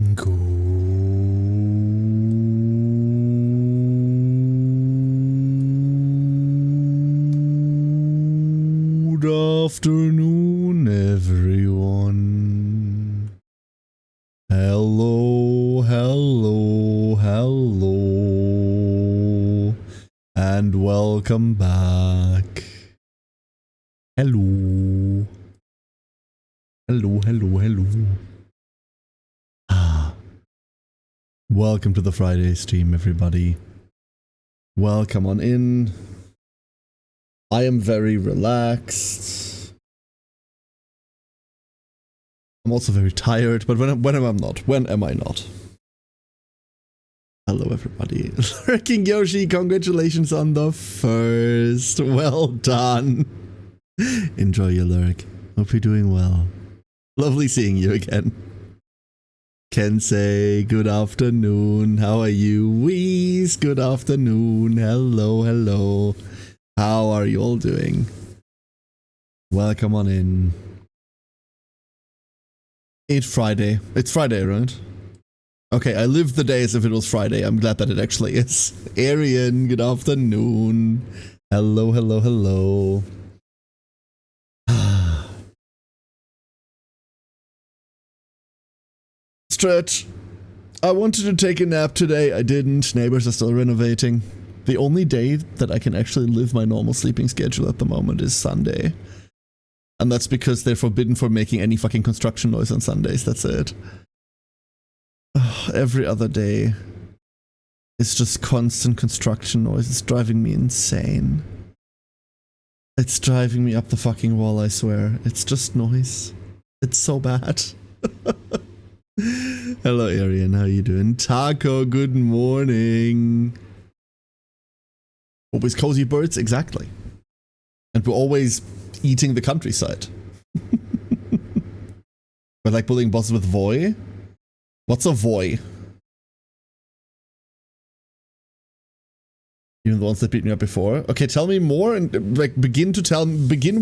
Good afternoon, everyone. Hello, hello, hello, and welcome back. Hello. Hello, hello, hello. Welcome to the Friday stream, everybody. Welcome on in. I am very relaxed. I'm also very tired, but when am I not? When am I not? Hello, everybody. Lurking Yoshi, congratulations on the first. Well done. Enjoy your lurk. Hope you're doing well. Lovely seeing you again. Kensei, good afternoon. How are you? Weez, good afternoon. Hello, hello. How are you all doing? Welcome on in. It's Friday. It's Friday, right? Okay, I lived the day as if it was Friday. I'm glad that it actually is. Arian, good afternoon. Hello, hello, hello. Stretch. I wanted to take a nap today. I didn't. Neighbors are still renovating. The only day that I can actually live my normal sleeping schedule at the moment is Sunday. And that's because they're forbidden from making any fucking construction noise on Sundays. That's it. Every other day it's just constant construction noise. It's driving me insane. It's driving me up the fucking wall, I swear. It's just noise. It's so bad. Hello, Arian. How you doing? Taco, good morning. Always cozy birds, exactly. And we're always eating the countryside. We're like bullying bosses with Voy. What's a Voy? Even the ones that beat me up before. Okay, tell me more and like begin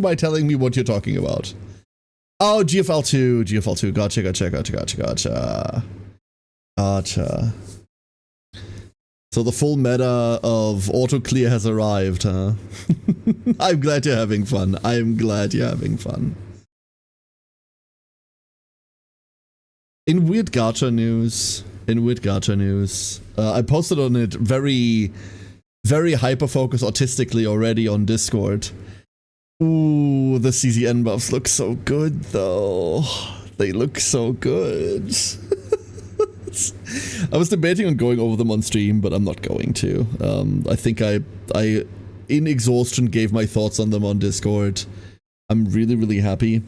by telling me what you're talking about. Oh, GFL2, GFL2. Gotcha. So the full meta of auto clear has arrived, huh? I'm glad you're having fun. I'm glad you're having fun. In weird gacha news, I posted on it very hyper-focused autistically already on Discord. Ooh, the CZN buffs look so good though. They look so good. I was debating on going over them on stream, but I'm not going to. I think I in exhaustion gave my thoughts on them on Discord. I'm really happy.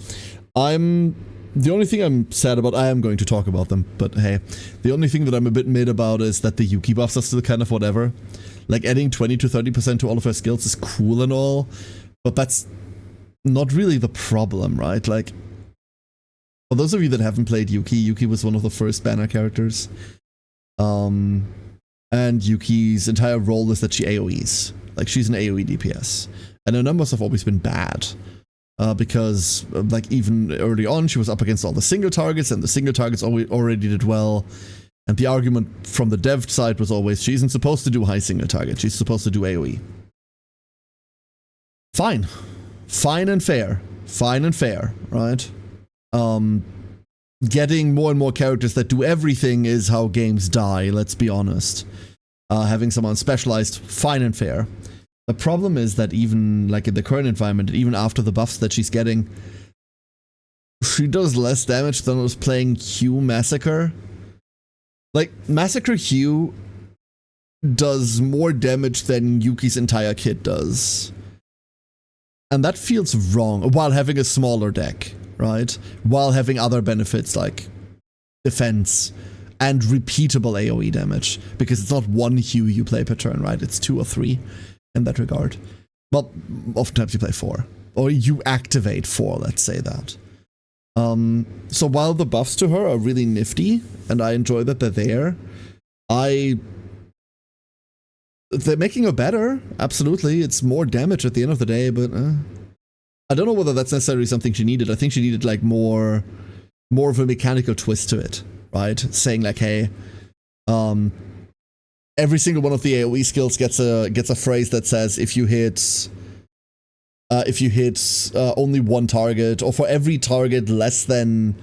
The only thing I'm sad about, I am going to talk about them, but hey, the only thing that I'm a bit mid about is that the Yuki buffs are still kind of whatever. Like adding 20 to 30% to all of her skills is cool and all, but that's not really the problem, right? Like, for those of you that haven't played Yuki, Yuki was one of the first banner characters. And Yuki's entire role is that she AoEs. Like, she's an AoE DPS. And her numbers have always been bad. Because, like, even early on, she was up against all the single targets, and the single targets already did well. And the argument from the dev side was always, she isn't supposed to do high single target, she's supposed to do AoE. Fine. Fine and fair, right? Getting more and more characters that do everything is how games die, let's be honest. Having someone specialized, fine and fair. The problem is that even like in the current environment, even after the buffs that she's getting, she does less damage than was playing Q Massacre. Like, Massacre Q does more damage than Yuki's entire kit does. And that feels wrong, while having a smaller deck, right? While having other benefits like defense and repeatable AoE damage. Because it's not one hue you play per turn, right? It's 2 or 3 in that regard. Well, oftentimes you play 4. Or you activate 4, let's say that. So while the buffs to her are really nifty, and I enjoy that they're there, they're making her better, absolutely. It's more damage at the end of the day, but I don't know whether that's necessarily something she needed. I think she needed like more of a mechanical twist to it, right? Saying like, hey, every single one of the AoE skills gets a phrase that says if you hit only one target, or for every target less than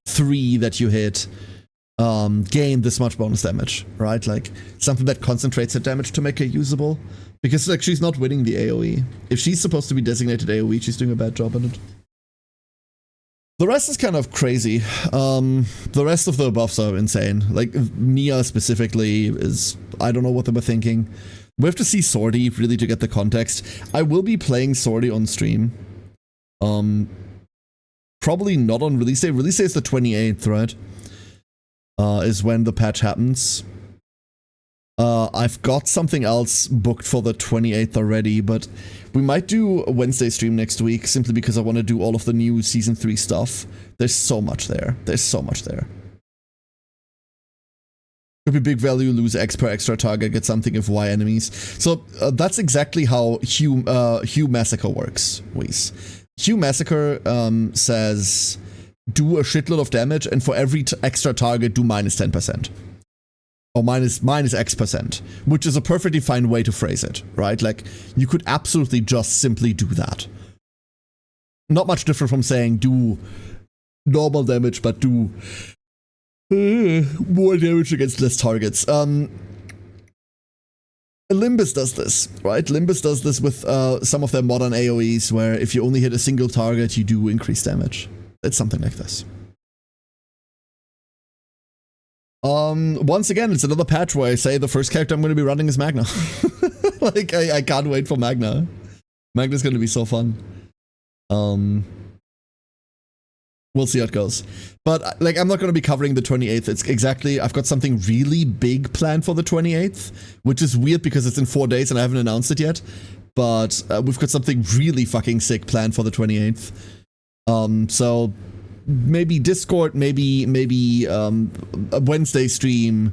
3 that you hit, gain this much bonus damage, right? Like something that concentrates the damage to make her usable, because like she's not winning the AoE. If she's supposed to be designated AoE, she's doing a bad job on it. The rest is kind of crazy. The rest of the buffs are insane. Like Nia specifically is, I don't know what they were thinking. We have to see Swordy really to get the context. I will be playing Swordy on stream. Probably not on release day. Release day is the 28th, right? Is when the patch happens. I've got something else booked for the 28th already, but we might do a Wednesday stream next week simply because I want to do all of the new Season 3 stuff. There's so much there. There's so much there. Could be big value, lose X per extra target, get something if Y enemies. So that's exactly how Hue Massacre works, Weiss. Hue Massacre says do a shitload of damage, and for every extra target do minus 10%. Or minus X%, which is a perfectly fine way to phrase it, right? Like, you could absolutely just simply do that. Not much different from saying do normal damage, but do more damage against less targets. Limbus does this, right? Limbus does this with some of their modern AoEs, where if you only hit a single target, you do increase damage. It's something like this. Once again, it's another patch where I say the first character I'm going to be running is Magna. Like, I can't wait for Magna. Magna's going to be so fun. We'll see how it goes. But, like, I'm not going to be covering the 28th. It's exactly, I've got something really big planned for the 28th, which is weird because it's in 4 days and I haven't announced it yet. But we've got something really fucking sick planned for the 28th. So maybe Discord, maybe a Wednesday stream.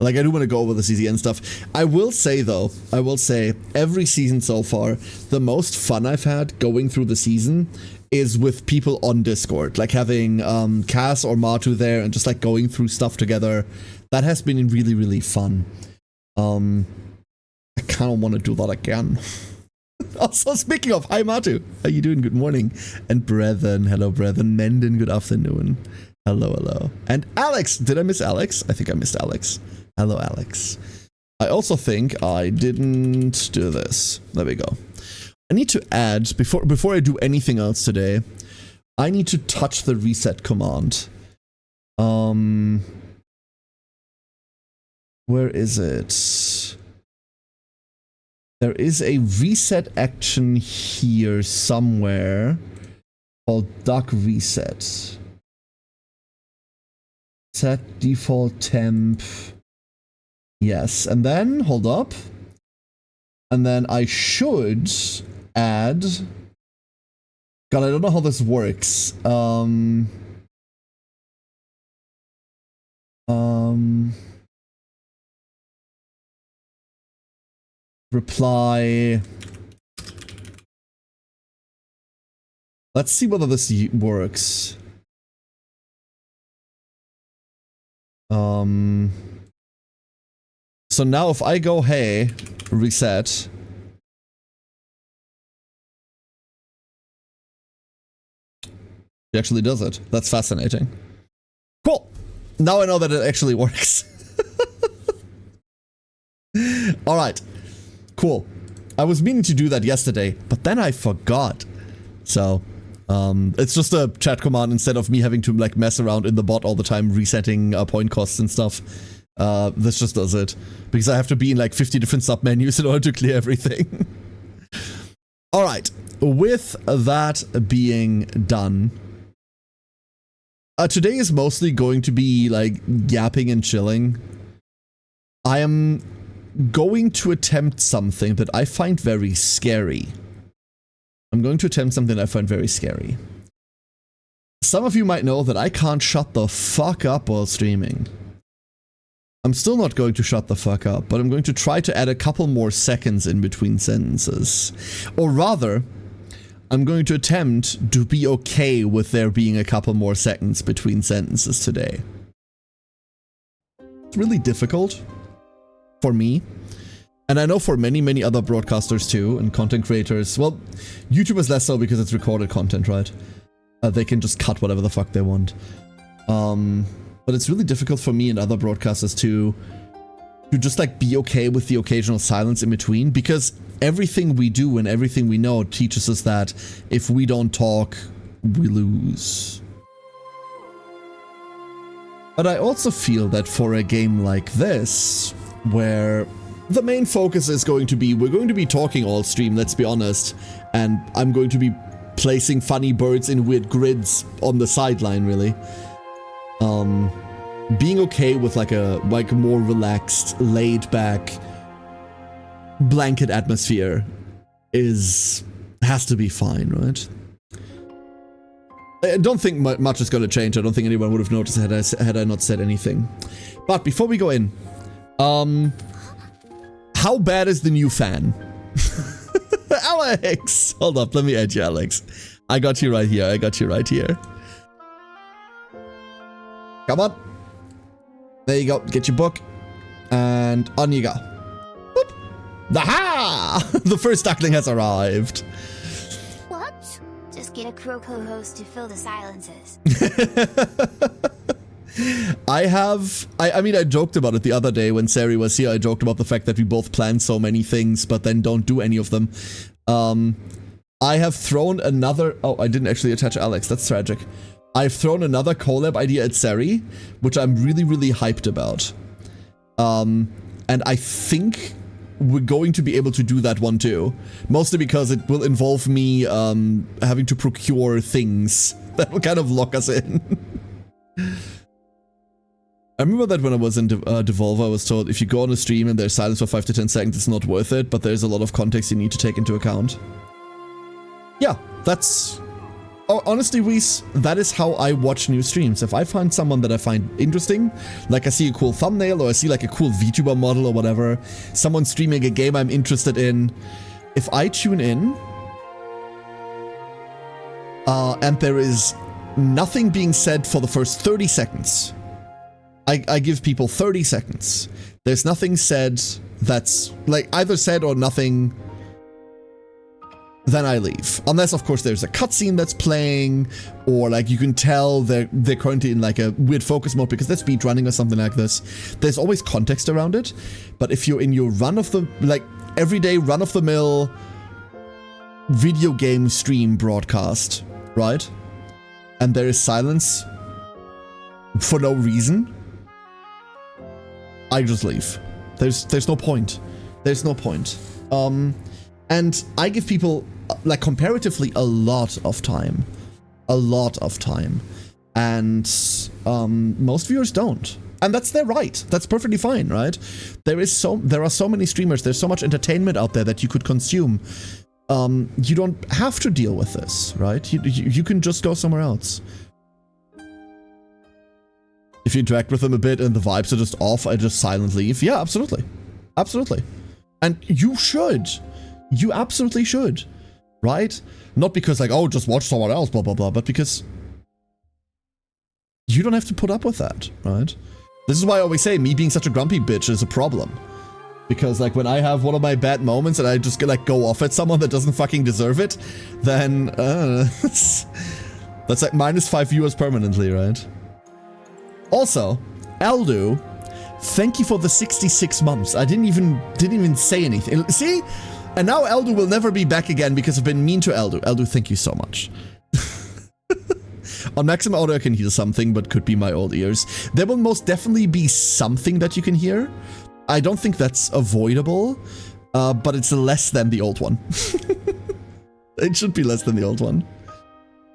Like, I do want to go over the CZN stuff. I will say, though, every season so far, the most fun I've had going through the season is with people on Discord, like having Cass or Matu there and just like going through stuff together. That has been really, really fun. I kind of want to do that again. Also, speaking of, hi Matu, how you doing? Good morning. And Brethren, hello Brethren. Menden, good afternoon. Hello, hello. And Alex, did I miss Alex? I think I missed Alex. Hello, Alex. I also think I didn't do this. There we go. I need to add, before I do anything else today, I need to touch the reset command. Where is it? There is a reset action here somewhere called duck reset. Set default temp. Yes, and then, hold up. And then I should add... God, I don't know how this works. Reply. Let's see whether this works. So now if I go, hey, reset. It actually does it. That's fascinating. Cool. Now I know that it actually works. All right. Cool. I was meaning to do that yesterday, but then I forgot. So, it's just a chat command instead of me having to like mess around in the bot all the time resetting point costs and stuff. This just does it. Because I have to be in like 50 different submenus in order to clear everything. Alright, with that being done, today is mostly going to be like yapping and chilling. I am going to attempt something that I find very scary. I'm going to attempt something I find very scary. Some of you might know that I can't shut the fuck up while streaming. I'm still not going to shut the fuck up, but I'm going to try to add a couple more seconds in between sentences. Or rather, I'm going to attempt to be okay with there being a couple more seconds between sentences today. It's really difficult for me. And I know for many, many other broadcasters too, and content creators. Well, YouTubers less so because it's recorded content, right? They can just cut whatever the fuck they want. But it's really difficult for me and other broadcasters to just like be okay with the occasional silence in between, because everything we do and everything we know teaches us that if we don't talk, we lose. But I also feel that for a game like this, where the main focus is going to be, we're going to be talking all stream, let's be honest, and I'm going to be placing funny birds in weird grids on the sideline, really. Being okay with like a more relaxed, laid back blanket atmosphere has to be fine, right? I don't think much is going to change. I don't think anyone would have noticed had I not said anything. But before we go in, how bad is the new fan? Alex! Hold up, let me add you, Alex. I got you right here. I got you right here. Come on. There you go. Get your book. And on you go. Boop. Aha! The first duckling has arrived. What? Just get a crow co-host to fill the silences. I mean, I joked about it the other day when Sari was here. I joked about the fact that we both plan so many things, but then don't do any of them. I have thrown another... Oh, I didn't actually attach Alex. That's tragic. I've thrown another collab idea at Sari, which I'm really, really hyped about. And I think we're going to be able to do that one too. Mostly because it will involve me having to procure things that will kind of lock us in. I remember that when I was in Devolver, I was told if you go on a stream and there's silence for 5 to 10 seconds, it's not worth it, but there's a lot of context you need to take into account. Yeah, that's... Oh, honestly, Reese, that is how I watch new streams. If I find someone that I find interesting, like I see a cool thumbnail or I see like a cool VTuber model or whatever, someone streaming a game I'm interested in, if I tune in and there is nothing being said for the first 30 seconds, I give people 30 seconds. There's nothing said that's like either said or nothing, then I leave. Unless, of course, there's a cutscene that's playing, or like you can tell they're currently in like a weird focus mode because they're speedrunning or something like this. There's always context around it. But if you're in your everyday run-of-the-mill video game stream broadcast, right? And there is silence for no reason, I just leave. There's no point. There's no point. And I give people like comparatively a lot of time, and most viewers don't, and that's their right. That's perfectly fine, right? There are so many streamers. There's so much entertainment out there that you could consume. You don't have to deal with this, right? You can just go somewhere else. If you interact with them a bit and the vibes are just off, I just silently leave. Yeah, absolutely, absolutely, and you should. You absolutely should, right? Not because like, oh, just watch someone else, blah, blah, blah, but because you don't have to put up with that, right? This is why I always say me being such a grumpy bitch is a problem. Because like when I have one of my bad moments and I just like go off at someone that doesn't fucking deserve it, then that's like -5 viewers permanently, right? Also, Eldu, thank you for the 66 months. I didn't even say anything. See? And now Eldu will never be back again because I've been mean to Eldu. Eldu, thank you so much. On maximum audio I can hear something, but could be my old ears. There will most definitely be something that you can hear. I don't think that's avoidable, but it's less than the old one. It should be less than the old one.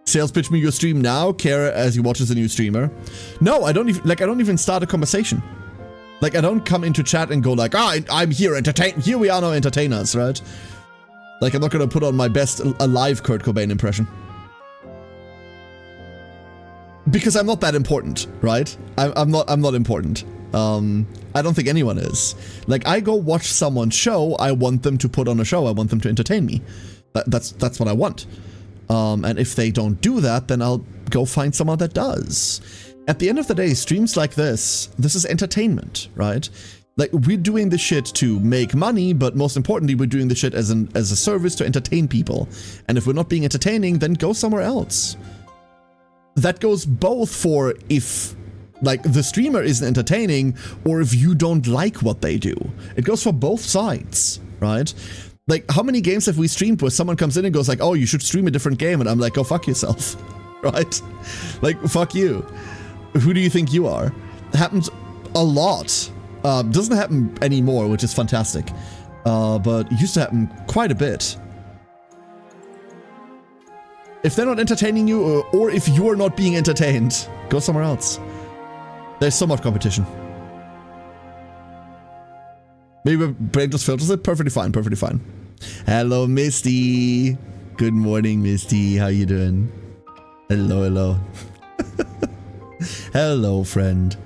Sales pitch me your stream now, Kara, as you watch as a new streamer. No, I don't even start a conversation. Like, I don't come into chat and go like, I'm here, here we are now, entertainers, right? Like, I'm not gonna put on my best alive Kurt Cobain impression. Because I'm not that important, right? I'm not important. I don't think anyone is. Like, I go watch someone's show, I want them to put on a show, I want them to entertain me. That's what I want. And if they don't do that, then I'll go find someone that does. at the end of the day, streams like this is entertainment, right? Like, we're doing this shit to make money, but most importantly, we're doing this shit as a service to entertain people. And if we're not being entertaining, then go somewhere else. That goes both for if, like, the streamer isn't entertaining, or if you don't like what they do. It goes for both sides, right? Like, how many games have we streamed where someone comes in and goes like, oh, you should stream a different game, and I'm like, go fuck yourself, right? Like, fuck you. Who do you think you are? It happens a lot. Doesn't happen anymore, which is fantastic. But it used to happen quite a bit. If they're not entertaining you, or if you're not being entertained, go somewhere else. There's so much competition. Maybe my brain just filters it. Perfectly fine, perfectly fine. Hello, Misty. Good morning, Misty. How you doing? Hello, hello. Hello, friend.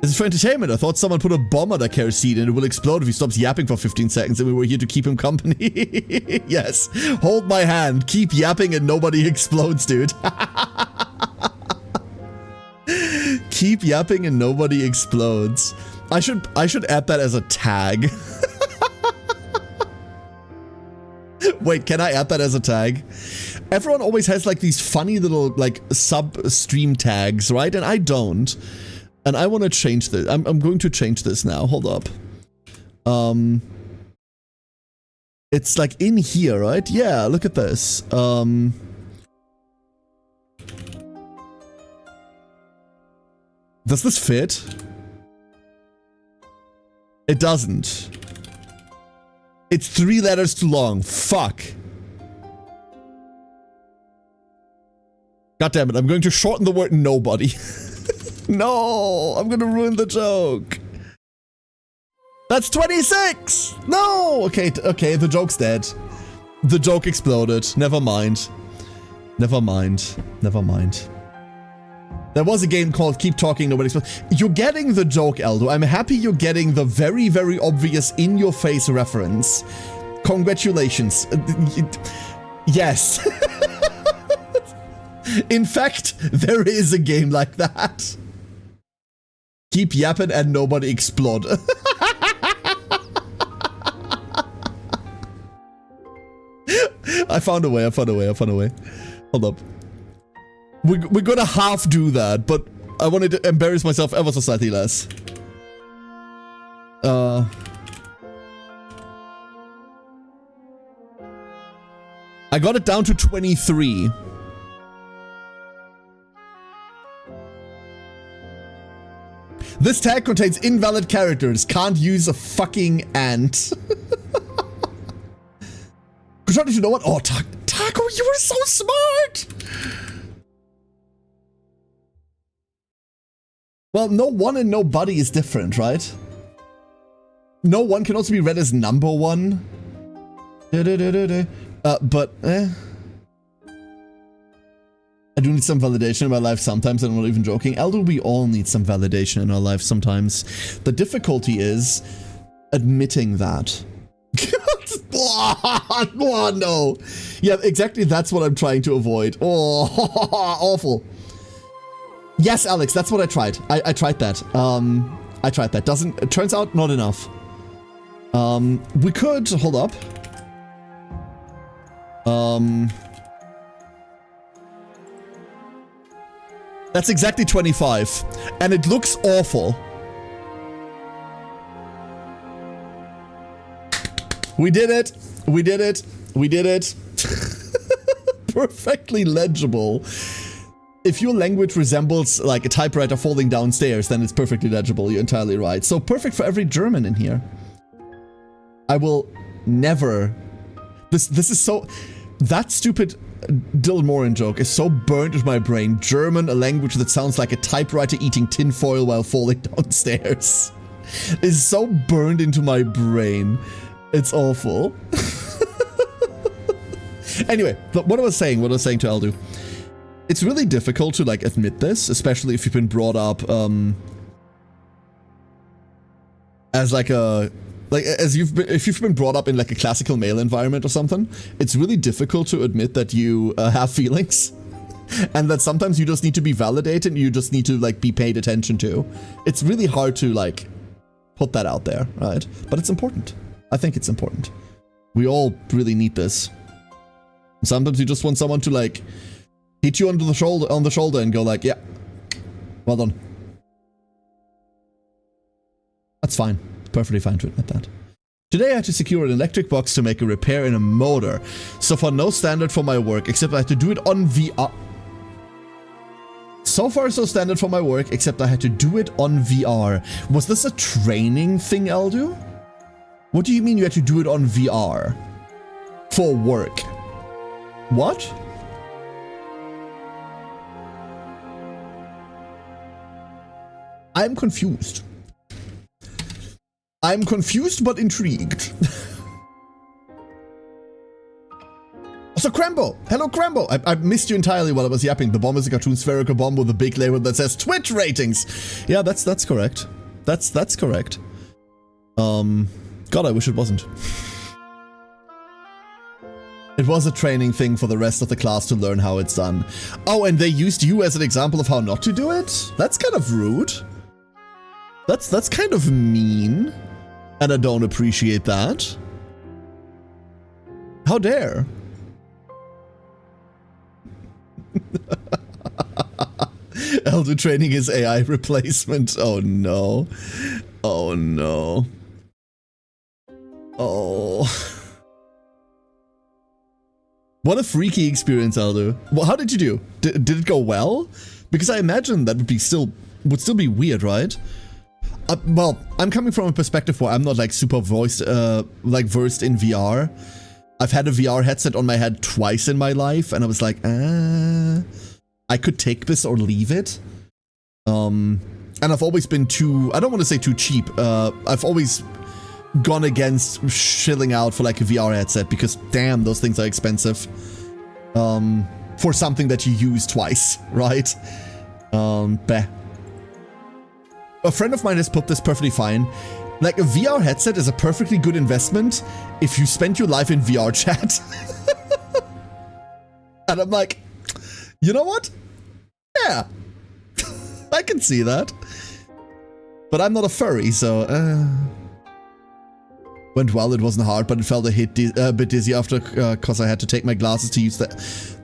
This is for entertainment. I thought someone put a bomb on a carrot seed and it will explode if he stops yapping for 15 seconds and we were here to keep him company. Yes. Hold my hand. Keep yapping and nobody explodes, dude. Keep yapping and nobody explodes. I should add that as a tag. Wait, can I add that as a tag? Everyone always has like these funny little like sub-stream tags, right? And I don't. And I want to change this. I'm going to change this now. Hold up. It's like in here, right? Yeah, look at this. Does this fit? It doesn't. It's 3 letters too long. Fuck. God damn it, I'm going to shorten the word nobody. No, I'm gonna ruin the joke. That's 26! No! Okay, okay, the joke's dead. The joke exploded. Never mind. Never mind. Never mind. There was a game called Keep Talking, Nobody Explodes. You're getting the joke, Aldo. I'm happy you're getting the very, very obvious in-your-face reference. Congratulations. Yes. In fact, there is a game like that. Keep yapping and nobody explode. I found a way. Hold up. We're gonna half do that, but I wanted to embarrass myself ever so slightly less. I got it down to 23. This tag contains invalid characters. Can't use a fucking ant. Good, you know what? Oh, Taco, you were so smart! Well, no one and no buddy is different, right? No one can also be read as number one. I do need some validation in my life sometimes, and I'm not even joking. Aldo, we all need some validation in our life sometimes. The difficulty is admitting that. Oh, no. Yeah, exactly, that's what I'm trying to avoid. Oh, awful. Yes, Alex, that's what I tried. I tried that. I tried that. It turns out not enough. We could, hold up. That's exactly 25, and it looks awful. We did it. We did it. We did it. Perfectly legible. If your language resembles like a typewriter falling downstairs, then it's perfectly legible. You're entirely right. So perfect for every German in here. I will never. This is so. That stupid Dylan Moran joke is so burnt into my brain. German, a language that sounds like a typewriter eating tinfoil while falling downstairs, is so burned into my brain. It's awful. Anyway, what I was saying to Aldo. It's really difficult to like admit this, especially if you've been brought up as like a if you've been brought up in like a classical male environment or something. It's really difficult to admit that you have feelings. and that sometimes you just need to be validated and you just need to like be paid attention to. It's really hard to like put that out there, right? But it's important. I think it's important. We all really need this. Sometimes you just want someone to like hit you on the shoulder and go like, yeah, well done. That's fine. Perfectly fine to admit that. Today I had to secure an electric box to make a repair in a motor. So far no standard for my work, except I had to do it on VR. So far so standard for my work, except I had to do it on VR. Was this a training thing, Eldu? What do you mean you had to do it on VR? For work? What? I'm confused. I'm confused but intrigued. So Crambo! Hello Crambo! I missed you entirely while I was yapping. The bomb is a cartoon spherical bomb with a big label that says Twitch ratings! Yeah, that's correct. That's correct. God, I wish it wasn't. It was a training thing for the rest of the class to learn how it's done. Oh, and they used you as an example of how not to do it? That's kind of rude. That's kind of mean. And I don't appreciate that. How dare? Elder training is AI replacement. Oh no. Oh no. Oh. What a freaky experience, Elder. Well, how did you do? Did it go well? Because I imagine that would still be weird, right? Well, I'm coming from a perspective where I'm not like super versed in VR. I've had a VR headset on my head twice in my life, and I was like, I could take this or leave it. And I've always been I don't want to say too cheap. I've always gone against shilling out for like a VR headset because damn, those things are expensive. For something that you use twice, right? Bah. A friend of mine has put this perfectly fine. Like, a VR headset is a perfectly good investment if you spend your life in VR chat. And I'm like, you know what? Yeah. I can see that. But I'm not a furry, so... Went well, it wasn't hard, but it felt a bit dizzy after, because I had to take my glasses to use that.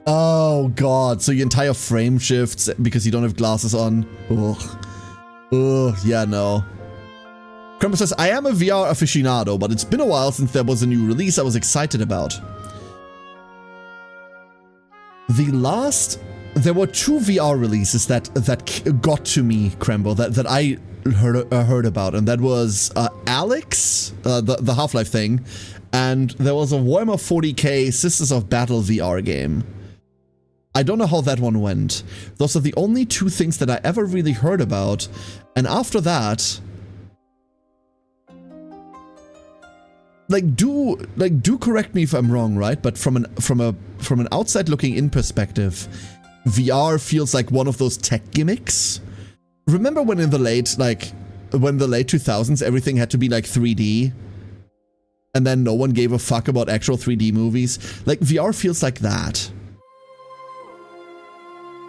Oh, God. So your entire frame shifts because you don't have glasses on. Ugh. Ugh, yeah, no. Crumble says, I am a VR aficionado, but it's been a while since there was a new release I was excited about. There were 2 VR releases that got to me, Crembo, that I heard about, and that was Alex, the Half-Life thing, and there was a Warhammer 40k Sisters of Battle VR game. I don't know how that one went. Those are the only 2 things that I ever really heard about, and after that, do correct me if I'm wrong, right? But from an outside looking in perspective, VR feels like one of those tech gimmicks. Remember when in the late 2000s everything had to be like 3D? And then no one gave a fuck about actual 3D movies? Like, VR feels like that.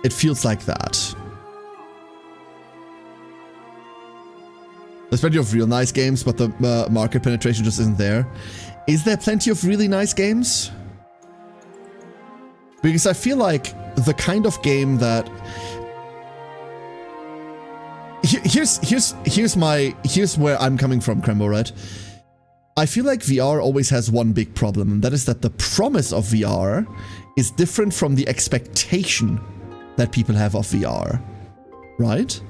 It feels like that. There's plenty of real nice games, but the market penetration just isn't there. Is there plenty of really nice games? Because I feel like the kind of game that... Here's where I'm coming from, Crembo, right? I feel like VR always has one big problem, and that is that the promise of VR is different from the expectation that people have of VR, right?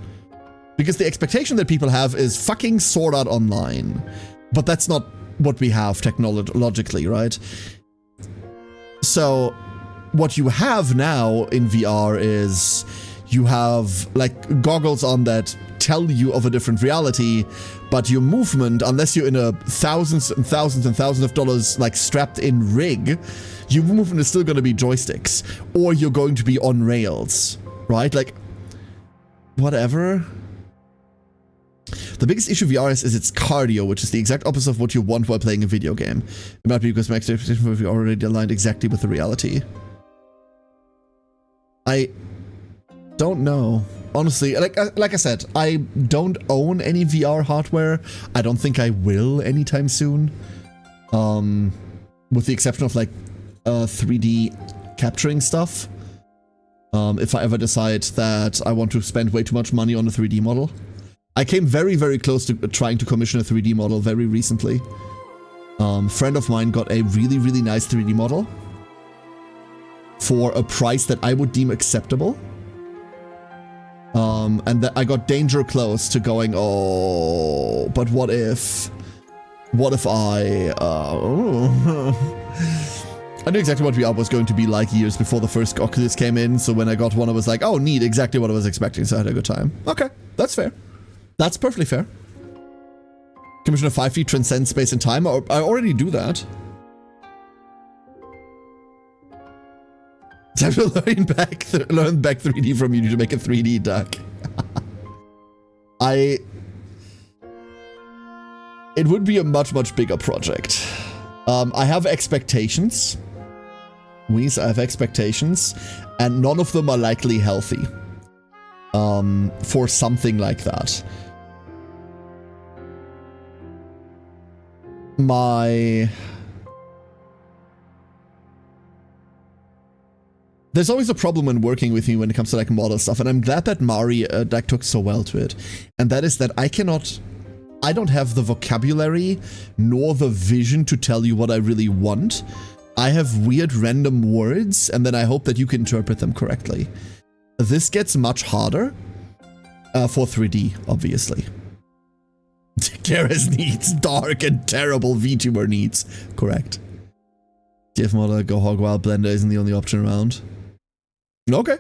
Because the expectation that people have is fucking Sword Art Online, but that's not what we have technologically, right? So what you have now in VR is you have like goggles on that tell you of a different reality, but your movement, unless you're in a thousands and thousands and thousands of dollars like strapped in rig, your movement is still going to be joysticks, or you're going to be on rails, right? Like, whatever. The biggest issue with VR is its cardio, which is the exact opposite of what you want while playing a video game. It might be because my expectation will be already aligned exactly with the reality. I don't know. Honestly, like I said, I don't own any VR hardware. I don't think I will anytime soon. With the exception of like 3D capturing stuff. If I ever decide that I want to spend way too much money on a 3D model. I came very, very close to trying to commission a 3D model very recently. Friend of mine got a really, really nice 3D model for a price that I would deem acceptable. And I got danger close to going, oh, but what if I knew exactly what VR was going to be like years before the first Oculus came in, so when I got one I was like, oh neat, exactly what I was expecting, so I had a good time. Okay, that's fair. That's perfectly fair. Commissioner 5 feet transcends space and time. I already do that. Time to learn back 3D from you to make a 3D duck. It would be a much, much bigger project. I have expectations. I have expectations, and none of them are likely healthy. For something like that. There's always a problem when working with me when it comes to like model stuff, and I'm glad that Mari like took so well to it. And that is that I don't have the vocabulary nor the vision to tell you what I really want. I have weird random words, and then I hope that you can interpret them correctly. This gets much harder for 3D, obviously. Garrus needs dark and terrible VTuber needs. Correct. DF model, go hog wild, Blender isn't the only option around. Okay.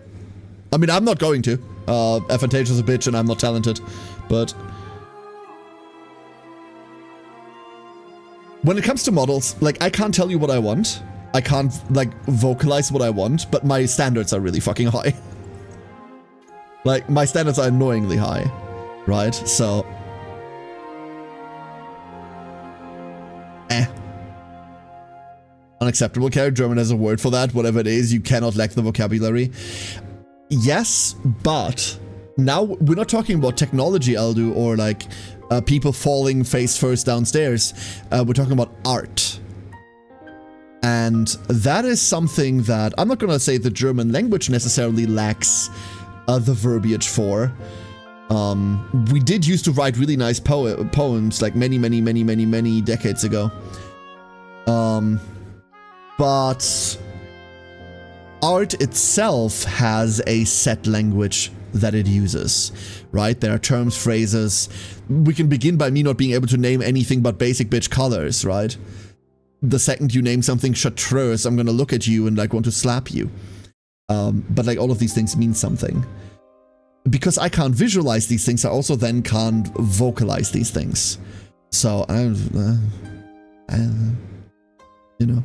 I mean, I'm not going to. Aphantasia is a bitch and I'm not talented, but when it comes to models, like, I can't tell you what I want. I can't, like, vocalize what I want, but my standards are really fucking high. Like, my standards are annoyingly high, right? So, unacceptable character. German has a word for that. Whatever it is, you cannot lack the vocabulary. Yes, but now we're not talking about technology, Aldu, or like people falling face first downstairs. We're talking about art. And that is something that I'm not going to say the German language necessarily lacks the verbiage for. We did used to write really nice poems like many decades ago. But art itself has a set language that it uses, right? There are terms, phrases. We can begin by me not being able to name anything but basic bitch colors, right? The second you name something chartreuse, I'm gonna look at you and like want to slap you. But like all of these things mean something. Because I can't visualize these things, I also then can't vocalize these things. So, you know.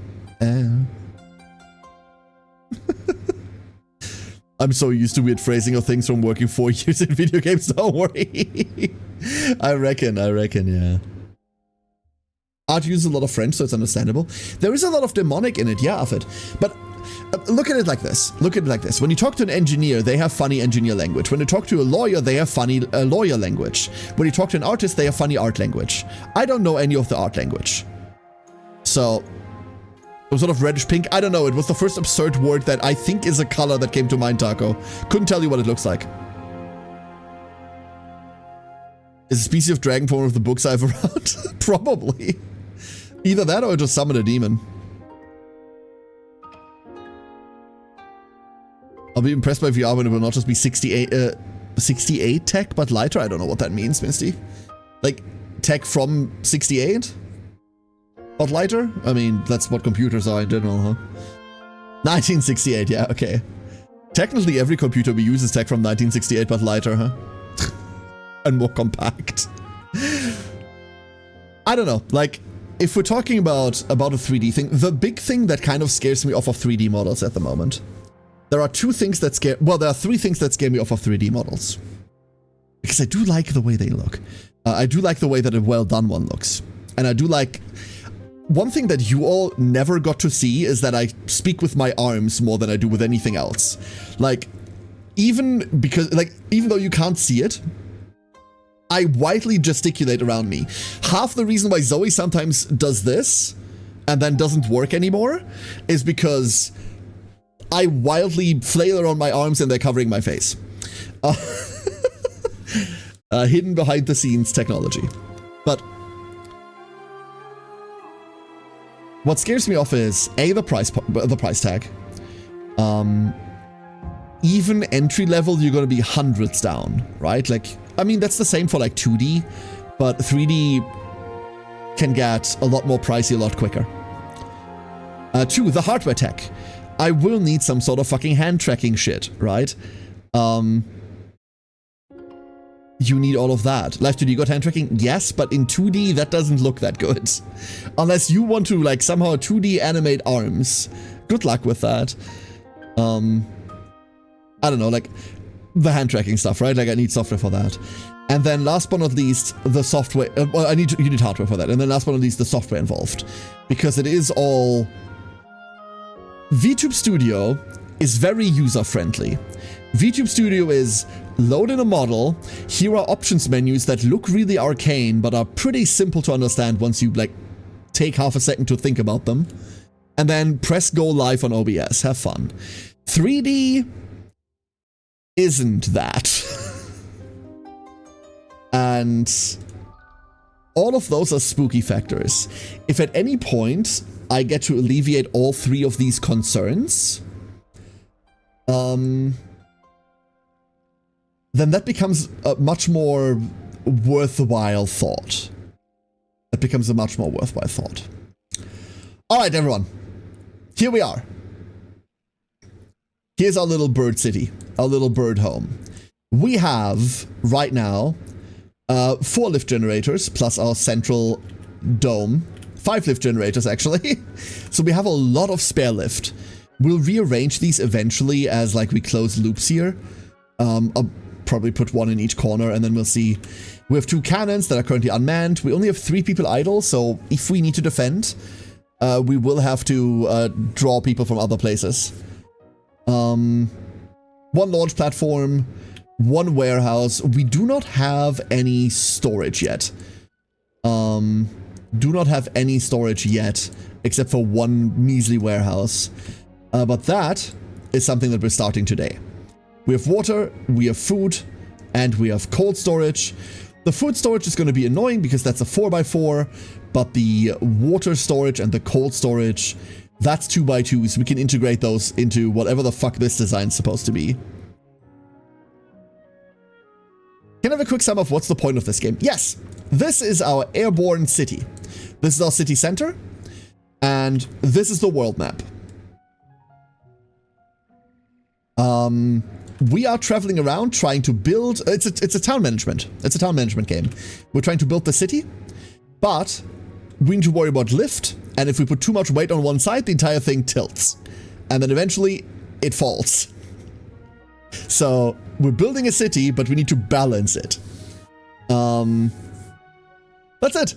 I'm so used to weird phrasing of things from working 4 years in video games, don't worry. I reckon, yeah. Art uses a lot of French, so it's understandable. There is a lot of demonic in it, yeah, of it. But look at it like this. When you talk to an engineer, they have funny engineer language. When you talk to a lawyer, they have funny lawyer language. When you talk to an artist, they have funny art language. I don't know any of the art language. So, some sort of reddish pink. I don't know. It was the first absurd word that I think is a color that came to mind, Taco. Couldn't tell you what it looks like. Is a species of dragon form of the books I have around? Probably. Either that or just summon a demon. I'll be impressed by VR when it will not just be 68 tech, but lighter. I don't know what that means, Misty. Like, tech from 68? But lighter? I mean, that's what computers are in general, huh? 1968, yeah, okay. Technically, every computer we use is tech from 1968, but lighter, huh? And more compact. I don't know, like, if we're talking about a 3D thing, the big thing that kind of scares me off of 3D models at the moment, there are three things that scare me off of 3D models. Because I do like the way they look. I do like the way that a well-done one looks. And I do like... one thing that you all never got to see is that I speak with my arms more than I do with anything else. Like, even though you can't see it, I widely gesticulate around me. Half the reason why Zoe sometimes does this and then doesn't work anymore is because I wildly flail around my arms and they're covering my face. Hidden behind the scenes technology. But what scares me off is the price tag. Even entry level, you're gonna be hundreds down, right? Like, I mean, that's the same for like 2D, but 3D can get a lot more pricey a lot quicker. 2, the hardware tech. I will need some sort of fucking hand tracking shit, right? You need all of that. Live 2D got hand tracking? Yes, but in 2D, that doesn't look that good. Unless you want to, like, somehow 2D animate arms. Good luck with that. I don't know, like, the hand tracking stuff, right? Like, I need software for that. And then last but not least, the software. Well, you need hardware for that. And then last but not least, the software involved. Because it is all... VTube Studio is very user-friendly. VTube Studio is load in a model, here are options menus that look really arcane, but are pretty simple to understand once you, like, take half a second to think about them. And then press go live on OBS. Have fun. 3D isn't that. And all of those are spooky factors. If at any point I get to alleviate all 3 of these concerns, then that becomes a much more worthwhile thought. That becomes a much more worthwhile thought. All right, everyone. Here we are. Here's our little bird city, our little bird home. We have, right now, 4 lift generators, plus our central dome. 5 lift generators, actually. So we have a lot of spare lift. We'll rearrange these eventually as, like, we close loops here. I'll probably put 1 in each corner, and then we'll see. We have 2 cannons that are currently unmanned. We only have 3 people idle, so if we need to defend, we will have to draw people from other places. 1 launch platform, 1 warehouse. We do not have any storage yet. Do not have any storage yet, except for 1 measly warehouse. But that is something that we're starting today. We have water, we have food, and we have cold storage. The food storage is going to be annoying because that's a 4x4, but the water storage and the cold storage, that's 2x2s. We can integrate those into whatever the fuck this design's supposed to be. Can I have a quick sum of what's the point of this game? Yes, this is our airborne city. This is our city center, and this is the world map. We are traveling around trying to build... It's a town management. It's a town management game. We're trying to build the city, but we need to worry about lift, and if we put too much weight on one side, the entire thing tilts. And then eventually, it falls. So, we're building a city, but we need to balance it. That's it.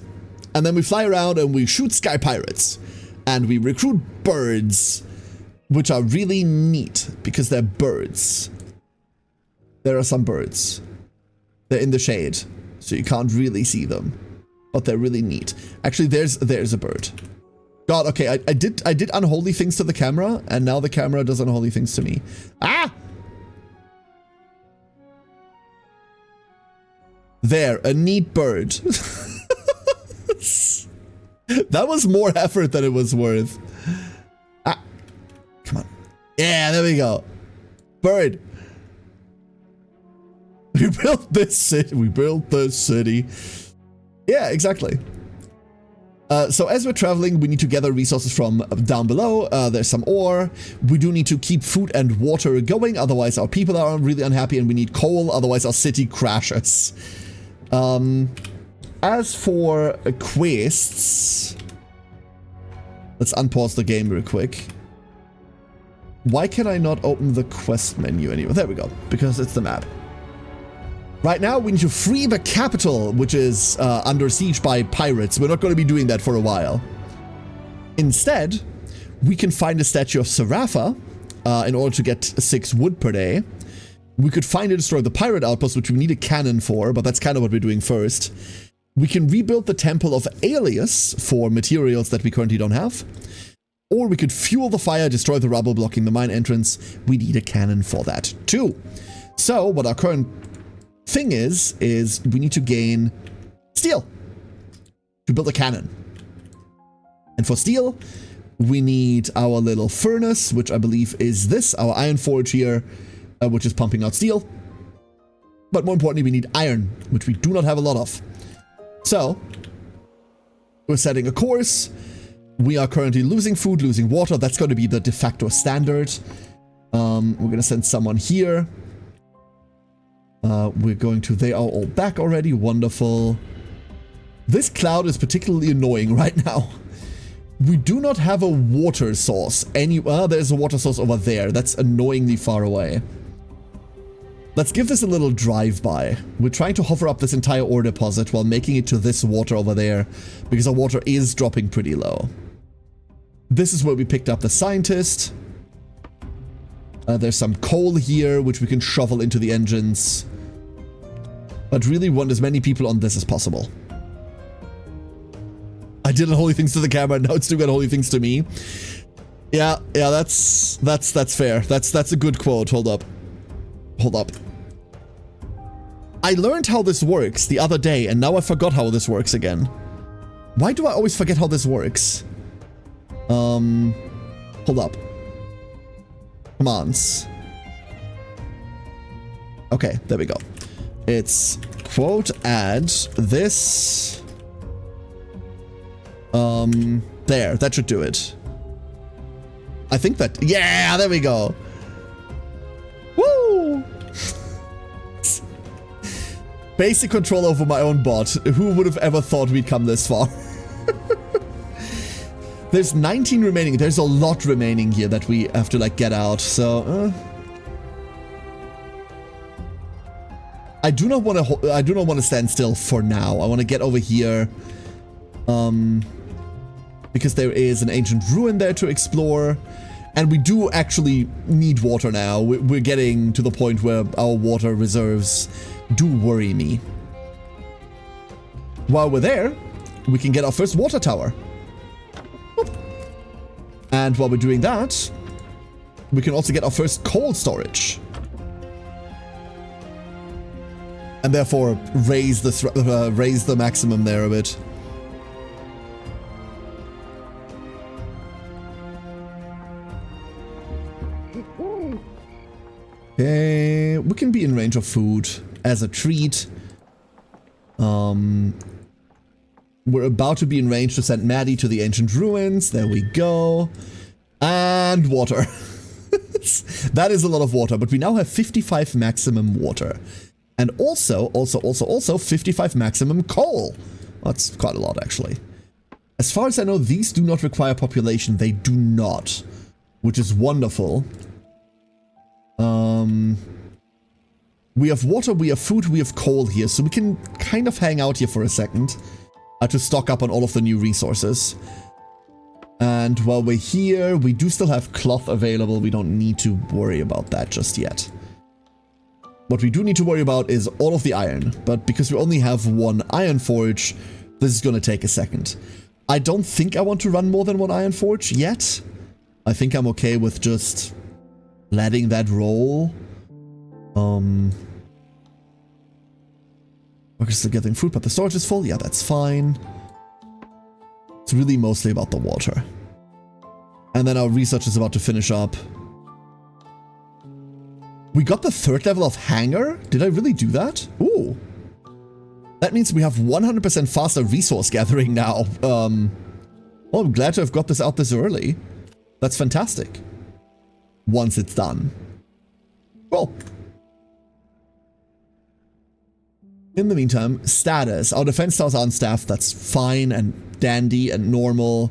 And then we fly around and we shoot sky pirates. And we recruit birds, which are really neat, because they're birds. There are some birds. They're in the shade, so you can't really see them. But they're really neat. Actually, there's a bird. God, okay, I did unholy things to the camera, and now the camera does unholy things to me. Ah! There, a neat bird. That was more effort than it was worth. Ah, come on. Yeah, there we go. Bird. We built this city. We built this city. Yeah, exactly. So as we're traveling, we need to gather resources from down below. There's some ore. We do need to keep food and water going, otherwise our people are really unhappy, and we need coal, otherwise our city crashes. As for quests, let's unpause the game real quick. Why can I not open the quest menu anymore? There we go, because it's the map. Right now, we need to free the capital, which is under siege by pirates. We're not going to be doing that for a while. Instead, we can find a statue of Serapha in order to get 6 wood per day. We could find and destroy the pirate outpost, which we need a cannon for, but that's kind of what we're doing first. We can rebuild the Temple of Alias for materials that we currently don't have. Or we could fuel the fire, destroy the rubble blocking the mine entrance. We need a cannon for that too. So what our current thing is we need to gain steel to build a cannon. And for steel, we need our little furnace, which I believe is this, our iron forge here, which is pumping out steel. But more importantly, we need iron, which we do not have a lot of. So we're setting a course. We are currently losing food, losing water. That's going to be the de facto standard. We're going to send someone here. We're going to... They are all back already. Wonderful. This cloud is particularly annoying right now. We do not have a water source. There's a water source over there. That's annoyingly far away. Let's give this a little drive-by. We're trying to hover up this entire ore deposit while making it to this water over there, because our water is dropping pretty low. This is where we picked up the scientist. There's some coal here, which we can shovel into the engines. But really want as many people on this as possible. I did unholy things to the camera, now it's doing unholy things to me. Yeah, that's fair. That's a good quote. Hold up. I learned how this works the other day, and now I forgot how this works again. Why do I always forget how this works? Hold up. Commands. Okay, there we go. It's quote add this. There, that should do it. I think that, yeah, there we go. Woo! Basic control over my own bot. Who would have ever thought we'd come this far? There's 19 remaining. There's a lot remaining here that we have to like get out. So I do not want to stand still for now. I want to get over here. Because there is an ancient ruin there to explore. And we do actually need water now. We're getting to the point where our water reserves do worry me. While we're there, we can get our first water tower. And while we're doing that, we can also get our first coal storage. And therefore raise the maximum there a bit. Okay, we can be in range of food as a treat. We're about to be in range to send Maddie to the ancient ruins. There we go. And water. That is a lot of water, but we now have 55 maximum water. And also 55 maximum coal. That's quite a lot, actually. As far as I know, these do not require population. They do not, which is wonderful. We have water, we have food, we have coal here, so we can kind of hang out here for a second to stock up on all of the new resources. And while we're here, we do still have cloth available. We don't need to worry about that just yet. What we do need to worry about is all of the iron, but because we only have one iron forge, this is going to take a second. I don't think I want to run more than one iron forge yet. I think I'm okay with just letting that roll. We're still getting food, but the storage is full. Yeah, that's fine. It's really mostly about the water. And then our research is about to finish up. We got the 3rd level of hangar? Did I really do that? Ooh. That means we have 100% faster resource gathering now. Well, I'm glad to have got this out this early. That's fantastic. Once it's done. Cool. In the meantime, status. Our defense towers are unstaffed. That's fine and dandy and normal.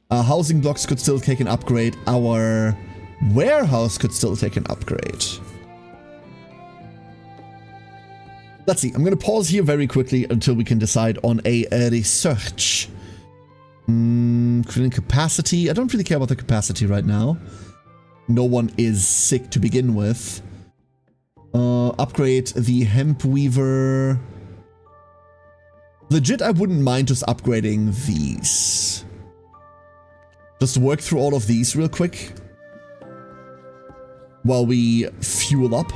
Housing blocks could still take an upgrade. Our warehouse could still take an upgrade. Let's see. I'm going to pause here very quickly until we can decide on a research. Creating capacity. I don't really care about the capacity right now. No one is sick to begin with. Upgrade the hemp weaver. Legit, I wouldn't mind just upgrading these. Just work through all of these real quick. While we fuel up.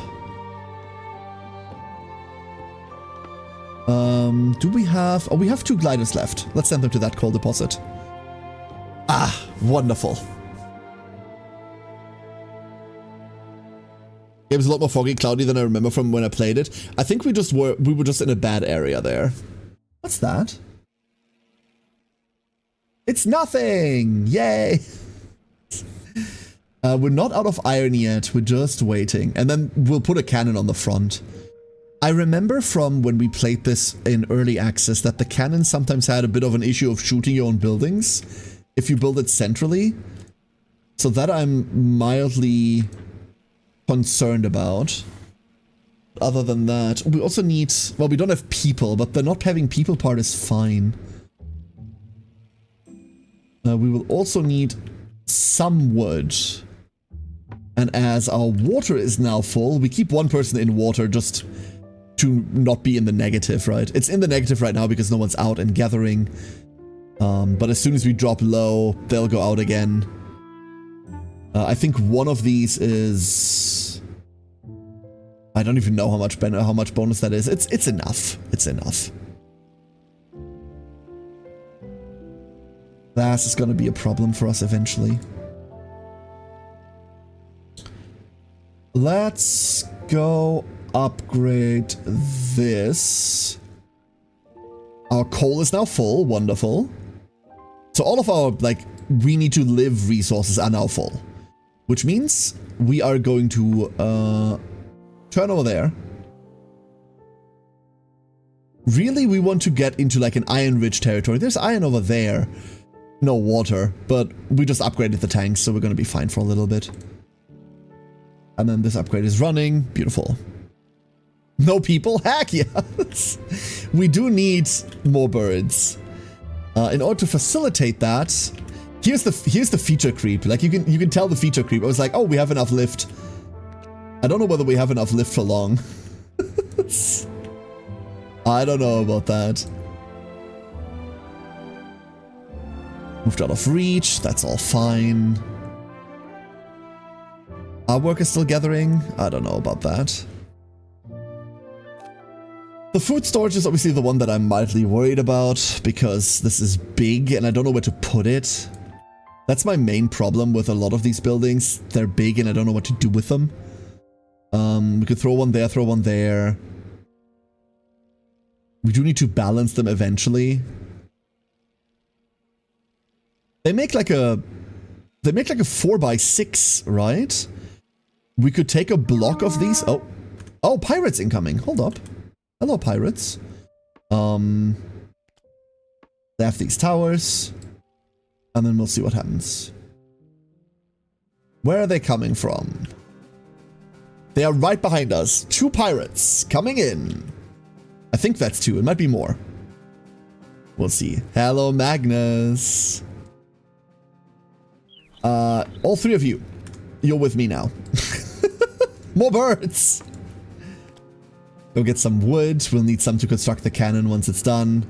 Do we have... Oh, we have 2 gliders left. Let's send them to that coal deposit. Ah, wonderful. Game's a lot more foggy, cloudy than I remember from when I played it. I think we were just in a bad area there. What's that? It's nothing! Yay! We're not out of iron yet, we're just waiting. And then we'll put a cannon on the front. I remember from when we played this in early access that the cannon sometimes had a bit of an issue of shooting your own buildings if you build it centrally. So that I'm mildly concerned about. Other than that, we also need... Well, we don't have people, but the not having people part is fine. We will also need some wood. And as our water is now full, we keep one person in water just to not be in the negative, right? It's in the negative right now because no one's out and gathering. But as soon as we drop low, they'll go out again. I think one of these is... I don't even know how much bonus that is. It's enough. It's enough. That is going to be a problem for us eventually. Let's go upgrade this. Our coal is now full. Wonderful. So all of our, like, we need to live resources are now full. Which means we are going to turn over there. Really, we want to get into like an iron-rich territory. There's iron over there. No water, but we just upgraded the tanks, so we're going to be fine for a little bit. And then this upgrade is running. Beautiful. No people? Heck yes! We do need more birds. In order to facilitate that, here's the feature creep. Like you can tell the feature creep. I was like, oh, we have enough lift. I don't know whether we have enough lift for long. I don't know about that. Moved out of reach. That's all fine. Our work is still gathering. I don't know about that. The food storage is obviously the one that I'm mildly worried about because this is big and I don't know where to put it. That's my main problem with a lot of these buildings. They're big and I don't know what to do with them. We could throw one there. We do need to balance them eventually. They make like a 4x6, right? We could take a block of these. Oh, pirates incoming. Hold up. Hello, pirates. They have these towers. And then we'll see what happens. Where are they coming from? They are right behind us. 2 pirates coming in. I think that's 2. It might be more. We'll see. Hello, Magnus. All 3 of you. You're with me now. More birds. Go get some wood. We'll need some to construct the cannon once it's done.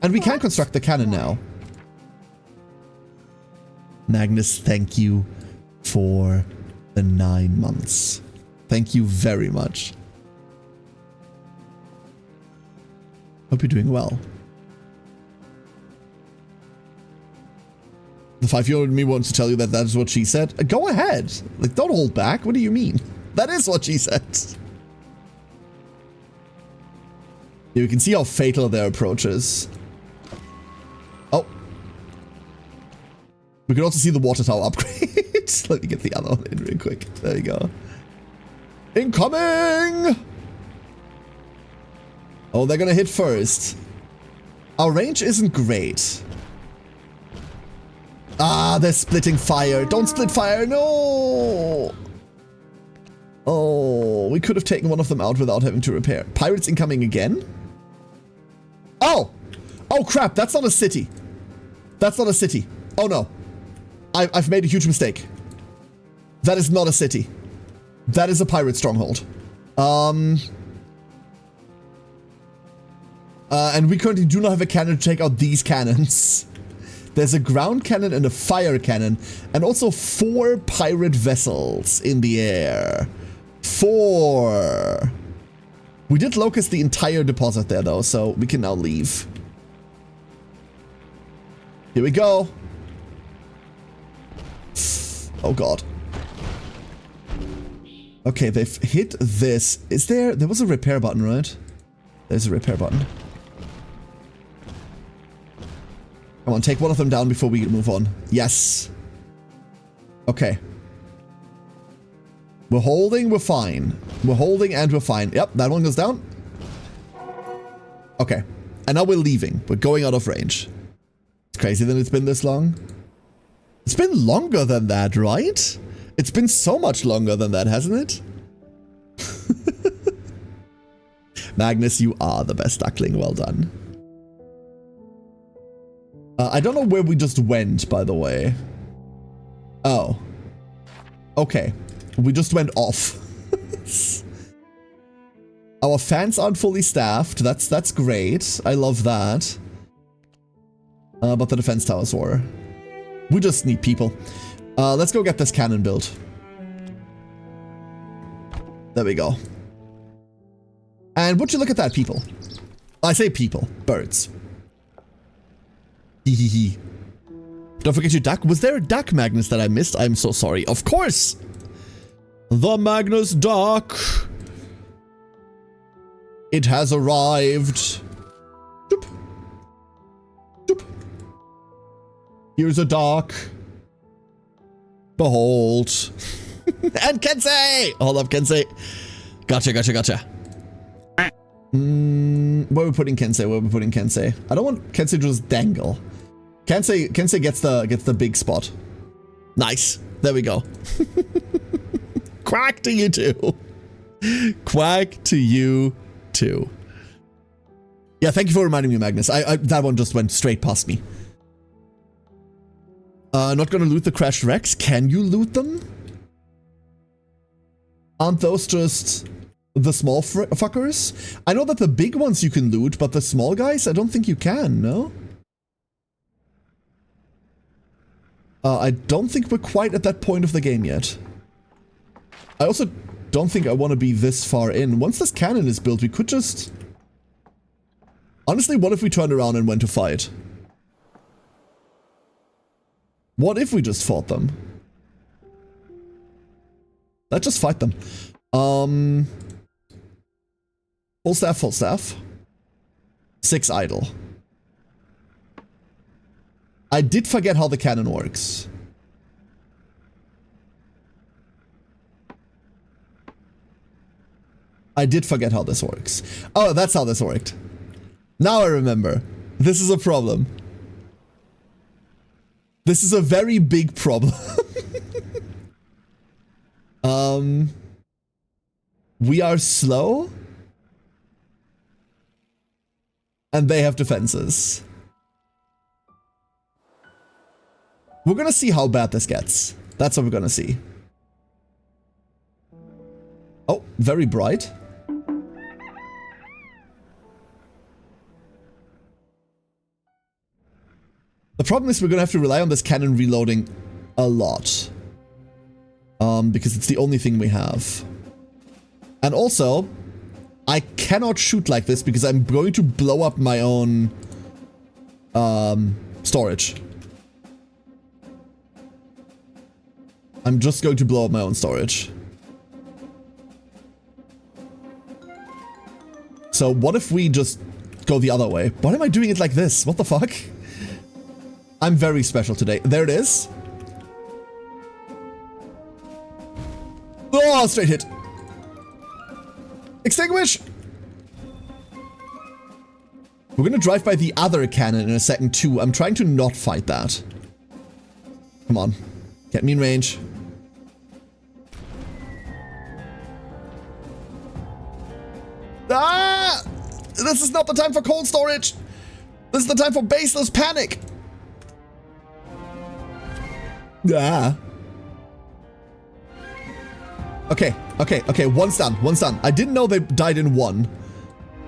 And we can construct the cannon now. Magnus, thank you for the 9 months. Thank you very much. Hope you're doing well. The 5-year-old me wants to tell you that that is what she said. Go ahead. Like, don't hold back. What do you mean? That is what she said. You can see how fatal their approach is. Oh. We can also see the water tower upgrade. Let me get the other one in real quick. There you go. Incoming! Oh, they're gonna hit first. Our range isn't great. Ah, they're splitting fire. Don't split fire. No! Oh, we could have taken one of them out without having to repair. Pirates incoming again? Oh! Oh crap, that's not a city. That's not a city. Oh no. I've made a huge mistake. That is not a city. That is a pirate stronghold. And we currently do not have a cannon to take out these cannons. There's a ground cannon and a fire cannon, and also 4 pirate vessels in the air. 4. We did locust the entire deposit there, though, so we can now leave. Here we go. Oh, God. Okay, they've hit this. Is there... There was a repair button, right? There's a repair button. Come on, take one of them down before we move on. Yes. Okay. We're holding, we're fine. We're holding and we're fine. Yep, that one goes down. Okay. And now we're leaving. We're going out of range. It's crazy that it's been this long. It's been longer than that, right? It's been so much longer than that, hasn't it? Magnus, you are the best duckling. Well done. I don't know where we just went, by the way. Oh. Okay. We just went off. Our fans aren't fully staffed. That's great. I love that. But the defense towers were. We just need people. Let's go get this cannon built. There we go. And would you look at that, people? I say people. Birds. Hehehe. Don't forget your duck. Was there a duck, Magnus, that I missed? I'm so sorry. Of course! The Magnus duck. It has arrived. Doop. Doop. Here's a duck. Behold. And Kensei! Hold up, Kensei. Gotcha. Where are we putting Kensei? Where are we putting Kensei? I don't want Kensei to just dangle. Kensei gets the big spot. Nice. There we go. Quack to you too. Quack to you too. Yeah, thank you for reminding me, Magnus. That one just went straight past me. Not gonna loot the crashed wrecks. Can you loot them? Aren't those just the small fuckers? I know that the big ones you can loot, but the small guys, I don't think you can, no? I don't think we're quite at that point of the game yet. I also don't think I want to be this far in. Once this cannon is built, we could just... Honestly, what if we turned around and went to fight? What if we just fought them? Let's just fight them. Full staff, full staff. 6 idle. I did forget how the cannon works. I did forget how this works. Oh, that's how this worked. Now I remember. This is a problem. This is a very big problem. We are slow. And they have defenses. We're gonna see how bad this gets. That's what we're gonna see. Oh, very bright. The problem is we're gonna have to rely on this cannon reloading a lot. Because it's the only thing we have. And also, I cannot shoot like this because I'm going to blow up my own storage. I'm just going to blow up my own storage. So what if we just go the other way? Why am I doing it like this? What the fuck? I'm very special today. There it is. Oh, straight hit. Extinguish! We're gonna drive by the other cannon in a second too. I'm trying to not fight that. Come on. Get me in range. Ah! This is not the time for cold storage! This is the time for baseless panic! Ah. Okay, okay, okay. One's done. One's done. I didn't know they died in one.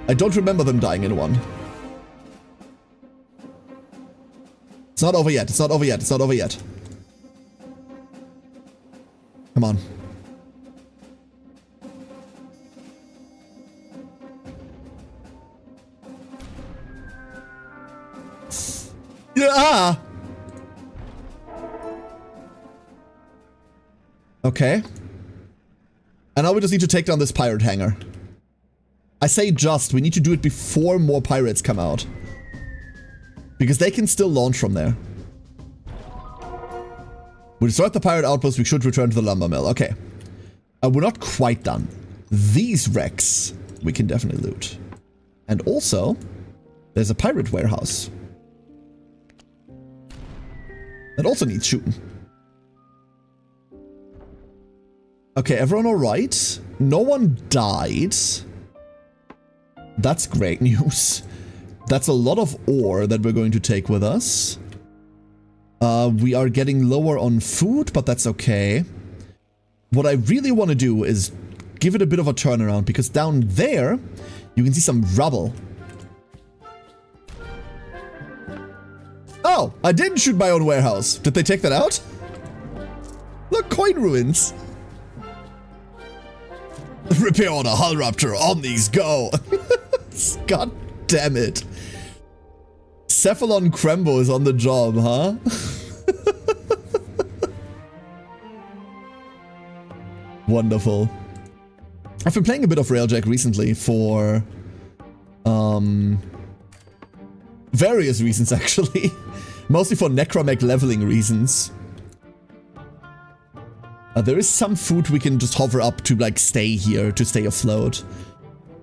I don't remember them dying in one. It's not over yet. It's not over yet. It's not over yet. Come on. Yeah. Okay. And now we just need to take down this pirate hangar. I say just. We need to do it before more pirates come out. Because they can still launch from there. We destroyed the pirate outpost. We should return to the lumber mill. Okay. We're not quite done. These wrecks we can definitely loot. And also, there's a pirate warehouse. That also needs shooting. Okay, everyone alright? No one died. That's great news. That's a lot of ore that we're going to take with us. We are getting lower on food, but that's okay. What I really want to do is give it a bit of a turnaround, because down there, you can see some rubble. Oh, I didn't shoot my own warehouse. Did they take that out? Look, coin ruins. Repair order, Hull Rupture, Omnis, go. God damn it. Cephalon Krembo is on the job, huh? Wonderful. I've been playing a bit of Railjack recently for various reasons, actually. Mostly for necromech leveling reasons. There is some food we can just hover up to, like, stay here, to stay afloat.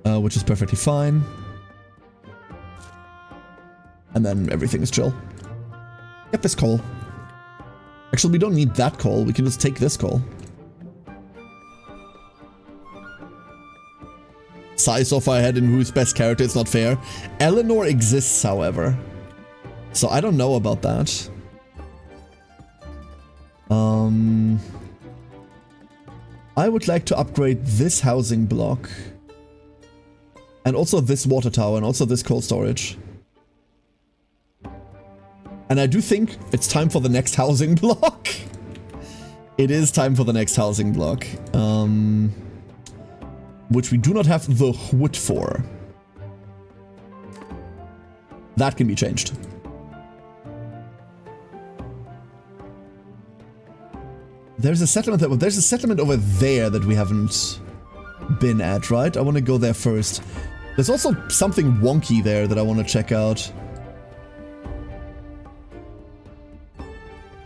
Which is perfectly fine. And then everything is chill. Get this coal. Actually, we don't need that coal. We can just take this coal. Size so far ahead in who's best character, it's not fair. Eleanor exists, however. So I don't know about that. I would like to upgrade this housing block. And also this water tower, and also this cold storage. And I do think it's time for the next housing block. It is time for the next housing block. Which we do not have the wood for. That can be changed. There's a settlement over there that we haven't been at, right? I want to go there first. There's also something wonky there that I want to check out.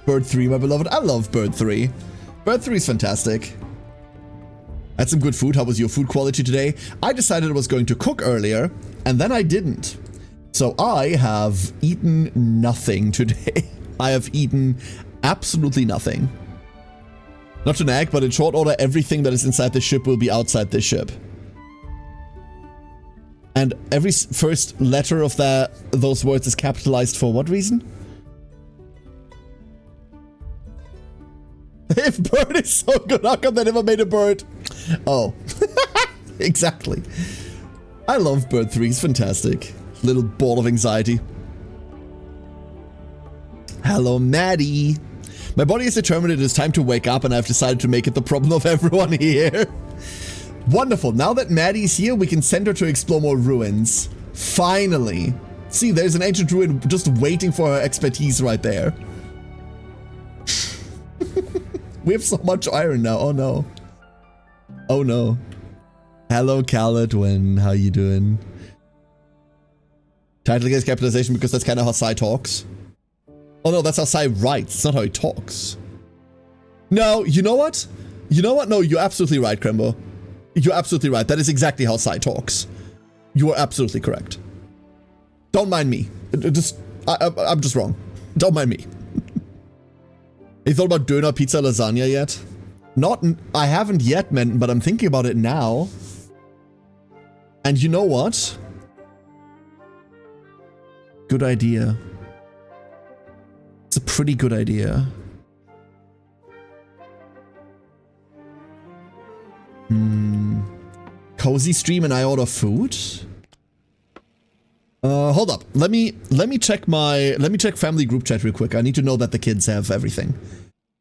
Bird 3, my beloved. I love Bird 3. Bird 3 is fantastic. Had some good food. How was your food quality today? I decided I was going to cook earlier, and then I didn't. So I have eaten nothing today. I have eaten absolutely nothing. Not to nag, but in short order, everything that is inside the ship will be outside this ship. And every first letter of those words is capitalized for what reason? If bird is so good, how come they never made a bird? Oh, exactly. I love Bird 3, it's fantastic. Little ball of anxiety. Hello, Maddie. My body is determined it is time to wake up, and I've decided to make it the problem of everyone here. Wonderful. Now that Maddie's here, we can send her to explore more ruins. Finally. See, there's an ancient ruin just waiting for her expertise right there. We have so much iron now. Oh no. Oh no. Hello, Caladwin. How you doing? Title against capitalization because that's kind of how Sai talks. Oh no, that's how Sai writes. It's not how he talks. No, you know what? You know what? No, you're absolutely right, Krembo. You're absolutely right. That is exactly how Sai talks. You are absolutely correct. Don't mind me. I'm just wrong. Don't mind me. You thought about doner, pizza, lasagna yet? I haven't yet, man, but I'm thinking about it now. And you know what? Good idea. It's a pretty good idea. Cozy stream and I order food? Hold up. Let me check family group chat real quick. I need to know that the kids have everything.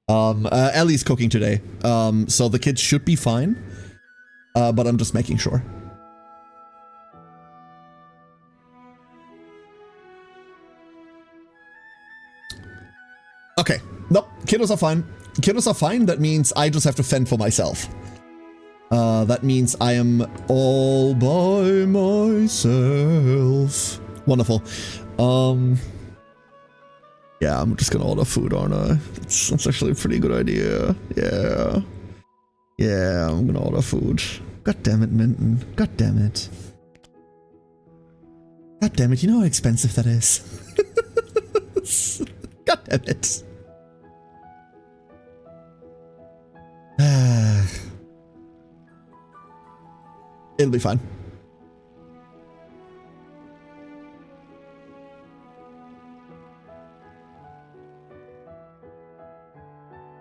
Ellie's cooking today. So the kids should be fine. But I'm just making sure. Okay. Nope. Kiddos are fine. Kiddos are fine. That means I just have to fend for myself. That means I am all by myself. Wonderful. Yeah, I'm just gonna order food, aren't I? That's actually a pretty good idea. Yeah. Yeah, I'm gonna order food. God damn it, Minton. God damn it. God damn it, you know how expensive that is. God damn it. It'll be fine.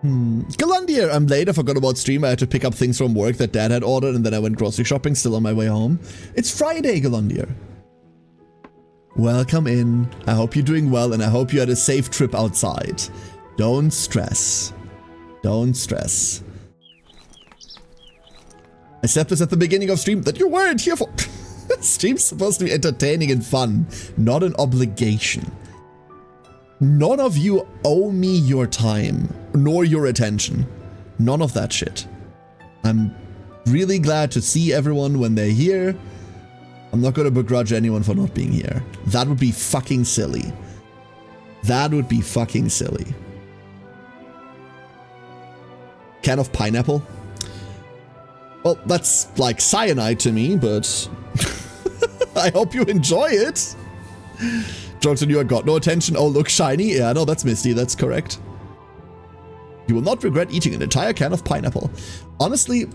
Galandier, I'm late. I forgot about stream. I had to pick up things from work that Dad had ordered, and then I went grocery shopping, still on my way home. It's Friday, Galandier. Welcome in. I hope you're doing well, and I hope you had a safe trip outside. Don't stress. Don't stress. I said this at the beginning of stream that you weren't here for. Stream's supposed to be entertaining and fun, not an obligation. None of you owe me your time, nor your attention. None of that shit. I'm really glad to see everyone when they're here. I'm not gonna begrudge anyone for not being here. That would be fucking silly. That would be fucking silly. Can of pineapple? Well, that's like cyanide to me, but I hope you enjoy it. Jokes on you, I got no attention. Oh, look, shiny. Yeah, no, that's Misty. That's correct. You will not regret eating an entire can of pineapple. Honestly,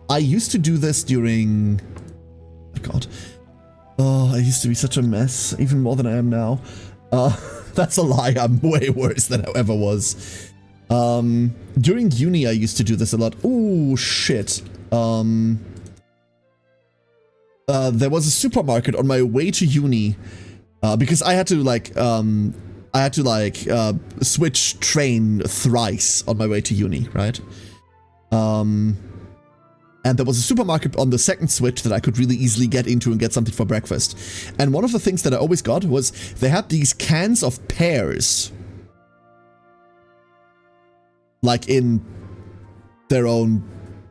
I used to do this during... Oh, God. Oh, I used to be such a mess, even more than I am now. That's a lie. I'm way worse than I ever was. During uni, I used to do this a lot. Oh, shit. There was a supermarket on my way to uni. Because I had to switch train thrice on my way to uni, right? And there was a supermarket on the second switch that I could really easily get into and get something for breakfast. And one of the things that I always got was they had these cans of pears. Like in their own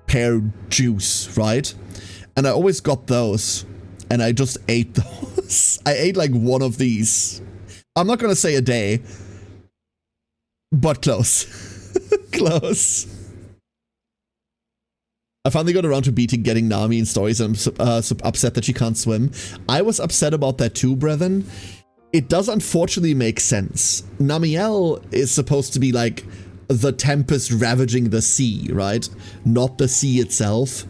pear juice, right? And I always got those. And I just ate those. I ate like one of these. I'm not gonna say a day, but close. Close. I finally got around to getting Nami in stories, and I'm upset that she can't swim. I was upset about that too, brethren. It does unfortunately make sense. Namielle is supposed to be like the tempest ravaging the sea, right? Not the sea itself.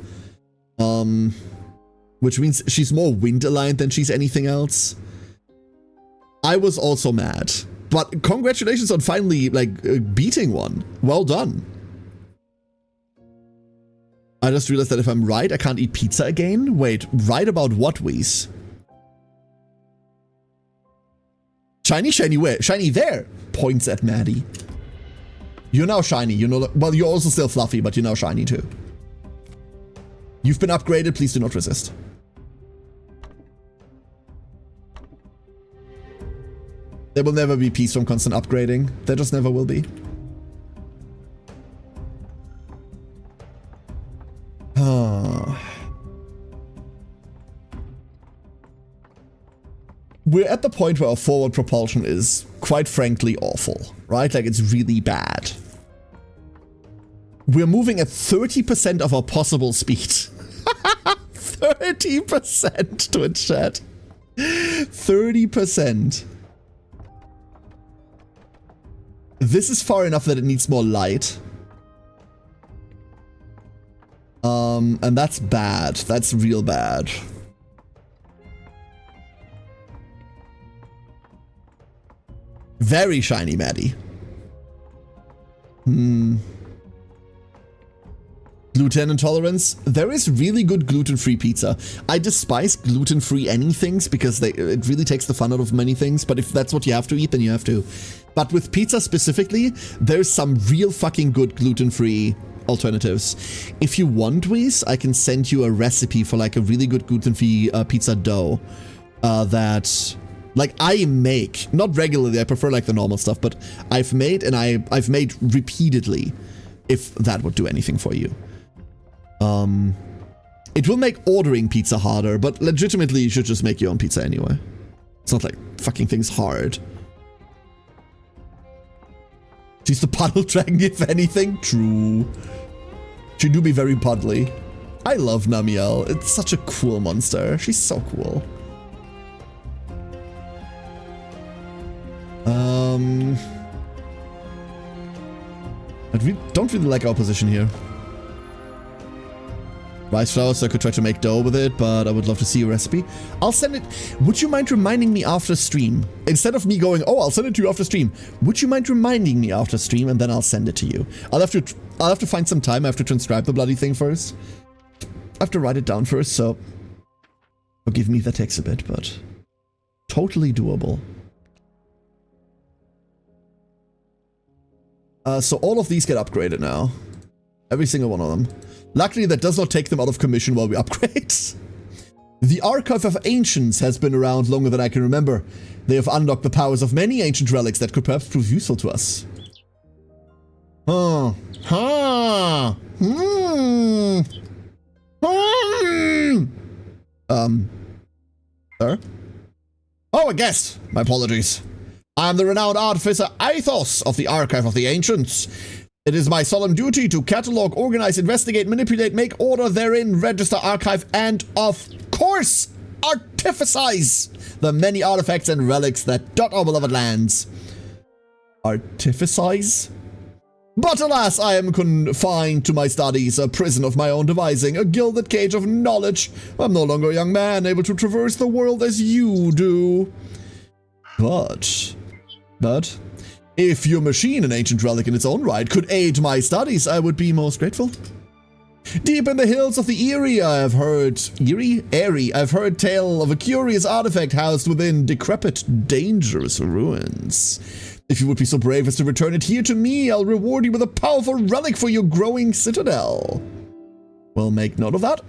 Which means she's more wind-aligned than she's anything else. I was also mad. But congratulations on finally, like, beating one. Well done. I just realized that if I'm right, I can't eat pizza again? Wait, right about what, Whis? Shiny, shiny where? Shiny there! Points at Maddie. You're now shiny. You know, well, you're also still fluffy, but you're now shiny too. You've been upgraded. Please do not resist. There will never be peace from constant upgrading. There just never will be. We're at the point where our forward propulsion is, quite frankly, awful, right? Like, it's really bad. We're moving at 30% of our possible speed. 30% to a chat. 30%. This is far enough that it needs more light. And that's bad. That's real bad. Very shiny, Maddie. Gluten intolerance. There is really good gluten-free pizza. I despise gluten-free anythings because it really takes the fun out of many things, but if that's what you have to eat, then you have to. But with pizza specifically, there's some real fucking good gluten-free alternatives. If you want, Weiss, I can send you a recipe for like a really good gluten-free pizza dough that like I make, not regularly, I prefer like the normal stuff, but I've made and I've made repeatedly, if that would do anything for you. It will make ordering pizza harder, but legitimately you should just make your own pizza anyway. It's not like fucking things hard. She's the puddle dragon, if anything. True. She do be very puddly. I love Namielle. It's such a cool monster. She's so cool. I don't really like our position here. Rice flour, so I could try to make dough with it, but I would love to see a recipe. I'll send it. Would you mind reminding me after stream? Instead of me going, oh, I'll send it to you after stream. Would you mind reminding me after stream, and then I'll send it to you? I'll have to find some time. I have to transcribe the bloody thing first. I have to write it down first, so forgive me if that takes a bit, but totally doable. So all of these get upgraded now. Every single one of them. Luckily, that does not take them out of commission while we upgrade. The Archive of Ancients has been around longer than I can remember. They have unlocked the powers of many ancient relics that could perhaps prove useful to us. Sir? Oh, a guest! My apologies. I am the renowned artificer Aethos of the Archive of the Ancients. It is my solemn duty to catalog, organize, investigate, manipulate, make order therein, register, archive, and, of course, artificize the many artifacts and relics that dot our beloved lands. Artificize? But alas, I am confined to my studies, a prison of my own devising, a gilded cage of knowledge. I'm no longer a young man, able to traverse the world as you do. But, if your machine, an ancient relic in its own right, could aid my studies, I would be most grateful. Deep in the hills of the Eyrie, I've heard tale of a curious artifact housed within decrepit, dangerous ruins. If you would be so brave as to return it here to me, I'll reward you with a powerful relic for your growing citadel. We'll make note of that.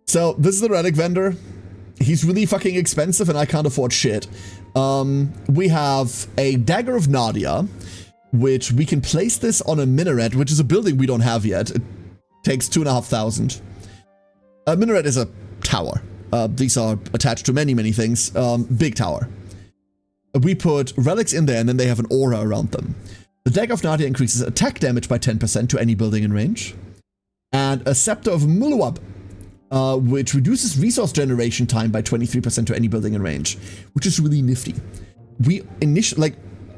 So, this is the relic vendor. He's really fucking expensive and I can't afford shit. We have a Dagger of Nadia, which we can place this on a minaret, which is a building we don't have yet. It takes 2,500. A minaret is a tower. These are attached to many, many things. Big tower. We put relics in there and then they have an aura around them. The Dagger of Nadia increases attack damage by 10% to any building in range. And a Scepter of Muluab, which reduces resource generation time by 23% to any building in range, which is really nifty. We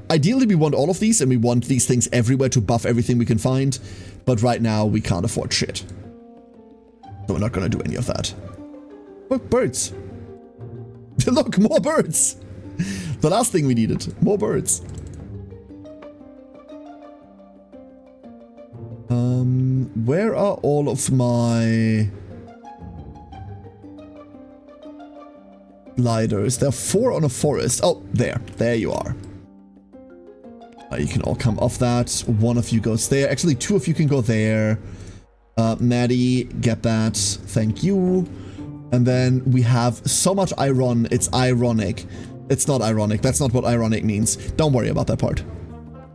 ideally we want all of these and we want these things everywhere to buff everything we can find, but right now we can't afford shit. So we're not gonna do any of that. Look, birds. Look, more birds. The last thing we needed, more birds. Where are all of my gliders? There are 4 on a forest. Oh, there you are. You can all come off that. One of you goes there. Actually, 2 of you can go there. Maddie, get that. Thank you. And then we have so much iron. It's ironic. It's not ironic. That's not what ironic means. Don't worry about that part.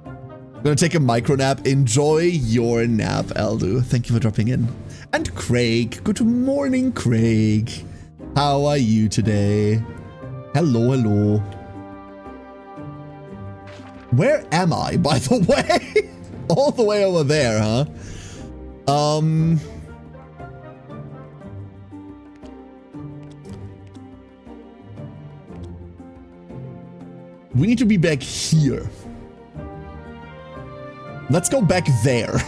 I'm gonna take a micro nap. Enjoy your nap, Eldu. Thank you for dropping in. And Craig. Good morning, Craig. How are you today? Hello, hello. Where am I, by the way? All the way over there, huh? We need to be back here. Let's go back there.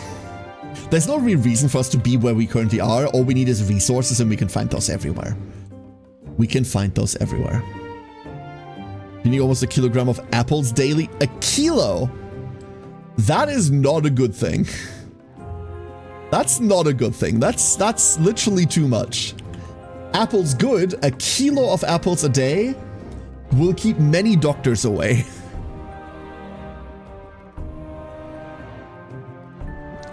There's no real reason for us to be where we currently are. All we need is resources and we can find those everywhere. We can find those everywhere. You need almost a kilogram of apples daily. A kilo? That is not a good thing. That's not a good thing. That's literally too much. Apples good. A kilo of apples a day will keep many doctors away.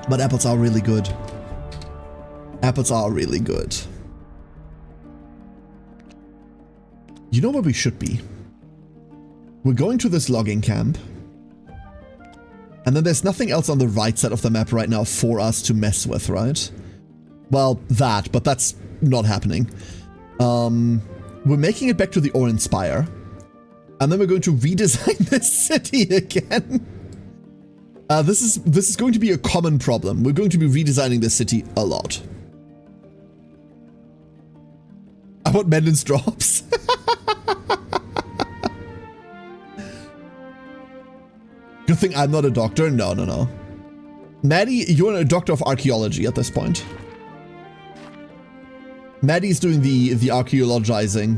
But apples are really good. Apples are really good. You know where we should be? We're going to this logging camp. And then there's nothing else on the right side of the map right now for us to mess with, right? Well, but that's not happening. We're making it back to the Orange Spire. And then we're going to redesign this city again. This is going to be a common problem. We're going to be redesigning this city a lot. I want Menden's drops. Good thing I'm not a doctor? No. Maddie, you're a doctor of archaeology at this point. Maddie's doing the archaeologizing.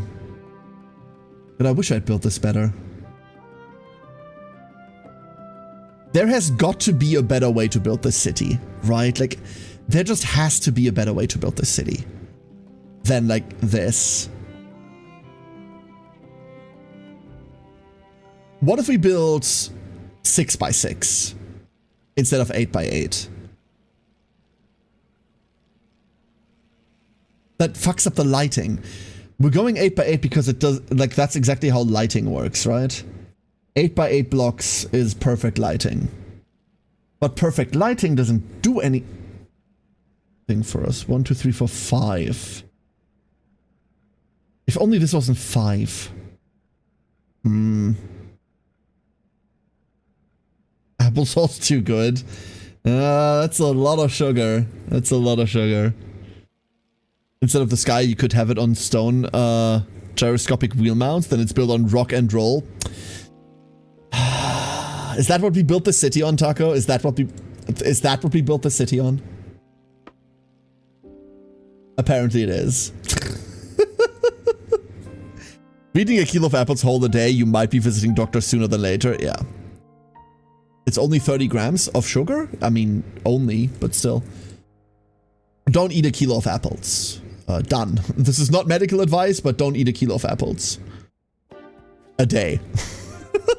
But I wish I'd built this better. There has got to be a better way to build this city, right? Like, there just has to be a better way to build this city than like this. What if we build 6x6 instead of 8x8? That fucks up the lighting. We're going 8x8 because it does, like, that's exactly how lighting works, right? 8x8 blocks is perfect lighting. But perfect lighting doesn't do anything for us. 1, 2, 3, 4, 5. If only this wasn't 5. Applesauce too good. That's a lot of sugar. That's a lot of sugar. Instead of the sky, you could have it on stone gyroscopic wheel mounts. Then it's built on rock and roll. Is that what we built the city on, Taco? Is that what we built the city on? Apparently it is. Eating a kilo of apples whole a day, you might be visiting doctor sooner than later. Yeah. It's only 30 grams of sugar? I mean, only, but still. Don't eat a kilo of apples. Done. This is not medical advice, but don't eat a kilo of apples. A day.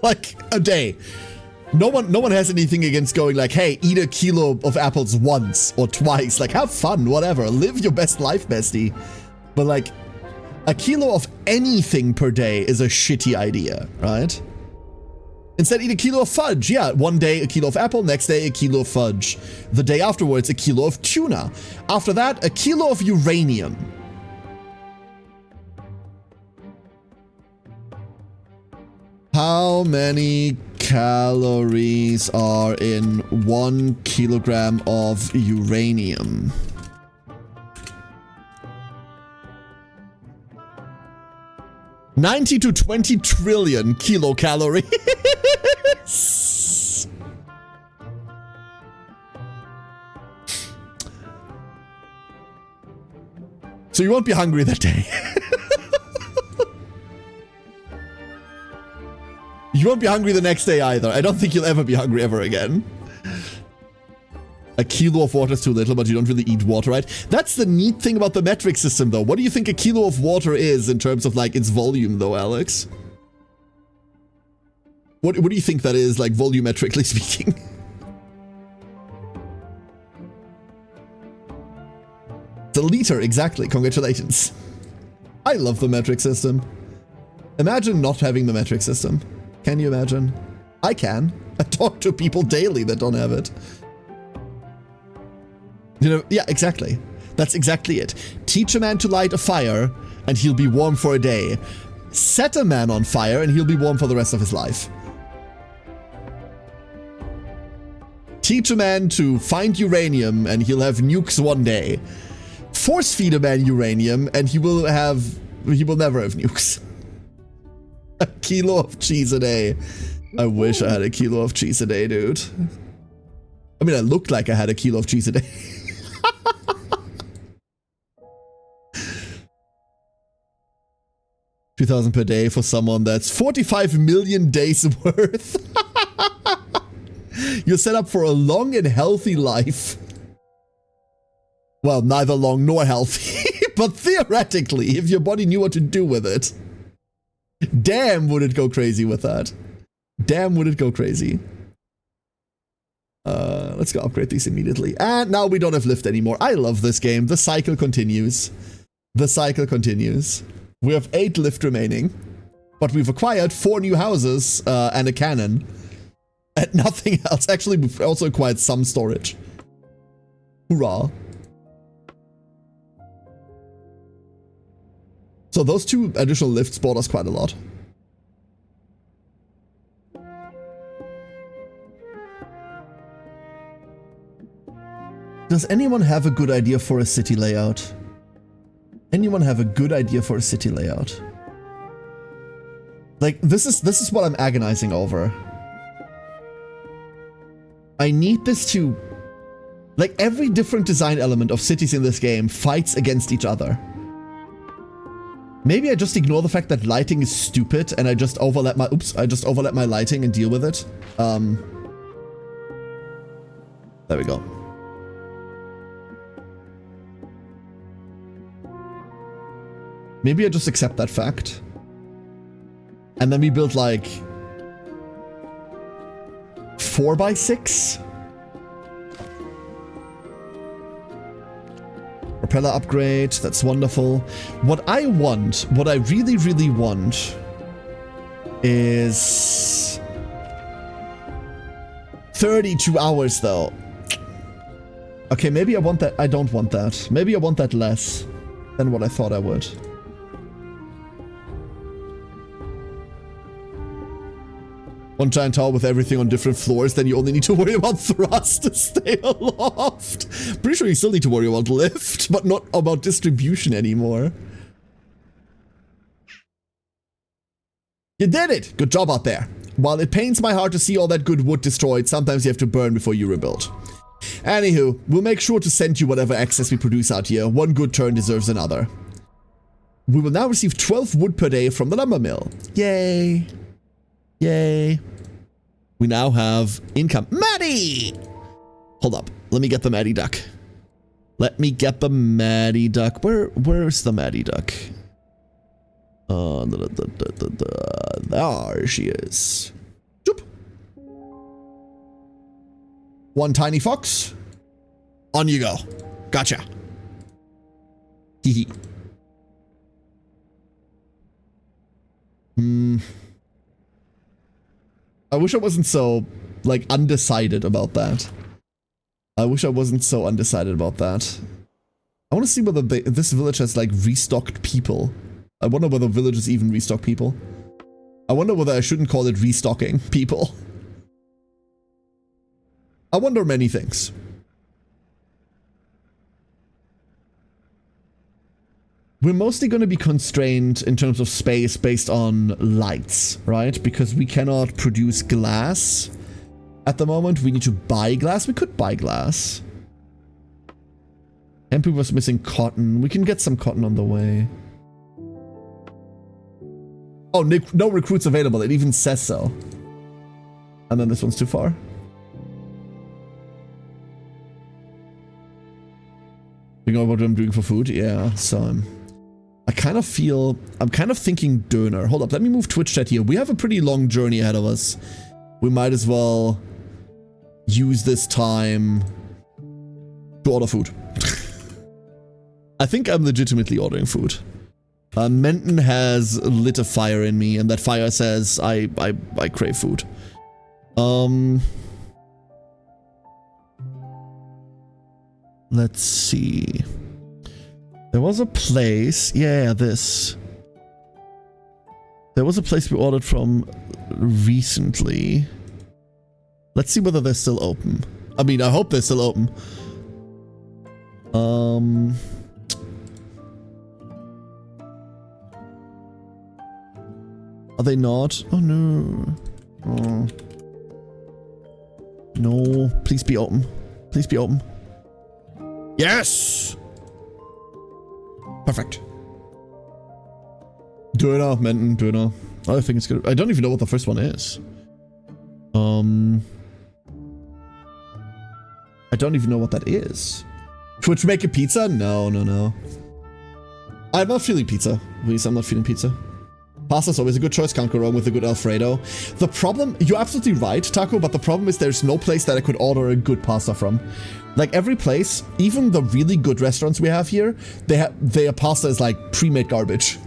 Like, a day. No one has anything against going like, hey, eat a kilo of apples once or twice. Like, have fun, whatever. Live your best life, bestie. But like, a kilo of anything per day is a shitty idea, right? Instead, eat a kilo of fudge. Yeah, one day a kilo of apple, next day a kilo of fudge. The day afterwards, a kilo of tuna. After that, a kilo of uranium. How many calories are in 1 kilogram of uranium? $90 to 20 trillion kilocalories. So you won't be hungry that day. You won't be hungry the next day either. I don't think you'll ever be hungry ever again. A kilo of water is too little, but you don't really eat water, right? That's the neat thing about the metric system, though. What do you think a kilo of water is in terms of, like, its volume, though, Alex? What do you think that is, like, volumetrically speaking? It's a liter, exactly. Congratulations. I love the metric system. Imagine not having the metric system. Can you imagine? I can. I talk to people daily that don't have it. You know, yeah, exactly. That's exactly it. Teach a man to light a fire, and he'll be warm for a day. Set a man on fire, and he'll be warm for the rest of his life. Teach a man to find uranium, and he'll have nukes one day. Force feed a man uranium, and he will never have nukes. A kilo of cheese a day. I wish I had a kilo of cheese a day, dude. I mean, I looked like I had a kilo of cheese a day. $2,000 per day for someone that's 45 million days worth. You're set up for a long and healthy life. Well, neither long nor healthy, but theoretically, if your body knew what to do with it, damn would it go crazy with that. Damn would it go crazy. Let's go upgrade these immediately. And now we don't have lift anymore. I love this game. The cycle continues. The cycle continues. We have 8 lift remaining, but we've acquired 4 new houses and a cannon. And nothing else. Actually, we've also acquired some storage. Hoorah. So those 2 additional lifts bought us quite a lot. Does anyone have a good idea for a city layout? Anyone have a good idea for a city layout? Like, this is what I'm agonizing over. I need this to... Like, every different design element of cities in this game fights against each other. Maybe I just ignore the fact that lighting is stupid and I just overlap my... Oops, I just overlap my lighting and deal with it. There we go. Maybe I just accept that fact. And then we build like 4x6. Propeller upgrade, that's wonderful. What I want, what I really, really want is 32 hours though. Okay, maybe I want that. I don't want that. Maybe I want that less than what I thought I would. One giant tower with everything on different floors, then you only need to worry about thrust to stay aloft. Pretty sure you still need to worry about lift, but not about distribution anymore. You did it! Good job out there. While it pains my heart to see all that good wood destroyed, sometimes you have to burn before you rebuild. Anywho, we'll make sure to send you whatever excess we produce out here. One good turn deserves another. We will now receive 12 wood per day from the lumber mill. Yay! Yay. We now have income. Maddie! Hold up. Let me get the Maddie duck. Let me get the Maddie duck. Where's the Maddie duck? There she is. Joop. One tiny fox. On you go. Gotcha. Hee hee. I wish I wasn't so, like, undecided about that. I wish I wasn't so undecided about that. I want to see whether this village has, like, restocked people. I wonder whether villages even restock people. I wonder whether I shouldn't call it restocking people. I wonder many things. We're mostly going to be constrained in terms of space based on lights, right? Because we cannot produce glass at the moment. We need to buy glass. We could buy glass. MP was missing cotton. We can get some cotton on the way. Oh, no recruits available. It even says so. And then this one's too far. You know what I'm doing for food? Yeah, so I kind of feel, I'm kind of thinking Döner. Hold up, let me move Twitch chat here. We have a pretty long journey ahead of us. We might as well use this time to order food. I think I'm legitimately ordering food. Menton has lit a fire in me, and that fire says I crave food. Let's see. There was a place, yeah, this. There was a place we ordered from recently. Let's see whether they're still open. I mean, I hope they're still open. Are they not? Oh no. Oh. No, please be open. Please be open. Yes! Perfect. Döner, Menton, Döner. I think it's good. I don't even know what the first one is. I don't even know what that is. Twitch make a pizza? No, no, no. I'm not feeling pizza. Please, I'm not feeling pizza. Pasta's always a good choice. Can't go wrong with a good Alfredo. The problem, you're absolutely right, Taco, but the problem is there's no place that I could order a good pasta from. Like every place, even the really good restaurants we have here, their pasta is like pre-made garbage.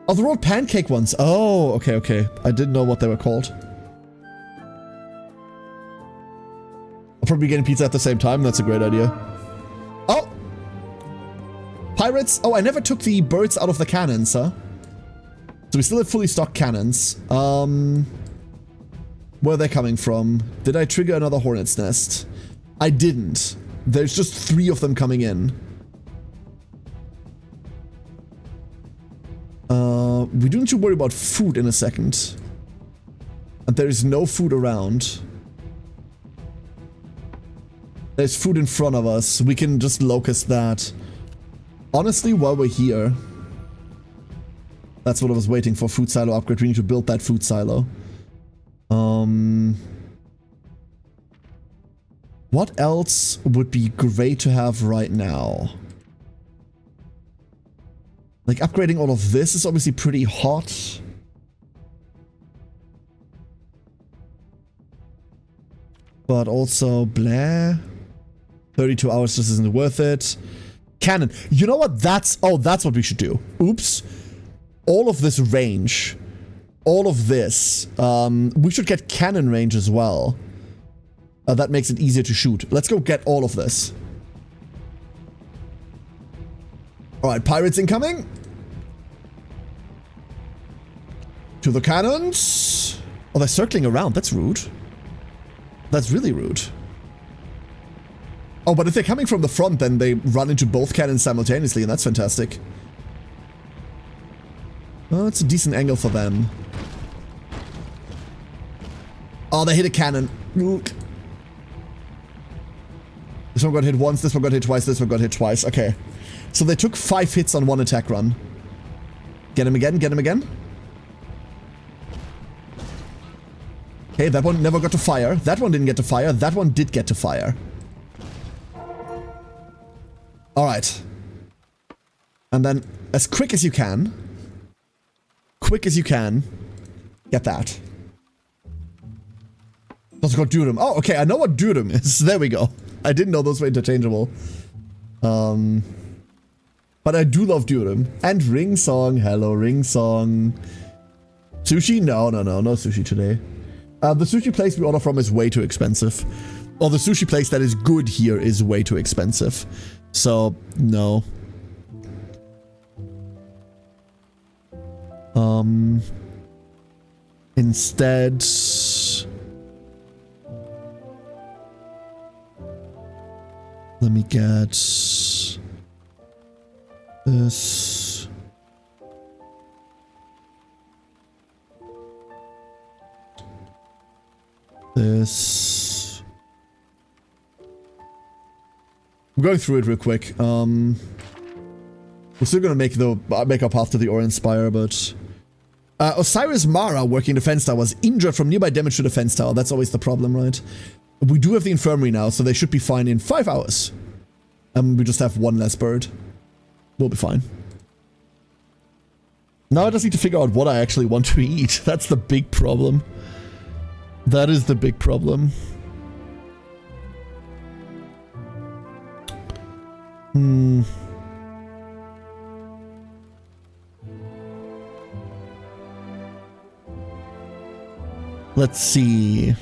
Oh, the rolled pancake ones. Oh, okay, okay. I didn't know what they were called. I'll probably be getting pizza at the same time. That's a great idea. Oh! Pirates. Oh, I never took the birds out of the cannons, huh? So we still have fully stocked cannons. Where are they coming from? Did I trigger another hornet's nest? I didn't. There's just 3 of them coming in. We do need to worry about food in a second. And there is no food around. There's food in front of us. We can just locust that. Honestly, while we're here... That's what I was waiting for, food silo upgrade. We need to build that food silo. What else would be great to have right now? Like, upgrading all of this is obviously pretty hot. But also, blah. 32 hours just isn't worth it. Cannon. You know what? That's what we should do. Oops. All of this range. All of this. We should get cannon range as well. That makes it easier to shoot. Let's go get all of this. Alright, pirates incoming. To the cannons. Oh, they're circling around. That's rude. That's really rude. Oh, but if they're coming from the front, then they run into both cannons simultaneously, and that's fantastic. Oh, it's a decent angle for them. Oh, they hit a cannon. This one got hit once, this one got hit twice, this one got hit twice. Okay. So they took 5 hits on one attack run. Get him again, get him again. Okay, that one never got to fire. That one didn't get to fire. That one did get to fire. Alright. And then, as quick as you can. Quick as you can. Get that. Let's go Durham. Oh, okay, I know what Durham is. There we go. I didn't know those were interchangeable. But I do love Durham. And Ring Song. Hello, Ring Song. Sushi? No, no, no. No sushi today. The sushi place we order from is way too expensive. Or the sushi place that is good here is way too expensive. So, no. Instead... Let me get... this... this... I'm going through it real quick. We're still gonna make our path to the Orient Spire, but... Osiris Mara, working defense tower, was injured from nearby damage to defense tower. That's always the problem, right? We do have the infirmary now, so they should be fine in 5 hours. We just have 1 less bird. We'll be fine. Now I just need to figure out what I actually want to eat. That's the big problem. That is the big problem. Let's see.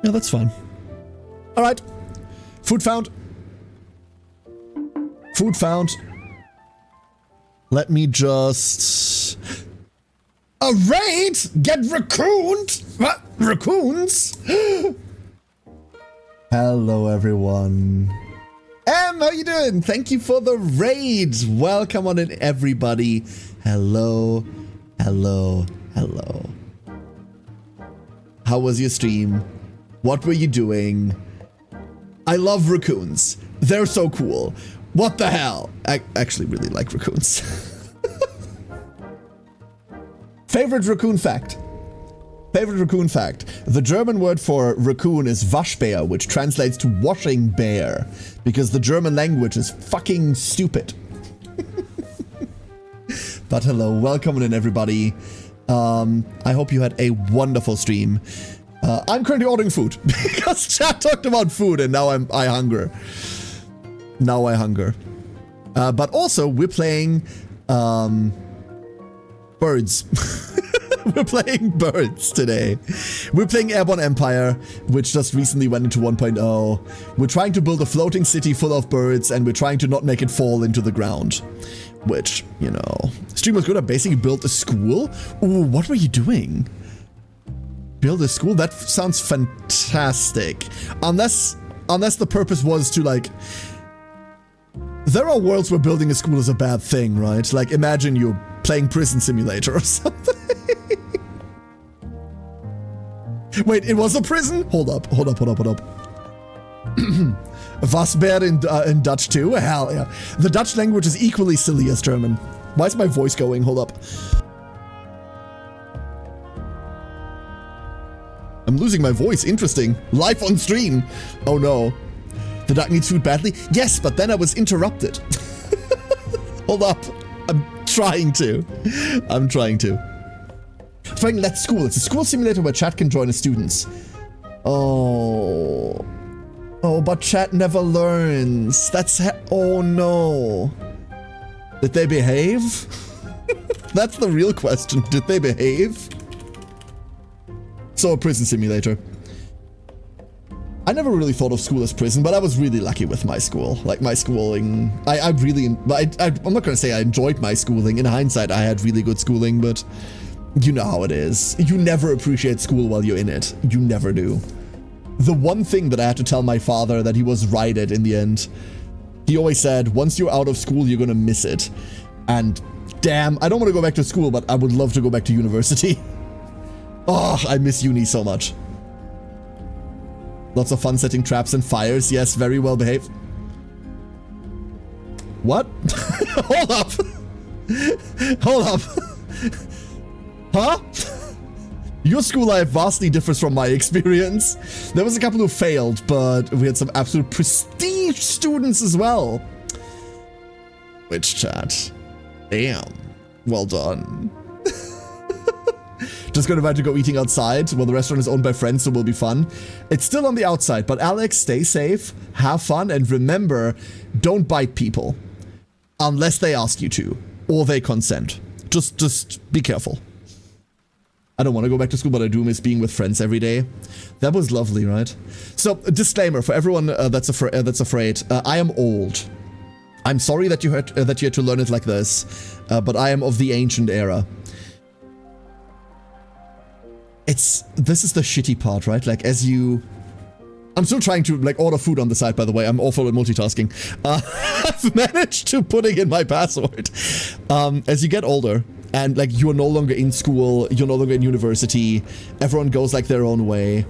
Yeah, that's fine. Alright. Food found. Food found. Let me just... A raid? Get raccooned? What? Raccoons? Hello, everyone. How you doing? Thank you for the raids. Welcome on in, everybody. Hello. Hello. Hello. How was your stream? What were you doing? I love raccoons. They're so cool. What the hell? I actually really like raccoons. Favorite raccoon fact. Favorite raccoon fact. The German word for raccoon is Waschbär, which translates to washing bear, because the German language is fucking stupid. But hello, welcome in everybody. I hope you had a wonderful stream. I'm currently ordering food because chat talked about food and now I hunger. Now I hunger. But also we're playing birds. We're playing birds today. We're playing Airborne Empire, which just recently went into 1.0. We're trying to build a floating city full of birds, and we're trying to not make it fall into the ground. Which, you know, streamers gonna basically build a school? Ooh, what were you doing? Build a school? That sounds fantastic. Unless the purpose was to, like... There are worlds where building a school is a bad thing, right? Like, imagine you're playing Prison Simulator or something. Wait, it was a prison? Hold up. Waschbär in Dutch too? Hell yeah. The Dutch language is equally silly as German. Why is my voice going? Hold up. I'm losing my voice. Interesting. Live on stream. Oh no. The duck needs food badly? Yes, but then I was interrupted. Hold up. I'm trying to. Playing Let's School. It's a school simulator where chat can join as students. Oh, but chat never learns. Oh no. Did they behave? That's the real question. Did they behave? So, a prison simulator. I never really thought of school as prison, but I was really lucky with my school. Like, my schooling, I'm not gonna say I enjoyed my schooling. In hindsight, I had really good schooling, but you know how it is. You never appreciate school while you're in it. You never do. The one thing that I had to tell my father that he was right at in the end, he always said, once you're out of school, you're gonna miss it. And damn, I don't want to go back to school, but I would love to go back to university. Oh, I miss uni so much. Lots of fun setting traps and fires. Yes, very well behaved. What? Hold up. Hold up. Huh? Your school life vastly differs from my experience. There was a couple who failed, but we had some absolute prestige students as well. Which chat? Damn. Well done. Just gonna invite to go eating outside. Well, the restaurant is owned by friends, so will be fun. It's still on the outside, but Alex, stay safe, have fun, and remember, don't bite people. Unless they ask you to, or they consent. Just be careful. I don't want to go back to school, but I do miss being with friends every day. That was lovely, right? So, a disclaimer for everyone that's afraid. I am old. I'm sorry that you had to learn it like this, but I am of the ancient era. This is the shitty part, right? Like, I'm still trying to, like, order food on the side, by the way. I'm awful at multitasking. I've managed to putting in my password. As you get older, and, like, you're no longer in school, you're no longer in university, everyone goes, like, their own way.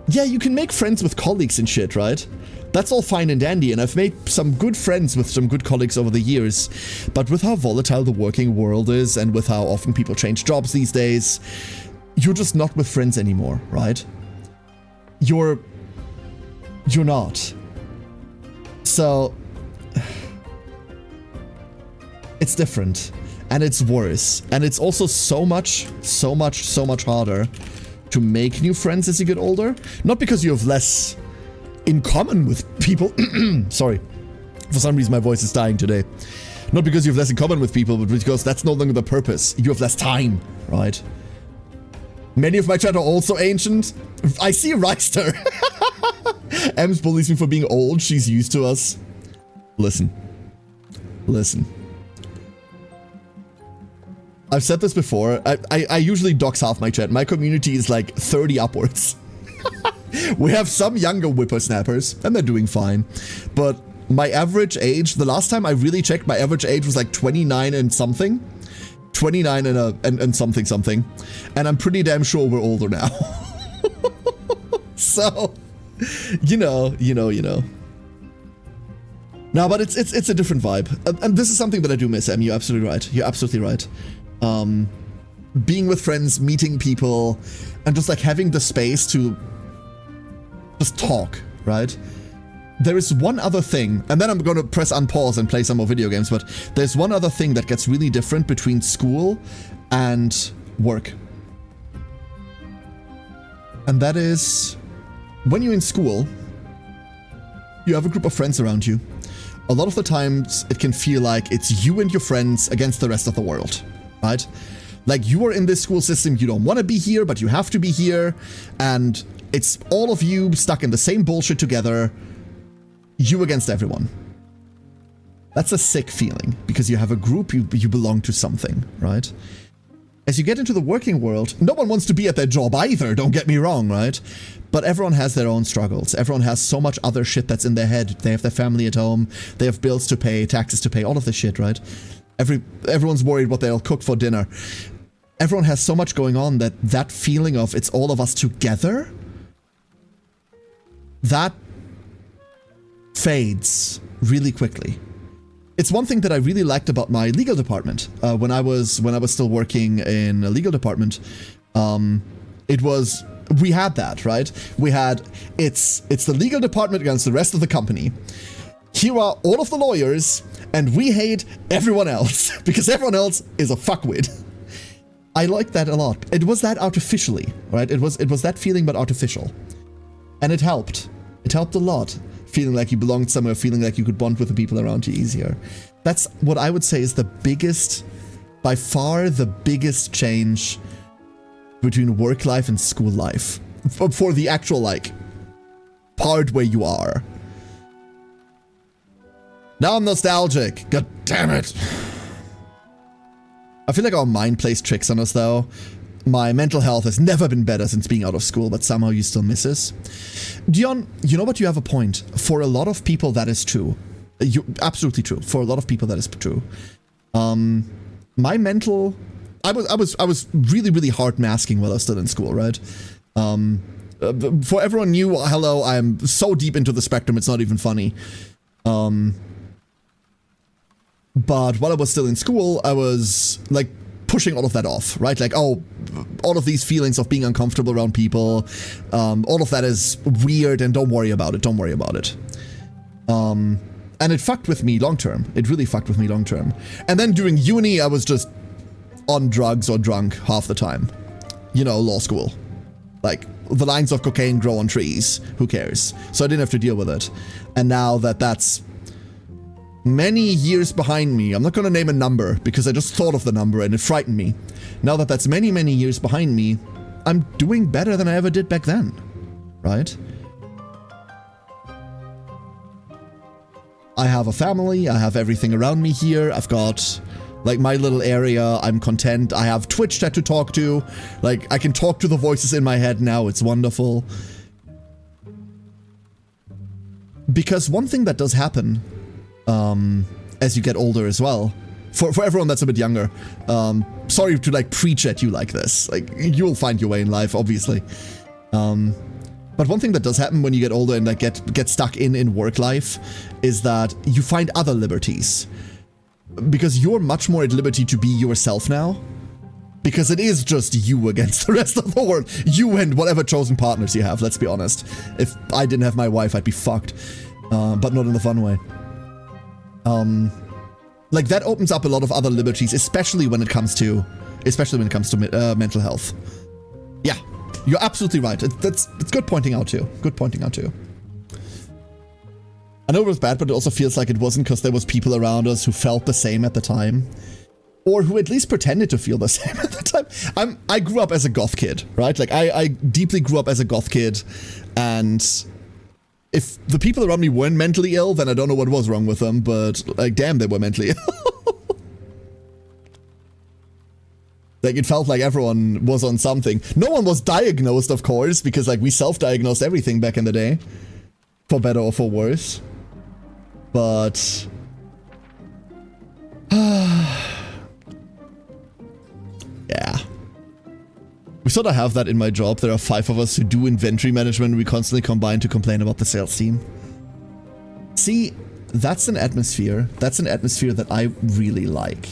Yeah, you can make friends with colleagues and shit, right? That's all fine and dandy, and I've made some good friends with some good colleagues over the years. But with how volatile the working world is, and with how often people change jobs these days, you're just not with friends anymore, right? You're not. So, it's different, and it's worse, and it's also so much harder to make new friends as you get older. Not because you have less in common with people. Sorry, for some reason my voice is dying today. Not because you have less in common with people, but because that's no longer the purpose. You have less time, right? Many of my chat are also ancient. I see Reister. Ems bullies me for being old. She's used to us. Listen. I've said this before. I usually dox half my chat. My community is like 30 upwards. We have some younger whippersnappers, and they're doing fine. But my average age, the last time I really checked, my average age was like 29 and something. 29 and something. And I'm pretty damn sure we're older now. So, you know. No, but it's a different vibe. And this is something that I do miss, Em. You're absolutely right. being with friends, meeting people, and just like having the space to just talk, right? There is one other thing, and then I'm going to press unpause and play some more video games, but there's one other thing that gets really different between school and work. And that is, when you're in school, you have a group of friends around you. A lot of the times, it can feel like it's you and your friends against the rest of the world, right? Like, you are in this school system, you don't want to be here, but you have to be here, and it's all of you stuck in the same bullshit together, you against everyone. That's a sick feeling, because you have a group, you belong to something, right? As you get into the working world, no one wants to be at their job either, don't get me wrong, right? But everyone has their own struggles. Everyone has so much other shit that's in their head. They have their family at home, they have bills to pay, taxes to pay, all of this shit, right? Everyone's worried what they'll cook for dinner. Everyone has so much going on that feeling of it's all of us together, that fades really quickly. It's one thing that I really liked about my legal department. When I was still working in a legal department, we had that, right? We had, it's the legal department against the rest of the company. Here are all of the lawyers, and we hate everyone else, because everyone else is a fuckwit. I liked that a lot. It was that artificially, right? It was that feeling, but artificial. And it helped. It helped a lot. Feeling like you belonged somewhere, feeling like you could bond with the people around you easier. That's what I would say is the biggest, by far the biggest change between work life and school life. For the actual, like, part where you are. Now I'm nostalgic. God damn it. I feel like our mind plays tricks on us, though. My mental health has never been better since being out of school, but somehow you still miss us. Dion, you know what? You have a point. For a lot of people, that is true. Absolutely true. For a lot of people, that is true. My mental... I was really, really hard masking while I was still in school, right? For everyone new, hello, I'm so deep into the spectrum, it's not even funny. But while I was still in school, I was, like, pushing all of that off, right? Like, oh, all of these feelings of being uncomfortable around people, all of that is weird, and don't worry about it, don't worry about it. And it fucked with me long term. It really fucked with me long term. And then during uni, I was just on drugs or drunk half the time. You know, law school. Like, the lines of cocaine grow on trees. Who cares? So I didn't have to deal with it. And now that's many years behind me, I'm not going to name a number because I just thought of the number and it frightened me. Now that that's many, many years behind me, I'm doing better than I ever did back then. Right? I have a family, I have everything around me here, I've got, like, my little area, I'm content, I have Twitch chat to talk to, like, I can talk to the voices in my head now, it's wonderful. Because one thing that does happen, as you get older as well, for everyone that's a bit younger, sorry to, like, preach at you like this, like, you'll find your way in life, obviously. But one thing that does happen when you get older and, like, get stuck in work life is that you find other liberties. Because you're much more at liberty to be yourself now. Because it is just you against the rest of the world. You and whatever chosen partners you have, let's be honest. If I didn't have my wife, I'd be fucked. But not in the fun way. Like, that opens up a lot of other liberties, especially when it comes to mental health. Yeah. You're absolutely right. It's good pointing out too. Good pointing out too. I know it was bad, but it also feels like it wasn't because there was people around us who felt the same at the time. Or who at least pretended to feel the same at the time. I grew up as a goth kid, right? Like, I deeply grew up as a goth kid. And if the people around me weren't mentally ill, then I don't know what was wrong with them. But, like, damn, they were mentally ill. Like, it felt like everyone was on something. No one was diagnosed, of course, because, like, we self-diagnosed everything back in the day. For better or for worse. But... yeah. We sort of have that in my job. There are 5 of us who do inventory management. We constantly combine to complain about the sales team. See, that's an atmosphere. That's an atmosphere that I really like.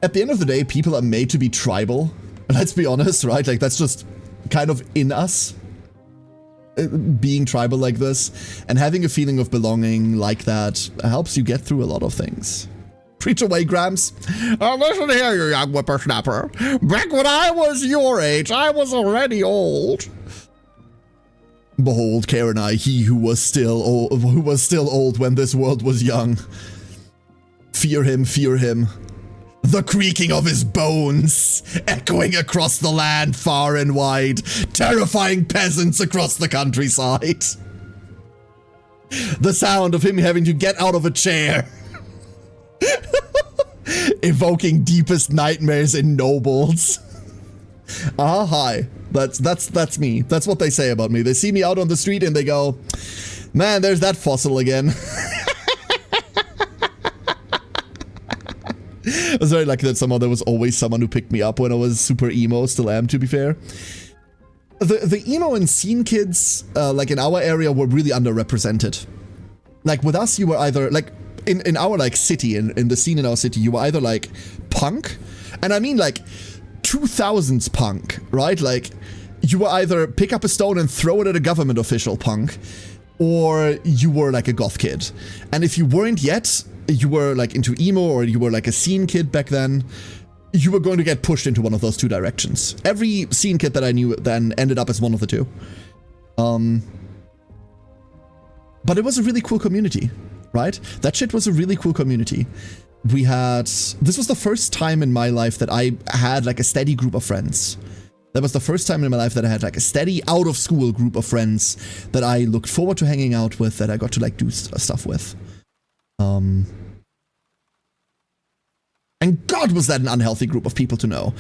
at the end of the day, people are made to be tribal. Let's be honest, right? Like, that's just kind of in us, being tribal like this. And having a feeling of belonging like that helps you get through a lot of things. Preach away, Gramps. Listen here, you young whippersnapper. Back when I was your age, I was already old. Behold, Karenai, he who was still old when this world was young. Fear him, fear him. The creaking of his bones, echoing across the land far and wide, terrifying peasants across the countryside. The sound of him having to get out of a chair. Evoking deepest nightmares in nobles. Hi. That's me. That's what they say about me. They see me out on the street and they go, man, there's that fossil again. I was very lucky that somehow there was always someone who picked me up when I was super emo, still am, to be fair. The emo and scene kids, like in our area, were really underrepresented. Like with us, you were either, like, in our, like, city, in the scene in our city, you were either, like, punk, and I mean, like, 2000s punk, right? Like, you were either pick up a stone and throw it at a government official punk, or you were, like, a goth kid. And if you weren't yet, you were, like, into emo, or you were, like, a scene kid back then, you were going to get pushed into one of those two directions. Every scene kid that I knew then ended up as one of the two. But it was a really cool community. Right? That shit was a really cool community. This was the first time in my life that I had like a steady group of friends. That was the first time in my life that I had like a steady out of school group of friends that I looked forward to hanging out with, that I got to like do stuff with. And God, was that an unhealthy group of people to know.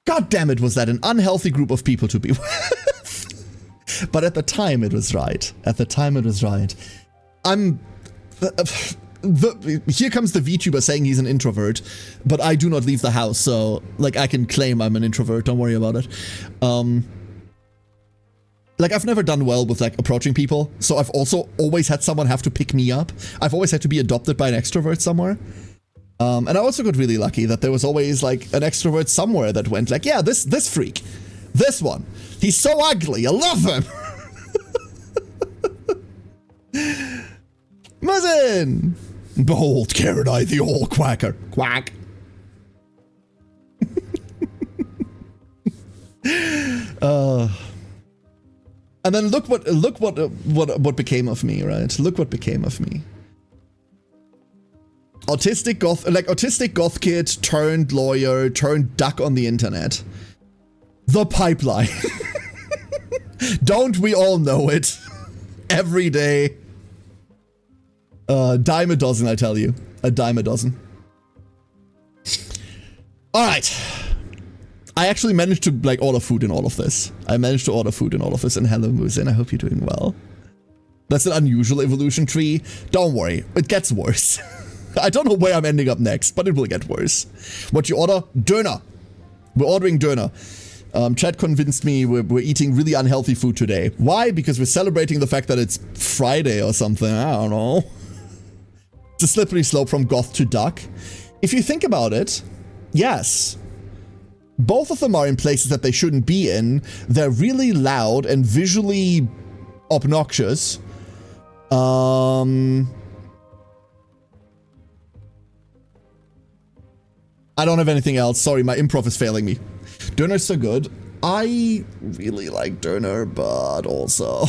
God damn it, was that an unhealthy group of people to be with. But at the time it was right. At the time it was right. Here comes the VTuber saying he's an introvert, but I do not leave the house, so like I can claim I'm an introvert, don't worry about it. Like I've never done well with like approaching people, so I've also always had someone have to pick me up. I've always had to be adopted by an extrovert somewhere. And I also got really lucky that there was always like an extrovert somewhere that went like, yeah, this freak, this one, he's so ugly, I love him. Muzzin! Behold, Karenai, the old quacker. Quack. And then look what became of me, right? Look what became of me. Autistic goth kid turned lawyer, turned duck on the internet. The pipeline. Don't we all know it? Every day. Dime a dozen, I tell you. A dime a dozen. Alright. I actually managed to, like, order food in all of this. And hello, Musin, I hope you're doing well. That's an unusual evolution tree. Don't worry, it gets worse. I don't know where I'm ending up next, but it will get worse. What you order? Döner. We're ordering döner. Chad convinced me we're eating really unhealthy food today. Why? Because we're celebrating the fact that it's Friday or something. I don't know. It's a slippery slope from goth to duck. If you think about it, yes. Both of them are in places that they shouldn't be in. They're really loud and visually obnoxious. I don't have anything else. Sorry, my improv is failing me. Döner's so good. I really like döner, but also...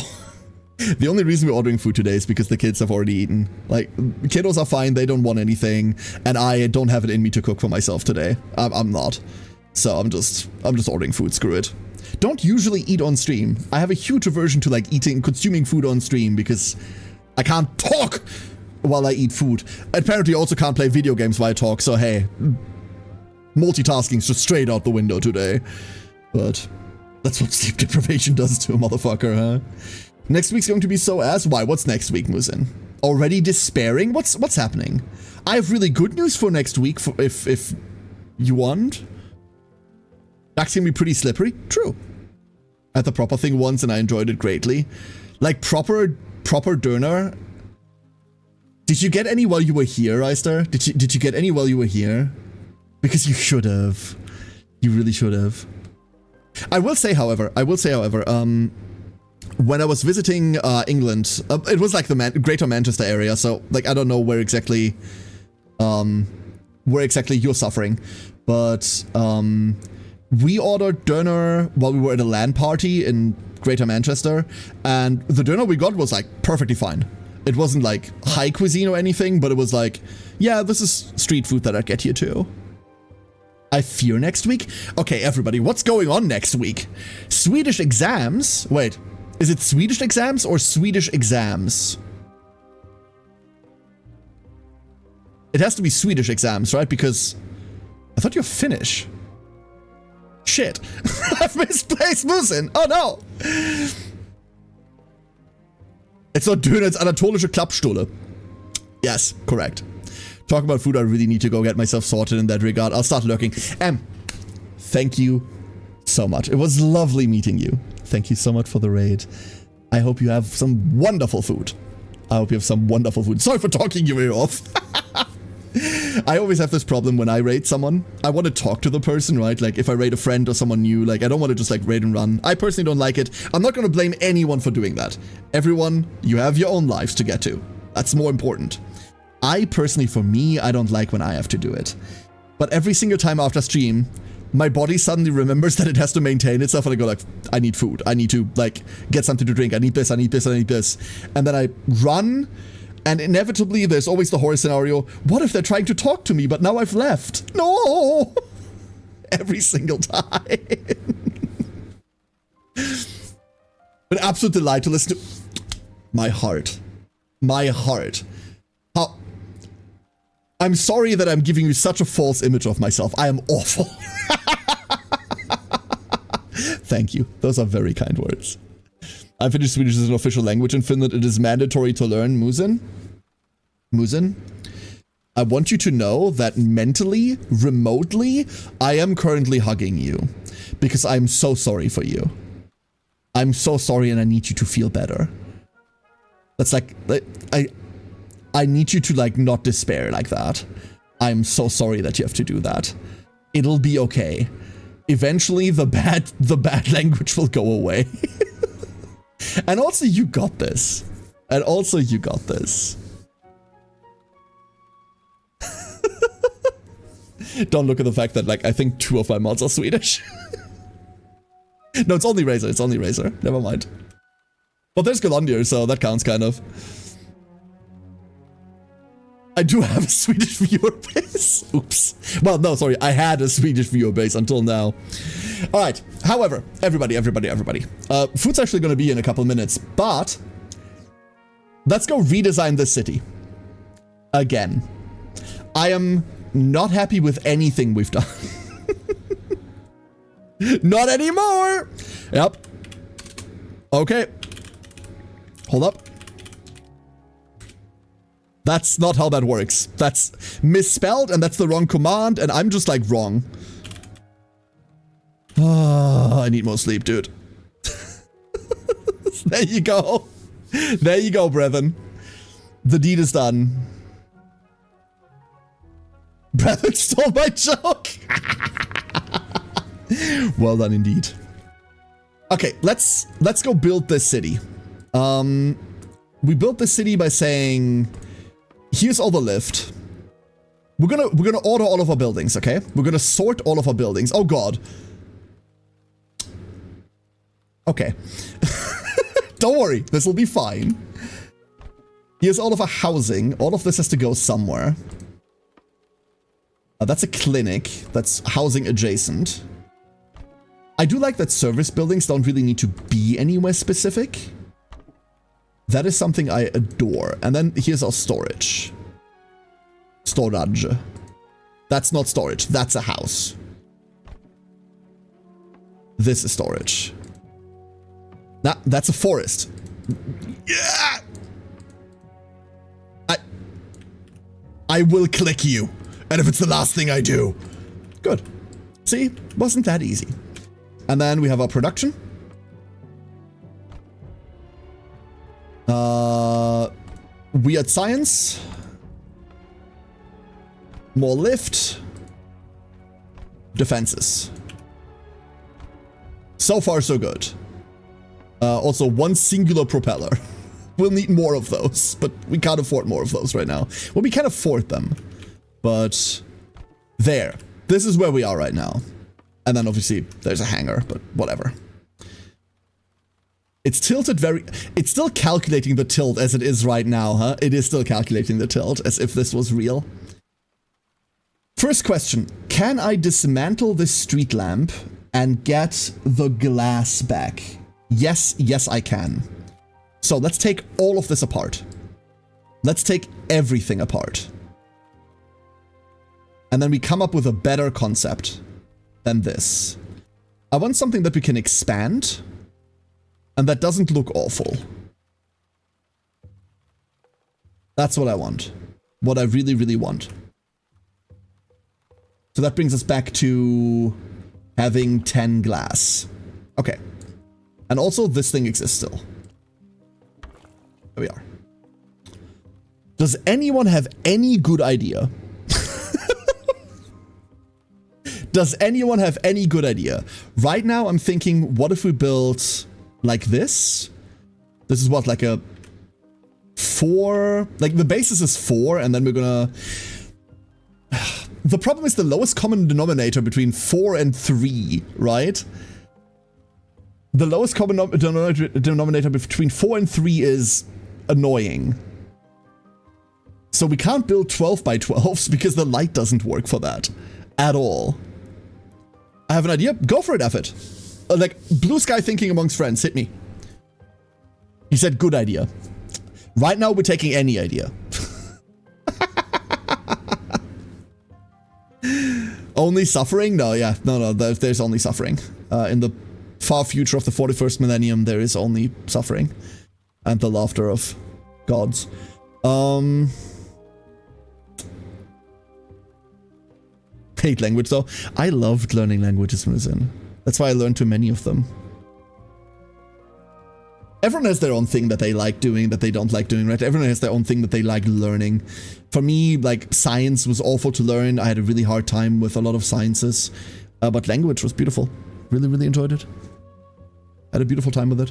The only reason we're ordering food today is because the kids have already eaten. Like, kiddos are fine, they don't want anything, and I don't have it in me to cook for myself today. I'm not. So I'm just ordering food, screw it. Don't usually eat on stream. I have a huge aversion to like consuming food on stream because I can't talk while I eat food. Apparently I also can't play video games while I talk, so hey, multitasking's just straight out the window today. But that's what sleep deprivation does to a motherfucker, huh? Next week's going to be so ass. Why? What's next week, Musin? Already despairing? What's happening? I have really good news for next week if you want. That's gonna be pretty slippery. True. I had the proper thing once and I enjoyed it greatly. Like proper döner. Did you get any while you were here, Reister? Did you get any while you were here? Because you should have. You really should have. I will say, however, when I was visiting England, it was like the Greater Manchester area, so like I don't know where exactly you're suffering, but we ordered doner while we were at a LAN party in Greater Manchester, and the doner we got was like perfectly fine. It wasn't like high cuisine or anything, but it was like, yeah, this is street food that I'd get here too. I fear next week? Okay, everybody, what's going on next week? Swedish exams? Wait, is it Swedish exams or Swedish exams? It has to be Swedish exams, right? Because I thought you're Finnish. Shit. I've misplaced Musin. Oh no. It's not Döner, it's Anatolische Klappstuhle. Yes, correct. Talk about food, I really need to go get myself sorted in that regard. I'll start lurking. Thank you so much. It was lovely meeting you. Thank you so much for the raid. I hope you have some wonderful food. Sorry for talking your ear off. I always have this problem when I raid someone. I want to talk to the person, right? Like if I raid a friend or someone new, like I don't want to just like raid and run. I personally don't like it. I'm not going to blame anyone for doing that. Everyone, you have your own lives to get to. That's more important. I personally, for me, I don't like when I have to do it. But every single time after stream, my body suddenly remembers that it has to maintain itself, and I go like, I need food. I need to like get something to drink. I need this, I need this, I need this. And then I run, and inevitably there's always the horror scenario. What if they're trying to talk to me, but now I've left? No! Every single time. An absolute delight to listen to. My heart. My heart. How... I'm sorry that I'm giving you such a false image of myself. I am awful. Thank you. Those are very kind words. I finished Swedish as an official language in Finland. It is mandatory to learn, Musin. Musin, I want you to know that mentally, remotely, I am currently hugging you. Because I'm so sorry for you. I'm so sorry and I need you to feel better. That's like I need you to like not despair like that. I'm so sorry that you have to do that. It'll be okay. Eventually the bad language will go away. And also you got this. Don't look at the fact that like I think 2 of my mods are Swedish. No, it's only Razor. Never mind. Well, there's Galandir, so that counts kind of. I do have a Swedish viewer base. Oops. Well, no, sorry. I had a Swedish viewer base until now. All right. However, everybody. Food's actually going to be in a couple minutes, but let's go redesign this city. Again. I am not happy with anything we've done. Not anymore. Yep. Okay. Hold up. That's not how that works. That's misspelled and that's the wrong command and I'm just like wrong. Oh, I need more sleep, dude. There you go. There you go, brethren. The deed is done. Brethren stole my joke. Well done indeed. Okay, let's go build this city. We built this city by saying, here's all the lift. We're gonna order all of our buildings, okay? We're gonna sort all of our buildings. Oh god. Okay. Don't worry, this will be fine. Here's all of our housing. All of this has to go somewhere. That's a clinic. That's housing adjacent. I do like that service buildings don't really need to be anywhere specific. That is something I adore. And then here's our storage. Storage. That's not storage. That's a house. This is storage. Nah, that's a forest. Yeah! I will click you. And if it's the last thing I do. Good. See? Wasn't that easy. And then we have our production. Weird science. More lift. defenses. So far, so good. Also, one singular propeller. We'll need more of those, but we can't afford more of those right now. Well, we can afford them, but there. This is where we are right now. And then obviously there's a hangar, but whatever. It's tilted very... It's still calculating the tilt as it is right now, huh? It is still calculating the tilt as if this was real. First question. Can I dismantle this street lamp and get the glass back? Yes, yes I can. So let's take all of this apart. Let's take everything apart. And then we come up with a better concept than this. I want something that we can expand and that doesn't look awful. That's what I want. What I really, really want. So that brings us back to having 10 glass. Okay. And also this thing exists still. There we are. Does anyone have any good idea? Does anyone have any good idea? Right now I'm thinking, what if we built like this? This is what, like a 4? Like the basis is 4 and then we're gonna... The problem is the lowest common denominator between 4 and 3, right? The lowest common denominator between 4 and 3 is annoying. So we can't build 12 by 12s because the light doesn't work for that at all. I have an idea. Go for it, Effort. Like, blue sky thinking amongst friends. Hit me. He said good idea. Right now we're taking any idea. Only suffering? No, yeah. No, there's only suffering. In the far future of the 41st millennium, there is only suffering. And the laughter of gods. Hate language though. I loved learning languages when I was in. That's why I learned too many of them. Everyone has their own thing that they like doing, that they don't like doing, right? Everyone has their own thing that they like learning. For me, like, science was awful to learn. I had a really hard time with a lot of sciences. But language was beautiful. Really, really enjoyed it. Had a beautiful time with it.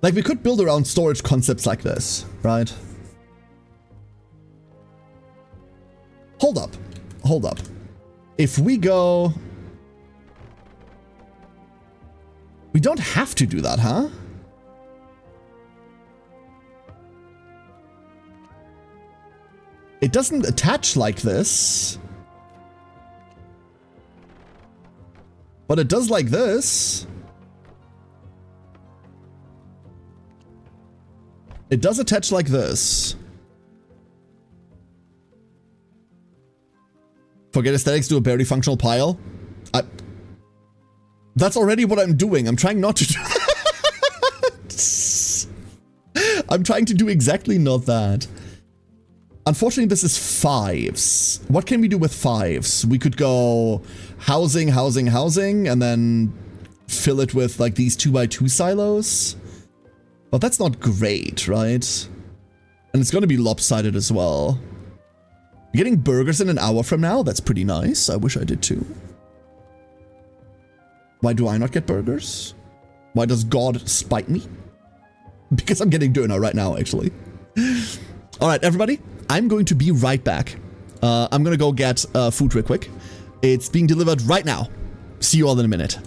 Like, we could build around storage concepts like this, right? Hold up. Hold up. If we go... We don't have to do that, huh? It doesn't attach like this. But it does like this. It does attach like this. Forget aesthetics, do a barely functional pile. That's already what I'm doing. I'm trying not to do I'm trying to do exactly not that. Unfortunately, this is 5s. What can we do with 5s? We could go housing, housing, housing, and then fill it with like these 2x2 silos. But that's not great, right? And it's going to be lopsided as well. Getting burgers in an hour from now? That's pretty nice. I wish I did too. Why do I not get burgers? Why does God spite me? Because I'm getting dinner right now, actually. Alright, everybody. I'm going to be right back. I'm going to go get food real quick. It's being delivered right now. See you all in a minute.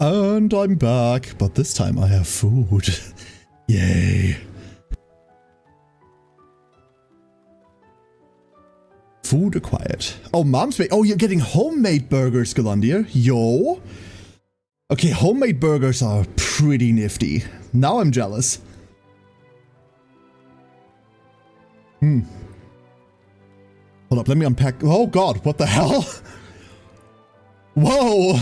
And I'm back, but this time I have food. Yay. Food acquired. Oh, mom's made. Oh, you're getting homemade burgers, Galandir. Yo. Okay, homemade burgers are pretty nifty. Now I'm jealous. Hold up, let me unpack. Oh god, what the hell? Whoa.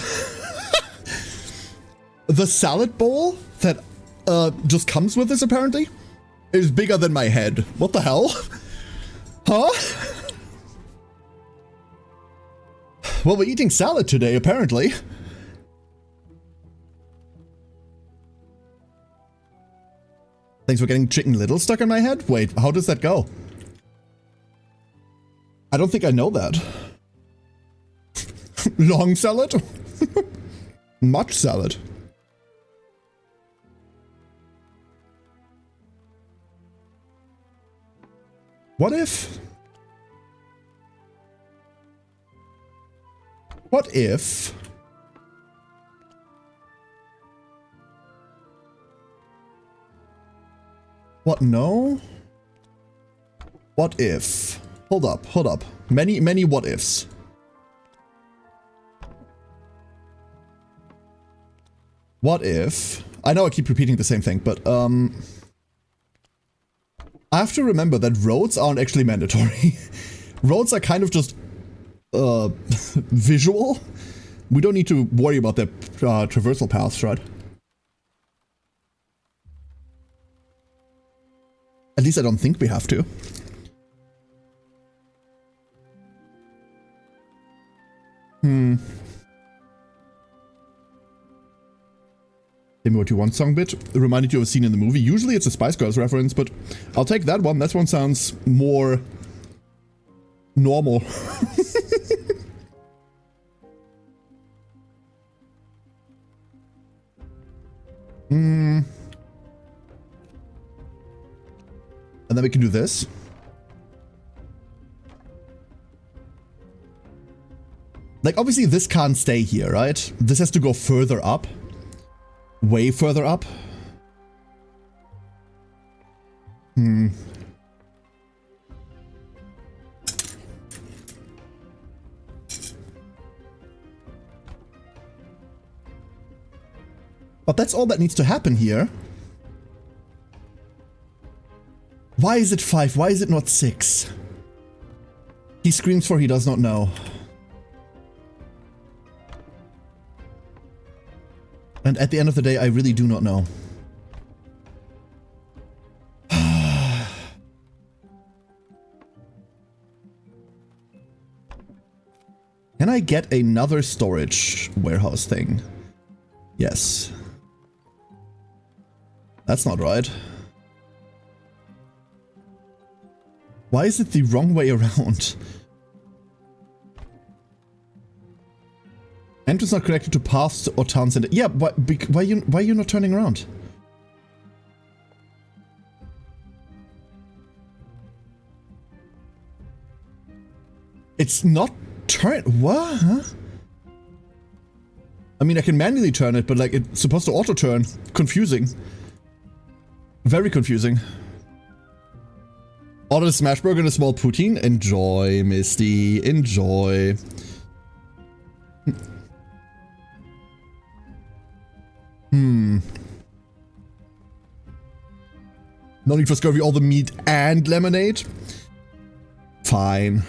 The salad bowl that just comes with this apparently is bigger than my head. What the hell? Huh? Well, we're eating salad today, apparently. Thanks for getting Chicken Little stuck in my head? Wait, how does that go? I don't think I know that. Long salad? Much salad. What if... What if... What, no? What if... Hold up. Many what ifs. What if... I know I keep repeating the same thing, but, I have to remember that roads aren't actually mandatory. Roads are kind of just, visual. We don't need to worry about their traversal paths, right? At least I don't think we have to. Tell me what you want, Songbit. Reminded you of a scene in the movie. Usually it's a Spice Girls reference, but I'll take that one. That one sounds more normal. And then we can do this. Like, obviously this can't stay here, right? This has to go further up. Way further up. But that's all that needs to happen here. Why is it 5? Why is it not 6? He screams for he does not know. And at the end of the day, I really do not know. Can I get another storage warehouse thing? Yes. That's not right. Why is it the wrong way around? Entrance not connected to paths or town center. Yeah, why are you not turning around? It's not turn. What? Huh? I mean, I can manually turn it, but like it's supposed to auto turn. Confusing. Very confusing. Order a smash burger and a small poutine. Enjoy, Misty. Enjoy. No need for scurvy, all the meat and lemonade? Fine.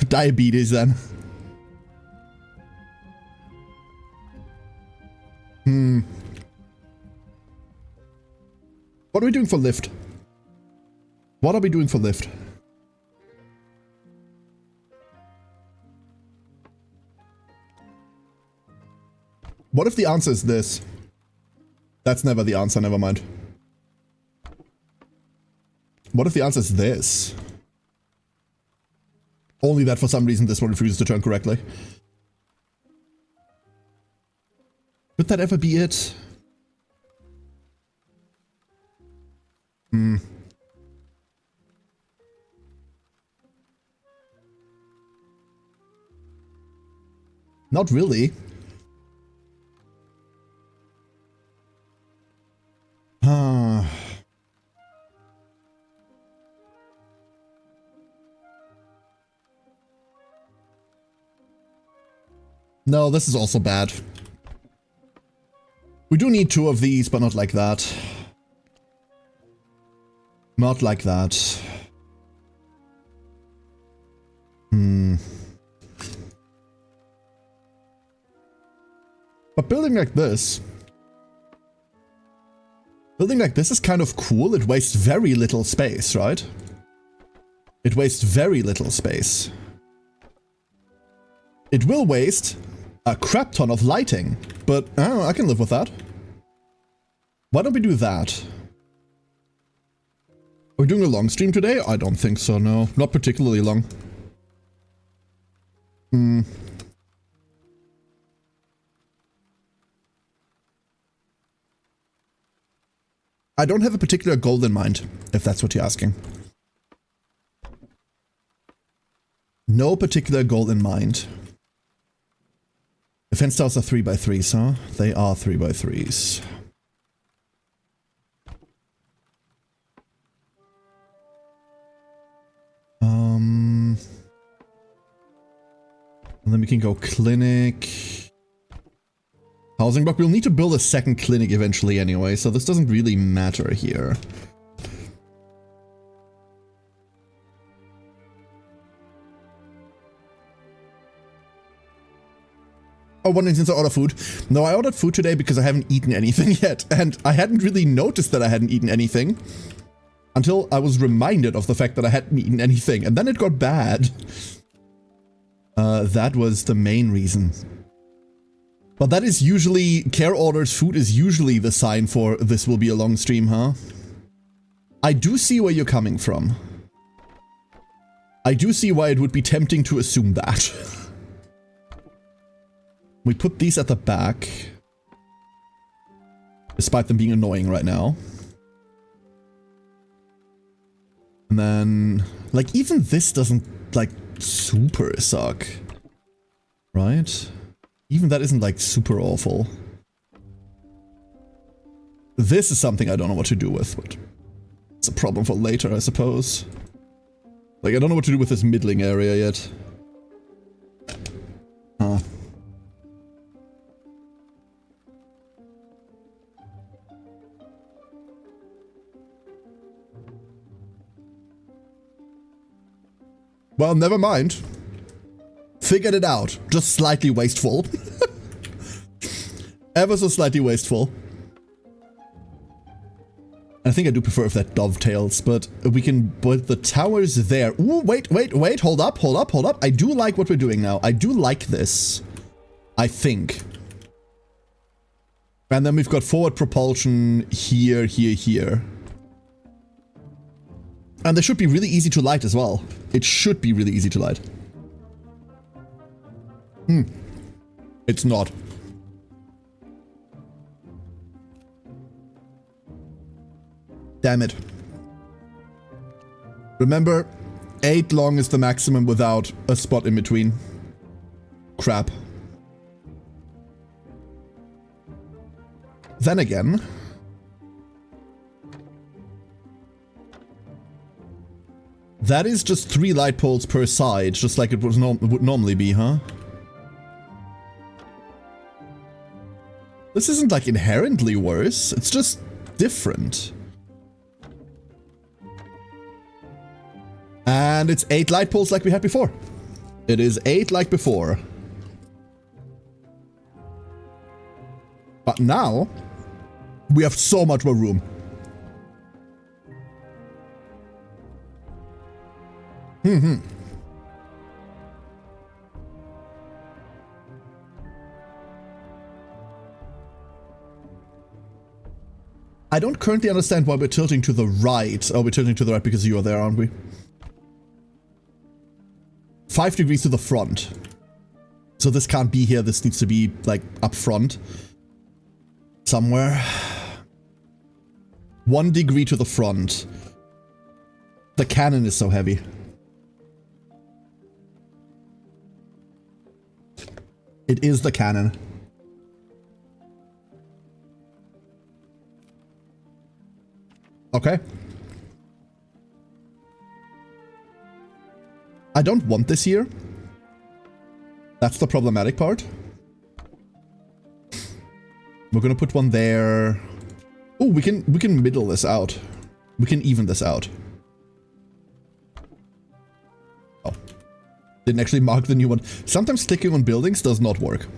Diabetes then. What are we doing for lift? What are we doing for lift? What if the answer is this? That's never the answer, never mind. What if the answer is this? Only that for some reason this one refuses to turn correctly. Could that ever be it? Not really. No, this is also bad. We do need 2 of these, but not like that. Not like that. But building like this is kind of cool. It wastes very little space, right? It wastes very little space. It will waste a crap ton of lighting, but I can live with that. Why don't we do that? Are we doing a long stream today? I don't think so, no. Not particularly long. I don't have a particular goal in mind, if that's what you're asking. No particular goal in mind. The fence tiles are 3x3s, huh? They are 3x3s. And then we can go clinic. Housing block. We'll need to build a second clinic eventually anyway, so this doesn't really matter here. Oh, one instance I order food. No, I ordered food today because I haven't eaten anything yet, and I hadn't really noticed that I hadn't eaten anything until I was reminded of the fact that I hadn't eaten anything, and then it got bad. That was the main reason. But that is usually, Care orders food is usually the sign for this will be a long stream, huh? I do see where you're coming from. I do see why it would be tempting to assume that. We put these at the back. Despite them being annoying right now. And then, like, even this doesn't, like, super suck. Right? Even that isn't, like, super awful. This is something I don't know what to do with, but it's a problem for later, I suppose. Like, I don't know what to do with this middling area yet. Huh. Well, never mind. Figured it out. Just slightly wasteful. Ever so slightly wasteful. I think I do prefer if that dovetails, but we can put the towers there. Ooh, wait, hold up. I do like what we're doing now. I do like this. I think. And then we've got forward propulsion here, here. And they should be really easy to light as well. It should be really easy to light. It's not. Damn it. Remember, 8 long is the maximum without a spot in between. Crap. Then again... That is just 3 light poles per side, just like it would normally be, huh? This isn't like inherently worse, it's just different. And it's 8 light poles like we had before. It is 8 like before. But now, we have so much more room. I don't currently understand why we're tilting to the right. Oh, we're tilting to the right because you are there, aren't we? 5 degrees to the front. So this can't be here. This needs to be, like, up front. Somewhere. 1 degree to the front. The cannon is so heavy. It is the cannon. Okay. I don't want this here. That's the problematic part. We're gonna put one there. Oh, we can middle this out. We can even this out. Oh. Didn't actually mark the new one. Sometimes clicking on buildings does not work.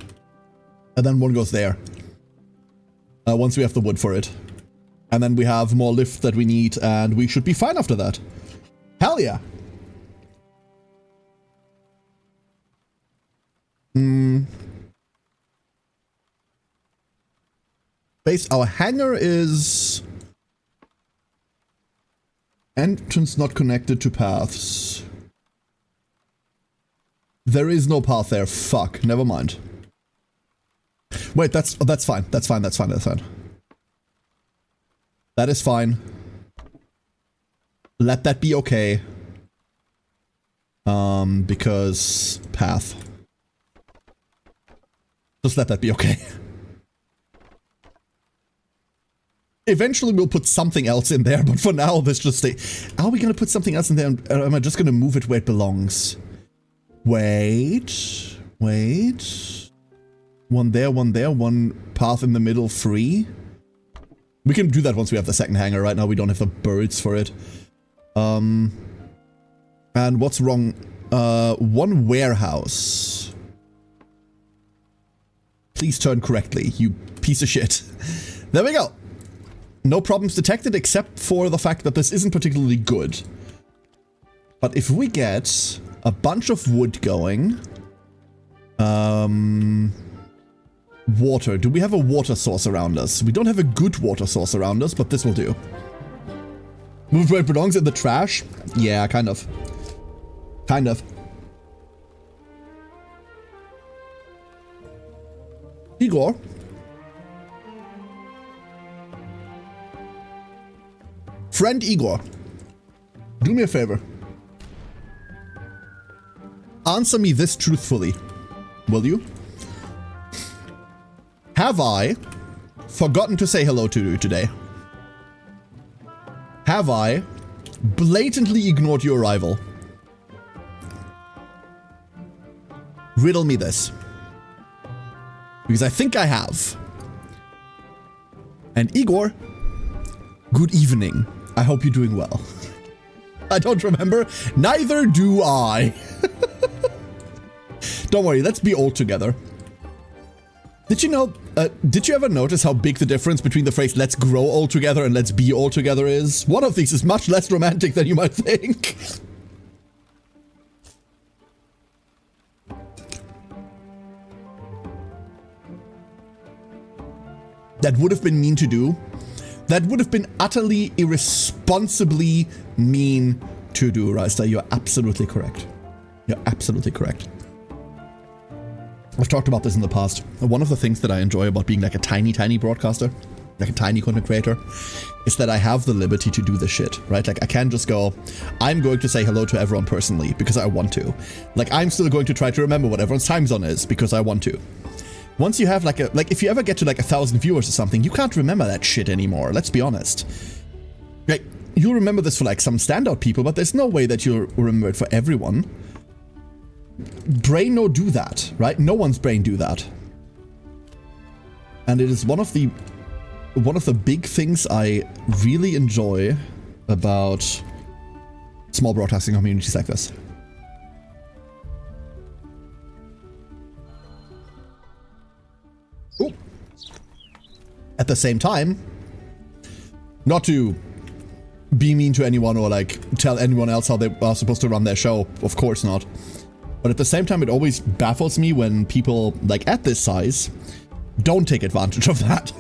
And then one goes there. Once we have the wood for it. And then we have more lift that we need, and we should be fine after that. Hell yeah! Base, our hangar is... Entrance not connected to paths. There is no path there. Fuck, never mind. Wait, that's fine. That's fine. That is fine. Let that be okay. Because path. Just let that be okay. Eventually we'll put something else in there, but for now this just stay. Are we gonna put something else in there, or am I just gonna move it where it belongs? Wait. One there, one path in the middle free. We can do that once we have the second hangar. Right now we don't have the birds for it. And what's wrong? One warehouse. Please turn correctly, you piece of shit. There we go. No problems detected except for the fact that this isn't particularly good. But if we get a bunch of wood going... Water. Do we have a water source around us? We don't have a good water source around us, but this will do. Move where it belongs, in the trash? Yeah, kind of. Kind of. Igor? Friend Igor, do me a favor. Answer me this truthfully, will you? Have I forgotten to say hello to you today? Have I blatantly ignored your arrival? Riddle me this. Because I think I have. And Igor, good evening. I hope you're doing well. I don't remember. Neither do I. Don't worry, let's be old together. Did you know, did you ever notice how big the difference between the phrase let's grow old together and let's be old together is? One of these is much less romantic than you might think. That would have been mean to do. That would have been utterly irresponsibly mean to do, Reister. You're absolutely correct. You're absolutely correct. I've talked about this in the past. One of the things that I enjoy about being like a tiny broadcaster, like a tiny content creator, is that I have the liberty to do this shit, right? Like I can just go, I'm going to say hello to everyone personally because I want to. Like I'm still going to try to remember what everyone's time zone is because I want to. Once you have like if you ever get to like 1,000 viewers or something, you can't remember that shit anymore. Let's be honest. Like you'll remember this for like some standout people, but there's no way that you'll remember it for everyone. Brain no do that, right? No one's brain do that. And it is one of the big things I really enjoy about small broadcasting communities like this. Ooh. At the same time, not to be mean to anyone or like tell anyone else how they are supposed to run their show, of course not. But at the same time, it always baffles me when people like at this size don't take advantage of that.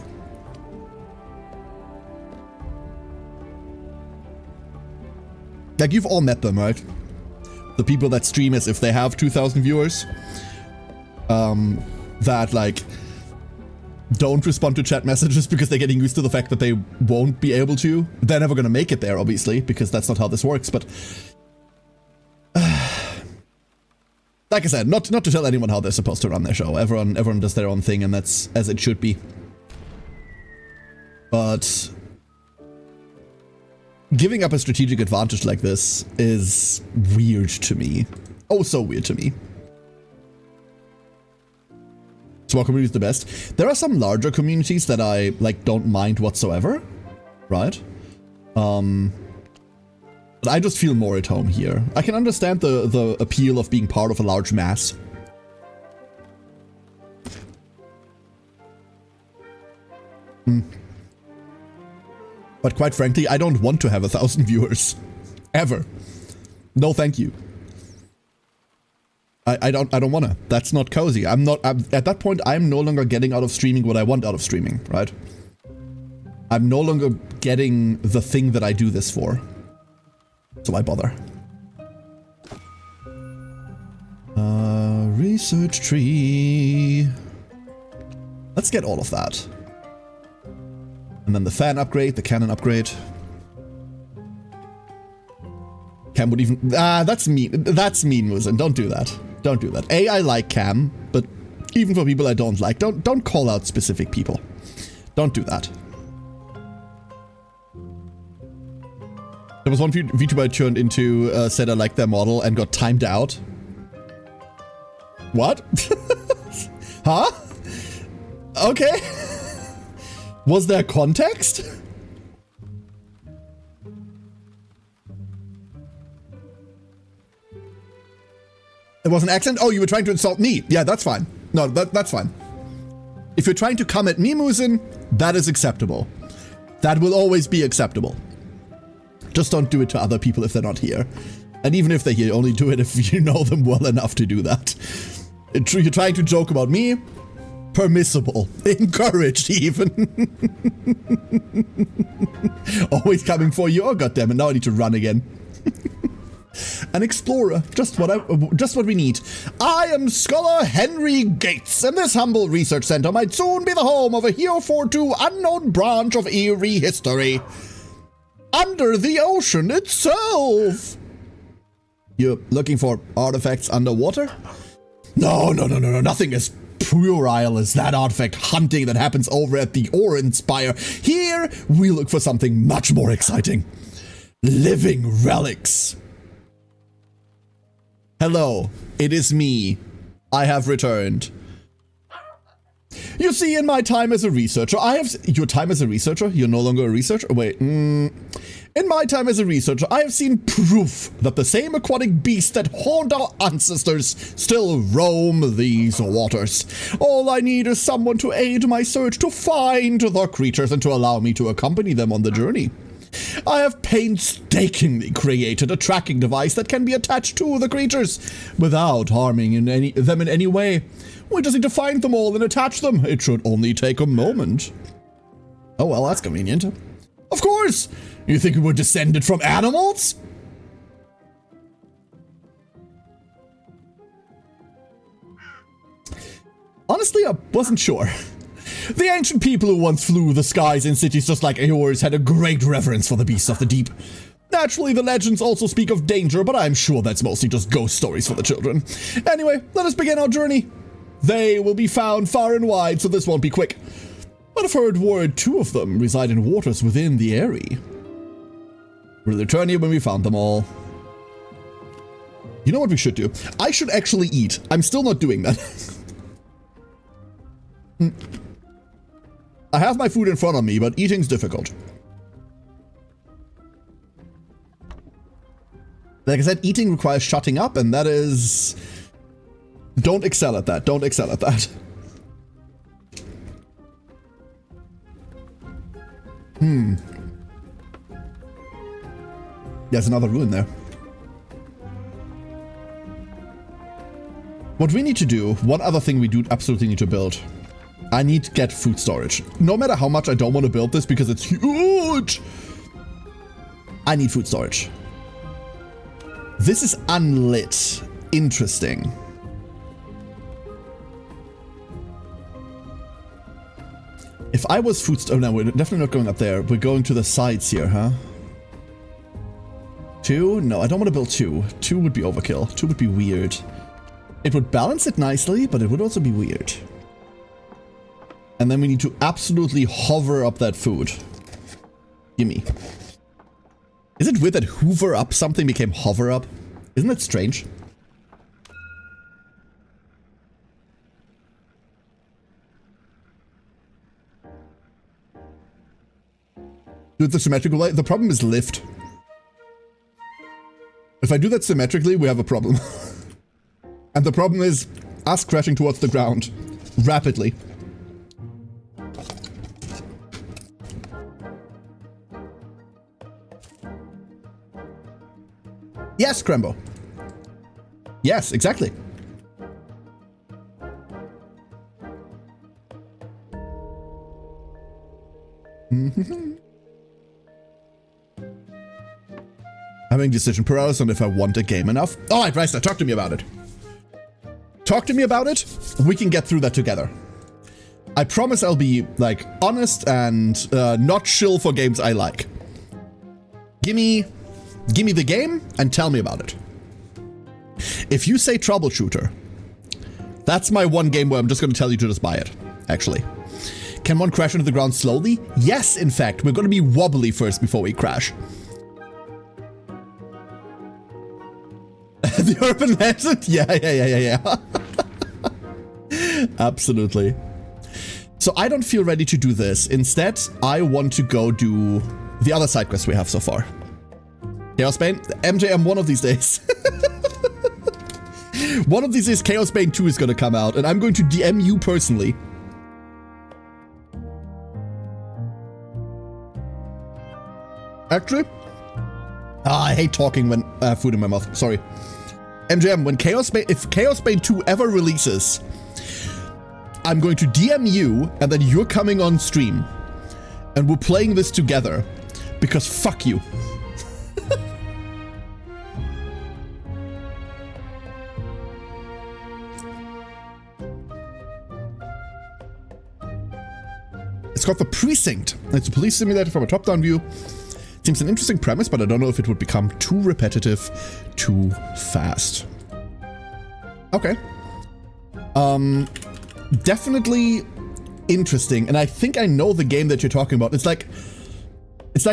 Like, you've all met them, right? The people that stream as if they have 2,000 viewers. That, like, don't respond to chat messages because they're getting used to the fact that they won't be able to. They're never gonna make it there, obviously, because that's not how this works, but... like I said, not to tell anyone how they're supposed to run their show. Everyone does their own thing, and that's as it should be. But... giving up a strategic advantage like this is weird to me. Oh, so weird to me. Small community is the best. There are some larger communities that I, like, don't mind whatsoever, right? But I just feel more at home here. I can understand the appeal of being part of a large mass. But quite frankly, I don't want to have 1,000 viewers. Ever. No, thank you. I don't wanna. That's not cozy. I'm at that point, I'm no longer getting out of streaming what I want out of streaming, right? I'm no longer getting the thing that I do this for. So why bother? Research tree. Let's get all of that. And then the fan upgrade, the cannon upgrade. Cam would even... that's mean. That's mean, Muzen. Don't do that. Don't do that. I like Cam, but even for people I don't like, don't call out specific people. Don't do that. There was one VTuber I turned into, said I liked their model and got timed out. What? Huh? Okay. Was there context? It was an accent? Oh, you were trying to insult me. Yeah, that's fine. No, that's fine. If you're trying to come at me, Muzen, that is acceptable. That will always be acceptable. Just don't do it to other people if they're not here. And even if they're here, only do it if you know them well enough to do that. You're trying to joke about me? Permissible. Encouraged, even. Always coming for you. Oh, goddammit, now I need to run again. An explorer, just what we need. I am Scholar Henry Gates, and this humble research center might soon be the home of a heretofore unknown branch of eerie history. Under the ocean itself. You're looking for artifacts underwater? No, nothing as puerile as that artifact hunting that happens over at the Orin Spire. Here, we look for something much more exciting. Living relics. Hello, it is me. I have returned. You see, in my time as a researcher, your time as a researcher? You're no longer a researcher? Wait, In my time as a researcher, I have seen proof that the same aquatic beasts that haunt our ancestors still roam these waters. All I need is someone to aid my search to find the creatures and to allow me to accompany them on the journey. I have painstakingly created a tracking device that can be attached to the creatures without harming them in any way. We just need to find them all and attach them. It should only take a moment. Oh well, that's convenient. Of course! You think we were descended from animals? Honestly, I wasn't sure. The ancient people who once flew the skies in cities just like yours had a great reverence for the beasts of the deep. Naturally, the legends also speak of danger, but I'm sure that's mostly just ghost stories for the children. Anyway, let us begin our journey. They will be found far and wide, so this won't be quick. But I've heard word 2 of them reside in waters within the Eyrie. We'll return you when we found them all. You know what we should do? I should actually eat. I'm still not doing that. I have my food in front of me, but eating's difficult. Like I said, eating requires shutting up, and that is... Don't excel at that. Don't excel at that. There's another ruin there. What we need to do, one other thing we do absolutely need to build. I need to get food storage. No matter how much I don't want to build this because it's huge. I need food storage. This is unlit. Interesting. If I was food storage... Oh no, we're definitely not going up there. We're going to the sides here, huh? 2? No, I don't want to build 2. 2 would be overkill. 2 would be weird. It would balance it nicely, but it would also be weird. And then we need to absolutely hover up that food. Gimme. Is it weird that hoover up something became hover up? Isn't that strange? Do it the symmetrical way? The problem is lift. If I do that symmetrically, we have a problem. And the problem is us crashing towards the ground. Rapidly. Yes, Crembo. Yes, exactly. Having decision paralysis on if I want a game enough. Alright, Reister, talk to me about it. Talk to me about it. We can get through that together. I promise I'll be, like, honest and not chill for games I like. Gimme the game and tell me about it. If you say troubleshooter, that's my one game where I'm just going to tell you to just buy it, actually. Can one crash into the ground slowly? Yes, in fact. We're going to be wobbly first before we crash. The urban legend? Yeah. Absolutely. So I don't feel ready to do this. Instead, I want to go do the other side quests we have so far. Chaos Bane? MJM one of these days. One of these days, Chaos Bane 2 is going to come out, and I'm going to DM you personally. Actually? I hate talking when I have food in my mouth. Sorry. MJM, when if Chaos Bane 2 ever releases, I'm going to DM you, and then you're coming on stream. And we're playing this together. Because fuck you. It's called The Precinct. It's a police simulator from a top-down view. Seems an interesting premise, but I don't know if it would become too repetitive too fast. Okay. Definitely interesting, and I think I know the game that you're talking about. It's like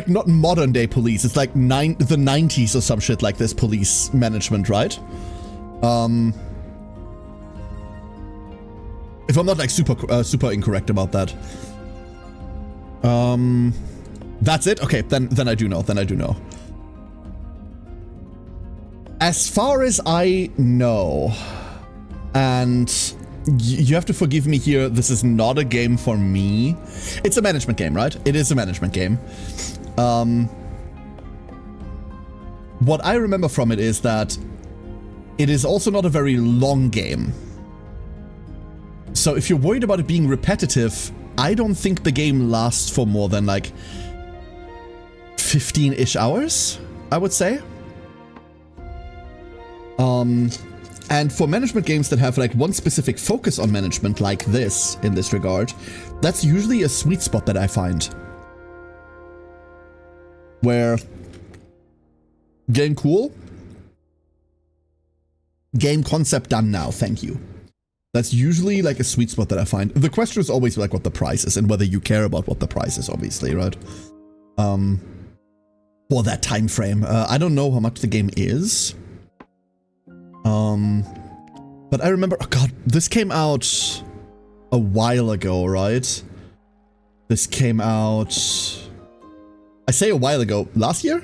not modern day police. It's like the 90s or some shit like this police management, right? If I'm not like super incorrect about that. That's it? Okay, then I do know. As far as I know, and you have to forgive me here, this is not a game for me. It's a management game, right? It is a management game. What I remember from it is that it is also not a very long game. So if you're worried about it being repetitive, I don't think the game lasts for more than like 15-ish hours, I would say. And for management games that have like one specific focus on management like this, in this regard, that's usually a sweet spot that I find. Where game cool, game concept done now, thank you. That's usually like a sweet spot that I find. The question is always like what the price is and whether you care about what the price is, obviously, right? for that time frame. I don't know how much the game is. But I remember, oh god, this came out a while ago, right? This came out, I say a while ago, last year?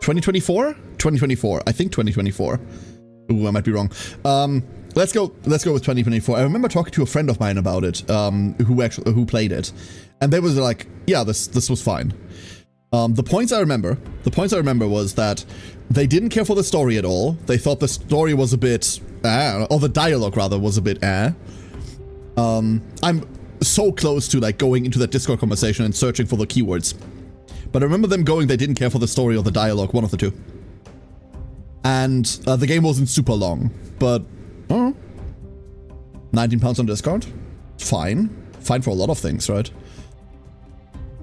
2024? 2024, I think 2024. Ooh, I might be wrong. Let's go with 2024. I remember talking to a friend of mine about it, who played it. And they was like, yeah, this was fine. The points I remember was that they didn't care for the story at all. They thought the story was a bit, or the dialogue rather was a bit, I'm so close to like going into that Discord conversation and searching for the keywords. But I remember them going, they didn't care for the story or the dialogue, one of the two. And the game wasn't super long, but I don't know, £19 on Discord? Fine. Fine for a lot of things, right?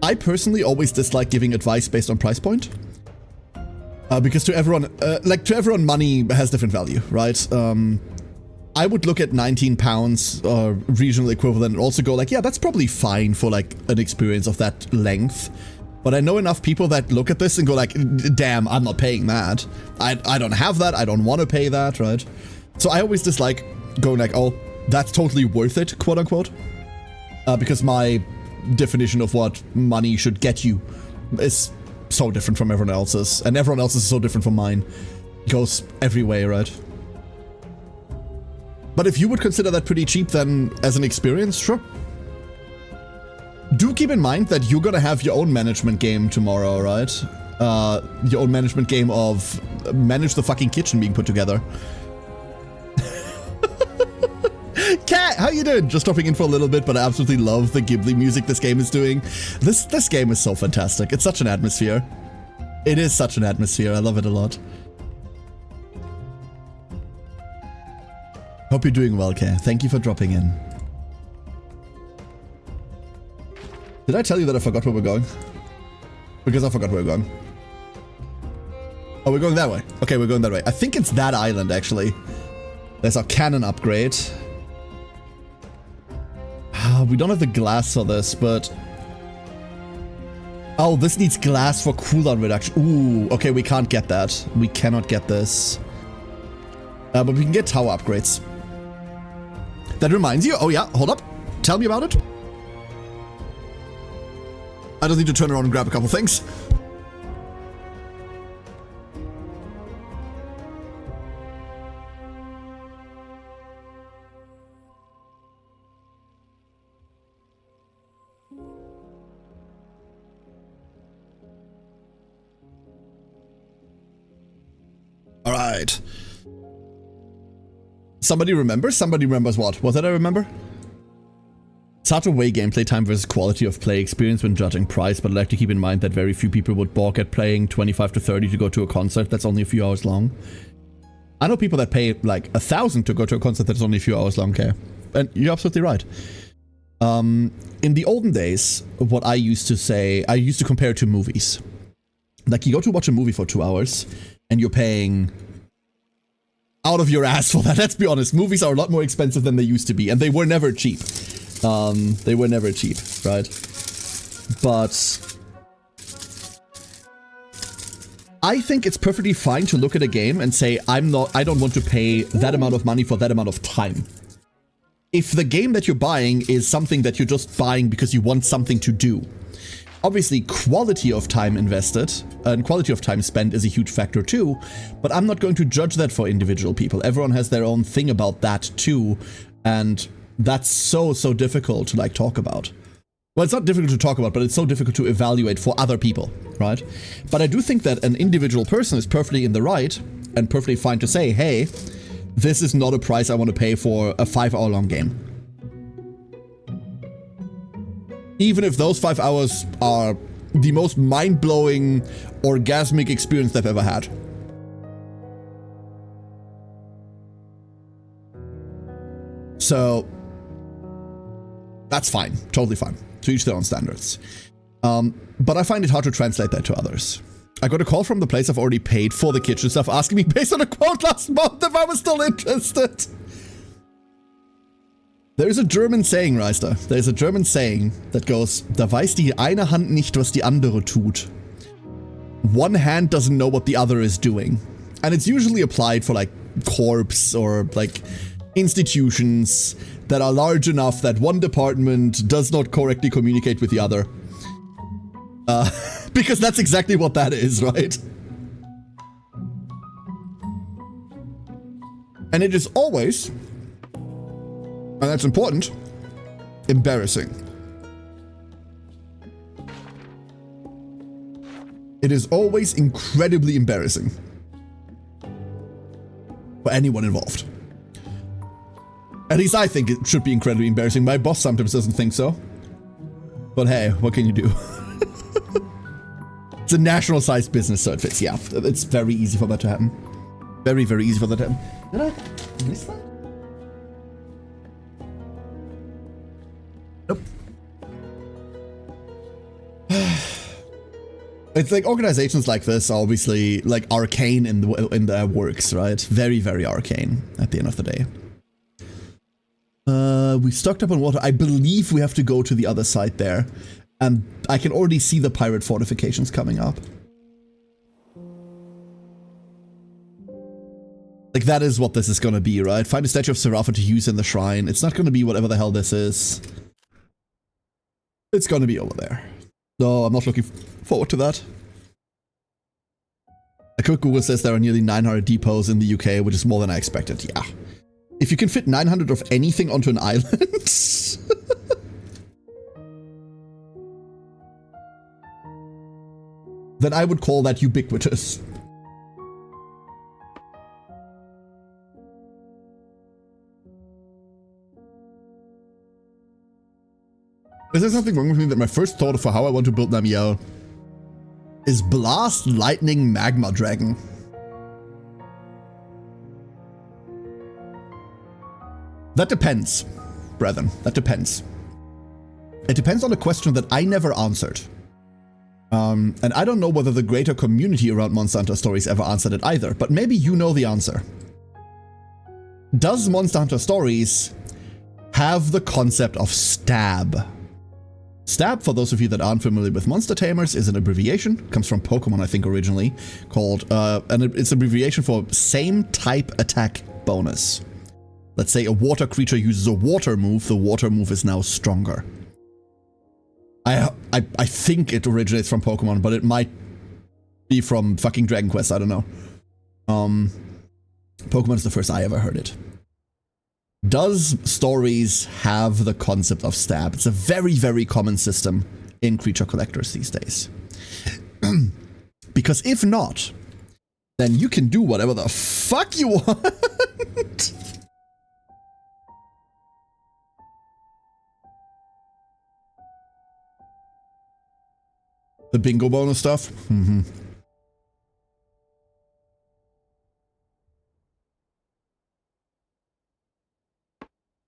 I personally always dislike giving advice based on price point. Because to everyone, money has different value, right? I would look at £19 or regional equivalent and also go like, yeah, that's probably fine for like an experience of that length. But I know enough people that look at this and go like, damn, I'm not paying that. I don't have that. I don't want to pay that, right? So I always dislike going like, oh, that's totally worth it, quote unquote. Because my definition of what money should get you is so different from everyone else's. And everyone else's is so different from mine. It goes every way, right? But if you would consider that pretty cheap then as an experience, sure. Do keep in mind that you're gonna have your own management game tomorrow, right? Your own management game of manage the fucking kitchen being put together. Cat, how you doing? Just dropping in for a little bit, but I absolutely love the Ghibli music this game is doing. This game is so fantastic. It's such an atmosphere. It is such an atmosphere. I love it a lot. Hope you're doing well, Kay. Thank you for dropping in. Did I tell you that I forgot where we're going? Because I forgot where we're going. Oh, we're going that way. Okay, we're going that way. I think it's that island, actually. There's our cannon upgrade. We don't have the glass for this, but... Oh, this needs glass for cooldown reduction. Ooh, okay, we can't get that. We cannot get this. But we can get tower upgrades. That reminds you. Oh yeah, hold up. Tell me about it. I just need to turn around and grab a couple things. All right. Somebody remembers? Somebody remembers what? What did I remember? It's hard to weigh gameplay time versus quality of play experience when judging price, but I'd like to keep in mind that very few people would balk at playing 25 to 30 to go to a concert that's only a few hours long. I know people that pay like 1,000 to go to a concert that's only a few hours long, okay? And you're absolutely right. In the olden days, what I used to say, I used to compare it to movies. Like you go to watch a movie for 2 hours and you're paying out of your ass for that. Let's be honest, movies are a lot more expensive than they used to be, and they were never cheap. They were never cheap, right? But I think it's perfectly fine to look at a game and say, I don't want to pay that amount of money for that amount of time. If the game that you're buying is something that you're just buying because you want something to do, obviously quality of time invested and quality of time spent is a huge factor too, but I'm not going to judge that for individual people. Everyone has their own thing about that too, and that's so difficult to like talk about. Well, it's not difficult to talk about, but it's so difficult to evaluate for other people, right? But I do think that an individual person is perfectly in the right and perfectly fine to say, hey, this is not a price I want to pay for a 5-hour-long game. Even if those 5 hours are the most mind-blowing, orgasmic experience they've ever had. So, that's fine. Totally fine. To each their own standards. But I find it hard to translate that to others. I got a call from the place I've already paid for the kitchen stuff asking me based on a quote last month if I was still interested. There's a German saying, Reister. There's a German saying that goes, da weiß die eine Hand nicht, was die andere tut. one hand doesn't know what the other is doing. And it's usually applied for like corps or like institutions that are large enough that one department does not correctly communicate with the other. Because that's exactly what that is, right? And it is always, and that's important, embarrassing. It is always incredibly embarrassing for anyone involved. At least I think it should be incredibly embarrassing. My boss sometimes doesn't think so. But hey, what can you do? It's a national-sized business, so it fits. Yeah, it's very easy for that to happen. Very, very easy for that to happen. Did I miss that? Nope. It's like organizations like this are obviously like arcane in their works, right? Very, very arcane at the end of the day. We stocked up on water. I believe we have to go to the other side there. And I can already see the pirate fortifications coming up. Like, that is what this is gonna be, right? Find a statue of Serafa to use in the shrine. It's not gonna be whatever the hell this is. It's gonna be over there. No, I'm not looking forward to that. A quick Google says there are nearly 900 depots in the UK, which is more than I expected. Yeah. If you can fit 900 of anything onto an island... then I would call that ubiquitous. Is there something wrong with me that my first thought for how I want to build Namiel is Blast Lightning Magma Dragon? That depends, brethren. That depends. It depends on a question that I never answered. And I don't know whether the greater community around Monster Hunter Stories ever answered it either, but maybe you know the answer. Does Monster Hunter Stories have the concept of stab? Stab, for those of you that aren't familiar with Monster Tamers, is an abbreviation, comes from Pokemon I think originally, called, and it's an abbreviation for same type attack bonus. Let's say a water creature uses a water move, the water move is now stronger. I think it originates from Pokemon, but it might be from fucking Dragon Quest, I don't know. Pokemon is the first I ever heard it. Does Stories have the concept of stab? It's a very, very common system in creature collectors these days. Because if not, then you can do whatever the fuck you want. The bingo bonus stuff? Mm-hmm.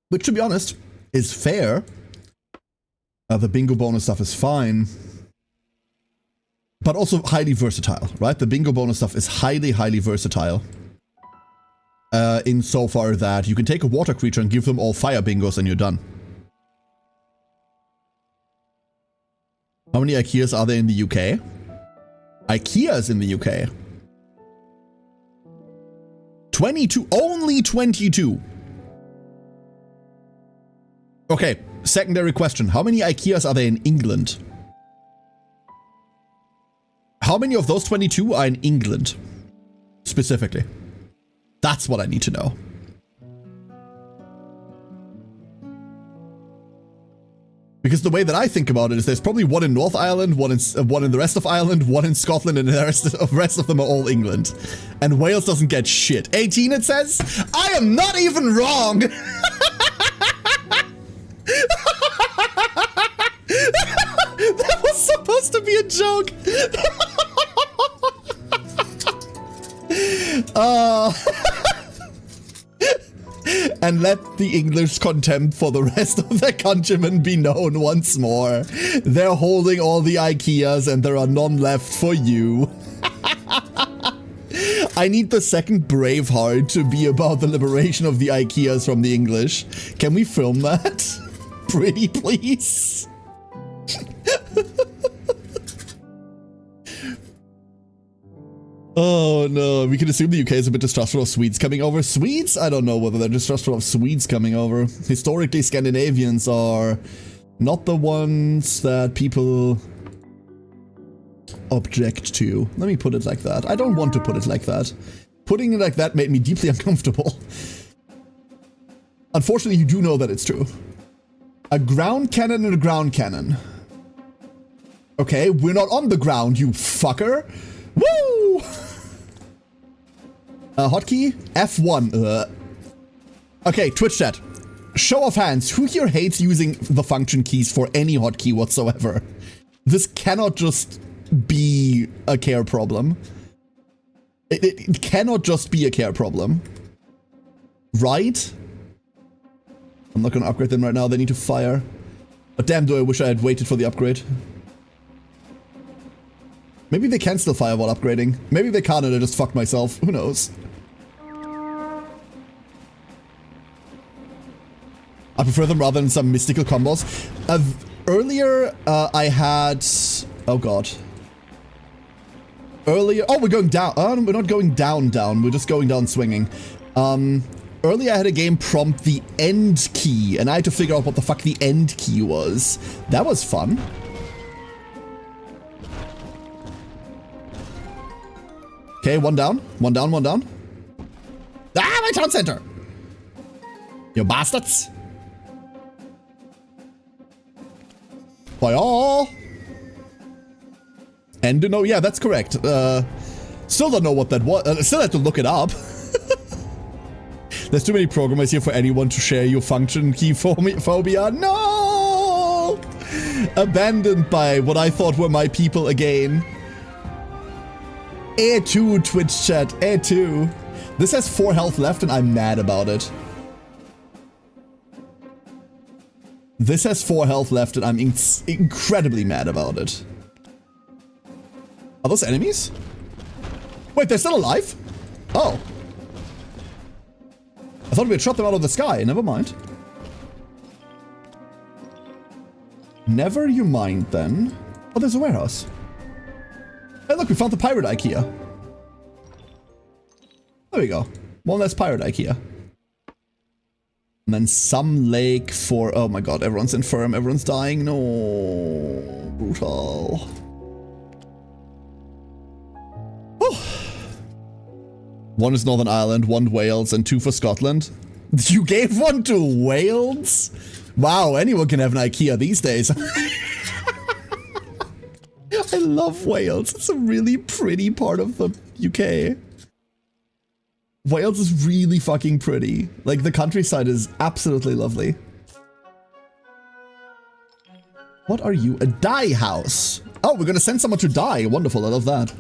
Which, to be honest, is fair. The bingo bonus stuff is fine. But also highly versatile, right? The bingo bonus stuff is highly, highly versatile. Insofar that you can take a water creature and give them all fire bingos and you're done. How many IKEAs are there in the UK? IKEAs in the UK? 22. Only 22. Okay, secondary question. How many IKEAs are there in England? How many of those 22 are in England? Specifically. That's what I need to know. Because the way that I think about it is there's probably one in North Ireland, one in the rest of Ireland, one in Scotland, and the rest of them are all England. And Wales doesn't get shit. 18 it says? I am not even wrong! That was supposed to be a joke! And let the English contempt for the rest of their countrymen be known once more. They're holding all the IKEAs and there are none left for you. I need the second Braveheart to be about the liberation of the IKEAs from the English. Can we film that? Pretty please? Oh no, we can assume the UK is a bit distrustful of Swedes coming over. Swedes? I don't know whether they're distrustful of Swedes coming over. Historically, Scandinavians are not the ones that people object to. Let me put it like that. I don't want to put it like that. Putting it like that made me deeply uncomfortable. Unfortunately, you do know that it's true. A ground cannon and a ground cannon. Okay, we're not on the ground, you fucker. Woo! Hotkey? F1. Okay, Twitch chat. Show of hands. Who here hates using the function keys for any hotkey whatsoever? This cannot just be a care problem. It cannot just be a care problem. Right? I'm not gonna upgrade them right now. They need to fire. But damn, do I wish I had waited for the upgrade. Maybe they can still fire while upgrading. Maybe they can't and I just fucked myself. Who knows? I prefer them rather than some mystical combos. Earlier, I had... Oh god. Earlier... Oh, we're going down. We're not going down. We're just going down swinging. Earlier, I had a game prompt the end key, and I had to figure out what the fuck the end key was. That was fun. Okay, one down. One down. Ah, my town center! You bastards! Fire! And no, yeah, that's correct. Still don't know what that was. Still have to look it up. There's too many programmers here for anyone to share your function key phobia. No! Abandoned by what I thought were my people again. A2 Twitch chat, A2. This has 4 health left and I'm mad about it. This has 4 health left and I'm incredibly mad about it. Are those enemies? Wait, they're still alive? Oh. I thought we had shot them out of the sky. Never mind. Never you mind then. Oh, there's a warehouse. Hey, look, we found the pirate IKEA. There we go. One less pirate IKEA. And then some lake for... Oh my god, everyone's infirm, everyone's dying. No. Brutal. Oh. 1 is Northern Ireland, 1 Wales, and 2 for Scotland. You gave 1 to Wales? Wow, anyone can have an IKEA these days. I love Wales. It's a really pretty part of the UK. Wales is really fucking pretty. Like, the countryside is absolutely lovely. What are you? A dye house. Oh, we're gonna send someone to die. Wonderful, I love that.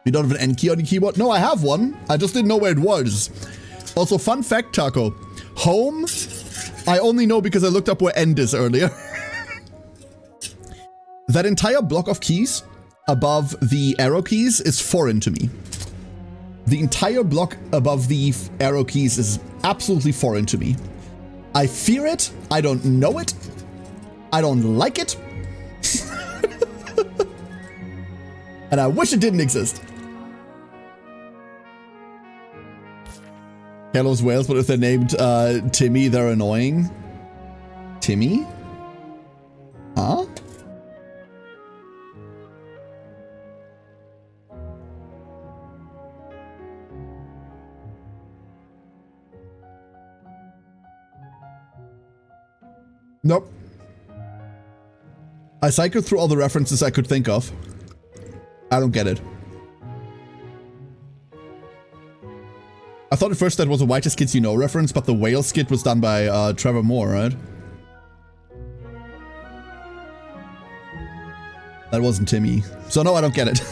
You don't have an N key on your keyboard? No, I have one. I just didn't know where it was. Also, fun fact, Taco. Home... I only know because I looked up where end is earlier. That entire block of keys above the arrow keys is foreign to me. The entire block above the arrow keys is absolutely foreign to me. I fear it. I don't know it. I don't like it. And I wish it didn't exist. Hello's Wales, but if they're named Timmy, they're annoying. Timmy? Huh? Nope. I cycled through all the references I could think of. I don't get it. I thought at first that was a Whitest Kids You Know reference, but the whale skit was done by Trevor Moore, right? That wasn't Timmy. So no, I don't get it.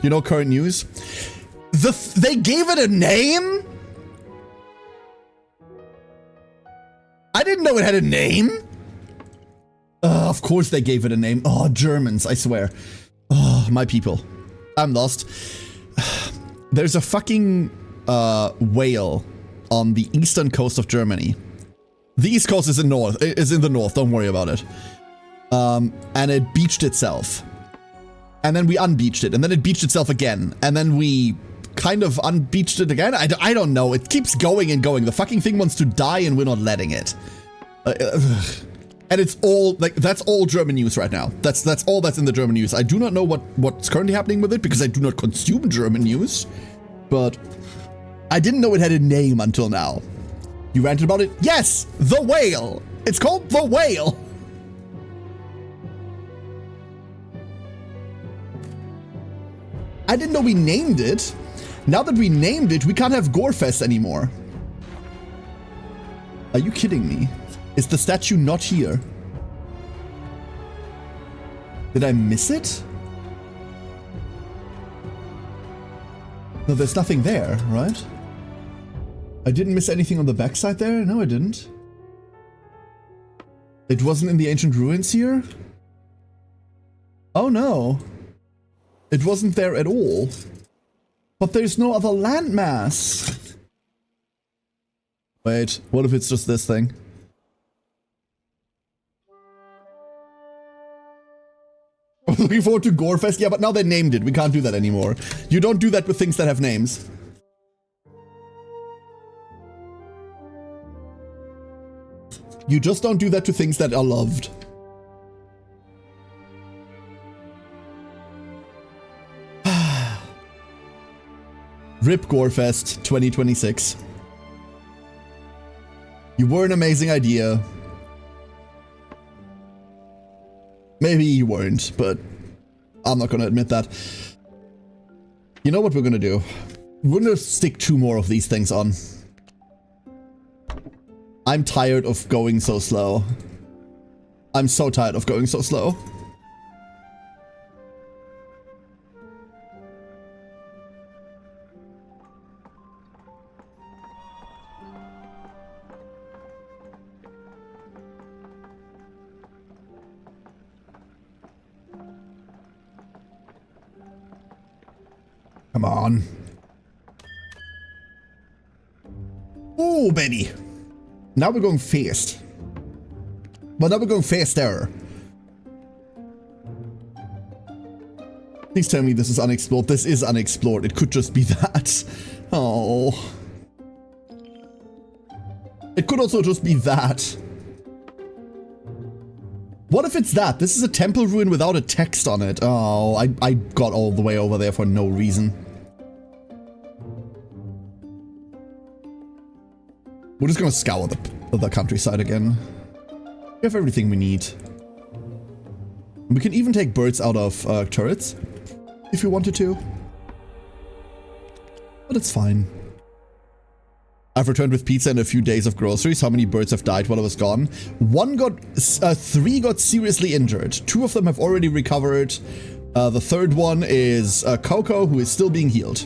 You know current news? They gave it a name? I didn't know it had a name. Of course they gave it a name. Oh, Germans, I swear. Oh, my people. I'm lost. There's a fucking whale on the eastern coast of Germany. The east coast is in the north, don't worry about it. and it beached itself. And then we unbeached it, and then it beached itself again, and then we kind of unbeached it again. I don't know. It keeps going and going. The fucking thing wants to die, and we're not letting it. And it's all like that's all German news right now. That's all that's in the German news. I do not know what's currently happening with it because I do not consume German news, but I didn't know it had a name until now. You ranted about it? Yes, the whale. It's called the whale. I didn't know we named it. Now that we named it, we can't have Gorefest anymore. Are you kidding me? Is the statue not here? Did I miss it? No, there's nothing there, right? I didn't miss anything on the backside there? No, I didn't. It wasn't in the ancient ruins here? Oh no. It wasn't there at all. But there's no other landmass. Wait, what if it's just this thing? I'm looking forward to Gorefest. Yeah, but now they named it. We can't do that anymore. You don't do that with things that have names. You just don't do that to things that are loved. RIP Gorefest 2026. You were an amazing idea. Maybe you weren't, but I'm not gonna admit that. You know what we're gonna do? We're gonna stick 2 more of these things on. I'm tired of going so slow. I'm so tired of going so slow. Come on. Oh, baby. Now we're going fast. Well, now we're going faster. Please tell me this is unexplored. This is unexplored. It could just be that. Oh. It could also just be that. What if it's that? This is a temple ruin without a text on it. Oh, I got all the way over there for no reason. We're just gonna scour the countryside again. We have everything we need. We can even take birds out of turrets, if we wanted to. But it's fine. I've returned with pizza and a few days of groceries. How many birds have died while I was gone? 3 got seriously injured. 2 of them have already recovered. The 3rd one is Coco, who is still being healed.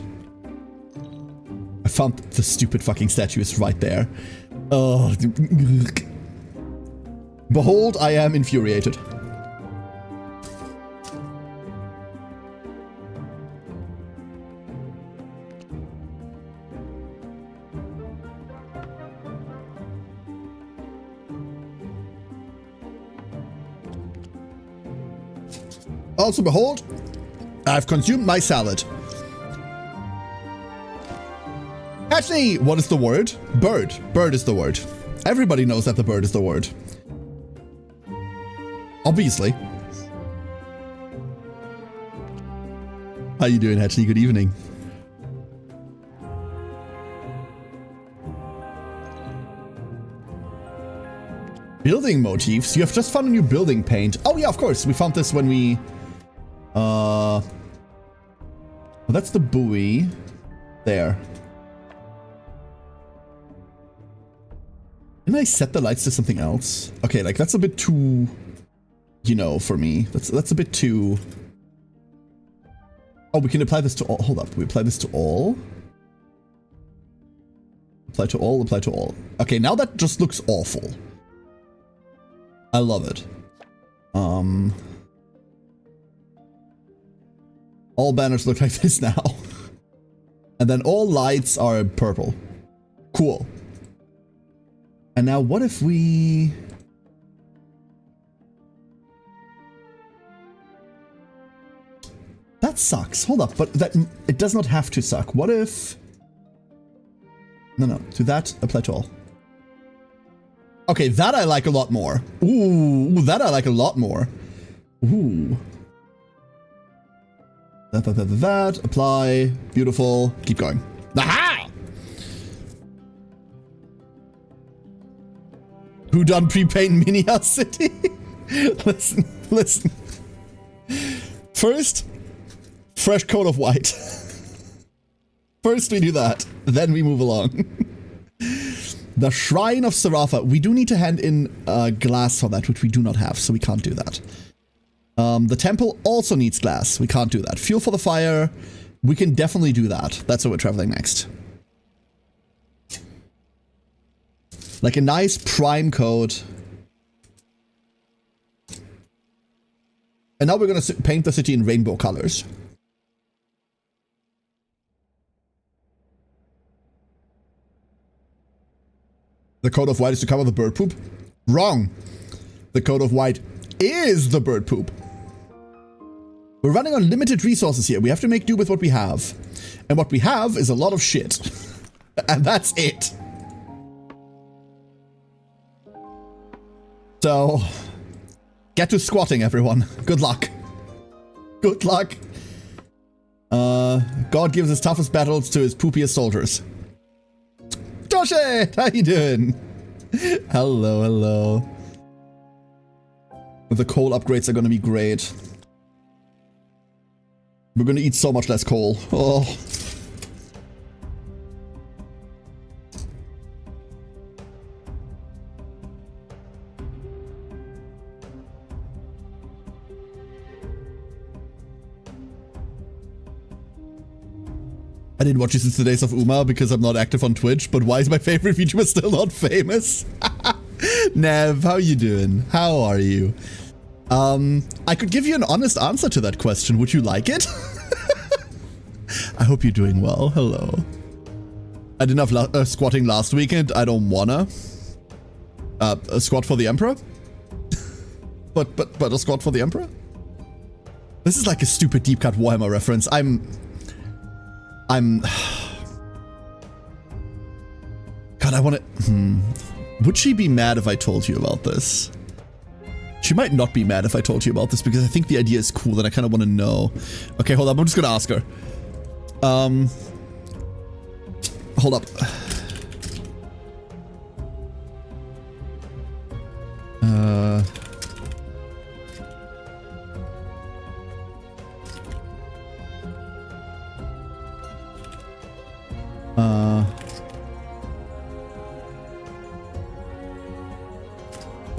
I found the stupid fucking statue is right there. Oh. Behold, I am infuriated. Also, behold, I've consumed my salad. Actually, what is the word? Bird. Bird is the word. Everybody knows that the bird is the word. Obviously. How you doing, Hatchley? Good evening. Building motifs? You have just found a new building paint. Oh yeah, of course. We found this when we... well, that's the buoy. There. Didn't I set the lights to something else? Okay, like that's a bit too, you know, for me. That's a bit too... Oh, we can apply this to all. Hold up. We apply this to all. Apply to all, apply to all. Okay, now that just looks awful. I love it. All banners look like this now. And then all lights are purple. Cool. And now what if we... that sucks. Hold up, but that it does not have to suck. What if... No, to that, apply to all. Okay, that I like a lot more. Ooh, that I like a lot more. Ooh. That, apply, beautiful, keep going. Aha! Who done pre-paint Mini House City? Listen. First, fresh coat of white. First we do that, then we move along. The Shrine of Sarafa. We do need to hand in glass for that, which we do not have, so we can't do that. The temple also needs glass. We can't do that. Fuel for the fire. We can definitely do that. That's where we're traveling next. Like a nice prime coat. And now we're going to paint the city in rainbow colors. The coat of white is to cover the bird poop? Wrong. The coat of white is the bird poop. We're running on limited resources here. We have to make do with what we have. And what we have is a lot of shit. And that's it. So, get to squatting, everyone. Good luck. Good luck. God gives his toughest battles to his poopiest soldiers. Josh, how you doing? Hello. The coal upgrades are gonna be great. We're gonna eat so much less coal. Oh. I didn't watch you since the days of Uma because I'm not active on Twitch, but why is my favorite VTuber still not famous? Nev, how you doing? How are you? I could give you an honest answer to that question. Would you like it? I hope you're doing well. Hello. I didn't have squatting last weekend. I don't wanna. A squat for the Emperor? but a squat for the Emperor? This is like a stupid deep cut Warhammer reference. I'm... God, I want to... Would she be mad if I told you about this? She might not be mad if I told you about this because I think the idea is cool and I kind of want to know. Okay, hold up. I'm just going to ask her. Hold up.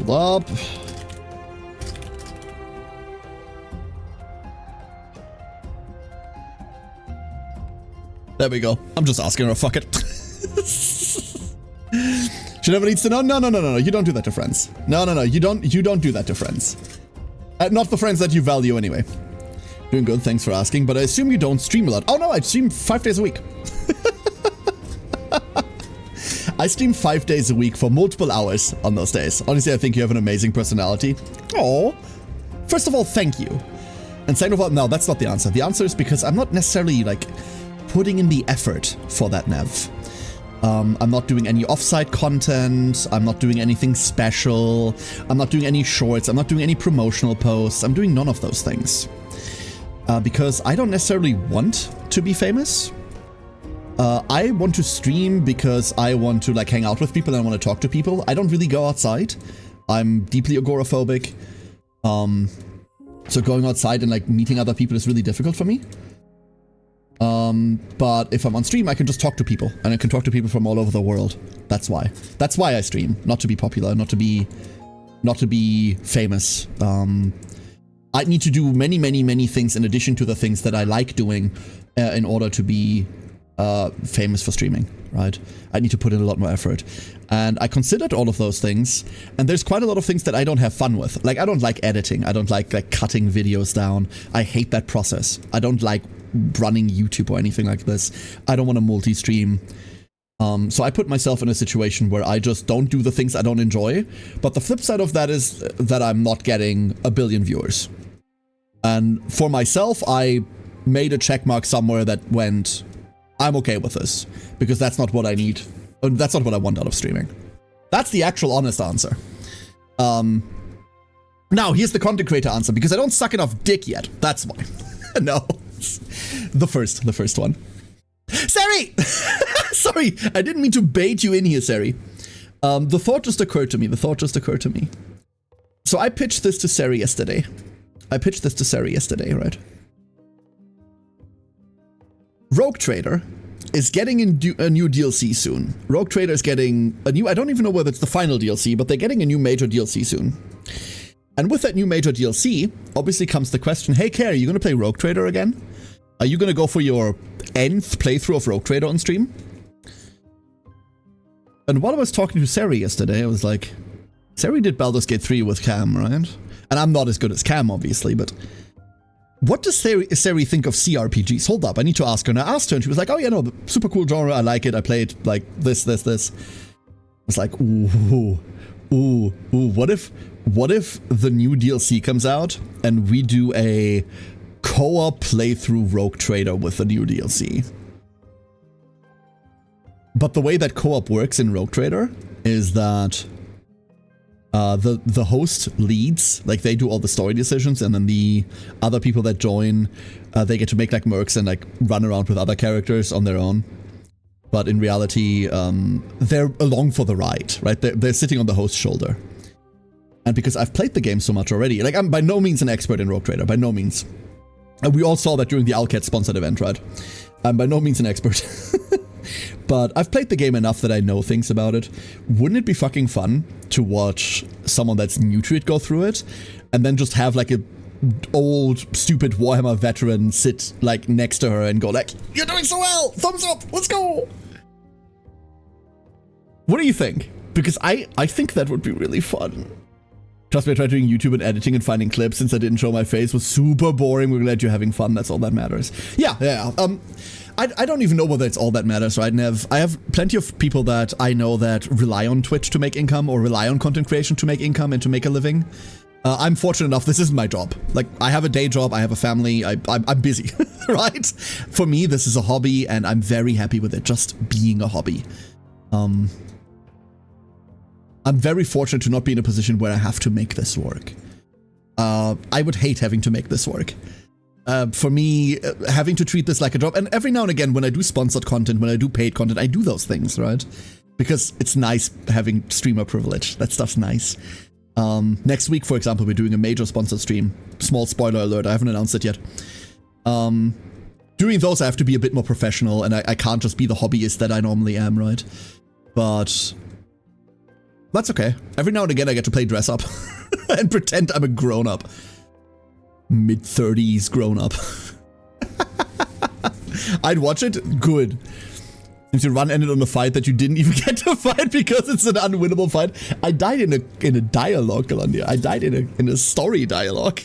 Hold up. There we go. I'm just asking her, fuck it. She never needs to know. No. You don't do that to friends. No. You don't do that to friends. Not the friends that you value anyway. Doing good, thanks for asking, but I assume you don't stream a lot. Oh no, I stream 5 days a week. I stream 5 days a week for multiple hours on those days. Honestly, I think you have an amazing personality. Oh, first of all, thank you. And second of all, no, that's not the answer. The answer is because I'm not necessarily like putting in the effort for that, Nev. I'm not doing any offsite content. I'm not doing anything special. I'm not doing any shorts. I'm not doing any promotional posts. I'm doing none of those things. Because I don't necessarily want to be famous. I want to stream because I want to like hang out with people and I want to talk to people. I don't really go outside. I'm deeply agoraphobic. So going outside and like meeting other people is really difficult for me. But if I'm on stream, I can just talk to people and I can talk to people from all over the world. That's why. That's why I stream. Not to be popular, not to be famous. I need to do many things in addition to the things that I like doing in order to be famous for streaming, right? I need to put in a lot more effort. And I considered all of those things, and there's quite a lot of things that I don't have fun with. Like, I don't like editing. I don't like cutting videos down. I hate that process. I don't like running YouTube or anything like this. I don't want to multi-stream. So I put myself in a situation where I just don't do the things I don't enjoy. But the flip side of that is that I'm not getting a billion viewers. And for myself, I made a check mark somewhere that went, I'm okay with this, because that's not what I need. That's not what I want out of streaming. That's the actual honest answer. Now, here's the content creator answer, because I don't suck enough dick yet. That's why. No. The first one. Sari! Sorry, I didn't mean to bait you in here, Sari. The thought just occurred to me. So I pitched this to Sari yesterday. Right? Rogue Trader is getting a new DLC soon. Rogue Trader is getting a new, I don't even know whether it's the final DLC, but they're getting a new major DLC soon. And with that new major DLC, obviously comes the question, hey, Care, are you going to play Rogue Trader again? Are you going to go for your nth playthrough of Rogue Trader on stream? And while I was talking to Sari yesterday, I was like, Sari did Baldur's Gate 3 with Cam, right? And I'm not as good as Cam, obviously, but what does Sari think of CRPGs? Hold up, I need to ask her. And I asked her, and she was like, oh, yeah, no, super cool genre, I like it. I played, like, this. I was like, ooh, what if the new DLC comes out, and we do a co-op playthrough Rogue Trader with the new DLC? But the way that co-op works in Rogue Trader is that the host leads, like they do all the story decisions, and then the other people that join, they get to make like mercs and like run around with other characters on their own. But in reality, they're along for the ride, right? They're sitting on the host's shoulder. And because I've played the game so much already, like I'm by no means an expert in Rogue Trader, by no means. And we all saw that during the Alcat sponsored event, right? I'm by no means an expert. But I've played the game enough that I know things about it. Wouldn't it be fucking fun to watch someone that's new to it go through it, and then just have like a old, stupid Warhammer veteran sit like next to her and go like, you're doing so well! Thumbs up! Let's go! What do you think? Because I think that would be really fun. Trust me, I tried doing YouTube and editing and finding clips since I didn't show my face. It was super boring. We're glad you're having fun. That's all that matters. Yeah. I don't even know whether it's all that matters, right, Nev? I have plenty of people that I know that rely on Twitch to make income or rely on content creation to make income and to make a living. I'm fortunate enough, this isn't my job. Like, I have a day job, I have a family, I'm busy, right? For me, this is a hobby, and I'm very happy with it just being a hobby. I'm very fortunate to not be in a position where I have to make this work. I would hate having to make this work. For me, having to treat this like a job, and every now and again when I do sponsored content, when I do paid content, I do those things, right? Because it's nice having streamer privilege. That stuff's nice. Next week, for example, we're doing a major sponsored stream. Small spoiler alert, I haven't announced it yet. Doing those, I have to be a bit more professional, and I can't just be the hobbyist that I normally am, right? But that's okay. Every now and again, I get to play dress up and pretend I'm a grown-up. Mid-30s grown-up. I'd watch it. Good. Since your run ended on a fight that you didn't even get to fight because it's an unwinnable fight. I died in a dialogue, Galandia. I died in a story dialogue.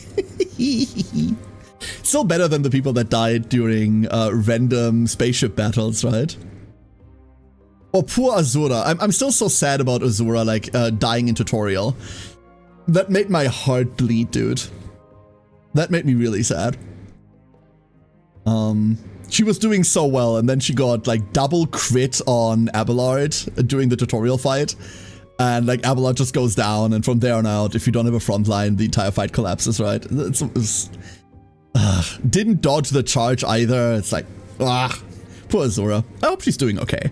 Still better than the people that died during random spaceship battles, right? Oh, poor Azura. I'm still so sad about Azura, like, dying in tutorial. That made my heart bleed, dude. That made me really sad. She was doing so well, and then she got, like, double crit on Abelard during the tutorial fight. And, like, Abelard just goes down, and from there on out, if you don't have a front line, the entire fight collapses, right? Didn't dodge the charge either. It's like, poor Azura. I hope she's doing okay.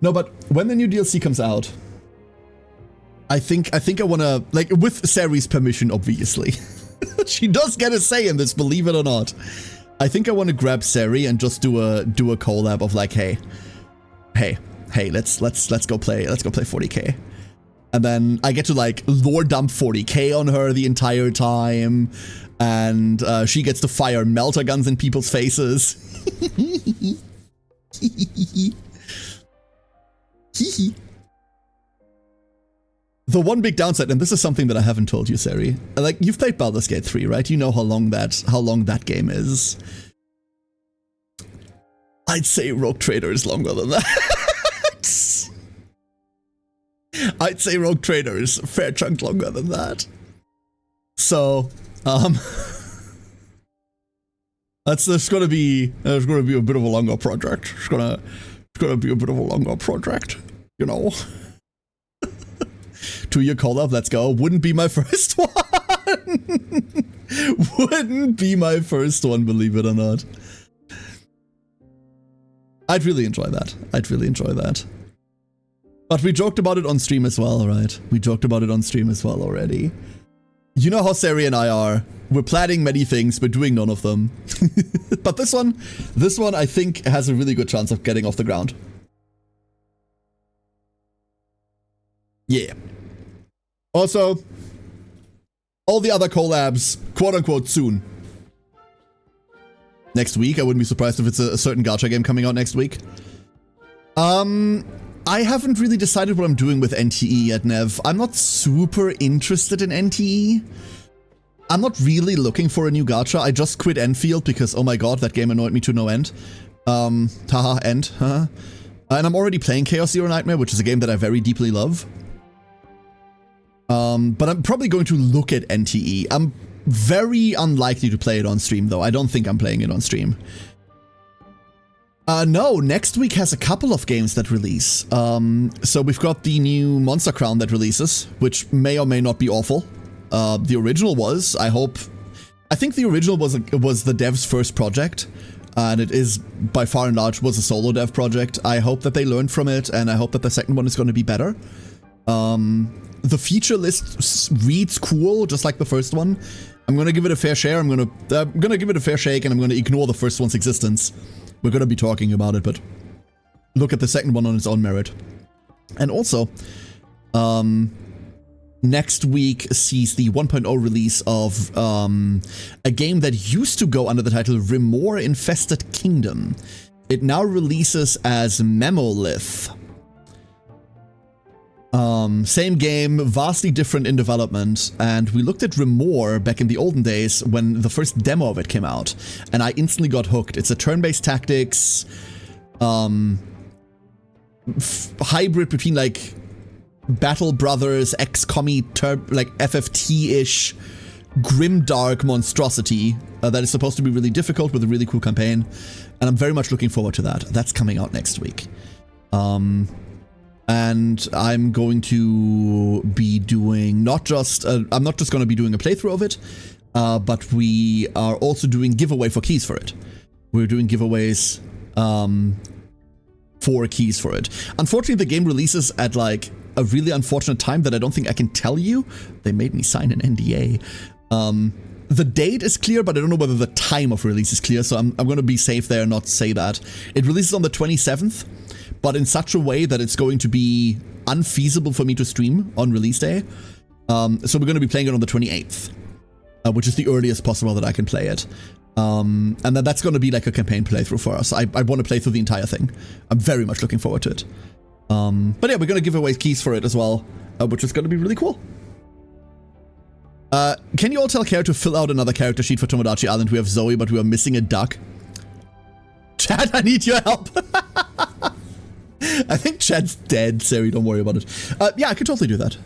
No, but when the new DLC comes out, I think I want to, like, with Sari's permission, obviously. She does get a say in this, believe it or not. I think I want to grab Sari and just do a collab of like, hey, let's go play 40k. And then I get to like lore dump 40k on her the entire time, and she gets to fire melter guns in people's faces. The one big downside, and this is something that I haven't told you, Sari, like, you've played Baldur's Gate 3, right? You know how long that game is. I'd say Rogue Trader is longer than that. I'd say Rogue Trader is a fair chunk longer than that. So, There's gonna be a bit of a longer project. It's gonna be a bit of a longer project, you know. 2-year collab, let's go. Wouldn't be my first one. Wouldn't be my first one, believe it or not. I'd really enjoy that. But we joked about it on stream as well, right? We joked about it on stream as well already. You know how Sari and I are. We're planning many things, but doing none of them. But this one I think has a really good chance of getting off the ground. Yeah. Also, all the other collabs, quote unquote, soon. Next week, I wouldn't be surprised if it's a certain gacha game coming out next week. I haven't really decided what I'm doing with NTE yet, Nev. I'm not super interested in NTE. I'm not really looking for a new gacha. I just quit Enfield because, oh my god, that game annoyed me to no end. Haha, end, haha. And I'm already playing Chaos Zero Nightmare, which is a game that I very deeply love. But I'm probably going to look at NTE. I'm very unlikely to play it on stream, though. I don't think I'm playing it on stream. No, next week has a couple of games that release. So we've got the new Monster Crown that releases, which may or may not be awful. The original was, I think the original was the dev's first project, and it is by far and large was a solo dev project. I hope that they learned from it, and I hope that the second one is going to be better. The feature list reads cool, just like the first one. I'm gonna give it a fair share. I'm gonna give it a fair shake, and I'm gonna ignore the first one's existence. We're gonna be talking about it, but look at the second one on its own merit. And also, next week sees the 1.0 release of a game that used to go under the title Rimor Infested Kingdom. It now releases as Memolith. Same game, vastly different in development, and we looked at Rimor back in the olden days when the first demo of it came out, and I instantly got hooked. It's a turn-based tactics, hybrid between like Battle Brothers, XCOM-y, like FFT-ish, grimdark monstrosity that is supposed to be really difficult with a really cool campaign, and I'm very much looking forward to that. That's coming out next week. And I'm going to be doing I'm not just going to be doing a playthrough of it, but we are also doing giveaway for keys for it. We're doing giveaways for keys for it. Unfortunately, the game releases at like a really unfortunate time that I don't think I can tell you. They made me sign an NDA. The date is clear, but I don't know whether the time of release is clear, so I'm going to be safe there and not say that. It releases on the 27th. But in such a way that it's going to be unfeasible for me to stream on release day. So we're going to be playing it on the 28th, which is the earliest possible that I can play it. And then that's going to be like a campaign playthrough for us. I want to play through the entire thing. I'm very much looking forward to it. But yeah, we're going to give away keys for it as well, which is going to be really cool. Can you all tell Care to fill out another character sheet for Tomodachi Island? We have Zoe, but we are missing a duck. Chad, I need your help. I think Chad's dead, Sari, don't worry about it. Yeah, I could totally do that.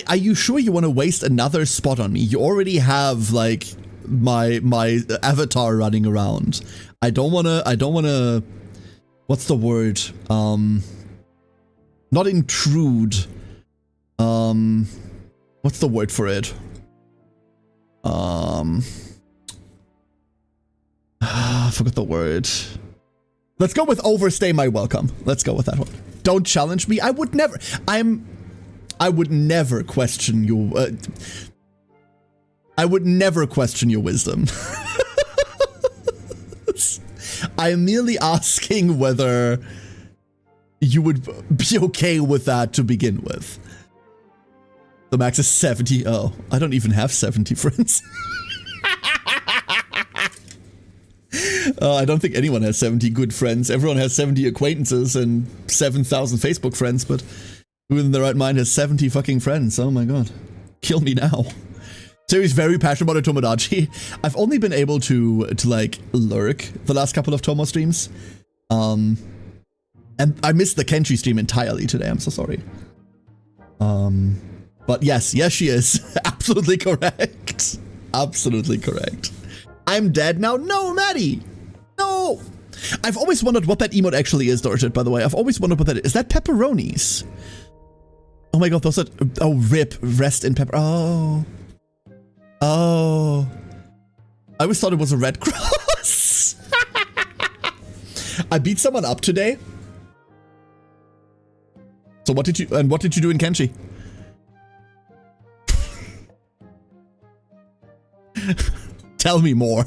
Are you sure you want to waste another spot on me? You already have, like, my avatar running around. I don't wanna, what's the word? Not intrude. What's the word for it? I forgot the word. Let's go with overstay my welcome. Let's go with that one. Don't challenge me. I would never question your I would never question your wisdom. I am merely asking whether you would be okay with that to begin with. The max is 70. Oh, I don't even have 70 friends. I don't think anyone has 70 good friends. Everyone has 70 acquaintances and 7,000 Facebook friends, but who in their right mind has 70 fucking friends? Oh my god. Kill me now. Sari's very passionate about a Tomodachi. I've only been able to like lurk the last couple of Tomo streams. And I missed the Kenshi stream entirely today. I'm so sorry. But yes, she is. Absolutely correct. Absolutely correct. I'm dead now. No, Maddie. No. I've always wondered what that emote actually is, Dorjet, by the way. I've always wondered what that is. Is that pepperonis? Oh my god, those are... Oh, rip. Rest in pepper... Oh. Oh. I always thought it was a red cross. I beat someone up today. So what did you do in Kenshi? Tell me more.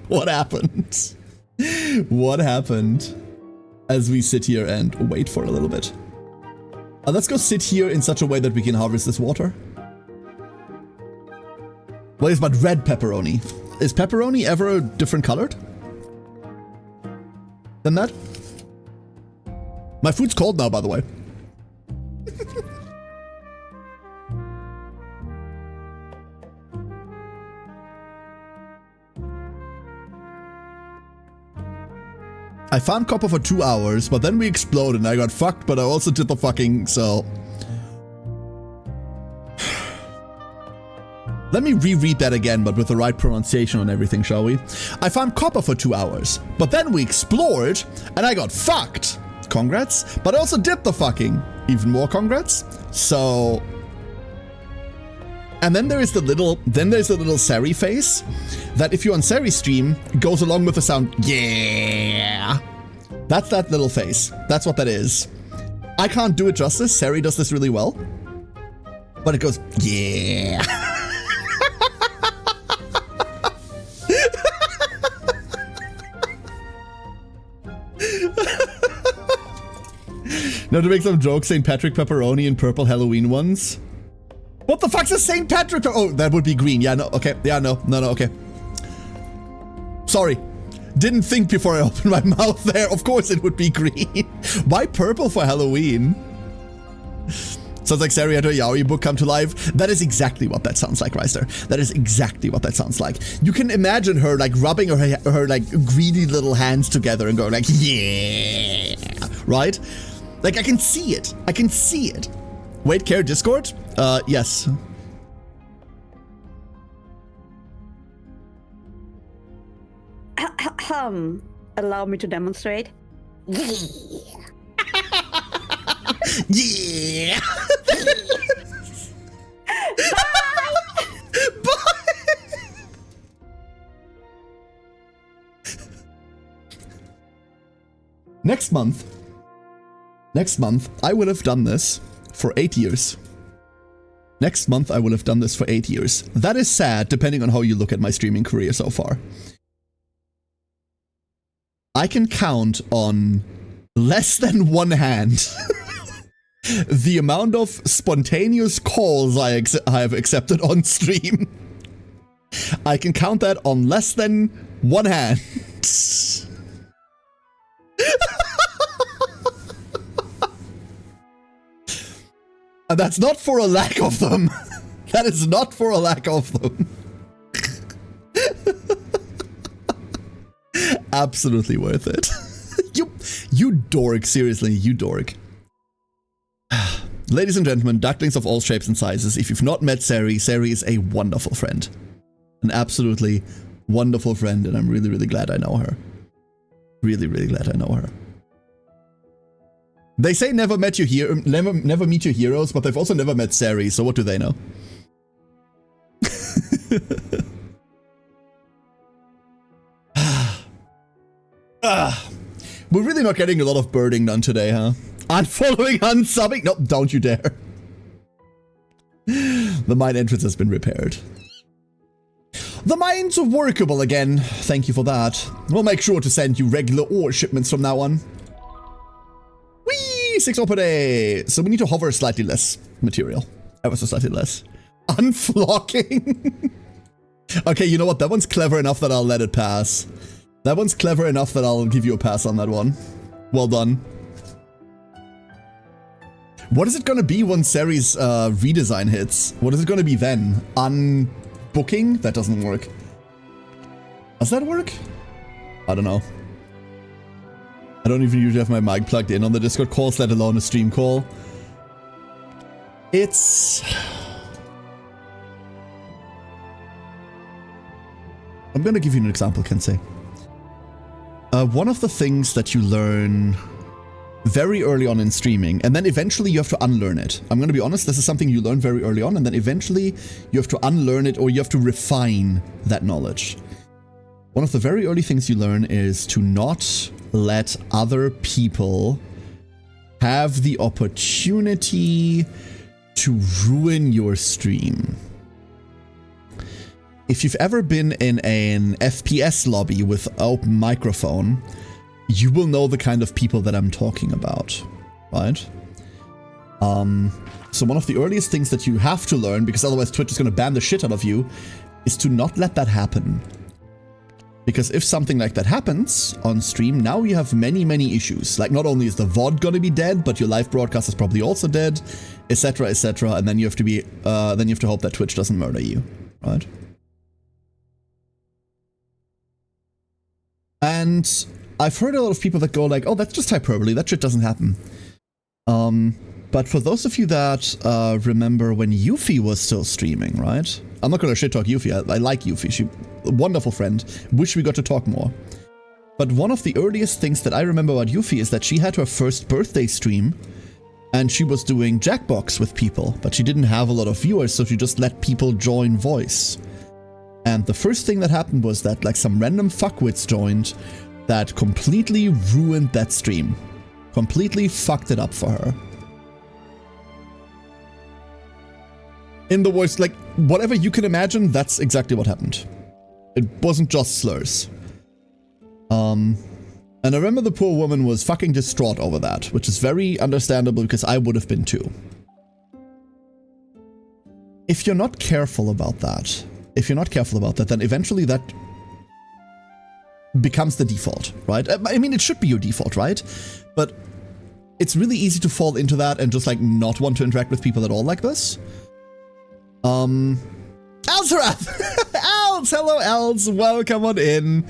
What happened? What happened? As we sit here and wait for a little bit. Let's go sit here in such a way that we can harvest this water. What is but red pepperoni? Is pepperoni ever different colored than that? My food's cold now, by the way. I found copper for 2 hours, but then we exploded and I got fucked, but I also did the fucking, so... Let me reread that again, but with the right pronunciation and everything, shall we? I found copper for 2 hours, but then we explored and I got fucked. Congrats. But I also did the fucking. Even more congrats. So... And then there's the little Sari face that if you're on Sari's stream goes along with the sound yeah. That's that little face. That's what that is. I can't do it justice. Sari does this really well. But it goes yeah. Now to make some jokes, St. Patrick pepperoni and purple Halloween ones. What the fuck's a St. Patrick? Oh, that would be green. Yeah, no, okay. Yeah, no, okay. Sorry. Didn't think before I opened my mouth there. Of course it would be green. Why purple for Halloween? Sounds like Sari had her yaoi book come to life. That is exactly what that sounds like, Reister. That is exactly what that sounds like. You can imagine her like rubbing her like greedy little hands together and going like, yeah, right? Like I can see it. I can see it. Wait, care Discord? Yes. Allow me to demonstrate. Yeah. Next month, I will have done this for 8 years. Next month, I will have done this for 8 years. That is sad, depending on how you look at my streaming career so far. I can count on less than one hand the amount of spontaneous calls I have accepted on stream. I can count that on less than one hand. And that's not for a lack of them. That is not for a lack of them. Absolutely worth it. You dork, seriously, you dork. Ladies and gentlemen, ducklings of all shapes and sizes, if you've not met Sari, Sari is a wonderful friend. An absolutely wonderful friend, and I'm really, really glad I know her. Really, really glad I know her. They say never meet your heroes, but they've also never met Sari, so what do they know? We're really not getting a lot of birding done today, huh? Unfollowing, unsubbing? Nope, don't you dare. The mine entrance has been repaired. The mines are workable again. Thank you for that. We'll make sure to send you regular ore shipments from now on. Whee! 6 ore per day. So we need to hover slightly less material. Ever so slightly less. Unflocking. Okay, you know what? That one's clever enough that I'll let it pass. That one's clever enough that I'll give you a pass on that one. Well done. What is it gonna be when Sari's redesign hits? What is it gonna be then? Unbooking? That doesn't work. Does that work? I don't know. I don't even usually have my mic plugged in on the Discord calls, let alone a stream call. It's... I'm going to give you an example, Kensei. One of the things that you learn very early on in streaming, and then eventually you have to unlearn it. I'm going to be honest, this is something you learn very early on, and then eventually you have to unlearn it, or you have to refine that knowledge. One of the very early things you learn is to not let other people have the opportunity to ruin your stream. If you've ever been in an FPS lobby with open microphone, you will know the kind of people that I'm talking about, right? So one of the earliest things that you have to learn, because otherwise Twitch is going to ban the shit out of you, is to not let that happen. Because if something like that happens on stream, now you have many, many issues. Like, not only is the VOD gonna be dead, but your live broadcast is probably also dead, etc., etc. And then you have to be, then you have to hope that Twitch doesn't murder you, right? And I've heard a lot of people that go like, oh, that's just hyperbole, that shit doesn't happen. But for those of you that remember when Yuffie was still streaming, right? I'm not gonna shit talk Yuffie, I like Yuffie, she's a wonderful friend, wish we got to talk more. But one of the earliest things that I remember about Yuffie is that she had her first birthday stream, and she was doing Jackbox with people, but she didn't have a lot of viewers, so she just let people join voice. And the first thing that happened was that like some random fuckwits joined that completely ruined that stream. Completely fucked it up for her. In the voice, like, whatever you can imagine, that's exactly what happened. It wasn't just slurs. And I remember the poor woman was fucking distraught over that, which is very understandable because I would have been too. If you're not careful about that, then eventually that becomes the default, right? I mean, it should be your default, right? But it's really easy to fall into that and just like not want to interact with people at all like this. Alzarath! Alz! Hello, Alz! Welcome on in.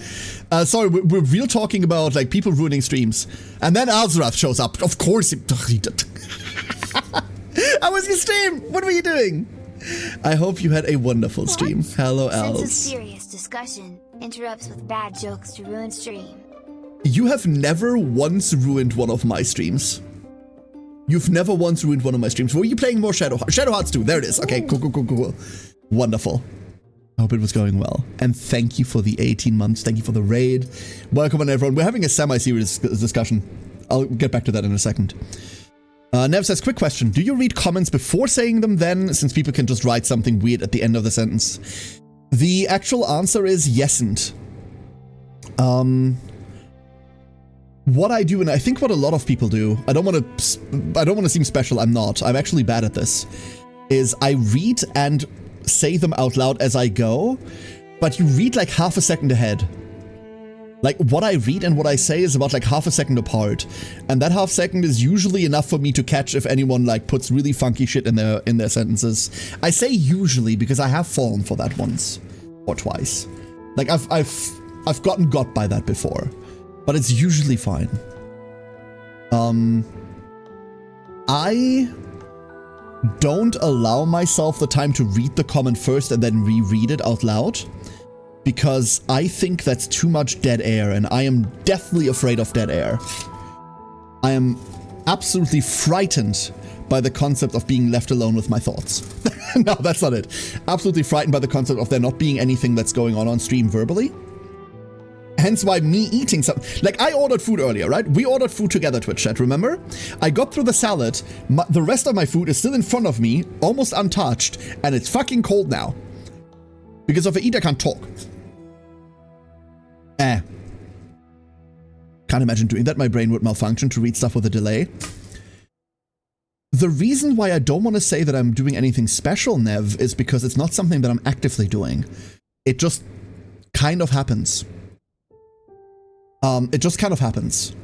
Sorry, we're real talking about like people ruining streams. And then Alzarath shows up. Of course he did. How was your stream? What were you doing? I hope you had a wonderful stream. Hello, Alz. Since a serious discussion interrupts with bad jokes to ruin stream. You have never once ruined one of my streams. You've never once ruined one of my streams. Were you playing more Shadow Hearts 2? There it is. Okay, cool. Wonderful. I hope it was going well. And thank you for the 18 months. Thank you for the raid. Welcome on, everyone. We're having a semi-serious discussion. I'll get back to that in a second. Nev says, quick question. Do you read comments before saying them then, since people can just write something weird at the end of the sentence? The actual answer is yesn't. What I do, and I think what a lot of people do, I don't want to seem special, I'm not. I'm actually bad at this. Is I read and say them out loud as I go, but you read like half a second ahead. Like what I read and what I say is about like half a second apart, and that half second is usually enough for me to catch if anyone like puts really funky shit in their sentences. I say usually because I have fallen for that once or twice. Like I've gotten got by that before, but it's usually fine. I don't allow myself the time to read the comment first and then reread it out loud, because I think that's too much dead air, and I am deathly afraid of dead air. I am absolutely frightened by the concept of being left alone with my thoughts. No, that's not it. Absolutely frightened by the concept of there not being anything that's going on stream verbally. Hence why me eating something, like I ordered food earlier, right? We ordered food together, Twitch chat, remember? I got through the salad, the rest of my food is still in front of me, almost untouched, and it's fucking cold now. Because if I eat, I can't talk. Can't imagine doing that, my brain would malfunction to read stuff with a delay. The reason why I don't want to say that I'm doing anything special, Nev, is because it's not something that I'm actively doing. It just kind of happens. It just kind of happens.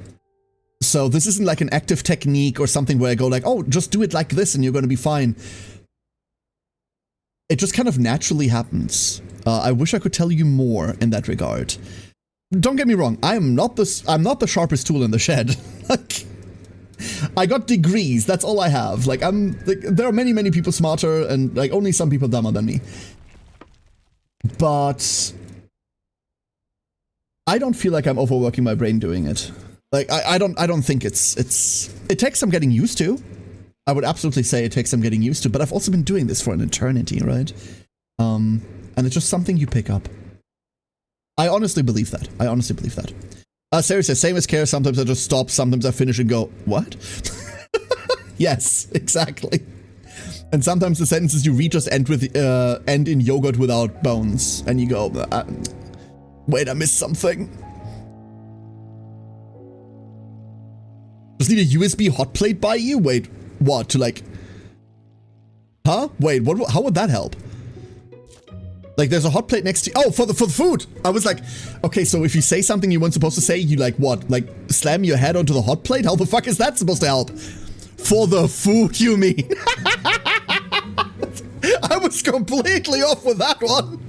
So this isn't like an active technique or something where I go like, oh, just do it like this and you're going to be fine. It just kind of naturally happens. I wish I could tell you more in that regard. Don't get me wrong, I'm not the sharpest tool in the shed. Like, I got degrees, that's all I have. Like, there are many people smarter and like only some people dumber than me. But I don't feel like I'm overworking my brain doing it. Like, I don't think it takes some getting used to. I would absolutely say it takes some getting used to, but I've also been doing this for an eternity, right? And it's just something you pick up. I honestly believe that. Seriously, same as Care, sometimes I just stop, sometimes I finish and go, what? Yes, exactly. And sometimes the sentences you read just end in yogurt without bones, and you go, wait, I missed something. Just need a USB hot plate by you? Wait, what? To like... Huh? Wait, what? How would that help? Like, there's a hot plate next to you. Oh, for the food! I was like, okay, so if you say something you weren't supposed to say, you like, what? Like, slam your head onto the hot plate? How the fuck is that supposed to help? For the food, you mean? I was completely off with that one.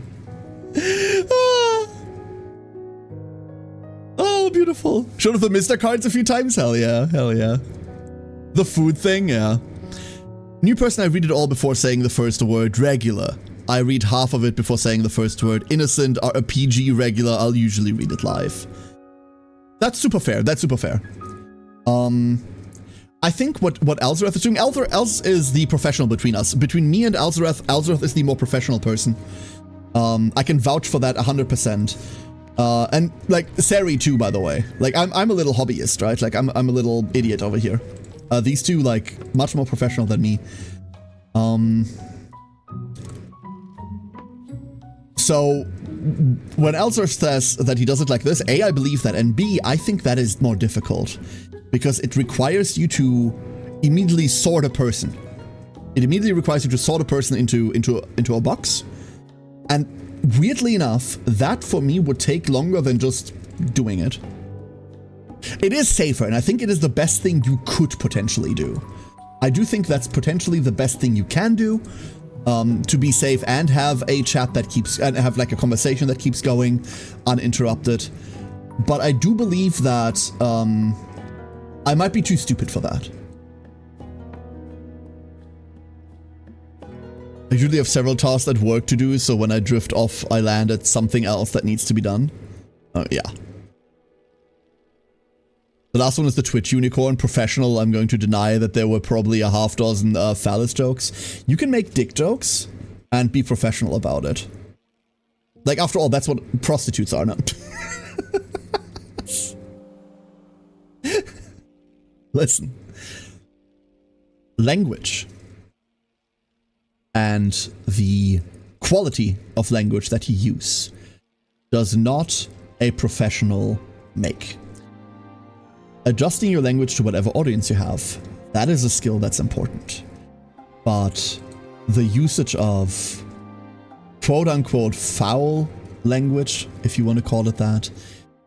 Oh, beautiful. Showed off the Mr. cards a few times? Hell yeah, hell yeah. The food thing, yeah. New person, I read it all before saying the first word. Regular. I read half of it before saying the first word. Innocent or a PG regular, I'll usually read it live. That's super fair, that's super fair. I think what Elzareth is doing, Elz is the professional between us. Between me and Elzareth is the more professional person. I can vouch for that 100%. And like Sari too, by the way. Like I'm a little hobbyist, right? Like I'm a little idiot over here. These two like much more professional than me. So when Elzareth says that he does it like this, A, I believe that, and B, I think that is more difficult because it requires you to immediately sort a person. It immediately requires you to sort a person into a box. And weirdly enough, that for me would take longer than just doing it. It is safer, and I think it is the best thing you could potentially do. I do think that's potentially the best thing you can do, to be safe and have a chat that keeps, and have like a conversation that keeps going uninterrupted. But I do believe that I might be too stupid for that. I usually have several tasks at work to do, so when I drift off, I land at something else that needs to be done. Yeah. The last one is the Twitch unicorn. Professional, I'm going to deny that there were probably a half dozen phallus jokes. You can make dick jokes and be professional about it. Like, after all, that's what prostitutes are now. Listen. Language and the quality of language that you use does not a professional make. Adjusting your language to whatever audience you have, that is a skill that's important. But the usage of quote-unquote foul language, if you want to call it that,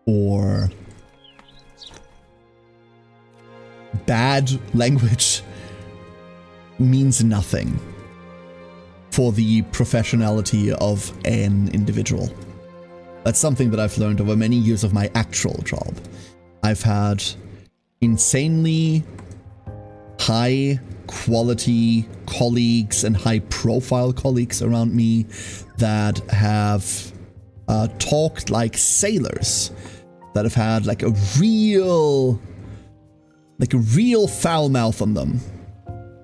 or bad language means nothing for the professionality of an individual. That's something that I've learned over many years of my actual job. I've had insanely high quality colleagues and high profile colleagues around me that have talked like sailors, that have had like a real foul mouth on them.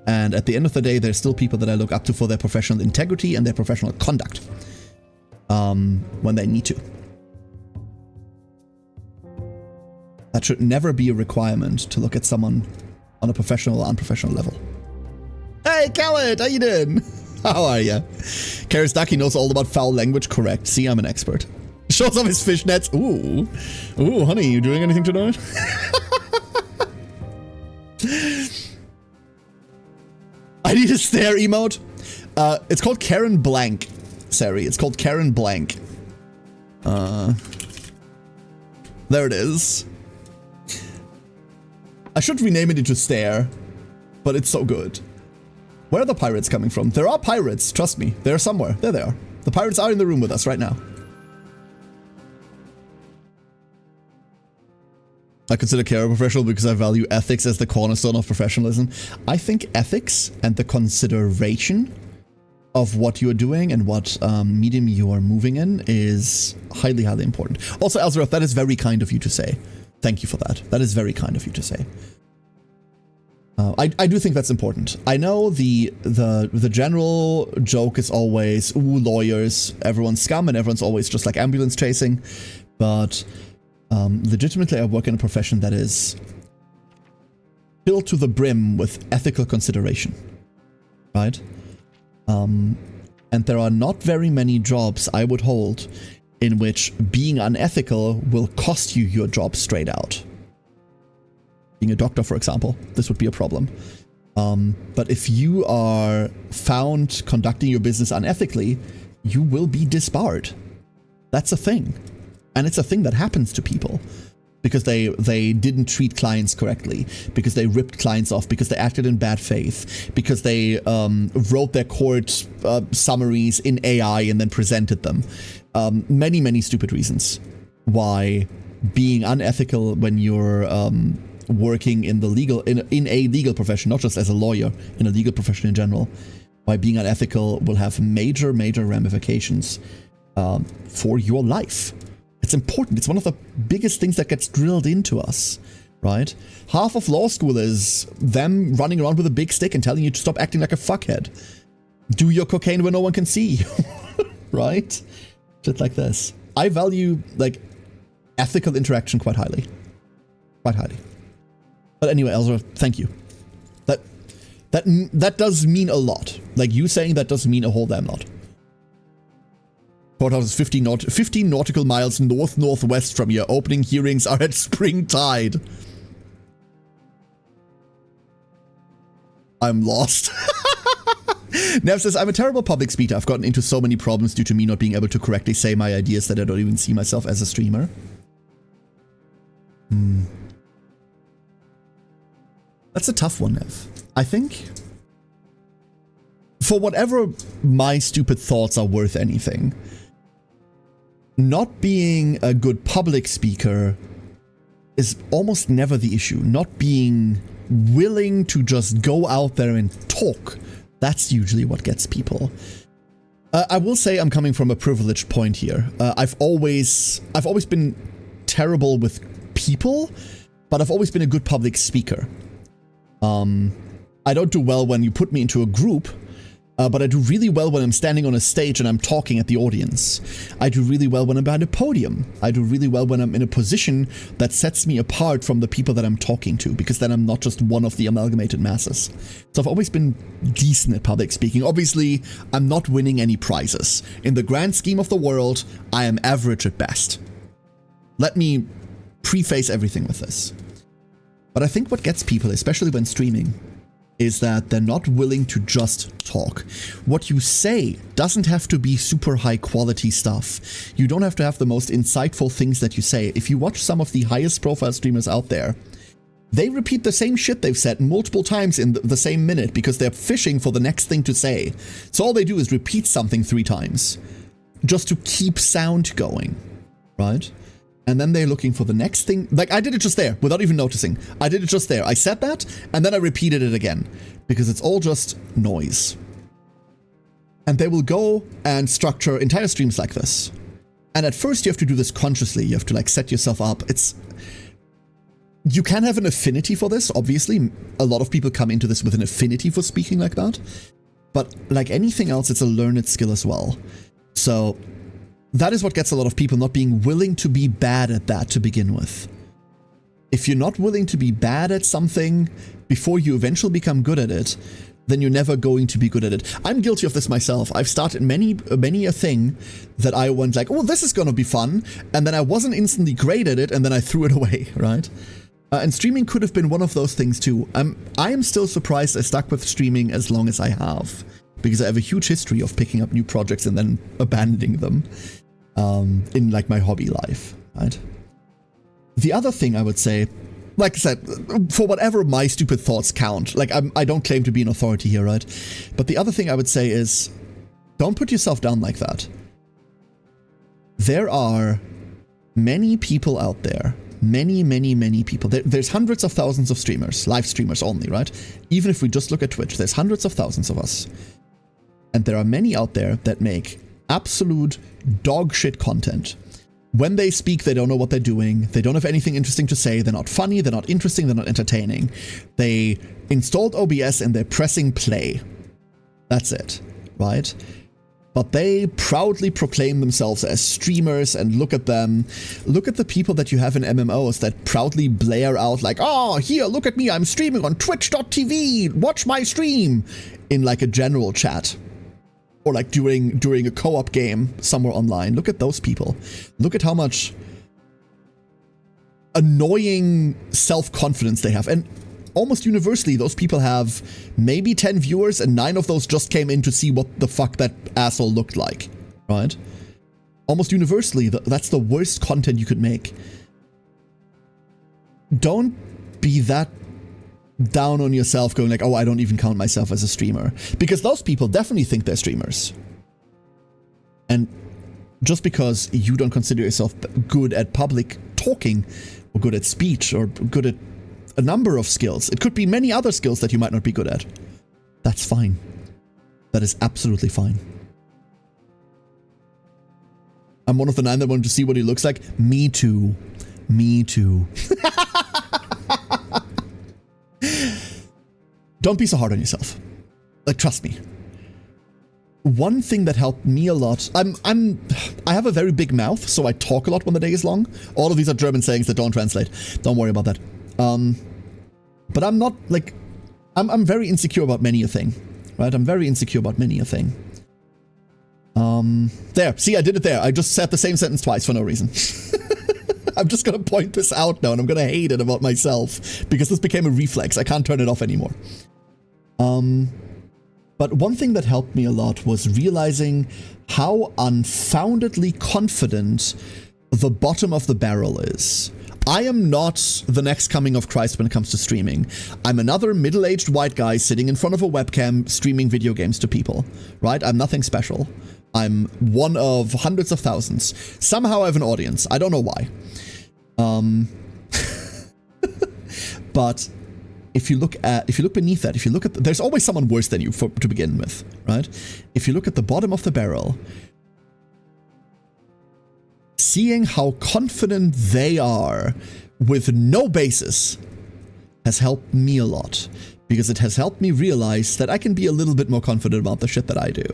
And at the end of the day, there's still people that I look up to for their professional integrity and their professional conduct when they need to. That should never be a requirement to look at someone on a professional or unprofessional level. Hey, Khaled, how you doing? How are ya? Karis Ducky knows all about foul language, correct. See, I'm an expert. Shows off his fishnets. Ooh. Ooh, honey, you doing anything tonight? I need a stare emote. It's called Karen Blank. Sorry, it's called Karen Blank. There it is. I should rename it into Stare, but it's so good. Where are the pirates coming from? There are pirates, trust me. They're somewhere. There they are. The pirates are in the room with us right now. I consider Care a professional because I value ethics as the cornerstone of professionalism. I think ethics and the consideration of what you're doing and what medium you are moving in is highly, highly important. Also, Elzeroth, that is very kind of you to say. Thank you for that. That is very kind of you to say. I do think that's important. I know the general joke is always, ooh, lawyers, everyone's scum and everyone's always just like ambulance chasing. But legitimately, I work in a profession that is filled to the brim with ethical consideration, right? And there are not very many jobs I would hold in which being unethical will cost you your job straight out. Being a doctor, for example, this would be a problem. But if you are found conducting your business unethically, you will be disbarred. That's a thing. And it's a thing that happens to people. Because they didn't treat clients correctly, because they ripped clients off, because they acted in bad faith, because they wrote their court summaries in AI and then presented them. Many, many stupid reasons why being unethical when you're working in a legal profession, not just as a lawyer, in a legal profession in general, why being unethical will have major, major ramifications for your life. It's important. It's one of the biggest things that gets drilled into us, right? Half of law school is them running around with a big stick and telling you to stop acting like a fuckhead. Do your cocaine where no one can see you, right? Shit like this. I value, like, ethical interaction quite highly. Quite highly. But anyway, Elzra, thank you. That does mean a lot. Like, you saying that does mean a whole damn lot. Courthouse is 15 nautical miles north-northwest from here. Opening hearings are at spring tide. I'm lost. Nev says, I'm a terrible public speaker. I've gotten into so many problems due to me not being able to correctly say my ideas that I don't even see myself as a streamer. That's a tough one, Nev. I think, for whatever my stupid thoughts are worth anything, not being a good public speaker is almost never the issue. Not being willing to just go out there and talk, that's usually what gets people. I will say I'm coming from a privileged point here. I've always been terrible with people, but I've always been a good public speaker. I don't do well when you put me into a group, but I do really well when I'm standing on a stage and I'm talking at the audience. I do really well when I'm behind a podium. I do really well when I'm in a position that sets me apart from the people that I'm talking to, because then I'm not just one of the amalgamated masses. So I've always been decent at public speaking. Obviously, I'm not winning any prizes. In the grand scheme of the world, I am average at best. Let me preface everything with this. But I think what gets people, especially when streaming, is that they're not willing to just talk. What you say doesn't have to be super high quality stuff. You don't have to have the most insightful things that you say. If you watch some of the highest profile streamers out there, they repeat the same shit they've said multiple times in the same minute because they're fishing for the next thing to say. So all they do is repeat something 3 times just to keep sound going, right? And then they're looking for the next thing. Like, I did it just there without even noticing. I did it just there. I said that, and then I repeated it again because it's all just noise. And they will go and structure entire streams like this. And at first you have to do this consciously. You have to like set yourself up. You can have an affinity for this. Obviously, a lot of people come into this with an affinity for speaking like that. But like anything else, it's a learned skill as well. So that is what gets a lot of people not being willing to be bad at that to begin with. If you're not willing to be bad at something before you eventually become good at it, then you're never going to be good at it. I'm guilty of this myself. I've started many a thing that I went like, oh, this is going to be fun. And then I wasn't instantly great at it, and then I threw it away, right? And streaming could have been one of those things too. I am still surprised I stuck with streaming as long as I have, because I have a huge history of picking up new projects and then abandoning them. In like my hobby life, right? The other thing I would say, like I said, for whatever my stupid thoughts count, like I don't claim to be an authority here, right? But the other thing I would say is, don't put yourself down like that. There are many people out there, many people. There's hundreds of thousands of streamers, live streamers only, right? Even if we just look at Twitch, there's hundreds of thousands of us. And there are many out there that make absolute dog shit content. When they speak, they don't know what they're doing. They don't have anything interesting to say. They're not funny. They're not interesting. They're not entertaining. They installed OBS and they're pressing play. That's it, right? But they proudly proclaim themselves as streamers, and look at them. Look at the people that you have in MMOs that proudly blare out like, oh, here, look at me, I'm streaming on twitch.tv, watch my stream, in like a general chat. Or like during a co-op game somewhere online. Look at those people. Look at how much annoying self-confidence they have. And almost universally, those people have maybe 10 viewers and 9 of those just came in to see what the fuck that asshole looked like, right? Almost universally, that's the worst content you could make. Don't be that down on yourself going like, oh, I don't even count myself as a streamer. Because those people definitely think they're streamers. And just because you don't consider yourself good at public talking, or good at speech, or good at a number of skills, it could be many other skills that you might not be good at. That's fine. That is absolutely fine. I'm one of the 9 that wanted to see what he looks like. Me too. Me too. Don't be so hard on yourself. Like, trust me. One thing that helped me a lot, I have a very big mouth, so I talk a lot when the day is long. All of these are German sayings that don't translate. Don't worry about that. But I'm not, like, I'm very insecure about many a thing, right? I'm very insecure about many a thing. There, see, I did it there. I just said the same sentence twice for no reason. I'm just gonna point this out now, and I'm gonna hate it about myself, because this became a reflex. I can't turn it off anymore. But one thing that helped me a lot was realizing how unfoundedly confident the bottom of the barrel is. I am not the next coming of Christ when it comes to streaming. I'm another middle-aged white guy sitting in front of a webcam streaming video games to people, right? I'm nothing special. I'm one of hundreds of thousands. Somehow I have an audience. I don't know why. But if you look beneath that, if you look at, there's always someone worse than you to begin with, right? If you look at the bottom of the barrel, seeing how confident they are with no basis has helped me a lot, because it has helped me realize that I can be a little bit more confident about the shit that I do,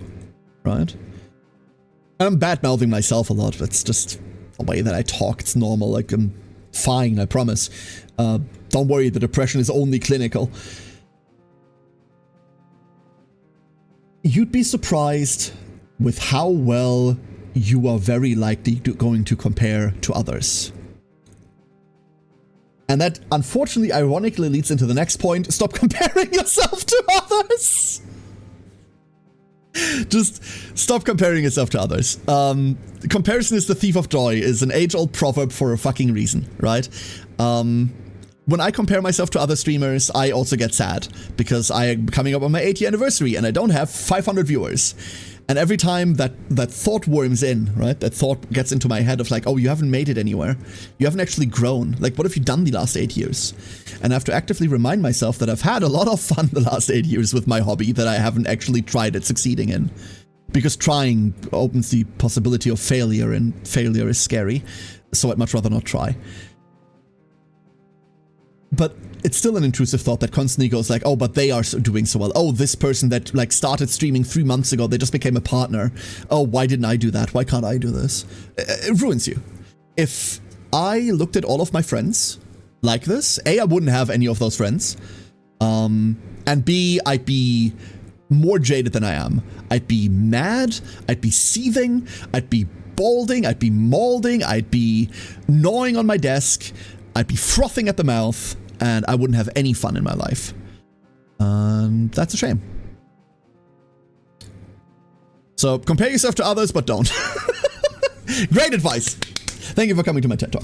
right? I'm bad-mouthing myself a lot. It's just the way that I talk. It's normal. Like, I'm fine, I promise. Don't worry, the depression is only clinical. You'd be surprised with how well you are very likely going to compare to others. And that, unfortunately, ironically leads into the next point. Stop comparing yourself to others! Just stop comparing yourself to others. Comparison is the thief of joy is an age-old proverb for a fucking reason, right? When I compare myself to other streamers, I also get sad because I am coming up on my 8th anniversary and I don't have 500 viewers. And every time that thought worms in, right? That thought gets into my head of like, oh, you haven't made it anywhere. You haven't actually grown. Like, what have you done the last 8 years? And I have to actively remind myself that I've had a lot of fun the last 8 years with my hobby that I haven't actually tried at succeeding in. Because trying opens the possibility of failure, and failure is scary. So I'd much rather not try. But it's still an intrusive thought that constantly goes like, oh, but they are doing so well. Oh, this person that like started streaming 3 months ago, they just became a partner. Oh, why didn't I do that? Why can't I do this? It ruins you. If I looked at all of my friends like this, A, I wouldn't have any of those friends. And B, I'd be more jaded than I am. I'd be mad. I'd be seething. I'd be balding. I'd be maulding. I'd be gnawing on my desk. I'd be frothing at the mouth, and I wouldn't have any fun in my life. And that's a shame. So compare yourself to others, but don't. Great advice. Thank you for coming to my TED Talk.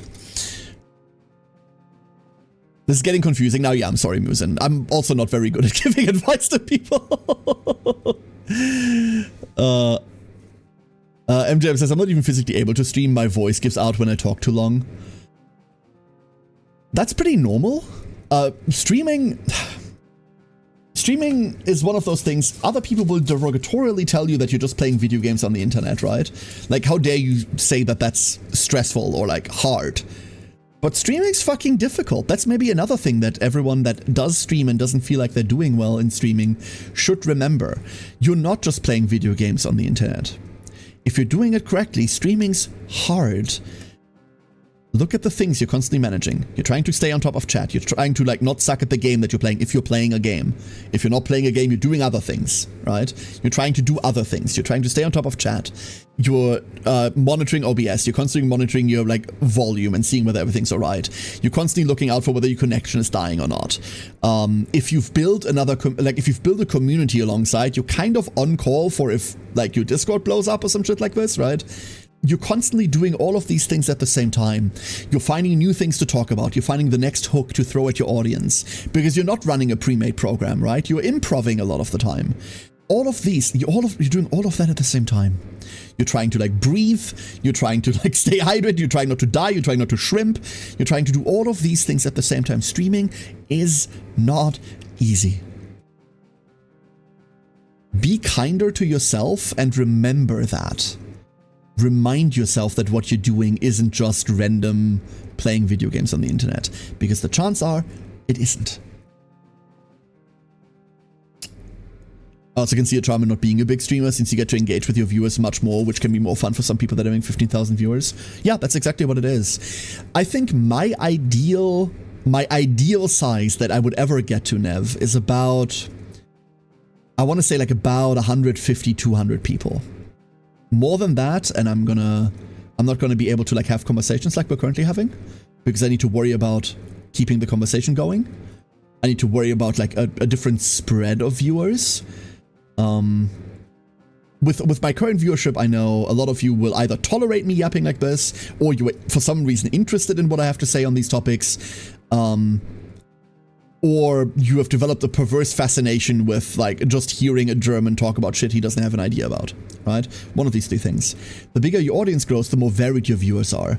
This is getting confusing. Now, yeah, I'm sorry, Musin. I'm also not very good at giving advice to people. MJM says, I'm not even physically able to stream. My voice gives out when I talk too long. That's pretty normal. Streaming streaming is one of those things. Other people will derogatorily tell you that you're just playing video games on the internet, right? Like, how dare you say that that's stressful or like hard? But streaming's fucking difficult. That's maybe another thing that everyone that does stream and doesn't feel like they're doing well in streaming should remember. You're not just playing video games on the internet. If you're doing it correctly, streaming's hard. Look at the things you're constantly managing. You're trying to stay on top of chat. You're trying to like not suck at the game that you're playing if you're playing a game. If you're not playing a game, you're doing other things, right? You're trying to do other things. You're trying to stay on top of chat. You're monitoring OBS. You're constantly monitoring your like volume and seeing whether everything's all right. You're constantly looking out for whether your connection is dying or not. If you've built if you've built a community alongside, you're kind of on call for if like your Discord blows up or some shit like this, right? You're constantly doing all of these things at the same time. You're finding new things to talk about. You're finding the next hook to throw at your audience because you're not running a pre-made program, right? You're improving a lot of the time. All of these, you're doing all of that at the same time. You're trying to like breathe. You're trying to like stay hydrated. You're trying not to die. You're trying not to shrimp. You're trying to do all of these things at the same time. Streaming is not easy. Be kinder to yourself and remember that. Remind yourself that what you're doing isn't just random playing video games on the internet, because the chances are it isn't. I also can see a charm in not being a big streamer since you get to engage with your viewers much more, which can be more fun for some people that are having 15,000 viewers. Yeah, that's exactly what it is. I think my ideal size that I would ever get to, Nev, is about, I want to say like about 150, 200 people. More than that, and I'm not gonna be able to like have conversations like we're currently having, because I need to worry about keeping the conversation going. I need to worry about like a different spread of viewers. With my current viewership, I know a lot of you will either tolerate me yapping like this, or you are for some reason interested in what I have to say on these topics. Or you have developed a perverse fascination with like just hearing a German talk about shit he doesn't have an idea about, right? One of these three things. The bigger your audience grows, the more varied your viewers are.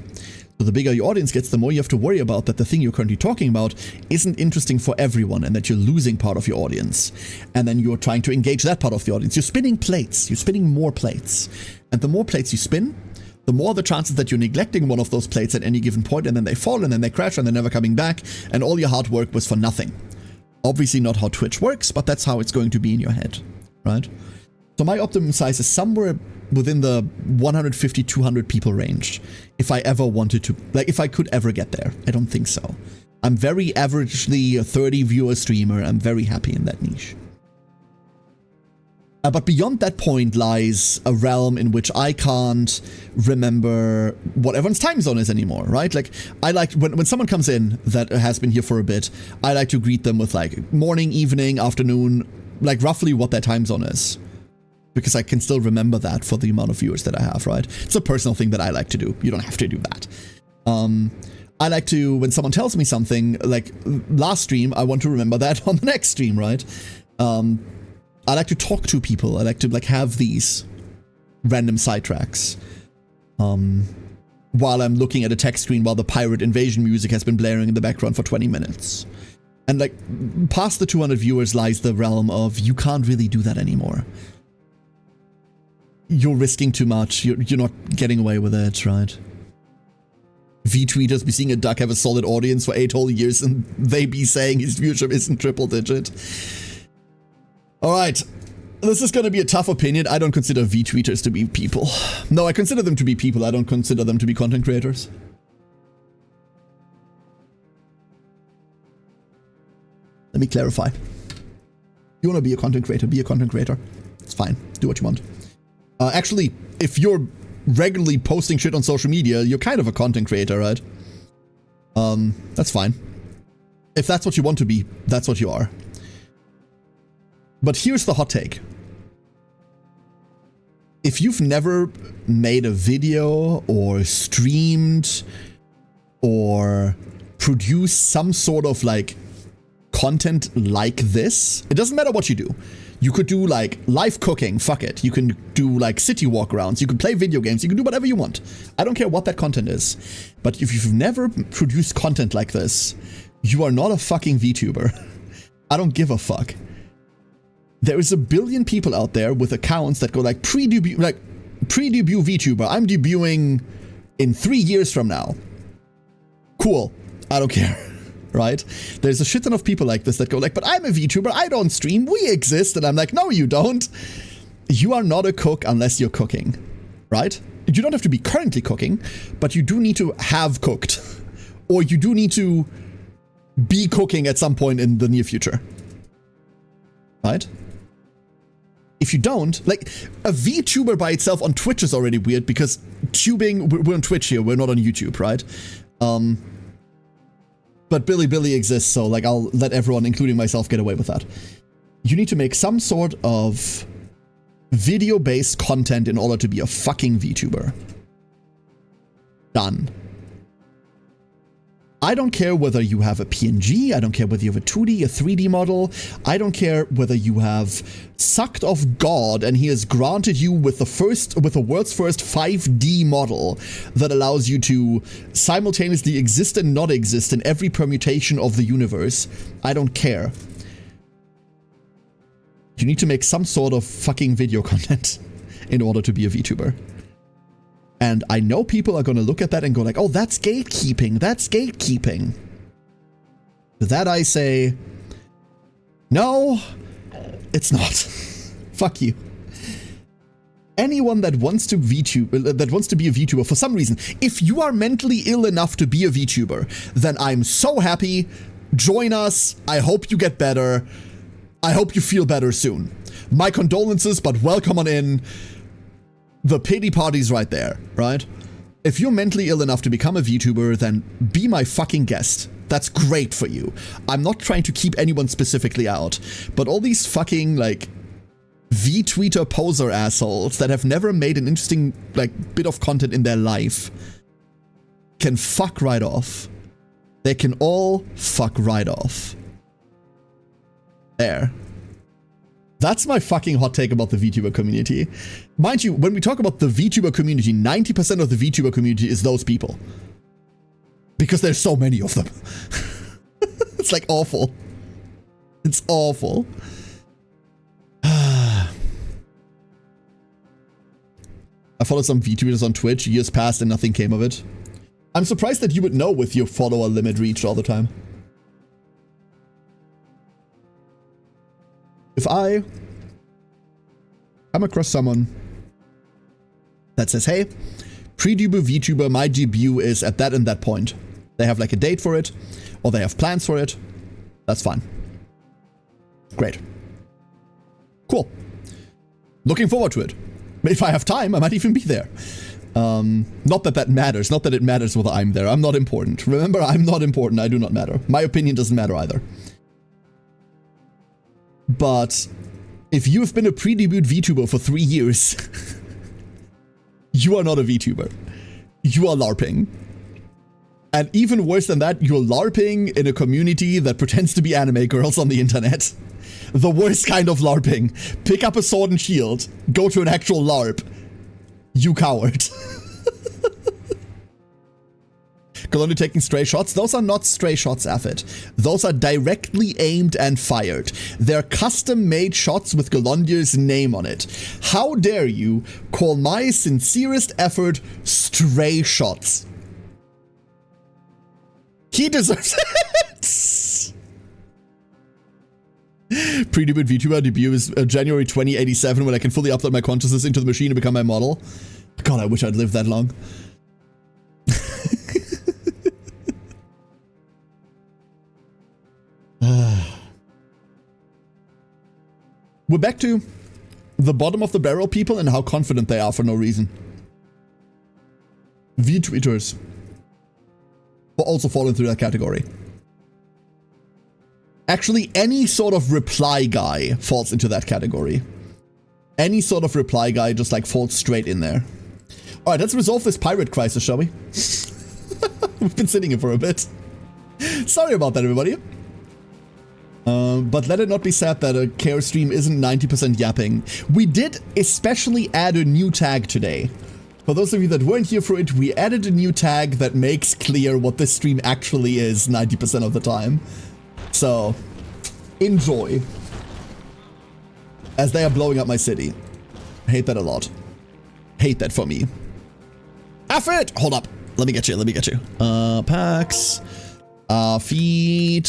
So the bigger your audience gets, the more you have to worry about that the thing you're currently talking about isn't interesting for everyone and that you're losing part of your audience. And then you're trying to engage that part of the audience. You're spinning plates. You're spinning more plates. And the more plates you spin, the more the chances that you're neglecting one of those plates at any given point, and then they fall, and then they crash, and they're never coming back, and all your hard work was for nothing. Obviously not how Twitch works, but that's how it's going to be in your head, right? So my optimum size is somewhere within the 150, 200 people range, if I ever wanted to, like if I could ever get there. I don't think so. I'm very averagely a 30 viewer streamer. I'm very happy in that niche. But beyond that point lies a realm in which I can't remember what everyone's time zone is anymore, right? Like, I like, when someone comes in that has been here for a bit, I like to greet them with like morning, evening, afternoon, like roughly what their time zone is. Because I can still remember that for the amount of viewers that I have, right? It's a personal thing that I like to do. You don't have to do that. I like to, when someone tells me something, like last stream, I want to remember that on the next stream, right? I like to talk to people. I like to like have these random sidetracks while I'm looking at a text screen while the pirate invasion music has been blaring in the background for 20 minutes. And like past the 200 viewers lies the realm of you can't really do that anymore. You're risking too much. You're not getting away with it, right? V-tweeters be seeing a duck have a solid audience for 8 whole years and they be saying his viewership isn't triple digit. Alright, this is going to be a tough opinion. I don't consider V-tweeters to be people. No, I consider them to be people. I don't consider them to be content creators. Let me clarify. You want to be a content creator, be a content creator. It's fine. Do what you want. Actually, if you're regularly posting shit on social media, you're kind of a content creator, right? That's fine. If that's what you want to be, that's what you are. But here's the hot take. If you've never made a video or streamed or produced some sort of like content like this, it doesn't matter what you do. You could do like live cooking, fuck it. You can do like city walkarounds. You can play video games. You can do whatever you want. I don't care what that content is. But if you've never produced content like this, you are not a fucking VTuber. I don't give a fuck. There is a billion people out there with accounts that go like pre-debut VTuber. I'm debuting in 3 years from now. Cool. I don't care. Right? There's a shit ton of people like this that go like, but I'm a VTuber. I don't stream. We exist. And I'm like, no, you don't. You are not a cook unless you're cooking. Right? You don't have to be currently cooking, but you do need to have cooked. Or you do need to be cooking at some point in the near future. Right? If you don't, like, a VTuber by itself on Twitch is already weird because tubing, we're on Twitch here, we're not on YouTube, right? But Billy exists, so, like, I'll let everyone, including myself, get away with that. You need to make some sort of video-based content in order to be a fucking VTuber. Done. I don't care whether you have a PNG, I don't care whether you have a 2D, a 3D model, I don't care whether you have sucked off God and he has granted you with the world's first 5D model that allows you to simultaneously exist and not exist in every permutation of the universe. I don't care. You need to make some sort of fucking video content in order to be a VTuber. And I know people are going to look at that and go like, oh, that's gatekeeping. That's gatekeeping. To that I say, no, it's not. Fuck you. Anyone that wants to be a VTuber for some reason, if you are mentally ill enough to be a VTuber, then I'm so happy. Join us. I hope you get better. I hope you feel better soon. My condolences, but welcome on in. The pity party's right there, right? If you're mentally ill enough to become a VTuber, then be my fucking guest. That's great for you. I'm not trying to keep anyone specifically out, but all these fucking, like, V-tweeter poser assholes that have never made an interesting, like, bit of content in their life can fuck right off. They can all fuck right off. There. That's my fucking hot take about the VTuber community. Mind you, when we talk about the VTuber community, 90% of the VTuber community is those people. Because there's so many of them. It's like awful. It's awful. I followed some VTubers on Twitch years past and nothing came of it. I'm surprised that you would know with your follower limit reached all the time. If I come across someone that says, hey, pre-debut VTuber, my debut is at that and that point. They have like a date for it, or they have plans for it. That's fine. Great. Cool. Looking forward to it. If I have time, I might even be there. Not that that matters. Not that it matters whether I'm there. I'm not important. Remember, I'm not important. I do not matter. My opinion doesn't matter either. But if you have been a pre-debut VTuber for 3 years, you are not a VTuber. You are LARPing. And even worse than that, you're LARPing in a community that pretends to be anime girls on the internet. The worst kind of LARPing. Pick up a sword and shield. Go to an actual LARP. You coward. Galondy taking stray shots. Those are not stray shots, Affit. Those are directly aimed and fired. They're custom-made shots with Galondir's name on it. How dare you call my sincerest effort stray shots? He deserves it! Pre-debut VTuber debut is January 2087 when I can fully upload my consciousness into the machine and become my model. God, I wish I'd lived that long. We're back to the bottom of the barrel people and how confident they are for no reason. V-tweeters will also fall into that category. Actually, any sort of reply guy falls into that category. Any sort of reply guy just like falls straight in there. Alright, let's resolve this pirate crisis, shall we? We've been sitting here for a bit. Sorry about that, everybody. But let it not be said that a Chaos stream isn't 90% yapping. We did especially add a new tag today. For those of you that weren't here for it, we added a new tag that makes clear what this stream actually is 90% of the time. So, enjoy. as they are blowing up my city. Hate that a lot. Hate that for me. F it! Hold up. Let me get you. Let me get you. Packs. Feed.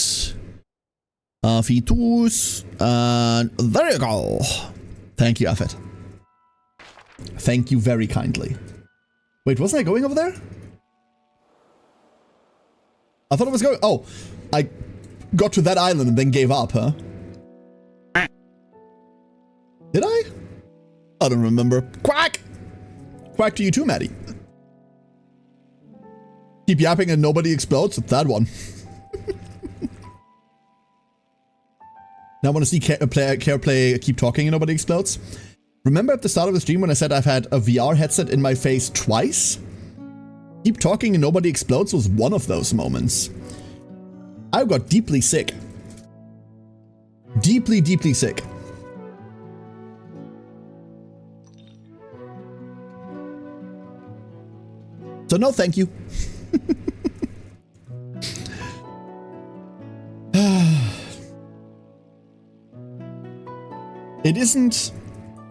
Feed tools. And there you go. Thank you, Affet. Thank you very kindly. Wait, wasn't I going over there? I thought I was going... Oh, I got to that island and then gave up, huh? Did I? I don't remember. Quack! Quack to you too, Maddie. Keep yapping and nobody explodes? It's that one. Now I want to see Care play Keep Talking and Nobody Explodes. Remember at the start of the stream when I said I've had a VR headset in my face twice? Keep Talking and Nobody Explodes was one of those moments. I got deeply sick. Deeply, deeply sick. So no, thank you. It isn't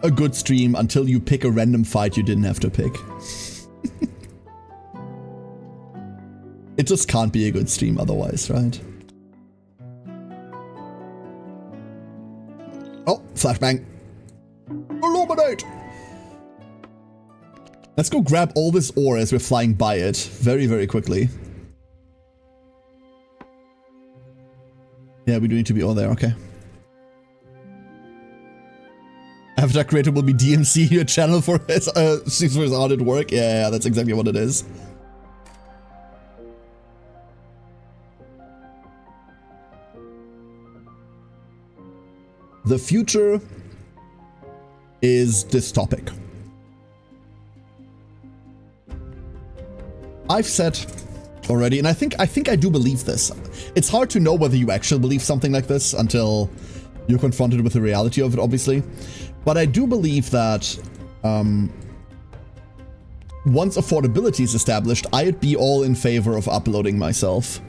a good stream until you pick a random fight you didn't have to pick. It just can't be a good stream otherwise, right? Oh, flashbang. Illuminate! Let's go grab all this ore as we're flying by it very, very quickly. Yeah, we do need to be all there, okay. Avatar creator will be DMC, your channel for his hard at work. Yeah, that's exactly what it is. The future is this topic. I've said already, and I think I do believe this. It's hard to know whether you actually believe something like this until you're confronted with the reality of it, obviously. But I do believe that once affordability is established, I'd be all in favor of uploading myself.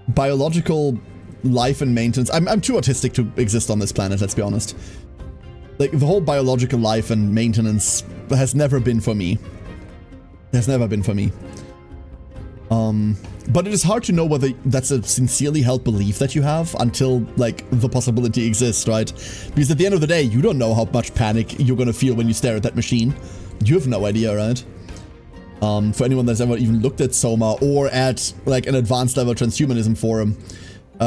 Biological life and maintenance. I'm too autistic to exist on this planet, let's be honest. Like, the whole biological life and maintenance has never been for me. Has never been for me. But it is hard to know whether that's a sincerely held belief that you have until, like, the possibility exists, right? Because at the end of the day, you don't know how much panic you're gonna feel when you stare at that machine. You have no idea, right? For anyone that's ever even looked at Soma or at, like, an advanced level transhumanism forum,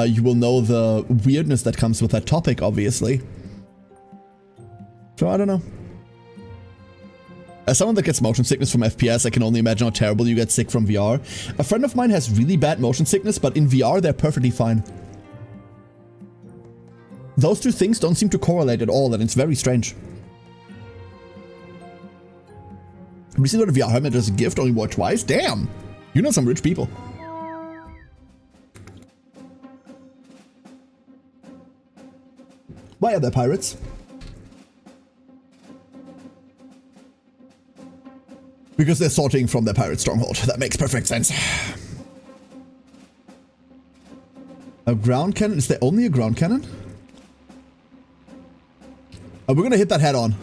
you will know the weirdness that comes with that topic, obviously. So, I don't know. As someone that gets motion sickness from FPS, I can only imagine how terrible you get sick from VR. A friend of mine has really bad motion sickness, but in VR, they're perfectly fine. Those two things don't seem to correlate at all, and it's very strange. Recently got a VR helmet as a gift, only wore it twice? Damn! You know some rich people. Why are there pirates? Because they're sorting from their pirate stronghold. That makes perfect sense. A ground cannon? Is there only a ground cannon? Oh, we're gonna hit that head on.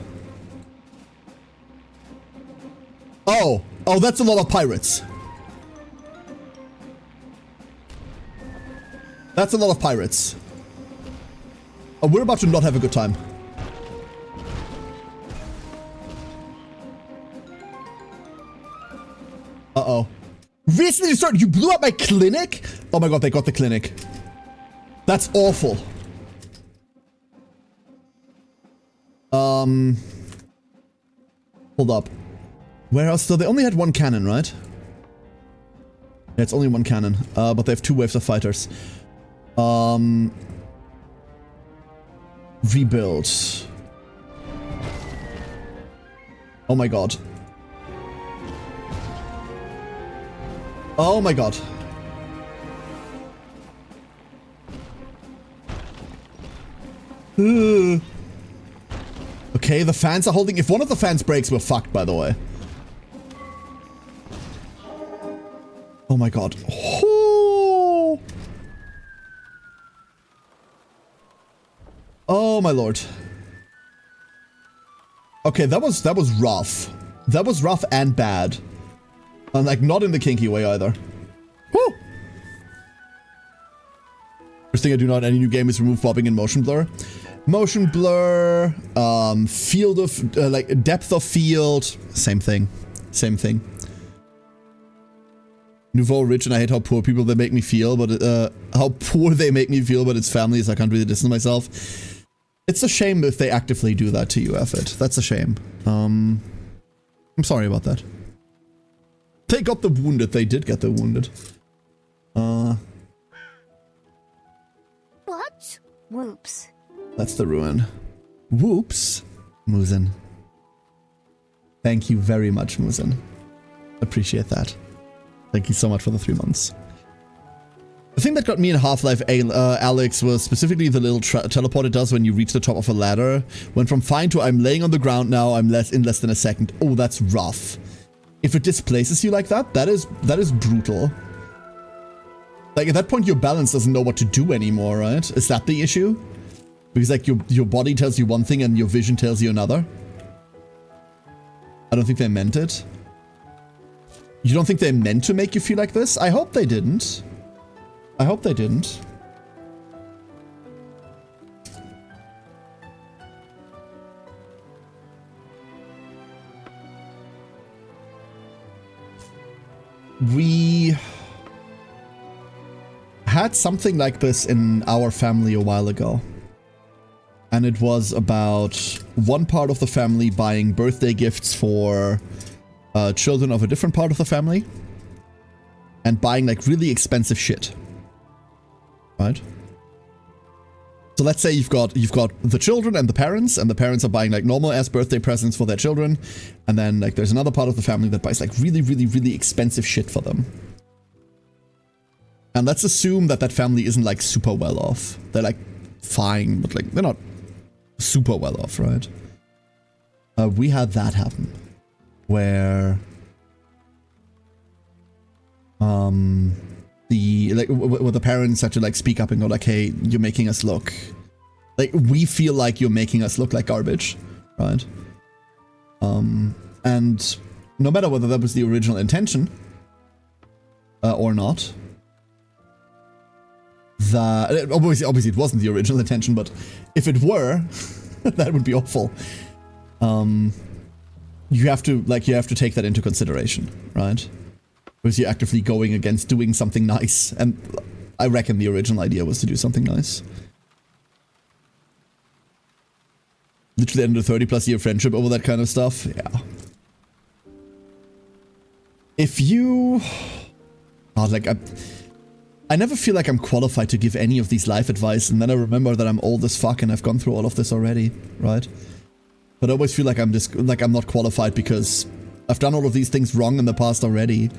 Oh. Oh, that's a lot of pirates. That's a lot of pirates. Oh, we're about to not have a good time. Uh-oh. Recently started. You blew up my clinic? Oh my god, they got the clinic. That's awful. Hold up. Where else? So they only had one cannon, right? Yeah, it's only one cannon. But they have 2 waves of fighters. Rebuild. Oh my god. Oh my god. Okay, the fans are holding. If one of the fans breaks, we're fucked, by the way. Oh my god. Oh, oh my lord. Okay, that was rough. That was rough and bad. And like not in the kinky way either. Woo! First thing I do not in any new game is remove bobbing and motion blur. Motion blur, field of like depth of field, same thing. Same thing. Nouveau rich, and I hate how poor people they make me feel, but how poor they make me feel, but it's families, I can't really distance myself. It's a shame if they actively do that to you, Effort. That's a shame. I'm sorry about that. They got the wounded, they did get the wounded. What? Whoops. That's the ruin. Whoops, Muzen. Thank you very much, Muzen. Appreciate that. Thank you so much for the 3 months. The thing that got me in Half-Life Alex was specifically the little teleport it does when you reach the top of a ladder. Went from fine to I'm laying on the ground now, I'm in less than a second. Oh, that's rough. If it displaces you like that, that is brutal. Like at that point your balance doesn't know what to do anymore, right? Is that the issue? Because like your body tells you one thing and your vision tells you another. I don't think they meant it. You don't think they meant to make you feel like this? I hope they didn't. I hope they didn't. We had something like this in our family a while ago. And it was about one part of the family buying birthday gifts for children of a different part of the family. And buying like really expensive shit. Right? So let's say you've got the children and the parents are buying like normal ass birthday presents for their children. And then like there's another part of the family that buys like really, really, really expensive shit for them. And let's assume that that family isn't like super well off. They're like fine, but like they're not super well off, right? We had that happen. Where the parents had to like speak up and go like, hey, you're making us look like, we feel like you're making us look like garbage, right? And no matter whether that was the original intention or not, that obviously it wasn't the original intention, but if it were, that would be awful. You have to take that into consideration, right? Because you're actively going against doing something nice, and I reckon the original idea was to do something nice. Literally ended a 30+ year friendship over that kind of stuff. Yeah. If you... I never feel like I'm qualified to give any of these life advice, and then I remember that I'm old as fuck and I've gone through all of this already, right? But I always feel like I'm not qualified because I've done all of these things wrong in the past already.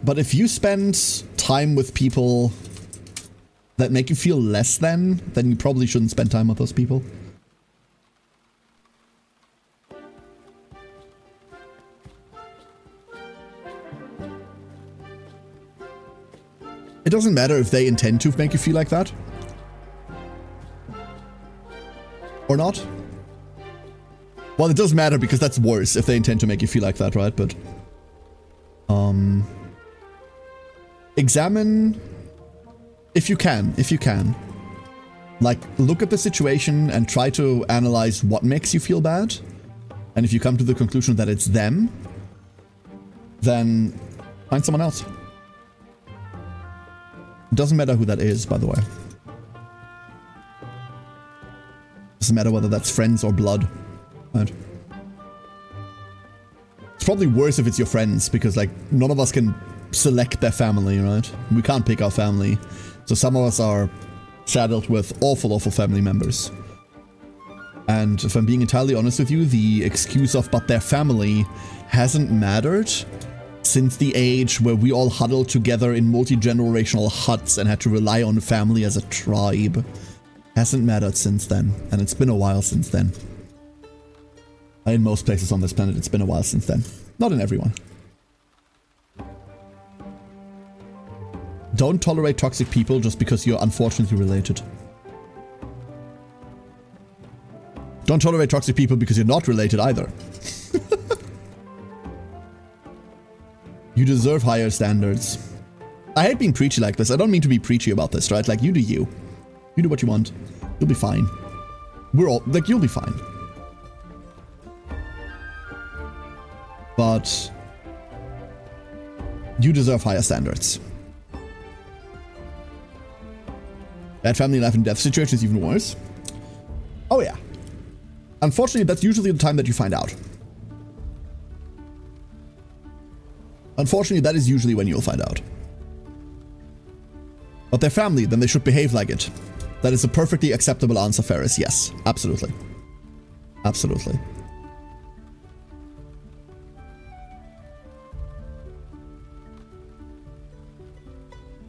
But if you spend time with people that make you feel less than, then you probably shouldn't spend time with those people. It doesn't matter if they intend to make you feel like that. Or not. Well, it does matter because that's worse if they intend to make you feel like that, right? But examine if you can. Like, look at the situation and try to analyze what makes you feel bad. And if you come to the conclusion that it's them, then find someone else. It doesn't matter who that is, by the way. Doesn't matter whether that's friends or blood. Right? It's probably worse if it's your friends, because like none of us can select their family, right? We can't pick our family. So some of us are saddled with awful family members. And if I'm being entirely honest with you, the excuse of but their family hasn't mattered since the age where we all huddled together in multi-generational huts and had to rely on family as a tribe. Hasn't mattered since then, and it's been a while since then. In most places on this planet, it's been a while since then. Not in everyone. Don't tolerate toxic people just because you're unfortunately related. Don't tolerate toxic people because you're not related either. You deserve higher standards. I hate being preachy like this. I don't mean to be preachy about this, right? Like, you do you. You do what you want. You'll be fine. We're all, like, you'll be fine. But you deserve higher standards. Bad family life and death situation is even worse. Oh yeah. Unfortunately, that's usually the time that you find out. Unfortunately, that is usually when you'll find out. But they're family, then they should behave like it. That is a perfectly acceptable answer, Ferris. Yes, absolutely. Absolutely.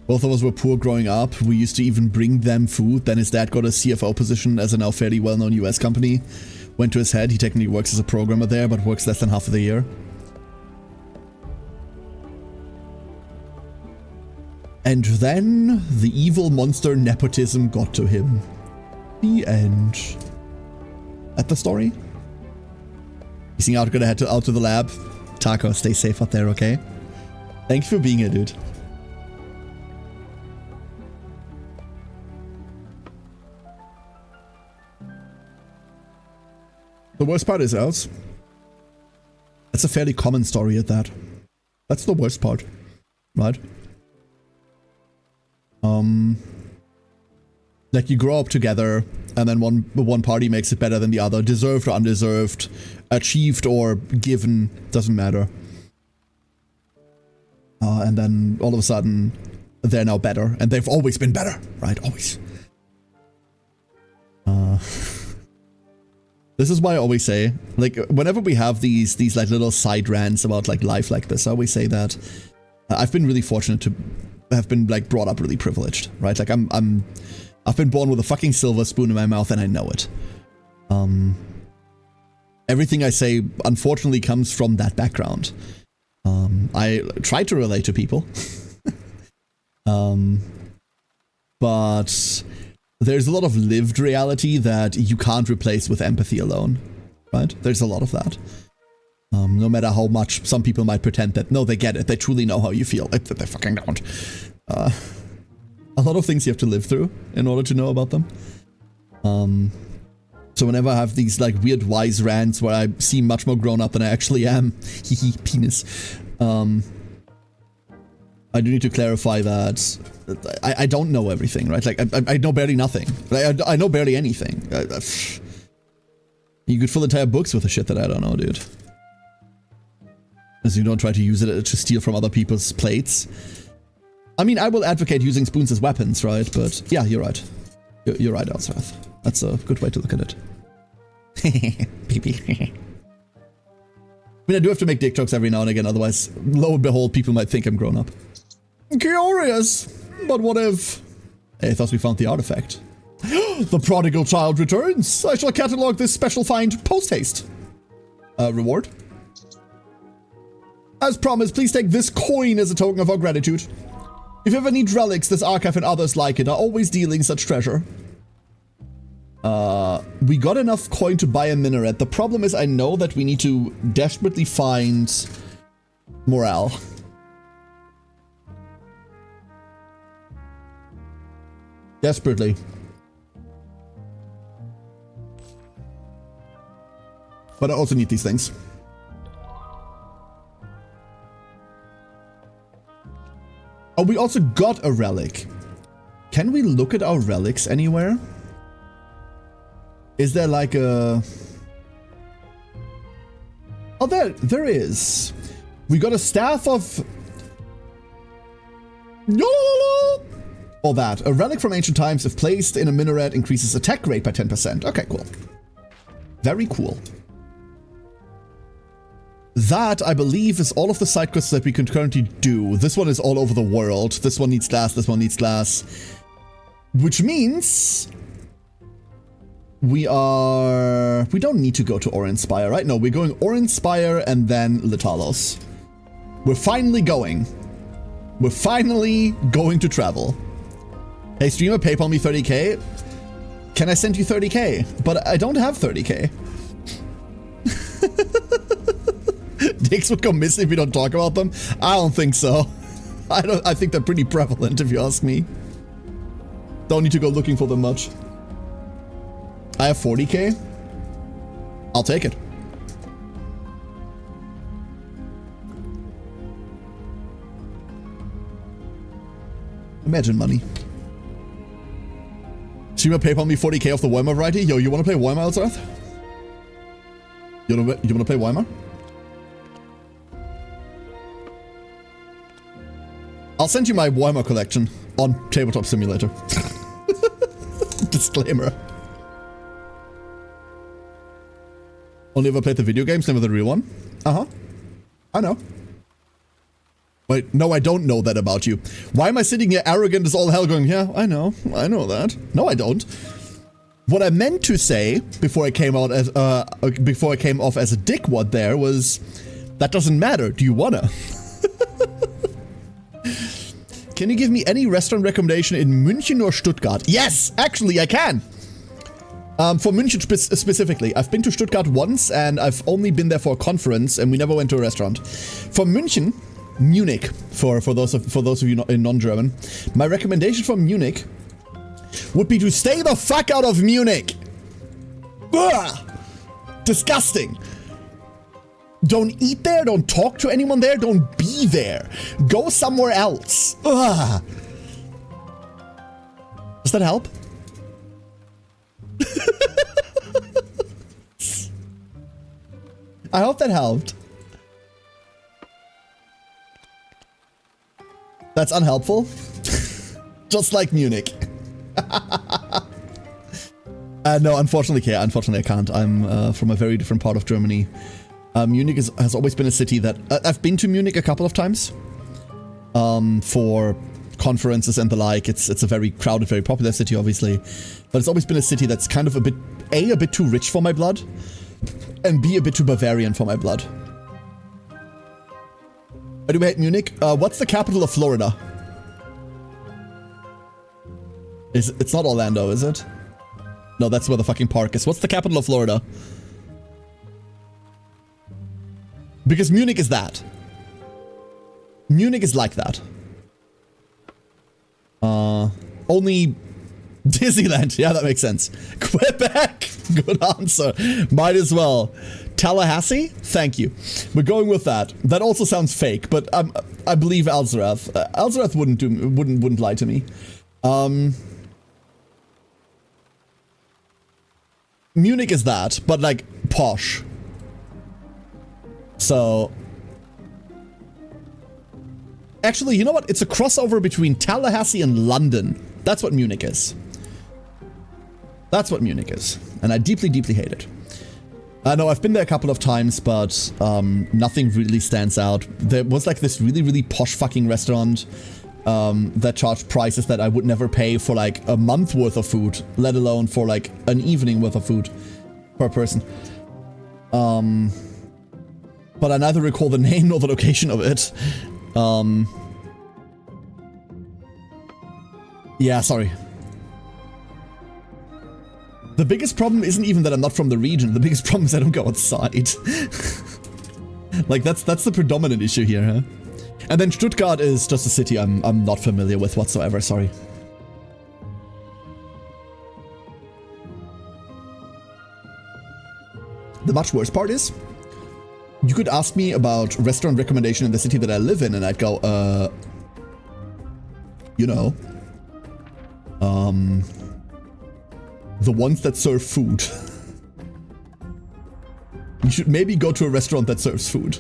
Both of us were poor growing up. We used to even bring them food. Then his dad got a CFO position as a now fairly well-known US company. Went to his head. He technically works as a programmer there, but works less than half of the year. And then the evil monster nepotism got to him. The end. At the story? Peacing out, gonna head out to the lab. Taco, stay safe out there, okay? Thank you for being here, dude. The worst part is, Els, that's a fairly common story at that. That's the worst part, right? Like, you grow up together, and then one party makes it better than the other, deserved or undeserved, achieved or given, doesn't matter. And then all of a sudden, they're now better, and they've always been better, right? Always. This is why I always say, like, whenever we have these like little side rants about like life like this, I always say that I've been really fortunate to have been like brought up really privileged, right? Like I've been born with a fucking silver spoon in my mouth and I know it. Everything I say, unfortunately, comes from that background. I try to relate to people, but there's a lot of lived reality that you can't replace with empathy alone, right? There's a lot of that. No matter how much some people might pretend that, no, they get it. They truly know how you feel. They fucking don't. A lot of things you have to live through in order to know about them. So whenever I have these like weird wise rants where I seem much more grown up than I actually am, hehe, penis. I do need to clarify that I don't know everything, right? Like, I know barely nothing. I know barely anything. You could fill entire books with the shit that I don't know, dude. As you don't try to use it to steal from other people's plates. I mean, I will advocate using spoons as weapons, right? But yeah, you're right. You're right, Elsrath. That's a good way to look at it. I mean, I do have to make dick jokes every now and again, otherwise, lo and behold, people might think I'm grown up. Curious! But what if... Hey, I thought we found the artifact. The prodigal child returns! I shall catalog this special find post-haste. Reward? As promised, please take this coin as a token of our gratitude. If you ever need relics, this archive and others like it are always dealing such treasure. We got enough coin to buy a minaret. The problem is I know that we need to desperately find morale. Desperately. But I also need these things. Oh, we also got a relic. Can we look at our relics anywhere? Is there like a... Oh, there is. We got a staff of... All that. A relic from ancient times, if placed in a minaret, increases attack rate by 10%. Okay, cool. Very cool. That, I believe, is all of the side quests that we can currently do. This one is all over the world. This one needs glass, this one needs glass. Which means... we don't need to go to Orinspire, right? No, we're going Orinspire and then Litalos. We're finally going. We're finally going to travel. Hey, streamer, PayPal me 30k. Can I send you 30k? But I don't have 30k. Dicks would go missing if we don't talk about them? I don't think so. I think they're pretty prevalent, if you ask me. Don't need to go looking for them much. I have 40k. I'll take it. Imagine money. Streamer PayPal me 40k off the Weimar variety. Yo, you want to play Weimar, Elzareth? You want to play Weimar? I'll send you my Weimar collection on Tabletop Simulator. Disclaimer. Only ever played the video games, never the real one. Uh-huh. I know. Wait, no, I don't know that about you. Why am I sitting here arrogant as all hell going, yeah, I know that. No, I don't. What I meant to say before I came out as, before I came off as a dickwad there was, that doesn't matter. Do you wanna? Can you give me any restaurant recommendation in München or Stuttgart? Yes, actually I can. For München specifically, I've been to Stuttgart once and I've only been there for a conference and we never went to a restaurant. For München, Munich, for those of you in non-German, my recommendation for Munich would be to stay the fuck out of Munich. Ugh! Disgusting. Don't eat there, don't talk to anyone there, don't be there. Go somewhere else. Ugh. Does that help? I hope that helped. That's unhelpful. Just like Munich. No, unfortunately I can't. I'm from a very different part of Germany. Munich has always been a city that... I've been to Munich a couple of times. For conferences and the like. It's a very crowded, very popular city, obviously. But it's always been a city that's kind of a bit too rich for my blood. And B, a bit too Bavarian for my blood. Why do we hate Munich? What's the capital of Florida? It's not Orlando, is it? No, that's where the fucking park is. What's the capital of Florida? Because Munich is that. Munich is like that. Only Disneyland. Yeah, that makes sense. Quebec. Good answer. Might as well. Tallahassee? Thank you. We're going with that. That also sounds fake, but I believe Elzareth. Elzareth wouldn't lie to me. Munich is that, but like posh. So actually, you know what? It's a crossover between Tallahassee and London. That's what Munich is. That's what Munich is. And I deeply, deeply hate it. No, I've been there a couple of times, but nothing really stands out. There was like this really, really posh fucking restaurant that charged prices that I would never pay for like a month worth of food, let alone for like an evening worth of food per person. But I neither recall the name nor the location of it. Yeah, sorry. The biggest problem isn't even that I'm not from the region. The biggest problem is I don't go outside. Like, that's the predominant issue here, huh? And then Stuttgart is just a city I'm not familiar with whatsoever, sorry. The much worse part is, you could ask me about restaurant recommendation in the city that I live in, and I'd go, you know, the ones that serve food. You should maybe go to a restaurant that serves food.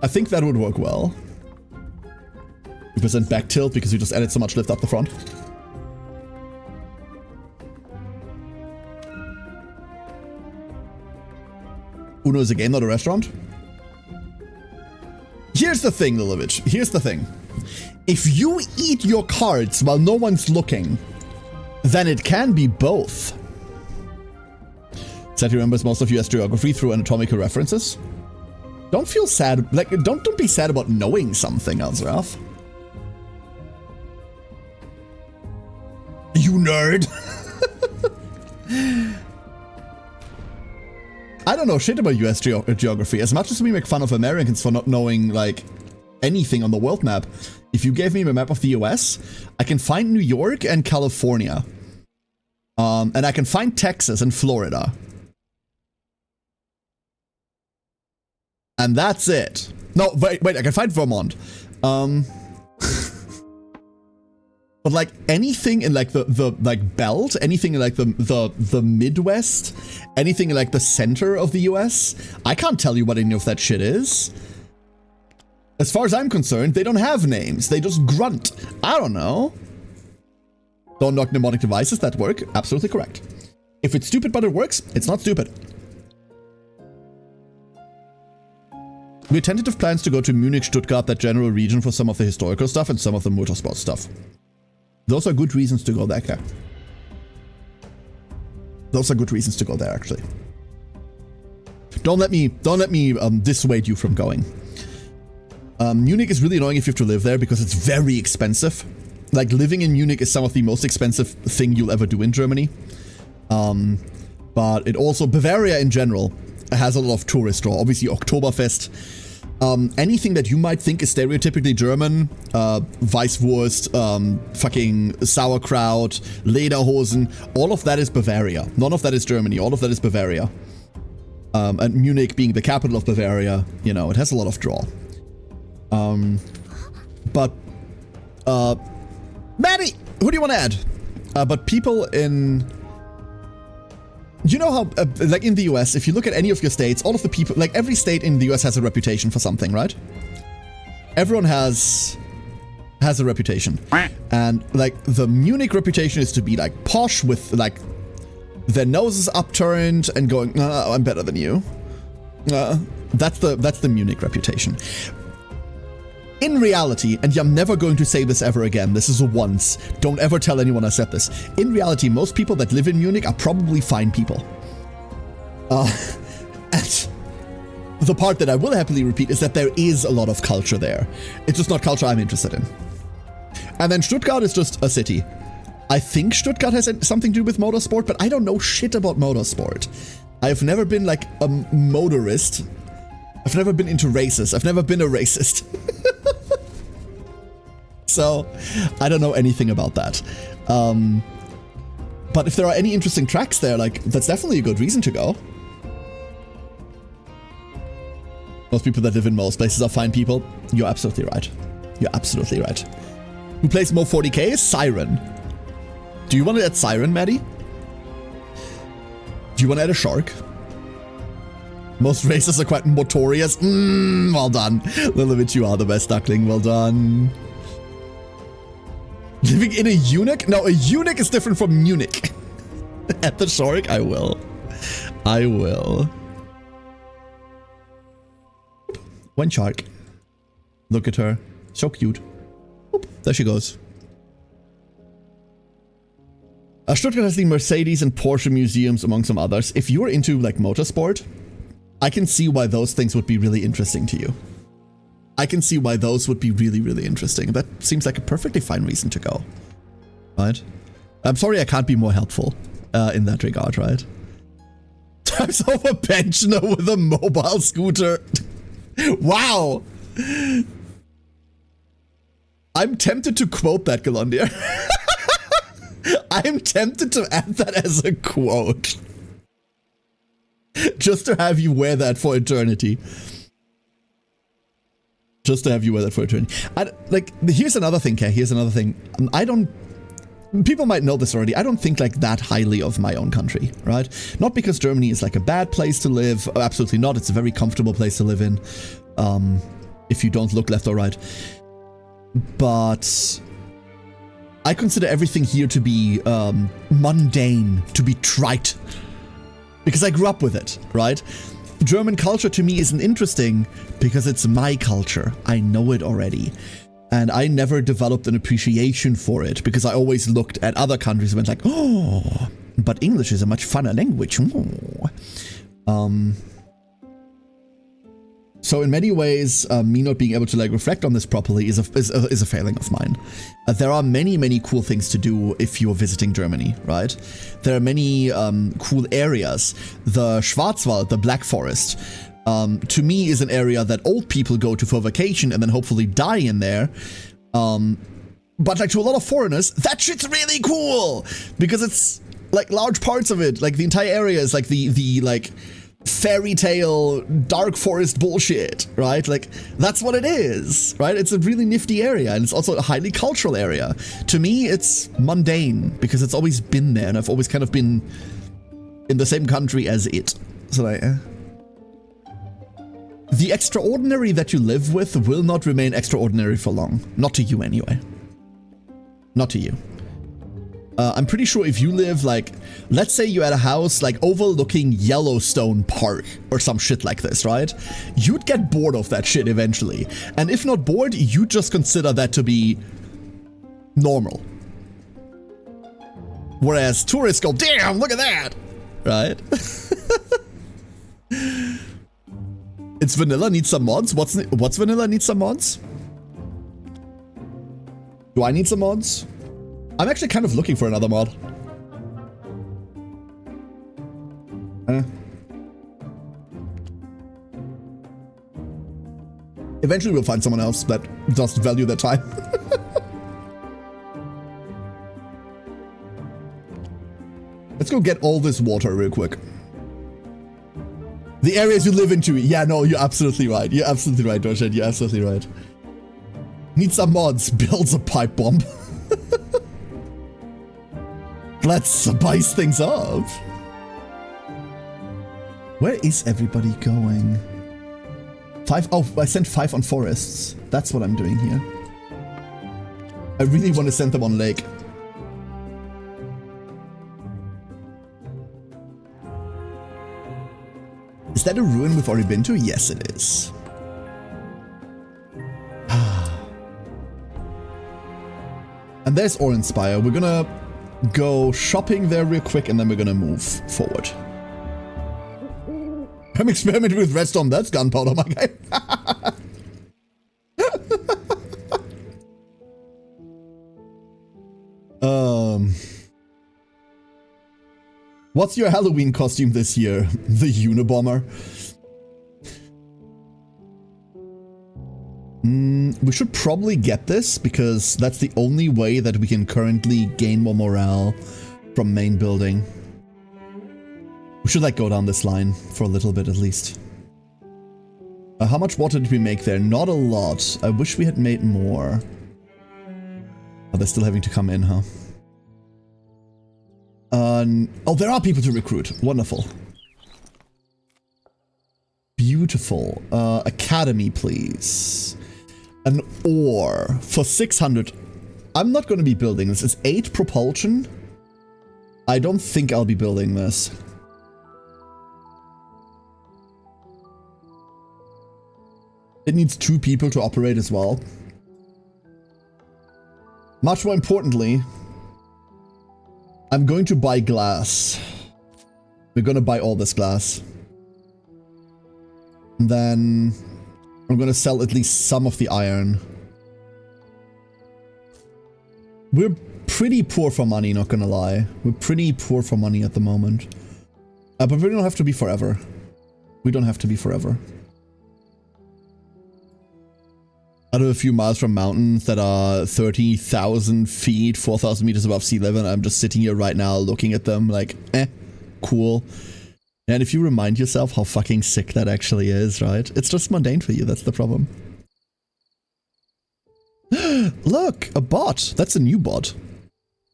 I think that would work well. 2% back tilt because you just added so much lift up the front. Uno is a game, not a restaurant? Here's the thing, Lilovich. Here's the thing. If you eat your cards while no one's looking, then it can be both. Seth remembers most of US geography through anatomical references. Don't feel sad. Like, don't be sad about knowing something, Elzareth. nerd. I don't know shit about US geography. As much as we make fun of Americans for not knowing, like, anything on the world map, if you gave me a map of the US, I can find New York and California. And I can find Texas and Florida. And that's it. No, wait, I can find Vermont. But like anything in like the like belt, anything in like the Midwest, anything in like the center of the US, I can't tell you what any of that shit is. As far as I'm concerned, they don't have names. They just grunt. I don't know. Don't knock mnemonic devices that work. Absolutely correct. If it's stupid but it works, it's not stupid. We have tentative plans to go to Munich, Stuttgart, that general region for some of the historical stuff and some of the motorsport stuff. Those are good reasons to go there, okay? Those are good reasons to go there, actually. Don't let me dissuade you from going. Munich is really annoying if you have to live there because it's very expensive. Like, living in Munich is some of the most expensive thing you'll ever do in Germany. But it also, Bavaria in general, has a lot of tourist draw. Obviously, Oktoberfest. Anything that you might think is stereotypically German, Weisswurst, fucking sauerkraut, Lederhosen, all of that is Bavaria. None of that is Germany. All of that is Bavaria. And Munich being the capital of Bavaria, you know, it has a lot of draw. Maddie, who do you want to add? But people in... You know how, like in the US, if you look at any of your states, all of the people, like every state in the US has a reputation for something, right? Everyone has a reputation. And like the Munich reputation is to be like posh with like their noses upturned and going, I'm better than you. That's the Munich reputation. In reality, and I'm never going to say this ever again, this is a once, don't ever tell anyone I said this. In reality, most people that live in Munich are probably fine people. And the part that I will happily repeat is that there is a lot of culture there. It's just not culture I'm interested in. And then Stuttgart is just a city. I think Stuttgart has something to do with motorsport, but I don't know shit about motorsport. I've never been like a motorist. I've never been into races. I've never been a racist. So, I don't know anything about that. But if there are any interesting tracks there, like, that's definitely a good reason to go. Most people that live in most places are fine people. You're absolutely right. You're absolutely right. Who plays Mo 40k? Siren. Do you want to add Siren, Maddie? Do you want to add a shark? Most races are quite notorious. Well done. Lilovich, you are the best duckling. Well done. Living in a eunuch? No, a eunuch is different from Munich. At the shark? I will. I will. One shark. Look at her. So cute. Oop, there she goes. Stuttgart has the Mercedes and Porsche museums, among some others. If you're into, like, motorsport, I can see why those things would be really interesting to you. I can see why those would be really, really interesting. That seems like a perfectly fine reason to go. Right? I'm sorry I can't be more helpful in that regard, right? Times of a pensioner with a mobile scooter. Wow! I'm tempted to quote that, Galondia. I'm tempted to add that as a quote. Just to have you wear that for eternity. Just to have you wear that for eternity. Here's another thing, Kay. Here's another thing. People might know this already. I don't think like that highly of my own country, right? Not because Germany is like a bad place to live. Absolutely not. It's a very comfortable place to live in. If you don't look left or right. But I consider everything here to be mundane, to be trite. Because I grew up with it, right? German culture to me isn't interesting because it's my culture. I know it already. And I never developed an appreciation for it because I always looked at other countries and went like, oh, but English is a much funner language. Oh. So in many ways, me not being able to like reflect on this properly is a failing of mine. There are many cool things to do if you're visiting Germany, right? There are many cool areas. The Schwarzwald, the Black Forest, to me is an area that old people go to for vacation and then hopefully die in there. But like to a lot of foreigners, that shit's really cool because it's like large parts of it, like the entire area is like the like fairy tale dark forest bullshit, right? Like that's what it is, right? It's a really nifty area and it's also a highly cultural area. To me, it's mundane because it's always been there and I've always kind of been in the same country as it. So like, the extraordinary that you live with will not remain extraordinary for long. Not to you anyway. Not to you. I'm pretty sure if you live like, let's say you had a house like overlooking Yellowstone Park or some shit like this, right? You'd get bored of that shit eventually. And if not bored, you'd just consider that to be normal. Whereas tourists go, damn, look at that, right? It's vanilla, needs some mods. What's vanilla, needs some mods? Do I need some mods? I'm actually kind of looking for another mod. Eventually we'll find someone else that does value their time. Let's go get all this water real quick. The areas you live into. Yeah, no, you're absolutely right. You're absolutely right, Dorshet. You're absolutely right. Need some mods. Builds a pipe bomb. Let's spice things up. Where is everybody going? 5. Oh, I sent 5 on forests. That's what I'm doing here. I really want to send them on lake. Is that a ruin we've already been to? Yes, it is. And there's Orinspire. We're gonna go shopping there real quick and then we're gonna move forward. I'm experimenting with redstone. That's gunpowder, my guy. What's your Halloween costume this year? The Unabomber. We should probably get this because that's the only way that we can currently gain more morale from main building. We should like go down this line for a little bit at least. How much water did we make there? Not a lot. I wish we had made more. Oh, they're still having to come in, huh? Oh, there are people to recruit. Wonderful. Beautiful. Academy, please. An ore for 600. I'm not going to be building this. It's 8 propulsion. I don't think I'll be building this. It needs 2 people to operate as well. Much more importantly, I'm going to buy glass. We're going to buy all this glass. And then I'm going to sell at least some of the iron. We're pretty poor for money, not going to lie. We're pretty poor for money at the moment. But we don't have to be forever. We don't have to be forever. I live a few miles from mountains that are 30,000 feet, 4,000 meters above sea level, and I'm just sitting here right now looking at them like, cool. And if you remind yourself how fucking sick that actually is, right? It's just mundane for you, that's the problem. Look, a bot. That's a new bot.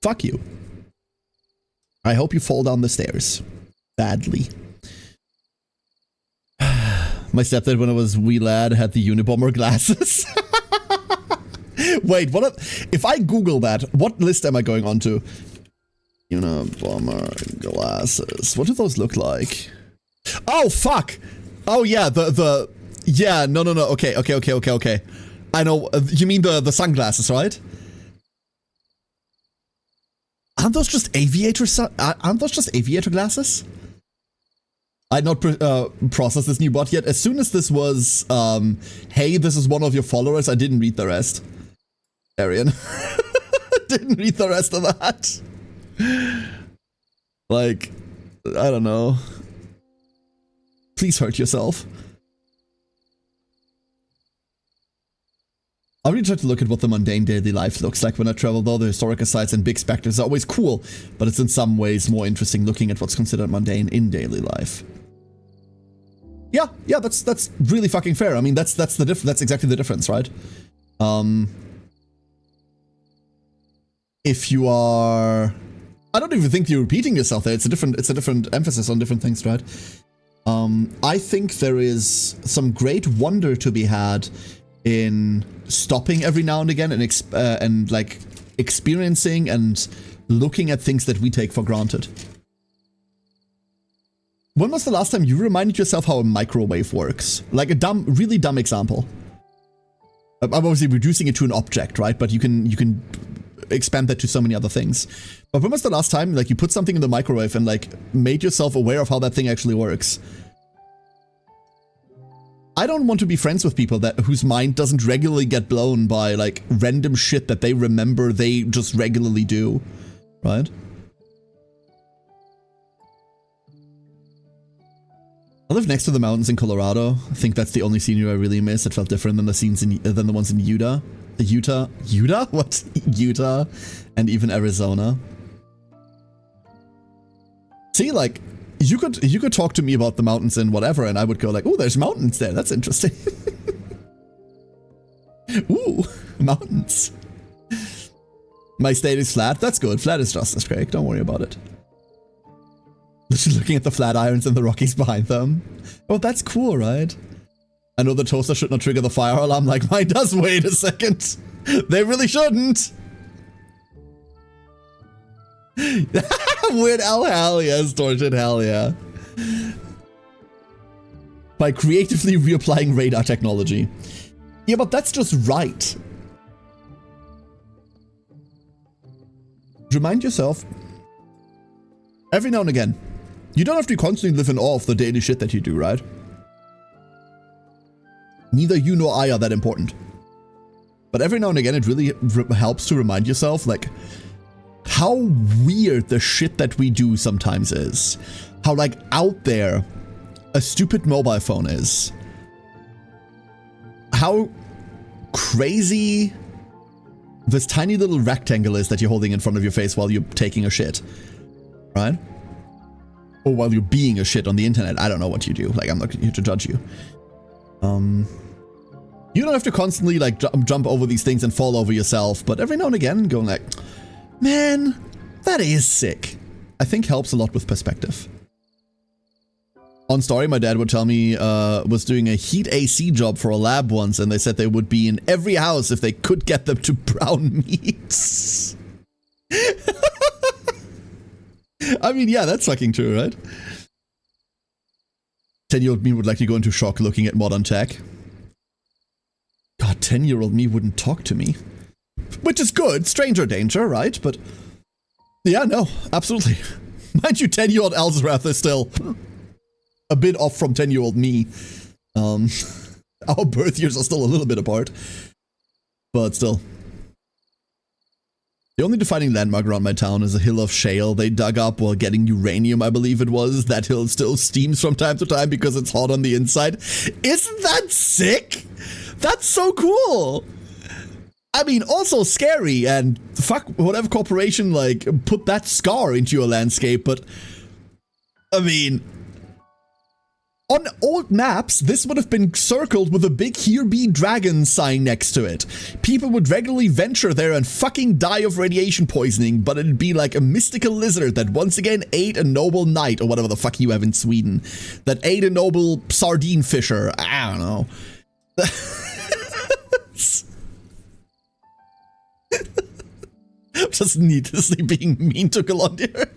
Fuck you. I hope you fall down the stairs. Badly. My stepdad, when I was wee lad, had the Unabomber glasses. Wait, what? If I Google that, what list am I going on to? Unabomber glasses. What do those look like? Oh, fuck! Oh, yeah, yeah, no, okay. I know, you mean the sunglasses, right? Aren't those just aviator glasses? I'd not processed this new bot yet. As soon as this was, hey, this is one of your followers, I didn't read the rest. Arian. Didn't read the rest of that. Like, I don't know. Please hurt yourself. I really try to look at what the mundane daily life looks like when I travel, though. The historical sites and big spectacles are always cool, but it's in some ways more interesting looking at what's considered mundane in daily life. Yeah, that's really fucking fair. I mean, that's exactly the difference, right? If you are, I don't even think you're repeating yourself there. It's a different emphasis on different things, right? I think there is some great wonder to be had in stopping every now and again and like experiencing and looking at things that we take for granted. When was the last time you reminded yourself how a microwave works? Like a really dumb example. I'm obviously reducing it to an object, right? But you can expand that to so many other things. But when was the last time like you put something in the microwave and like made yourself aware of how that thing actually works? I don't want to be friends with people whose mind doesn't regularly get blown by like random shit that they remember they just regularly do, right? I live next to the mountains in Colorado. I think that's the only scenery I really miss. It felt different than the ones in Utah? What? Utah and even Arizona. See, like, you could talk to me about the mountains and whatever, and I would go like, "Oh, there's mountains there. That's interesting." Ooh, mountains. My state is flat. That's good. Flat is just as great. Don't worry about it. Just looking at the flat irons and the Rockies behind them. Oh, that's cool, right? I know the toaster should not trigger the fire alarm like mine does. Wait a second. They really shouldn't. Weird Al, hell yeah. Distorted, hell yeah. By creatively reapplying radar technology. Yeah, but that's just right. Remind yourself, every now and again, you don't have to constantly live in awe of the daily shit that you do, right? Neither you nor I are that important. But every now and again, it really helps to remind yourself, like, how weird the shit that we do sometimes is. How, like, out there a stupid mobile phone is. How crazy this tiny little rectangle is that you're holding in front of your face while you're taking a shit. Right? Or while you're being a shit on the internet. I don't know what you do. Like, I'm not here to judge you. You don't have to constantly, like, jump over these things and fall over yourself, but every now and again, going like, man, that is sick. I think helps a lot with perspective. On story, my dad would tell me, was doing a heat AC job for a lab once, and they said they would be in every house if they could get them to brown meats. I mean, yeah, that's fucking true, right? 10-year-old me would likely go into shock looking at modern tech. God, 10-year-old me wouldn't talk to me. Which is good, stranger danger, right? But, yeah, no, absolutely. Mind you, 10-year-old Elsrath is still a bit off from 10-year-old me. Our birth years are still a little bit apart. But still. The only defining landmark around my town is a hill of shale they dug up while getting uranium, I believe it was. That hill still steams from time to time because it's hot on the inside. Isn't that sick? That's so cool! I mean, also scary, and fuck whatever corporation, like, put that scar into your landscape, but I mean, on old maps, this would have been circled with a big "Here Be Dragon" sign next to it. People would regularly venture there and fucking die of radiation poisoning, but it'd be like a mystical lizard that once again ate a noble knight, or whatever the fuck you have in Sweden, that ate a noble sardine fisher. I don't know. Just needlessly being mean to Galondir.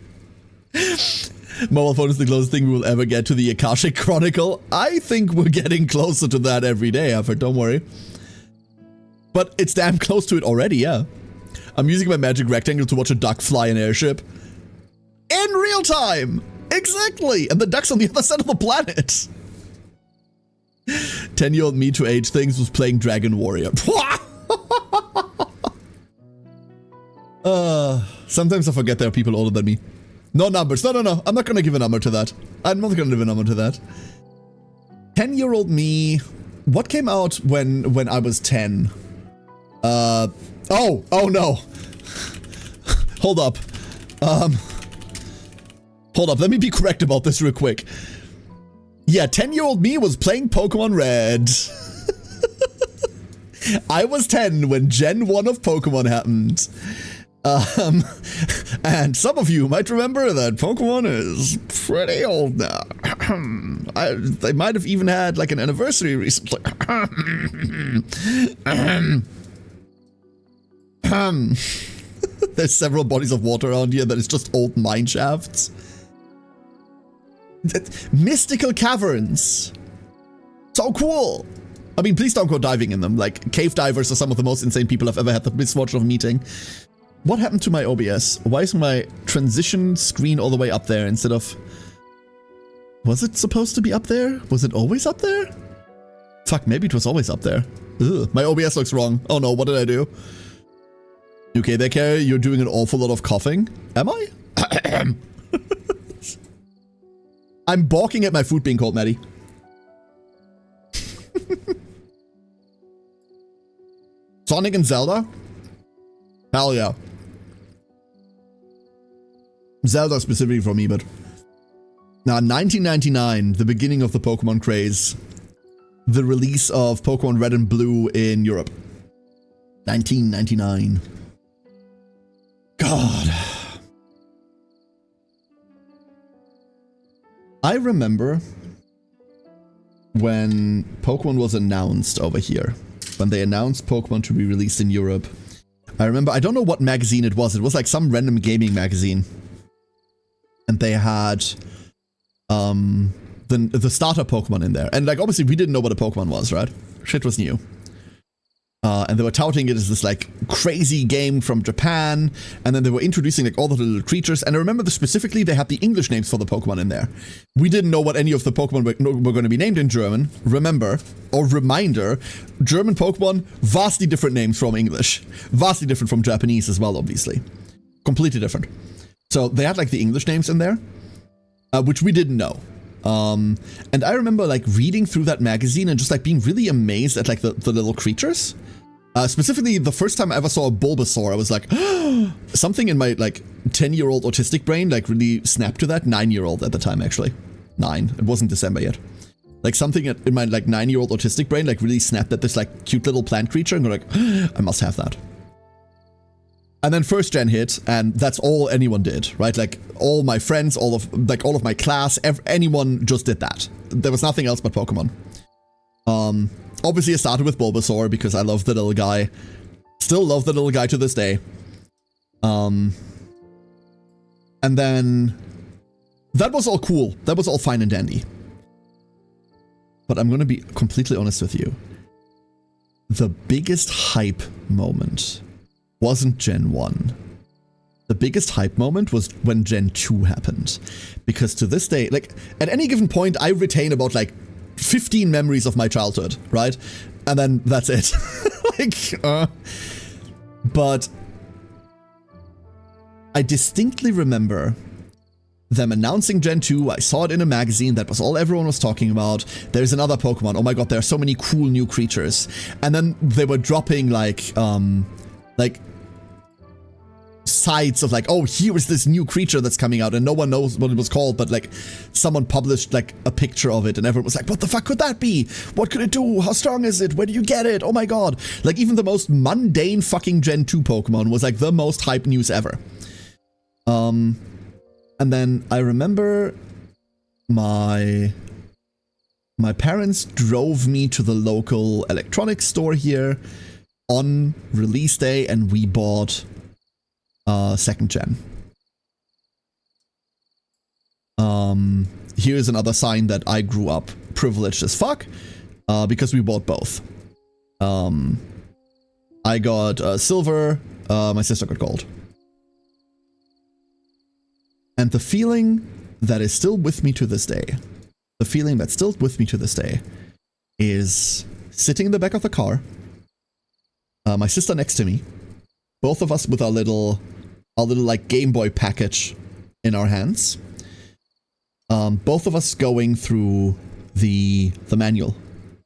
Mobile phone is the closest thing we will ever get to the Akashic Chronicle. I think we're getting closer to that every day, Alfred, don't worry. But it's damn close to it already, yeah. I'm using my magic rectangle to watch a duck fly an airship. In real time! Exactly! And the duck's on the other side of the planet! 10-year-old me to age things was playing Dragon Warrior. Sometimes I forget there are people older than me. No numbers. No. I'm not gonna give a number to that. I'm not gonna give a number to that. 10-year-old me. What came out when I was 10? Oh no. Hold up. Hold up. Let me be correct about this real quick. Yeah, 10-year-old me was playing Pokemon Red. I was 10 when Gen 1 of Pokemon happened. And some of you might remember that Pokemon is pretty old now. They might have even had like an anniversary recently. There's several bodies of water around here that is just old mine shafts. Mystical caverns. So cool. I mean, please don't go diving in them. Like, cave divers are some of the most insane people I've ever had the misfortune of meeting. What happened to my OBS? Why is my transition screen all the way up there instead of... Was it supposed to be up there? Was it always up there? Fuck, maybe it was always up there. Ugh, my OBS looks wrong. Oh no, what did I do? Okay, there, Carrie, you're doing an awful lot of coughing. Am I? I'm balking at my food being cold, Maddie. Sonic and Zelda? Hell yeah. Zelda specifically for me, but... Now, 1999, the beginning of the Pokemon craze. The release of Pokemon Red and Blue in Europe. 1999. God. I remember when Pokemon was announced over here. When they announced Pokemon to be released in Europe. I remember, I don't know what magazine it was. It was like some random gaming magazine. And they had the starter Pokemon in there. And like, obviously we didn't know what a Pokemon was, right? Shit was new. And they were touting it as this like crazy game from Japan. And then they were introducing like all the little creatures. And I remember specifically they had the English names for the Pokemon in there. We didn't know what any of the Pokemon were going to be named in German. Remember, or reminder, German Pokemon, vastly different names from English. Vastly different from Japanese as well, obviously. Completely different. So they had like the English names in there, which we didn't know. And I remember like reading through that magazine and just like being really amazed at like the little creatures. Specifically, the first time I ever saw a Bulbasaur, I was like, something in my like 10-year-old autistic brain like really snapped to that. 9-year-old at the time, actually. 9. It wasn't December yet. Like something in my like 9-year-old autistic brain like really snapped at this like cute little plant creature and go like, I must have that. And then first gen hit, and that's all anyone did, right? Like all my friends, all of my class, anyone just did that. There was nothing else but Pokemon. Obviously I started with Bulbasaur because I love the little guy. Still love the little guy to this day. And then that was all cool. That was all fine and dandy. But I'm gonna be completely honest with you. The biggest hype moment wasn't Gen 1. The biggest hype moment was when Gen 2 happened. Because to this day, like, at any given point, I retain about, like, 15 memories of my childhood, right? And then that's it. But I distinctly remember them announcing Gen 2. I saw it in a magazine. That was all everyone was talking about. There's another Pokemon. Oh my god, there are so many cool new creatures. And then they were dropping, like sites of like, oh, here is this new creature that's coming out and no one knows what it was called, but like someone published like a picture of it and everyone was like, what the fuck could that be? What could it do? How strong is it? Where do you get it? Oh my god. Like even the most mundane fucking Gen 2 Pokemon was like the most hype news ever. And then I remember my parents drove me to the local electronics store here on release day and we bought second gen. Here's another sign that I grew up privileged as fuck, because we bought both. I got silver, my sister got gold. And the feeling that is still with me to this day, the feeling that's still with me to this day, is sitting in the back of the car, my sister next to me, both of us with our little like Game Boy package in our hands, both of us going through the manual,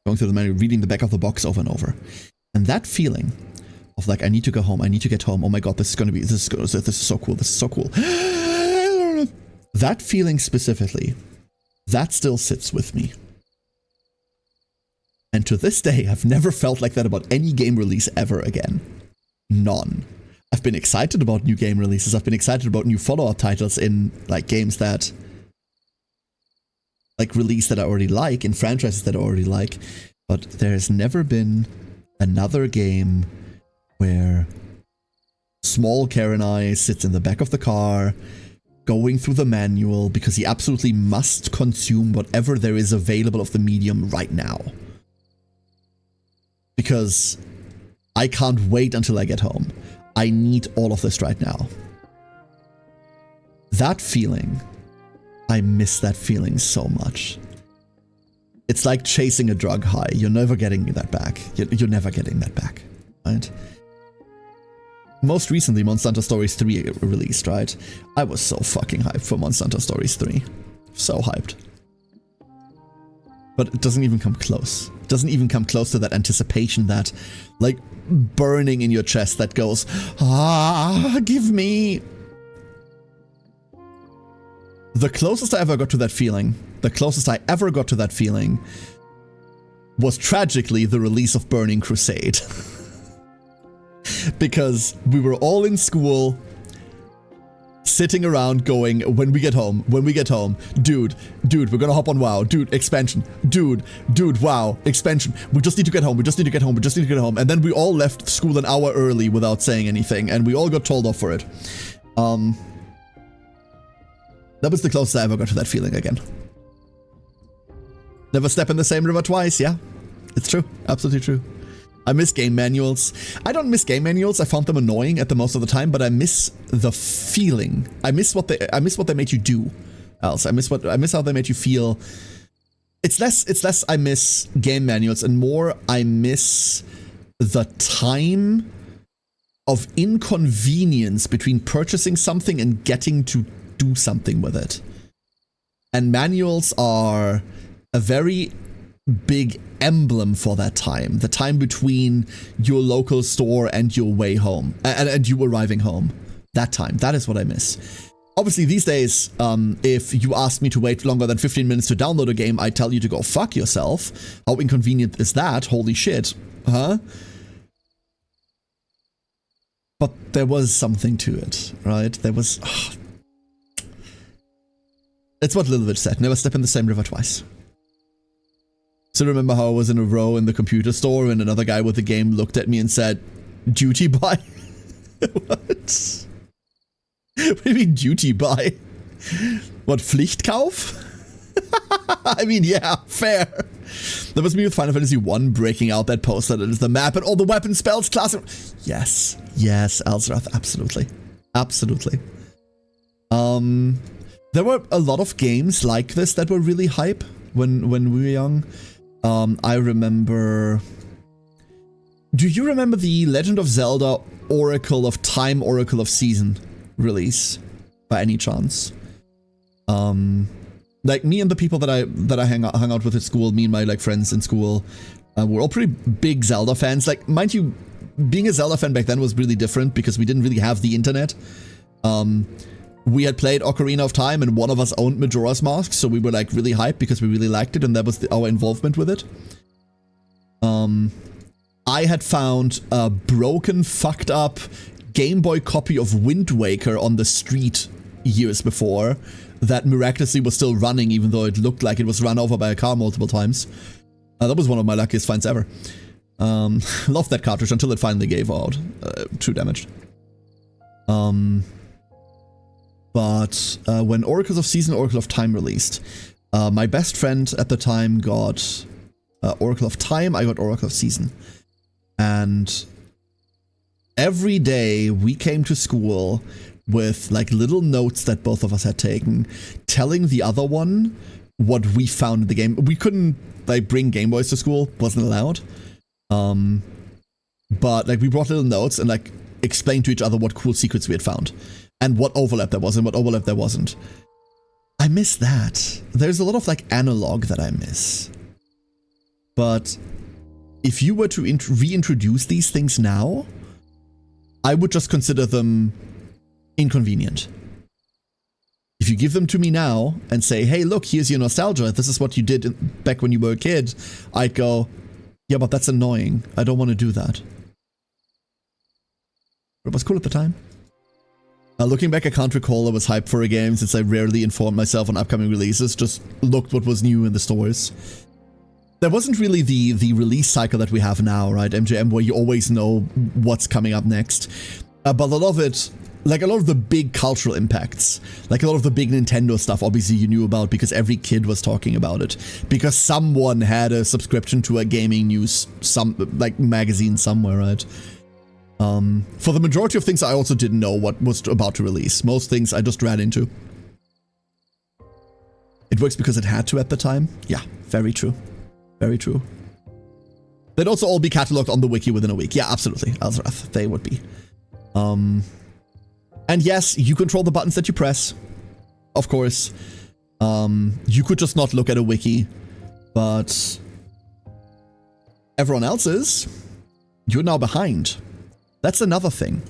reading the back of the box over and over, and that feeling of like, I need to go home, I need to get home, oh my god, this is so cool, this is so cool. That feeling specifically, that still sits with me. And to this day, I've never felt like that about any game release ever again. None. I've been excited about new game releases, I've been excited about new follow-up titles in like games that like release that I already like, in franchises that I already like, but there's never been another game where small Karen I sits in the back of the car, going through the manual because he absolutely must consume whatever there is available of the medium right now. Because I can't wait until I get home. I need all of this right now. That feeling, I miss that feeling so much. It's like chasing a drug high. You're never getting that back. You're never getting that back, right? Most recently, Monster Hunter Stories 3 released, right? I was so fucking hyped for Monster Hunter Stories 3. So hyped. But it doesn't even come close. It doesn't even come close to that anticipation, that, like, burning in your chest that goes, give me. The closest I ever got to that feeling, was tragically the release of Burning Crusade. Because we were all in school, sitting around going, when we get home, dude, we're gonna hop on WoW, dude, expansion, dude, WoW, expansion, we just need to get home, and then we all left school an hour early without saying anything, and we all got told off for it. That was the closest I ever got to that feeling again. Never step in the same river twice, yeah? It's true, absolutely true. I miss game manuals. I don't miss game manuals. I found them annoying at the most of the time, but I miss the feeling. I miss what they made you do. Else, I miss how they made you feel. It's less I miss game manuals and more I miss the time of inconvenience between purchasing something and getting to do something with it. And manuals are a very big emblem for that time, the time between your local store and your way home, and you arriving home. That time, that is what I miss. Obviously, these days, if you ask me to wait longer than 15 minutes to download a game, I tell you to go fuck yourself. How inconvenient is that? Holy shit. Huh? But there was something to it, right? There was... It's what Lilith said, never step in the same river twice. So remember how I was in a row in the computer store and another guy with the game looked at me and said, duty buy? What? What do you mean duty buy? What, Pflichtkauf? I mean, yeah, fair. That was me with Final Fantasy 1 breaking out that poster that is the map and all the weapon spells class. Yes, Elsrath, absolutely. Absolutely. There were a lot of games like this that were really hype when we were young. I remember... Do you remember the Legend of Zelda Oracle of Time, Oracle of Season release by any chance? Like me and the people that I hung out with at school, me and my like friends in school, were all pretty big Zelda fans. Like, mind you, being a Zelda fan back then was really different because we didn't really have the internet. We had played Ocarina of Time and one of us owned Majora's Mask, so we were like really hyped because we really liked it and that was our involvement with it. I had found a broken, fucked up Game Boy copy of Wind Waker on the street years before that miraculously was still running even though it looked like it was run over by a car multiple times. That was one of my luckiest finds ever. Loved that cartridge until it finally gave out. Too damaged. But when Oracles of Season, Oracle of Time released, my best friend at the time got Oracle of Time, I got Oracle of Season. And every day we came to school with like little notes that both of us had taken, telling the other one what we found in the game. We couldn't like bring Game Boys to school, wasn't allowed. But like we brought little notes and like explained to each other what cool secrets we had found and what overlap there was and what overlap there wasn't. I miss that. There's a lot of like analog that I miss. But if you were to reintroduce these things now, I would just consider them inconvenient. If you give them to me now and say, hey, look, here's your nostalgia, this is what you did back when you were a kid, I'd go, yeah, but that's annoying. I don't want to do that. But it was cool at the time. Looking back, I can't recall I was hyped for a game since I rarely informed myself on upcoming releases, just looked what was new in the stores. There wasn't really the release cycle that we have now, right, MJM, where you always know what's coming up next. But a lot of it, like a lot of the big cultural impacts, like a lot of the big Nintendo stuff, obviously you knew about because every kid was talking about it. Because someone had a subscription to a gaming news, like magazine somewhere, right? For the majority of things, I also didn't know what was about to release. Most things I just ran into. It works because it had to at the time. Yeah, very true. Very true. They'd also all be cataloged on the wiki within a week. Yeah, absolutely. Elzarath, they would be. And yes, you control the buttons that you press. Of course. You could just not look at a wiki. But everyone else's, you're now behind. That's another thing.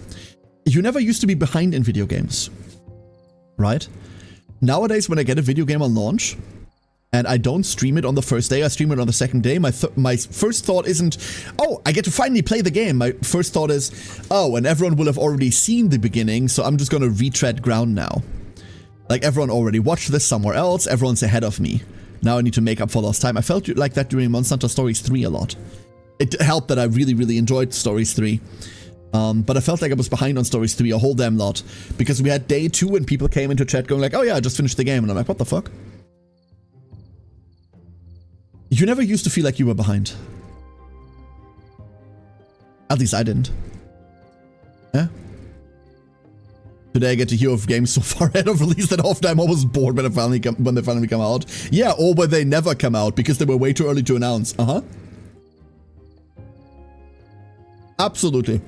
You never used to be behind in video games. Right? Nowadays, when I get a video game on launch, and I don't stream it on the first day, I stream it on the second day, my first thought isn't, oh, I get to finally play the game. My first thought is, oh, and everyone will have already seen the beginning, so I'm just gonna retread ground now. Like, everyone already watched this somewhere else, everyone's ahead of me. Now I need to make up for lost time. I felt like that during Monster Hunter Stories 3 a lot. It helped that I really, really enjoyed Stories 3. But I felt like I was behind on Stories 3 a whole damn lot. Because we had day 2 and people came into chat going like, oh yeah, I just finished the game. And I'm like, what the fuck? You never used to feel like you were behind. At least I didn't. Yeah? Today I get to hear of games so far ahead of release that often I'm almost bored when they finally come out. Yeah, or when they never come out because they were way too early to announce. Uh-huh. Absolutely.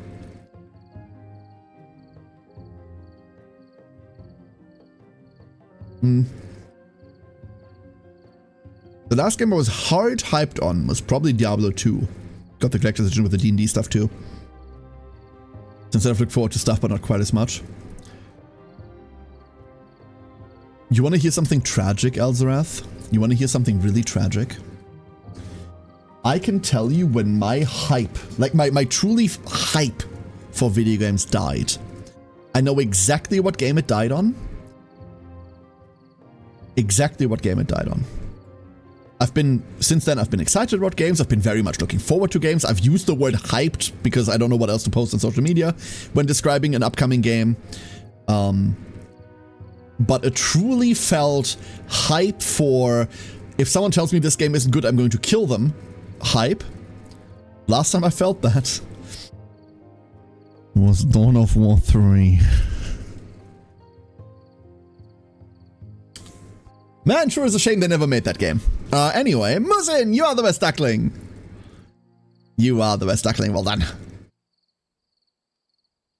The last game I was hard hyped on was probably Diablo 2. Got the collector's edition with the D&D stuff too. Since I've looked forward to stuff, but not quite as much. You want to hear something tragic, Elzarath? You want to hear something really tragic? I can tell you when my hype, like my truly hype for video games died. I know exactly what game it died on. Exactly what game it died on. Since then I've been excited about games, I've been very much looking forward to games, I've used the word hyped because I don't know what else to post on social media when describing an upcoming game. But it truly felt hype for, if someone tells me this game isn't good, I'm going to kill them. Hype. Last time I felt that was Dawn of War 3. Man, sure is a shame they never made that game. Anyway, Musin, you are the best duckling. You are the best duckling, well done.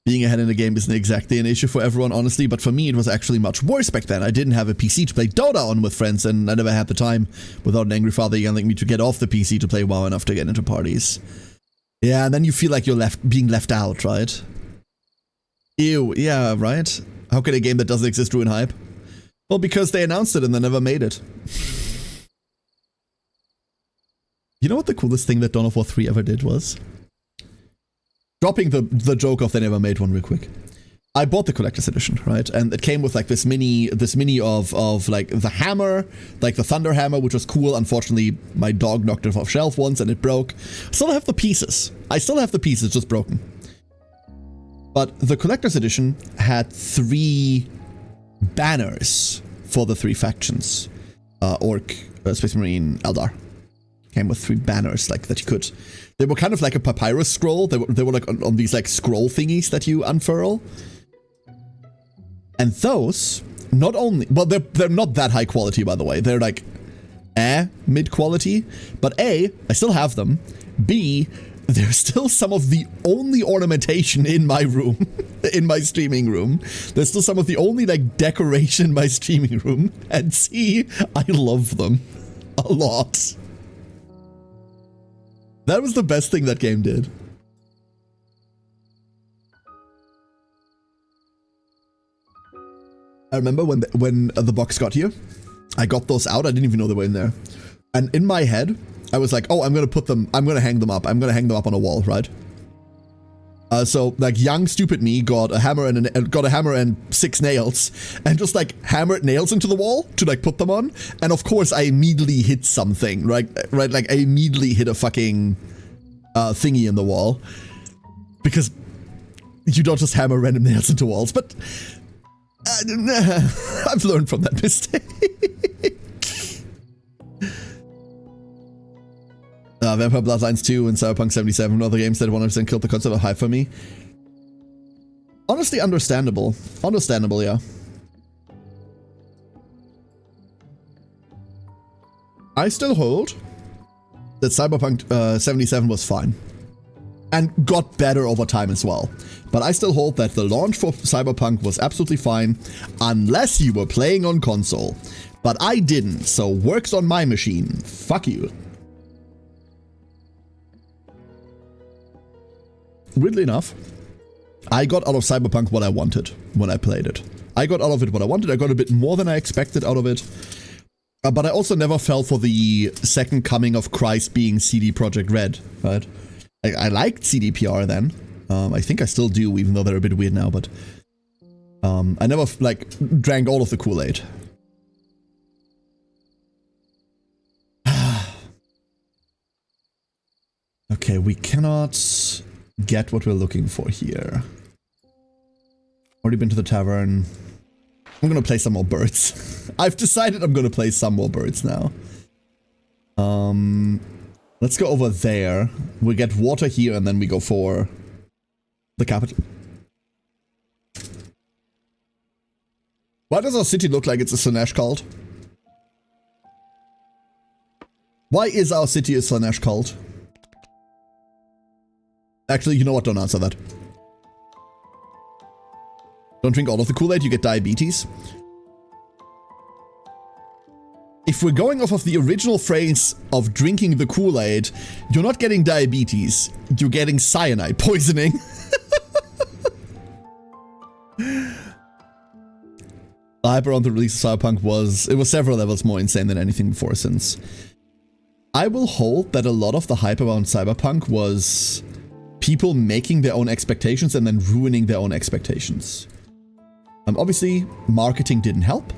Being ahead in the game isn't exactly an issue for everyone, honestly, but for me it was actually much worse back then. I didn't have a PC to play Dota on with friends, and I never had the time without an angry father yelling at me to get off the PC to play WoW enough to get into parties. Yeah, and then you feel like you're being left out, right? Ew, yeah, right? How can a game that doesn't exist ruin hype? Well, because they announced it and they never made it. You know what the coolest thing that Dawn of War 3 ever did was? Dropping the joke of they never made one real quick. I bought the collector's edition, right? And it came with like this mini of like the hammer, like the thunder hammer, which was cool. Unfortunately, my dog knocked it off shelf once and it broke. Still have the pieces. I still have the pieces, just broken. But the collector's edition had 3 banners for the 3 factions. Orc, Space Marine, Eldar. Came with 3 banners like that you could. They were kind of like a papyrus scroll. They were like on these like scroll thingies that you unfurl. And those, not only, well, they're not that high quality, by the way. They're like, mid quality. But A, I still have them. B, there's still some of the only ornamentation in my room, in my streaming room. There's still some of the only like decoration in my streaming room. And C, I love them a lot. That was the best thing that game did. I remember when the box got here, I got those out. I didn't even know they were in there. And in my head, I was like, oh, I'm going to hang them up. I'm going to hang them up on a wall, right? So like young stupid me got a hammer and 6 nails and just like hammered nails into the wall to like put them on. And of course I immediately hit something, right? Like I immediately hit a fucking thingy in the wall because you don't just hammer random nails into walls. But I've learned from that mistake. Vampire Bloodlines 2 and Cyberpunk 77 other games that 100% killed the concept of hype for me. Honestly, understandable. Understandable, yeah. I still hold that Cyberpunk 77 was fine. And got better over time as well. But I still hold that the launch for Cyberpunk was absolutely fine, unless you were playing on console. But I didn't, so works on my machine. Fuck you. Weirdly enough, I got out of Cyberpunk what I wanted when I played it. I got out of it what I wanted. I got a bit more than I expected out of it. But I also never fell for the second coming of Christ being CD Projekt Red, right? I liked CDPR then. I think I still do, even though they're a bit weird now, but I never, like, drank all of the Kool-Aid. Okay, we cannot get what we're looking for here. Already been to the tavern. I'm gonna play some more birds. I've decided I'm gonna play some more birds now. Let's go over there. We get water here and then we go for the capital. Why does our city look like it's a Slaanesh cult? Why is our city a Slaanesh cult? Actually, you know what? Don't answer that. Don't drink all of the Kool-Aid, you get diabetes. If we're going off of the original phrase of drinking the Kool-Aid, you're not getting diabetes, you're getting cyanide poisoning. The hype around the release of Cyberpunk was several levels more insane than anything before since. I will hold that a lot of the hype around Cyberpunk was people making their own expectations and then ruining their own expectations. Obviously, marketing didn't help.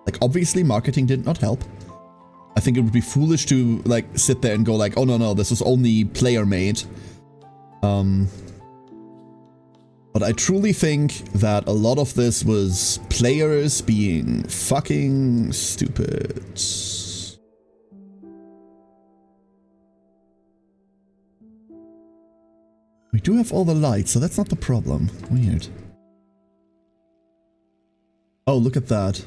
Like, obviously, marketing did not help. I think it would be foolish to, like, sit there and go like, oh, no, this was only player-made. But I truly think that a lot of this was players being fucking stupid. We do have all the lights, so that's not the problem. Weird. Oh, look at that.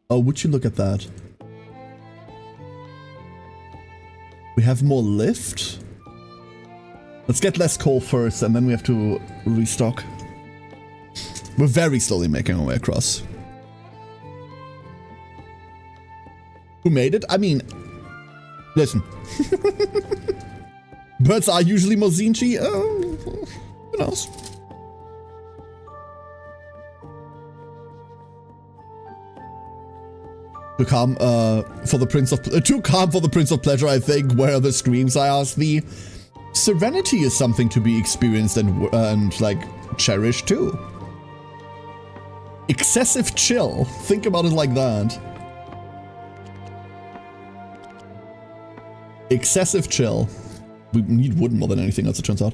Oh, would you look at that? We have more lift? Let's get less coal first, and then we have to restock. We're very slowly making our way across. Who made it? I mean, listen. Birds are usually more Zinchi. Who knows? Too calm for the Prince of Pleasure, I think. Where are the streams? I asked thee. Serenity is something to be experienced and like cherished too. Excessive chill. Think about it like that. Excessive chill. We need wood more than anything else, it turns out.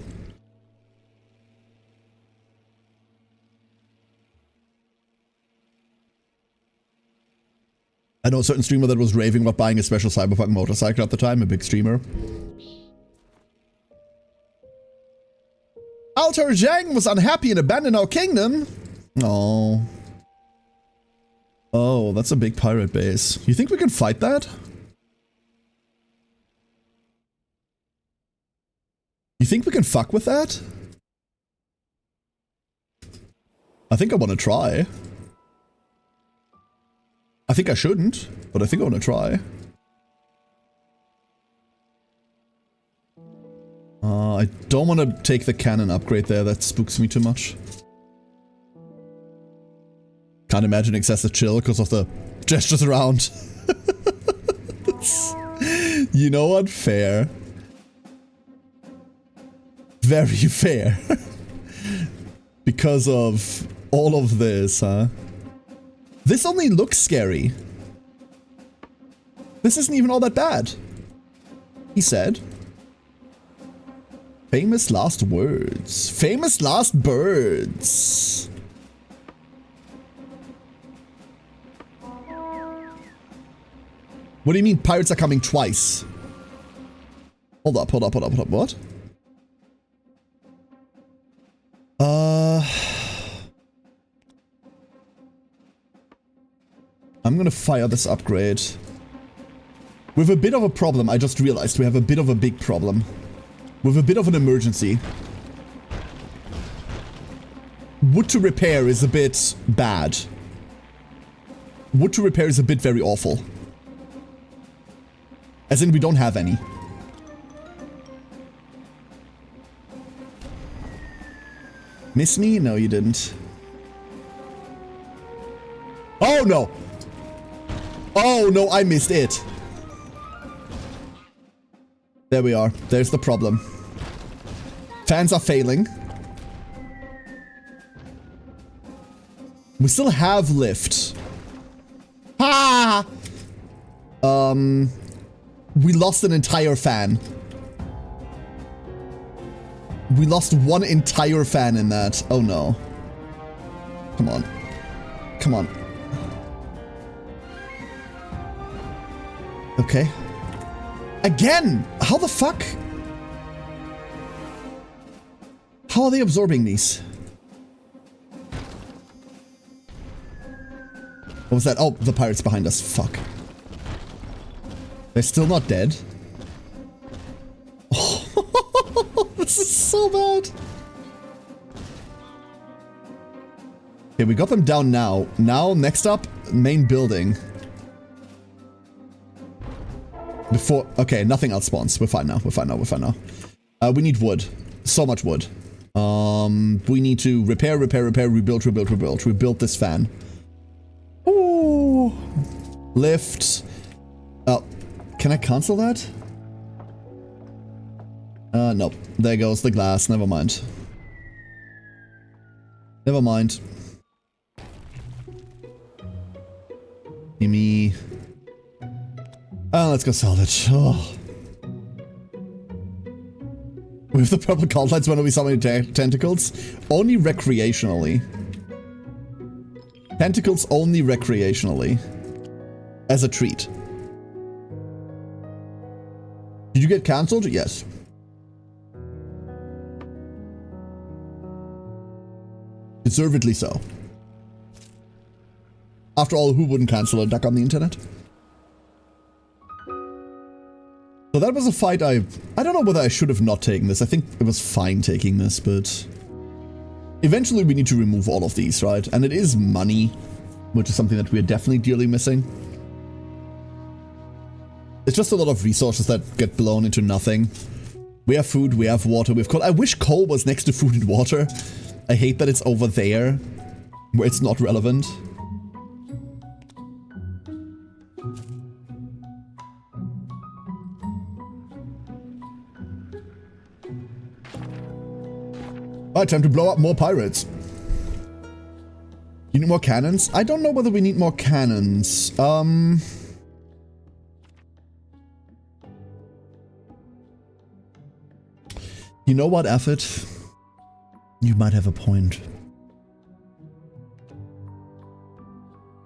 I know a certain streamer that was raving about buying a special Cyberpunk motorcycle at the time, a big streamer. Altar Zhang was unhappy and abandoned our kingdom. Oh, Oh, that's a big pirate base. You think we can fight that? You think we can fuck with that? I think I want to try. I think I shouldn't, but I think I want to try. I don't want to take the cannon upgrade there. That spooks me too much. Can't imagine excessive chill because of the gestures around. You know what? Fair. Very fair. Because of all of this, huh? This only looks scary. This isn't even all that bad. He said. Famous last words. Famous last birds. What do you mean pirates are coming twice? Hold up, hold up, hold up, hold up. What? I'm gonna fire this upgrade. With a bit of a problem, I just realized we have a bit of a big problem. With a bit of an emergency. Wood to repair is a bit bad. Wood to repair is a bit very awful. As in, we don't have any. Miss me? No, you didn't. Oh, no! Oh, no, I missed it. There we are. There's the problem. Fans are failing. We still have lift. Ah! We lost an entire fan. We lost one entire fan in that. Oh no. Come on. Come on. Okay. Again! How the fuck? How are they absorbing these? What was that? Oh, the pirates behind us. Fuck. They're still not dead. Oh, this is so bad. Okay, we got them down now. Now, next up, main building. Before, okay, nothing else spawns. We're fine now. We're fine now. We're fine now. We need wood. So much wood. We need to repair, rebuild. Rebuild this fan. Ooh. Lift. Oh, can I cancel that? Nope. There goes the glass. Never mind. Never mind. Gimme. Let's go salvage. Oh. With the purple cult lights, when are we summoning tentacles? Only recreationally. Tentacles only recreationally. As a treat. Did you get cancelled? Yes. Deservedly so. After all, who wouldn't cancel a duck on the internet? So that was a fight I don't know whether I should have not taken this. I think it was fine taking this, but eventually we need to remove all of these, right? And it is money, which is something that we are definitely dearly missing. It's just a lot of resources that get blown into nothing. We have food, we have water, we have coal. I wish coal was next to food and water. I hate that it's over there, where it's not relevant. Alright, time to blow up more pirates. You need more cannons? I don't know whether we need more cannons. You know what, Effort? You might have a point.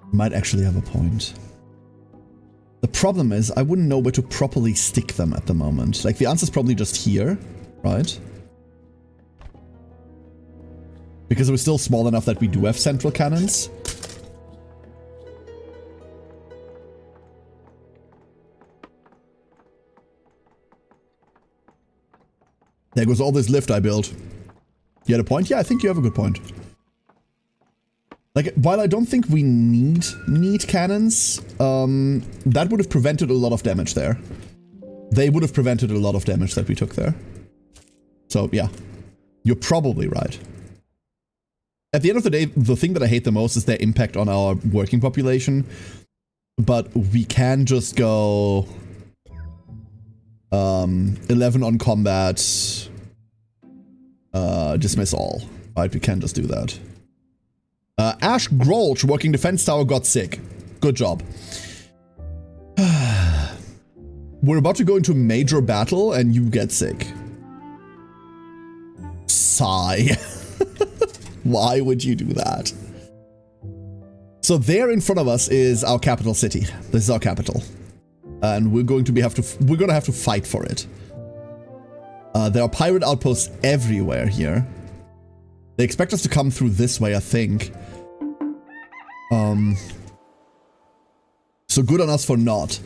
You might actually have a point. The problem is, I wouldn't know where to properly stick them at the moment. Like, the answer's probably just here, right? Because we're still small enough that we do have central cannons. There goes all this lift I built. You had a point? Yeah, I think you have a good point. Like, while I don't think we need cannons, that would have prevented a lot of damage there. They would have prevented a lot of damage that we took there. So, yeah. You're probably right. At the end of the day, the thing that I hate the most is their impact on our working population. But we can just go 11 on combat, dismiss all. Right, we can just do that. Ash Grolsch, working defense tower, got sick. Good job. We're about to go into major battle and you get sick. Sigh. Why would you do that? So there in front of us is our capital city. This is our capital. And we're going to have to fight for it. There are pirate outposts everywhere here. They expect us to come through this way, I think. So good on us for not.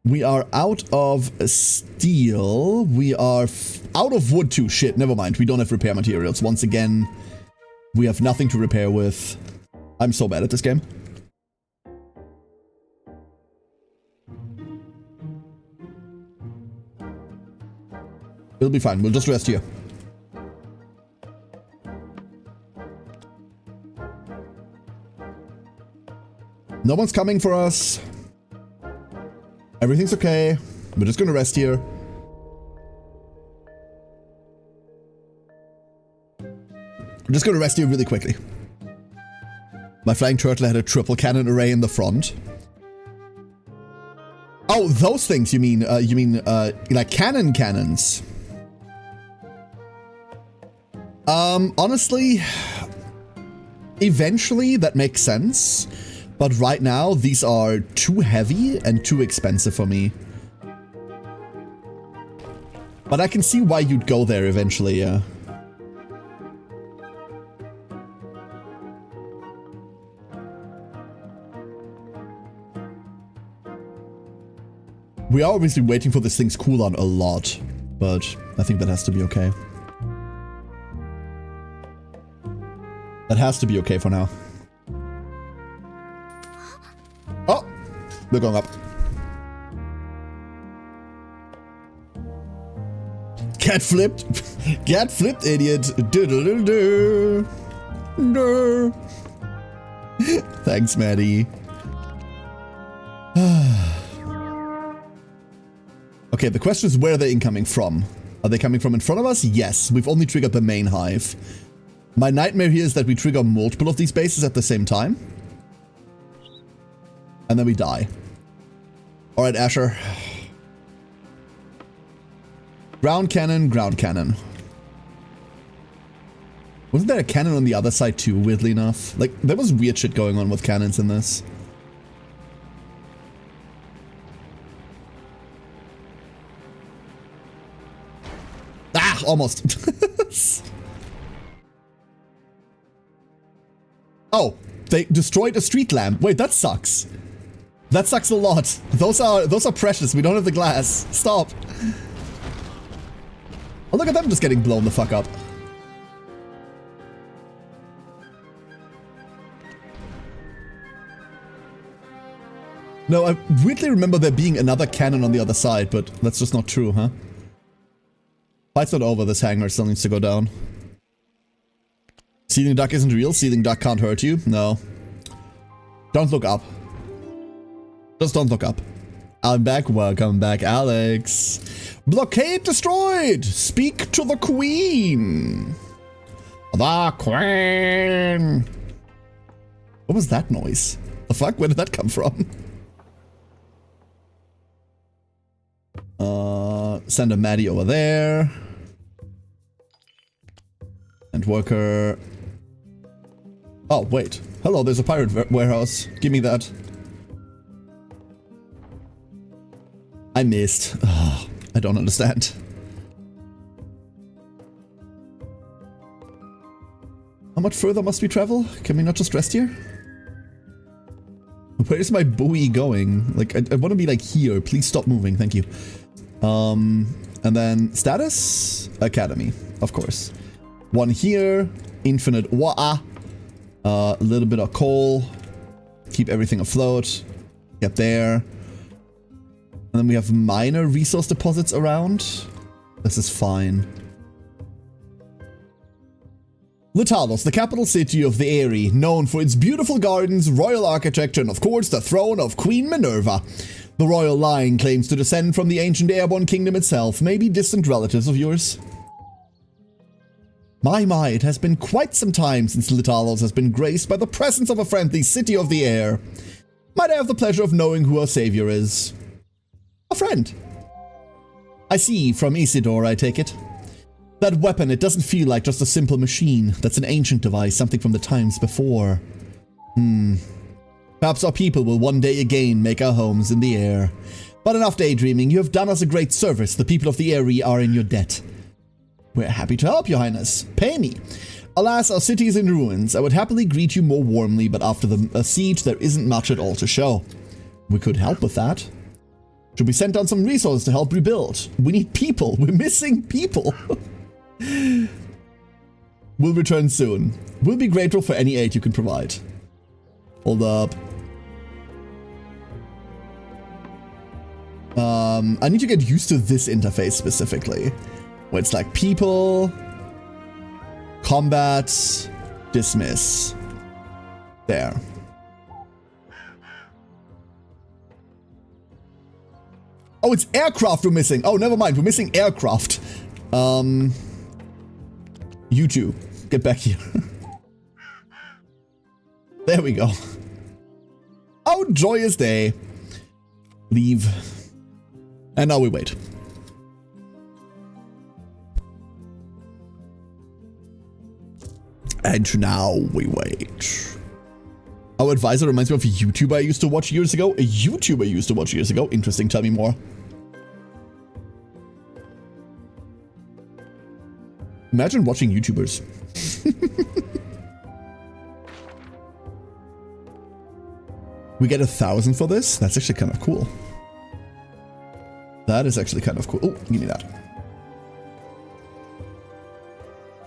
We are out of steel. We are out of wood too. Shit, never mind. We don't have repair materials. Once again, we have nothing to repair with. I'm so bad at this game. It'll be fine. We'll just rest here. No one's coming for us. Everything's okay. We're just gonna rest here. I'm just gonna rest here really quickly. My flying turtle had a triple cannon array in the front. Oh, those things you mean like cannons. Honestly, eventually that makes sense. But right now, these are too heavy and too expensive for me. But I can see why you'd go there eventually, yeah. We are obviously waiting for this thing's cooldown a lot, but I think that has to be okay. That has to be okay for now. Oh! We're going up. Cat flipped! Cat flipped, idiot! Do-do-do-do! No! Thanks, Maddie. Okay, the question is where are they incoming from? Are they coming from in front of us? Yes, we've only triggered the main hive. My nightmare here is that we trigger multiple of these bases at the same time. And then we die. Alright, Asher. Ground cannon, ground cannon. Wasn't there a cannon on the other side too, weirdly enough? Like, there was weird shit going on with cannons in this. Ah, almost. Oh, they destroyed a street lamp. Wait, that sucks. That sucks a lot. Those are precious. We don't have the glass. Stop. Oh, look at them just getting blown the fuck up. No, I weirdly remember there being another cannon on the other side, but that's just not true, huh? Fight's not over. This hangar still needs to go down. Seething duck isn't real. Seething duck can't hurt you. No. Don't look up. Just don't look up. I'm back. Welcome back, Alex. Blockade destroyed. Speak to the queen. The queen. What was that noise? The fuck? Where did that come from? Send a Maddie over there. And worker. Oh, wait. Hello, there's a pirate warehouse. Give me that. I missed. Oh, I don't understand. How much further must we travel? Can we not just rest here? Where is my buoy going? Like, I want to be like here. Please stop moving. Thank you. And then status, academy, of course. One here, infinite wa'a, a little bit of coal, keep everything afloat, get there. And then we have minor resource deposits around. This is fine. Litalos, the capital city of the Eyrie, known for its beautiful gardens, royal architecture, and of course the throne of Queen Minerva. The royal line claims to descend from the ancient Airborne kingdom itself, maybe distant relatives of yours. My, it has been quite some time since Litalos has been graced by the presence of a friendly city of the air. Might I have the pleasure of knowing who our savior is? A friend. I see, from Isidore, I take it. That weapon, it doesn't feel like just a simple machine. That's an ancient device, something from the times before. Perhaps our people will one day again make our homes in the air. But enough daydreaming, you have done us a great service. The people of the Eyrie are in your debt. We're happy to help, your highness. Pay me. Alas, our city is in ruins. I would happily greet you more warmly, but after the siege, there isn't much at all to show. We could help with that. Should we send down some resources to help rebuild? We need people. We're missing people. We'll return soon. We'll be grateful for any aid you can provide. Hold up. I need to get used to this interface specifically. Where it's like people, combat, dismiss. There. Oh, it's aircraft we're missing. Oh, never mind. We're missing aircraft. You two, get back here. There we go. Oh, joyous day. Leave. And now we wait. And now we wait. Our advisor reminds me of a YouTuber I used to watch years ago. Interesting, tell me more. Imagine watching YouTubers. We get 1,000 for this? That's actually kind of cool. That is actually kind of cool. Oh, give me that.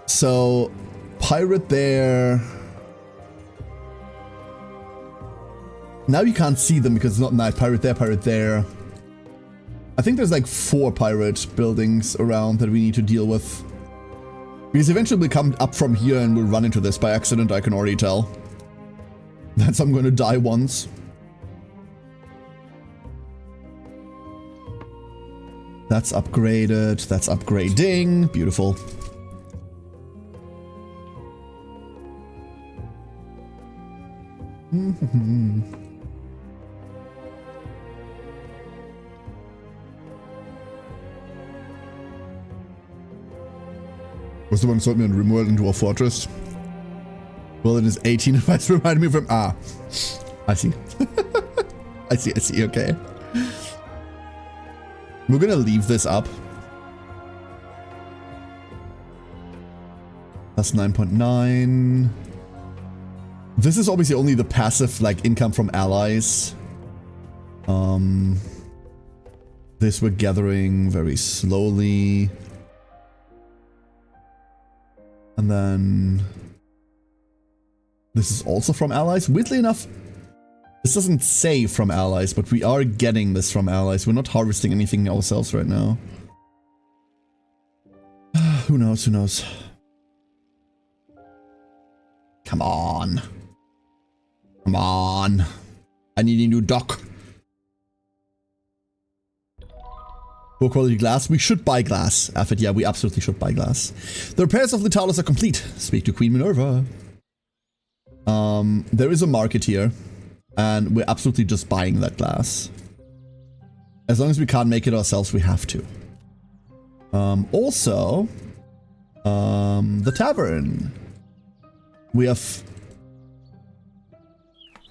So, pirate there. Now you can't see them because it's not night. Pirate there, pirate there. I think there's like 4 pirate buildings around that we need to deal with. Because eventually we'll come up from here and we'll run into this by accident, I can already tell. That's I'm going to die once. That's upgraded. That's upgrading. Beautiful. Was the one sold me on RimWorld into a fortress? Well, it is 18 advice reminded me from I see. I see, okay. We're gonna leave this up. That's 9.9. This is obviously only the passive, like, income from allies. This we're gathering very slowly. And then this is also from allies. Weirdly enough, this doesn't say from allies, but we are getting this from allies. We're not harvesting anything ourselves right now. Who knows, who knows? Come on. Come on. I need a new dock. Poor quality glass. We should buy glass. Affid, yeah, we absolutely should buy glass. The repairs of Litalos are complete. Speak to Queen Minerva. There is a market here. And we're absolutely just buying that glass. As long as we can't make it ourselves, we have to. Also, the tavern. We have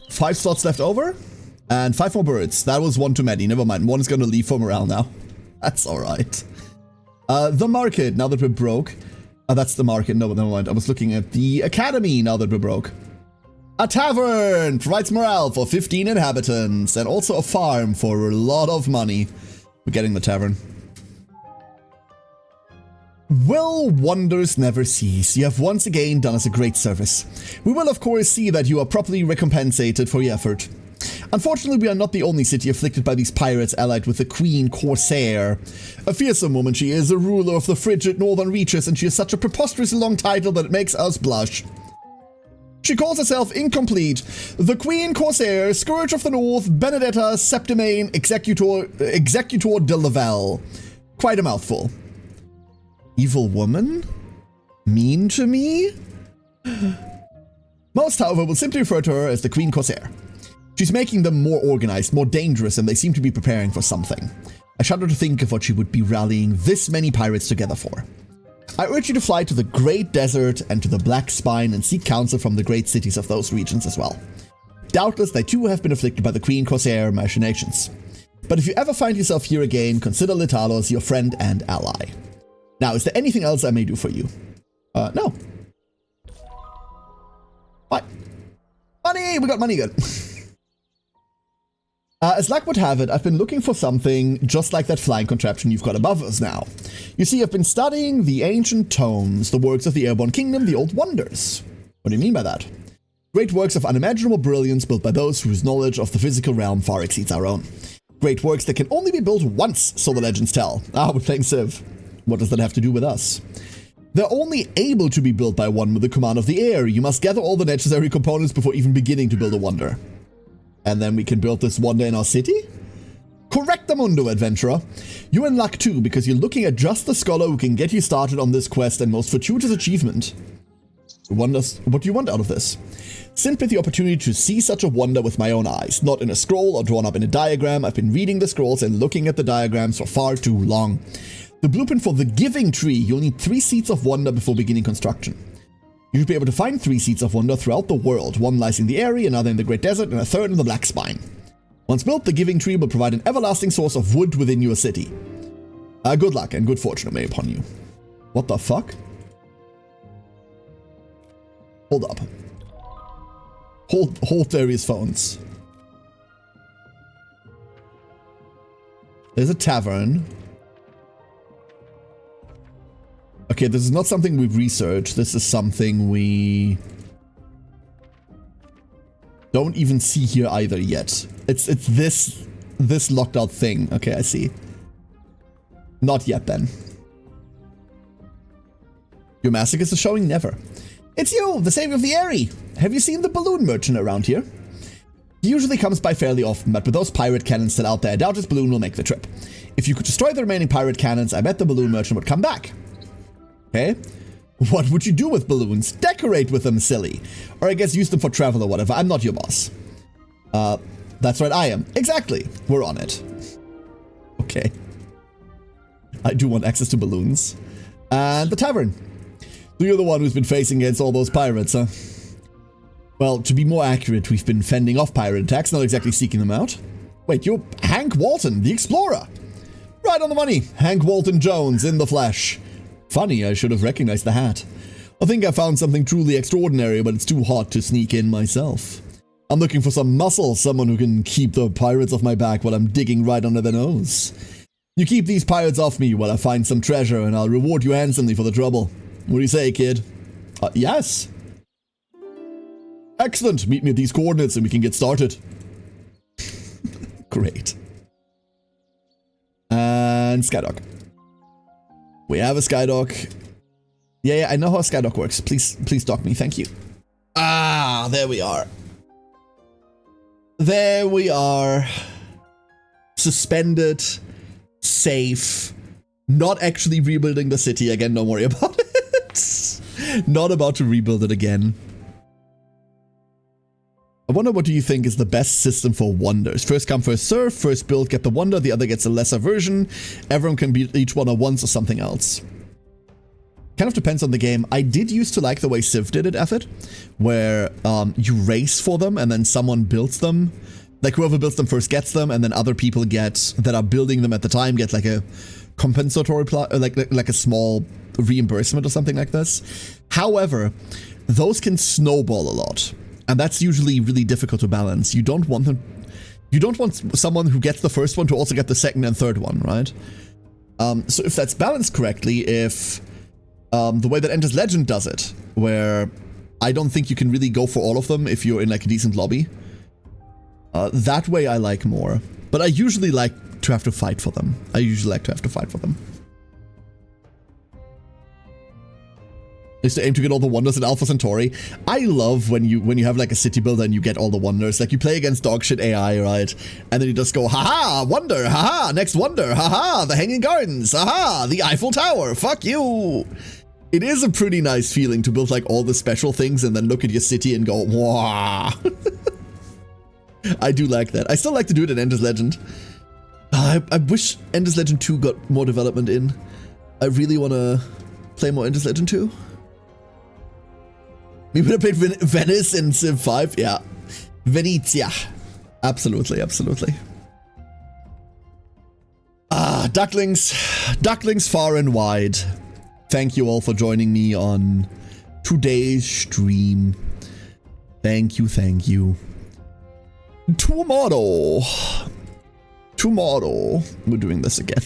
5 slots left over. And 5 more birds. That was 1 too many. Never mind. 1 is going to leave for morale now. That's alright. The market, now that we're broke. That's the market. No, never mind. I was looking at the academy now that we're broke. A tavern provides morale for 15 inhabitants. And also a farm for a lot of money. We're getting the tavern. Will wonders never cease? You have once again done us a great service. We will of course see that you are properly recompensated for your effort. Unfortunately, we are not the only city afflicted by these pirates allied with the Queen Corsair. A fearsome woman she is, a ruler of the frigid northern reaches, and she has such a preposterously long title that it makes us blush. She calls herself incomplete, the Queen Corsair, Scourge of the North, Benedetta Septimane, Executor de Lavelle. Quite a mouthful. Evil woman? Mean to me? Most, however, will simply refer to her as the Queen Corsair. She's making them more organized, more dangerous, and they seem to be preparing for something. I shudder to think of what she would be rallying this many pirates together for. I urge you to fly to the Great Desert and to the Black Spine and seek counsel from the great cities of those regions as well. Doubtless they too have been afflicted by the Queen Corsair machinations. But if you ever find yourself here again, consider Litalos your friend and ally. Now, is there anything else I may do for you? No. What? Money! We got money, good. As luck would have it, I've been looking for something just like that flying contraption you've got above us now. You see, I've been studying the ancient tomes, the works of the Airborne Kingdom, the Old Wonders. What do you mean by that? Great works of unimaginable brilliance built by those whose knowledge of the physical realm far exceeds our own. Great works that can only be built once, so the legends tell. Ah, we're playing Civ. What does that have to do with us? They're only able to be built by one with the command of the air. You must gather all the necessary components before even beginning to build a wonder. And then we can build this wonder in our city? Correctamundo, adventurer. You're in luck too, because you're looking at just the scholar who can get you started on this quest and most fortuitous achievement. What do you want out of this? Simply the opportunity to see such a wonder with my own eyes, not in a scroll or drawn up in a diagram. I've been reading the scrolls and looking at the diagrams for far too long. The blueprint for the Giving Tree, you'll need 3 seats of wonder before beginning construction. You should be able to find 3 seats of wonder throughout the world. One lies in the area, another in the Great Desert, and a third in the Black Spine. Once built, the Giving Tree will provide an everlasting source of wood within your city. Good luck and good fortune may upon you. What the fuck? Hold up. Hold various phones. There's a tavern. Okay, this is not something we've researched. This is something we don't even see here either yet. It's this locked out thing. Okay, I see. Not yet then. Your masochist is showing never. It's you, the savior of the Airy. Have you seen the balloon merchant around here? He usually comes by fairly often, but with those pirate cannons still out there, I doubt his balloon will make the trip. If you could destroy the remaining pirate cannons, I bet the balloon merchant would come back. Okay? What would you do with balloons? Decorate with them, silly. Or I guess use them for travel or whatever. I'm not your boss. That's right, I am. Exactly. We're on it. Okay. I do want access to balloons. And the tavern. So you're the one who's been facing against all those pirates, huh? Well, to be more accurate, we've been fending off pirate attacks, not exactly seeking them out. Wait, you're Hank Walton, the explorer. Right on the money. Hank Walton Jones in the flesh. Funny, I should have recognized the hat. I think I found something truly extraordinary, but it's too hot to sneak in myself. I'm looking for some muscle, someone who can keep the pirates off my back while I'm digging right under their nose. You keep these pirates off me while I find some treasure, and I'll reward you handsomely for the trouble. What do you say, kid? Yes. Excellent. Meet me at these coordinates and we can get started. Great. And Skydock. We have a Skydock. Yeah, I know how a Skydock works. Please dock me. Thank you. Ah, there we are. There we are. Suspended. Safe. Not actually rebuilding the city again. Don't worry about it. Not about to rebuild it again. I wonder what do you think is the best system for wonders? First come, first serve. First build, get the wonder. The other gets a lesser version. Everyone can beat each one at once or something else. Kind of depends on the game. I did used to like the way Civ did it, Effort, where you race for them and then someone builds them. Like whoever builds them first gets them, and then other people that are building them at the time get like a compensatory, like a small reimbursement or something like this. However, those can snowball a lot. And that's usually really difficult to balance. You don't want someone who gets the first one to also get the second and third one, right? So if that's balanced correctly, if the way that Ender's Legend does it, where I don't think you can really go for all of them if you're in like a decent lobby. That way I like more. But I usually like to have to fight for them. Is to aim to get all the wonders in Alpha Centauri. I love when you have like a city builder and you get all the wonders. Like you play against dogshit AI, right? And then you just go, haha, wonder, haha, next wonder, haha, the Hanging Gardens, haha, the Eiffel Tower, fuck you. It is a pretty nice feeling to build like all the special things and then look at your city and go, wow. I do like that. I still like to do it in Ender's Legend. I wish Ender's Legend 2 got more development in. I really want to play more Ender's Legend 2. We would have played Venice in Civ 5. Yeah. Venezia. Absolutely, absolutely. Ducklings. Ducklings far and wide. Thank you all for joining me on today's stream. Thank you, thank you. Tomorrow, we're doing this again.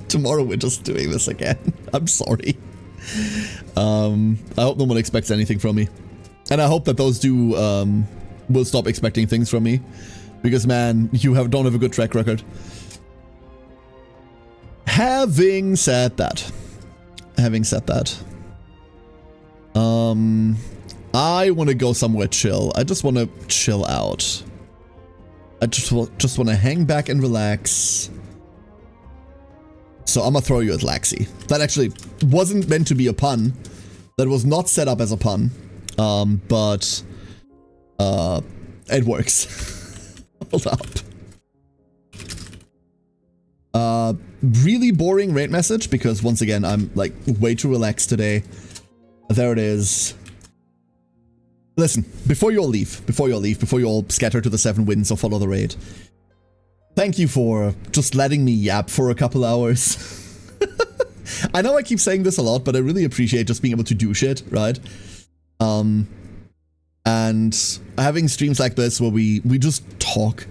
Tomorrow we're just doing this again. I'm sorry. I hope no one expects anything from me. And I hope that those do will stop expecting things from me. Because man, you don't have a good track record. Having said that, I want to go somewhere chill. I just want to chill out. I just want to hang back and relax. So I'm gonna throw you at Laxi. That actually wasn't meant to be a pun. That was not set up as a pun. But it works. Hold up. Really boring rate message because once again I'm like way too relaxed today. There it is. Listen, before you all scatter to the 7 winds or follow the raid. Thank you for just letting me yap for a couple hours. I know I keep saying this a lot, but I really appreciate just being able to do shit, right? And having streams like this where we just talk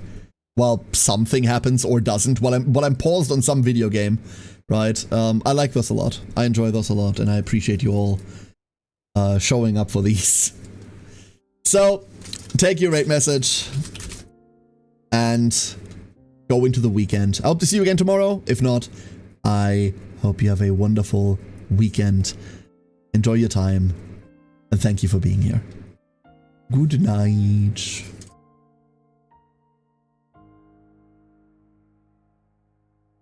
while something happens or doesn't, while I'm paused on some video game, right? I like this a lot. I enjoy this a lot, and I appreciate you all showing up for these. So, take your rate message and go into the weekend. I hope to see you again tomorrow. If not, I hope you have a wonderful weekend. Enjoy your time, and thank you for being here. Good night.